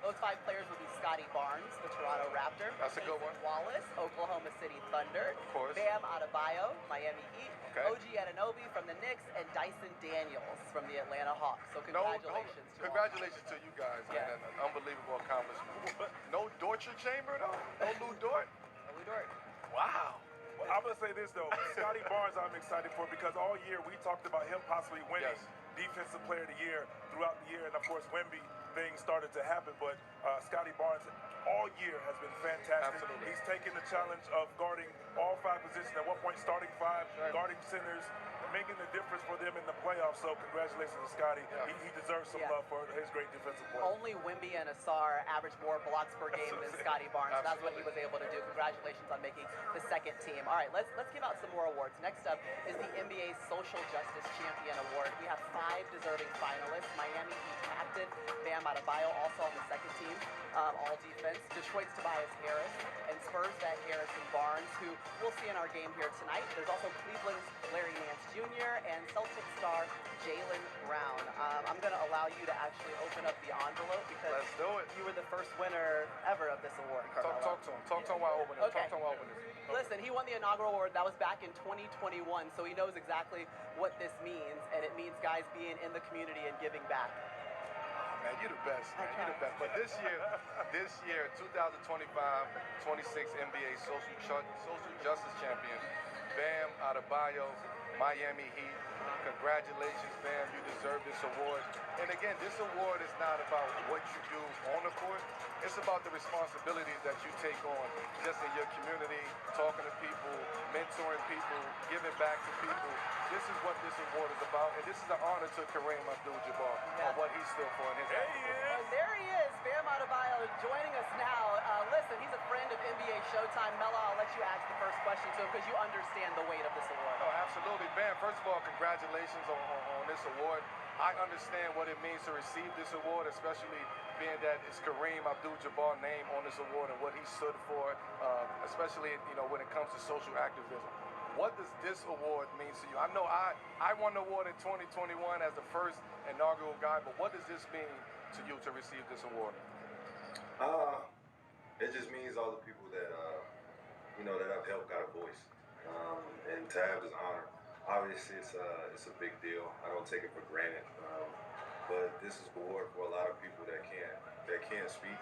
Those 5 players would be Scotty Barnes, the Toronto Raptor. That's a good one. Wallace, Oklahoma City Thunder. Of course. Bam Adebayo, Miami Heat. Okay. OG Anunoby from the Knicks, and Dyson Daniels from the Atlanta Hawks. So congratulations to Congratulations to you guys, man. An unbelievable accomplishment. No Dortcher Chamber, though? No Lou Dort? No Lou Dort. Wow. Well, I'm going to say this, though. Scotty Barnes, I'm excited for because all year we talked about him possibly winning Defensive Player of the Year throughout the year. And, of course, Wemby things started to happen. But Scotty Barnes all year has been fantastic. Absolutely. He's taken the challenge of guarding all 5 positions. At one point, starting 5, guarding centers, making the difference for them in the playoffs. So congratulations to Scotty. He deserves some love for his great defensive play. Only Wemby and Asar average more blocks per game than Scotty Barnes. So that's what he was able to do. Congratulations on making the second team. All right, let's give out some more awards. Next up is the NBA Social Justice Champion Award. We have 5 deserving finalists. Miami Heat captain Bam Adebayo, also on the second team, all defense. Detroit's Tobias Harris, and Spurs vet Harrison Barnes, who we'll see in our game here tonight. There's also Cleveland's Larry Nance Jr. and Celtic star Jaylen Brown. I'm going to allow you to actually open up the envelope because Let's do it. You were the first winner ever of this award, Carmelo. Talk to him. Talk to him while I open it. Okay. Talk to him while I open it. Listen, he won the inaugural award. That was back in 2021, so he knows exactly what this means, and it means guys being in the community and giving back. Man, you're the best, man. You're the best. But this year, 2025-26 NBA Social Justice Champion, Bam Adebayo, Miami Heat. Congratulations, Bam. You deserve this award. And again, this award is not about what you do on the court. It's about the responsibility that you take on just in your community, talking to people, mentoring people, giving back to people. This is what this award is about. And this is an honor to Kareem Abdul-Jabbar on what he stood for in his actions. And there he is, Bam Adebayo, joining us now. Listen, he's a friend of NBA Showtime. Mela, I'll let you ask the first question to him because you understand the weight of this award. Oh, absolutely. Bam, first of all, congratulations on this award. I understand what it means to receive this award, especially being that it's Kareem Abdul-Jabbar's name on this award and what he stood for, especially when it comes to social activism. What does this award mean to you? I know I won the award in 2021 as the first inaugural guy, but what does this mean to you to receive this award? It just means all the people that that I've helped got a voice, and to have this honor. Obviously, it's a big deal. I don't take it for granted, but this is an award for a lot of people that can't speak,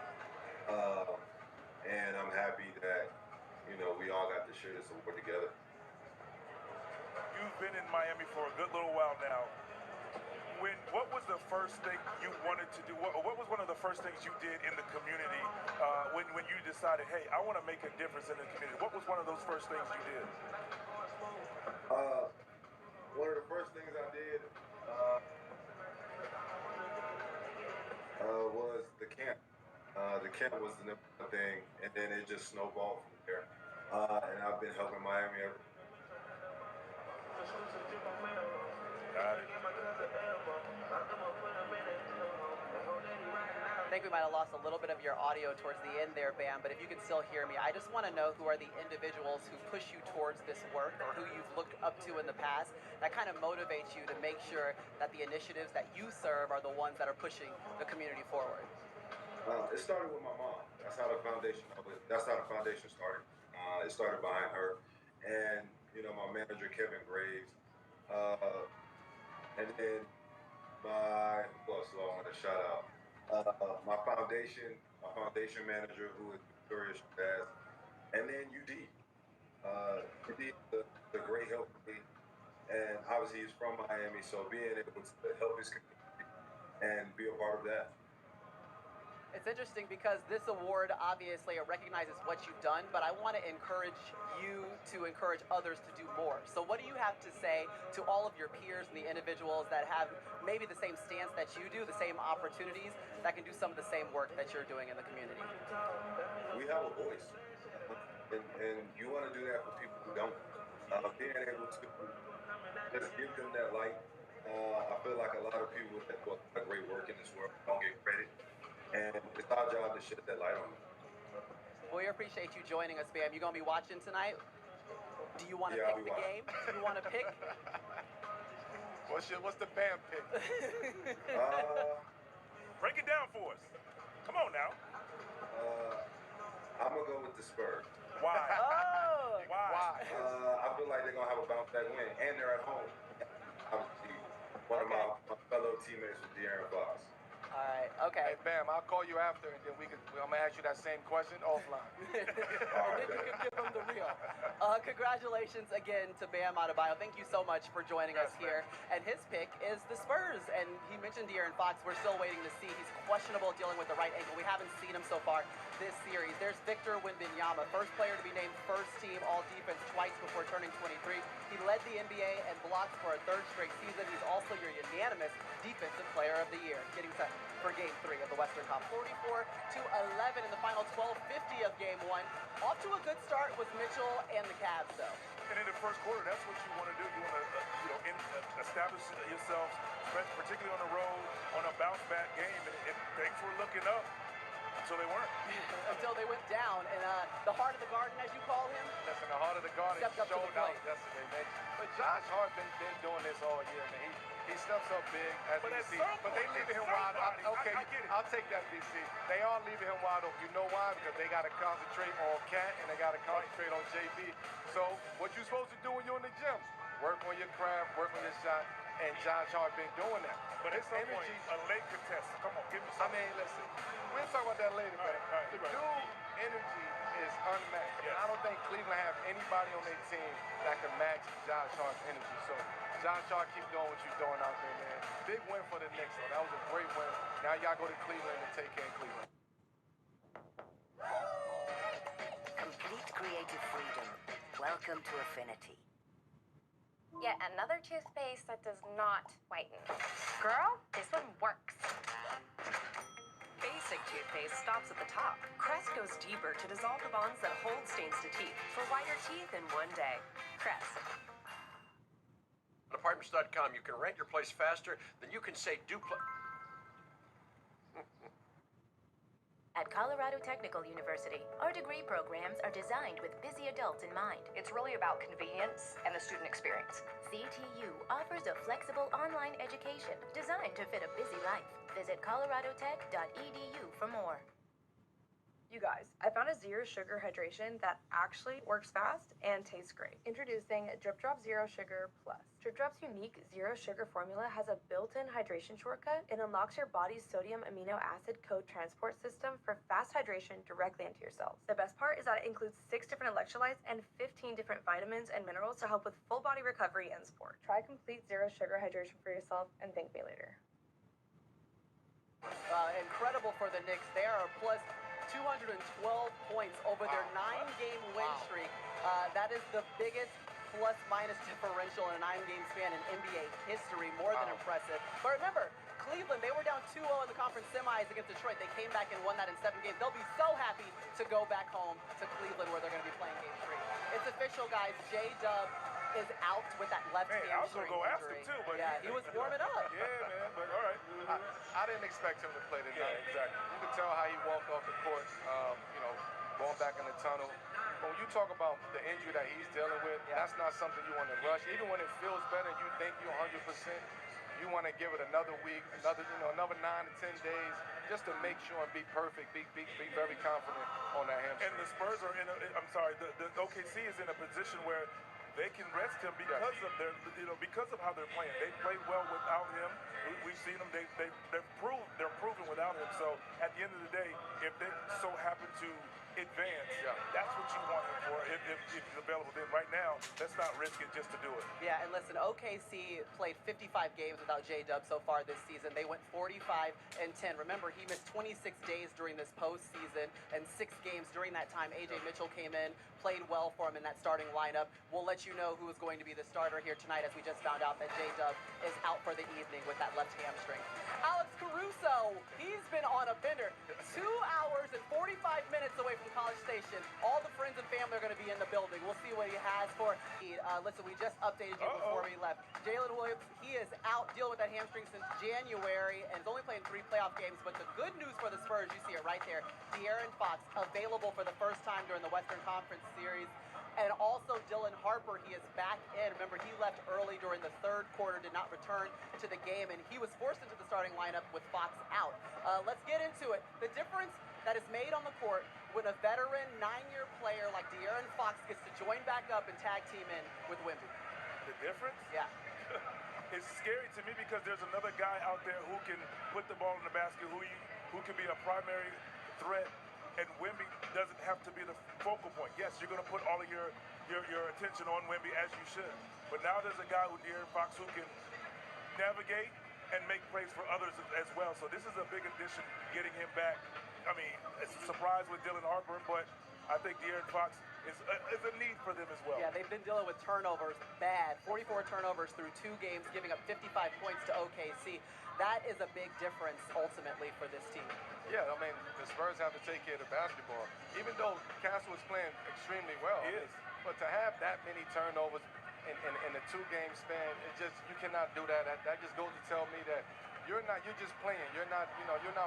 and I'm happy that we all got to share this award together. You've been in Miami for a good little while now. What was the first thing you wanted to do? What was one of the first things you did in the community when you decided, hey, I want to make a difference in the community? What was one of those first things you did? One of the first things I did was the camp. The camp was the number one thing, and then it just snowballed from there. And I've been helping Miami ever. think we might have lost a little bit of your audio towards the end there, Bam, but if you can still hear me, I just want to know who are the individuals who push you towards this work or who you've looked up to in the past that kind of motivates you to make sure that the initiatives that you serve are the ones that are pushing the community forward. It started with my mom. That's how the foundation started. It started behind her. And, my manager, Kevin Graves. And then who else do I want to shout out? My foundation manager, who is Victoria Shabazz, and then UD. UD is the great help for me, and obviously he's from Miami, so being able to help his community and be a part of that. It's interesting because this award obviously recognizes what you've done, but I want to encourage you to encourage others to do more. So what do you have to say to all of your peers and the individuals that have maybe the same stance that you do, the same opportunities, that can do some of the same work that you're doing in the community? We have a voice, and you want to do that for people who don't. Being able to just give them that light. I feel like a lot of people that do a lot of great work in this world don't get credit. And it's our job to shed that light on them. We appreciate you joining us, Bam. You gonna be watching tonight? Do you want to pick the game? Do you want to pick? What's the Bam pick? Break it down for us. Come on now. I'm gonna go with the Spurs. Why? Oh! Why? I feel like they're gonna have a bounce back win, and they're at home. Obviously, one of my fellow teammates was De'Aaron Fox. All right, okay. Hey, Bam, I'll call you after, and then I'm going to ask you that same question offline. And then you can give them the real. Congratulations again to Bam Adebayo. Thank you so much for joining us here. And his pick is the Spurs. And he mentioned De'Aaron Fox. We're still waiting to see. He's questionable dealing with the right ankle. We haven't seen him so far this series. There's Victor Wembanyama, first player to be named first team all-defense twice before turning 23. He led the NBA and blocked for a third straight season. He's also your unanimous defensive player of the year, getting set for Game 3 of the Western Conference. 44-11 in the final 12:50 of Game 1. Off to a good start with Mitchell and the Cavs, though. And in the first quarter, that's what you want to do. You want to, establish yourself, particularly on the road, on a bounce-back game. And things were looking up until they weren't. Until they went down. And the heart of the garden, as you call him. Listen, the heart of the garden stepped up to the showed out plate yesterday, man. But Josh Hart been doing this all year, man. He steps up big, as you see. But they leaving him wide open. Okay, I'll take that, BC. They are leaving him wide open. You know why? Because they got to concentrate on Cat and they got to concentrate on JB. So what you supposed to do when you're in the gym? Work on your craft, work on your shot, and Josh Hart been doing that. But his energy, a late contest. Come on, give me something. I mean, listen, we'll talk about that later, but the dude energy is unmatched. Yes. I don't think Cleveland have anybody on their team that can match Josh Hart's energy. So Josh Hart, keep doing what you're doing out there, man. Big win for the Knicks, though. That was a great win. Now y'all go to Cleveland and take care of Cleveland. Complete creative freedom. Welcome to Affinity. Yet another toothpaste that does not whiten. Girl, this one works. Basic toothpaste stops at the top. Crest goes deeper to dissolve the bonds that hold stains to teeth for whiter teeth in one day. Crest. On Apartments.com, you can rent your place faster than you can say duplex. At Colorado Technical University, our degree programs are designed with busy adults in mind. It's really about convenience and the student experience. CTU offers a flexible online education designed to fit a busy life. Visit coloradotech.edu for more. You guys, I found a zero sugar hydration that actually works fast and tastes great. Introducing Drip Drop Zero Sugar Plus. Drip Drop's unique zero sugar formula has a built-in hydration shortcut. It unlocks your body's sodium amino acid code transport system for fast hydration directly into your cells. The best part is that it includes 6 different electrolytes and 15 different vitamins and minerals to help with full body recovery and sport. Try complete zero sugar hydration for yourself and thank me later. Incredible for the Knicks. They are plus 212 points over their 9-game win streak. That is the biggest plus-minus differential in a 9-game span in NBA history. More than impressive. But remember, Cleveland, they were down 2-0 in the conference semis against Detroit. They came back and won that in 7 games. They'll be so happy to go back home to Cleveland where they're going to be playing Game 3. It's official, guys. J-Dub is out with that left Man, I was hamstring gonna go ask injury. him too, but yeah, he was warming up. Yeah, man, but all right. I didn't expect him to play tonight. Yeah, exactly. You could tell how he walked off the court, going back in the tunnel. But when you talk about the injury that he's dealing with, that's not something you want to rush. Even when it feels better, you think you're 100%. You want to give it another week, another 9 to 10 days, just to make sure and be perfect, be very confident on that hamstring. And the Spurs are the OKC is in a position where they can rest him because of their, because of how they're playing. They played well without him. We've seen them. They're proven without him. So at the end of the day, if they so happen to advance, that's what you want him for. If he's available, then right now, let's not risk it just to do it. Yeah, and listen, OKC played 55 games without J-Dub so far this season. They went 45-10. Remember, he missed 26 days during this postseason and 6 games during that time. A.J. Mitchell came in, played well for him in that starting lineup. We'll let you know who is going to be the starter here tonight, as we just found out that J-Dub is out for the evening with that left hamstring. Alex Caruso, he's been on a bender. 2 hours and 45 minutes away from College Station. All the friends and family are going to be in the building. We'll see what he has for. Listen, we just updated you before we left. Jaylen Williams, he is out dealing with that hamstring since January and is only playing 3 playoff games. But the good news for the Spurs, you see it right there. De'Aaron Fox available for the first time during the Western Conference Series. And also Dylan Harper, he is back in. Remember, he left early during the third quarter, did not return to the game, and he was forced into the starting lineup with Fox out. Let's get into it. The difference that is made on the court when a veteran 9-year player like De'Aaron Fox gets to join back up and tag team in with Wemby. The difference? Yeah. It's scary to me because there's another guy out there who can put the ball in the basket, who can be a primary threat. And Wemby doesn't have to be the focal point. Yes, you're going to put all of your attention on Wemby, as you should. But now there's a guy with De'Aaron Fox who can navigate and make plays for others as well. So this is a big addition, getting him back. I mean, it's a surprise with Dylan Harper, but I think De'Aaron Fox is a need for them as well. Yeah, they've been dealing with turnovers bad. 44 turnovers through 2 games, giving up 55 points to OKC. That is a big difference ultimately for this team. Yeah, I mean, the Spurs have to take care of the basketball. Even though Castle is playing extremely well. He is. But to have that many turnovers in a 2-game span, you cannot do that. That just goes to tell me that you're just playing. You're not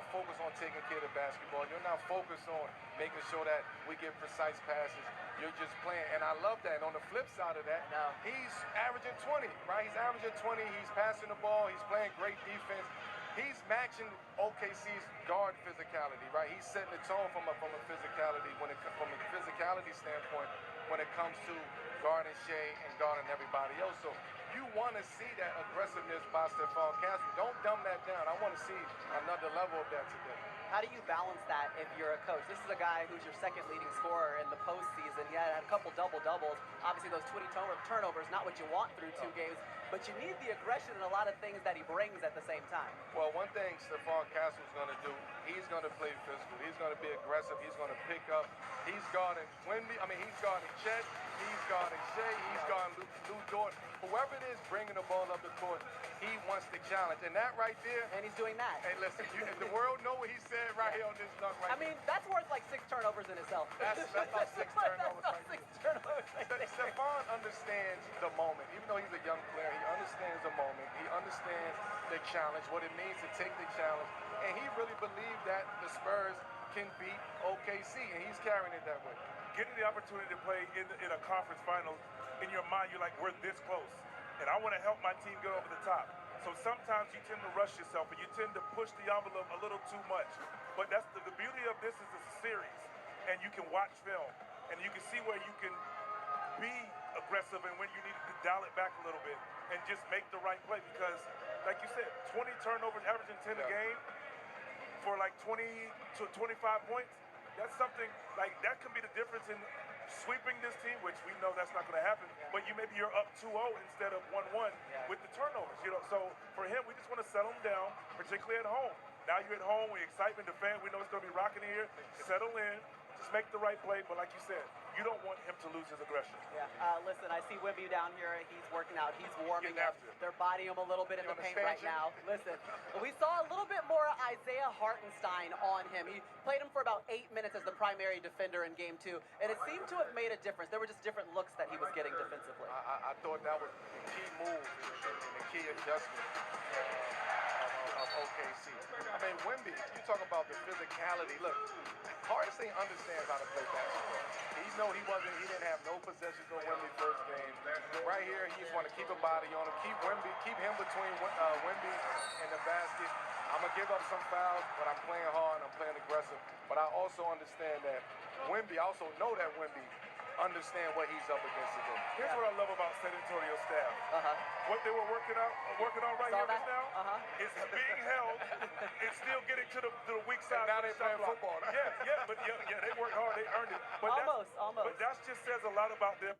focused on taking care of the basketball. You're not focused on making sure that we get precise passes. You're just playing. And I love that. And on the flip side of that, he's averaging 20, right? He's averaging 20. He's passing the ball. He's playing great defense. He's matching OKC's guard physicality, right? He's setting the tone from a physicality from a physicality standpoint when it comes to guarding Shai and guarding everybody else. So you want to see that aggressiveness by Stephon Castle. Don't dumb that down. I want to see another level of that today. How do you balance that if you're a coach? This is a guy who's your second leading scorer in the postseason. He had a couple double-doubles. Obviously, those 20 turnovers, not what you want through 2 games, but you need the aggression and a lot of things that he brings at the same time. Well, one thing Stephon Castle is going to do, he's going to play physical. He's going to be aggressive. He's going to pick up. He's guarding Wemby. He's guarding Chet. He's guarding Shai. He's guarding Lou Dort. Whoever it is bringing the ball up the court, he wants the challenge. And that right there. And he's doing that. Hey, listen, if the world know what he said right here on this dunk right here. That's worth like 6 turnovers in itself. That's about 6 turnovers right there. 6 turnovers right there. Stephon understands the moment. Even though he's a young player, he understands the moment. He understands the challenge, what it means to take the challenge. And he really believed that the Spurs can beat OKC, and he's carrying it that way. Getting the opportunity to play in a conference final, in your mind, you're like, we're this close. And I want to help my team get over the top. So sometimes you tend to rush yourself, and you tend to push the envelope a little too much. But that's the beauty of this is it's a series, and you can watch film, and you can see where you can be aggressive and when you need to dial it back a little bit and just make the right play. Because, like you said, 20 turnovers, averaging 10 a game for like 20 to 25 points, that's something like that can be the difference in sweeping this team, which we know that's not going to happen. But maybe you're up 2-0 instead of 1-1 with the turnovers. So for him, we just want to settle him down, particularly at home. Now you're at home, we're excitement, the fan, we know it's going to be rocking here. Settle in, just make the right play. But like you said, you don't want him to lose his aggression. Yeah. Listen, I see Wemby down here. He's working out. He's warming up. after him. They're bodying him a little bit in the paint right expansion? now. Listen, we saw a little bit more Isaiah Hartenstein on him. He played him for about 8 minutes as the primary defender in Game 2, and it seemed to have made a difference. There were just different looks that he was getting defensively. I thought that was the key move and the key adjustment of OKC. I mean, Wemby, you talk about the physicality. Look, Hartinstein understands how to play basketball. He didn't have no possessions on Wemby first game. Right here, he just want to keep a body on him, keep him between Wemby and the basket. I'm going to give up some fouls, but I'm playing hard, I'm playing aggressive. But I also understand that Wemby, I also know that Wemby understand what he's up against today. Here's what I love about San Antonio's staff. What they were working on right here just now is being held and still getting to the weak side. And now they're playing football. Yeah, they worked hard, they earned it. But almost. But that just says a lot about them.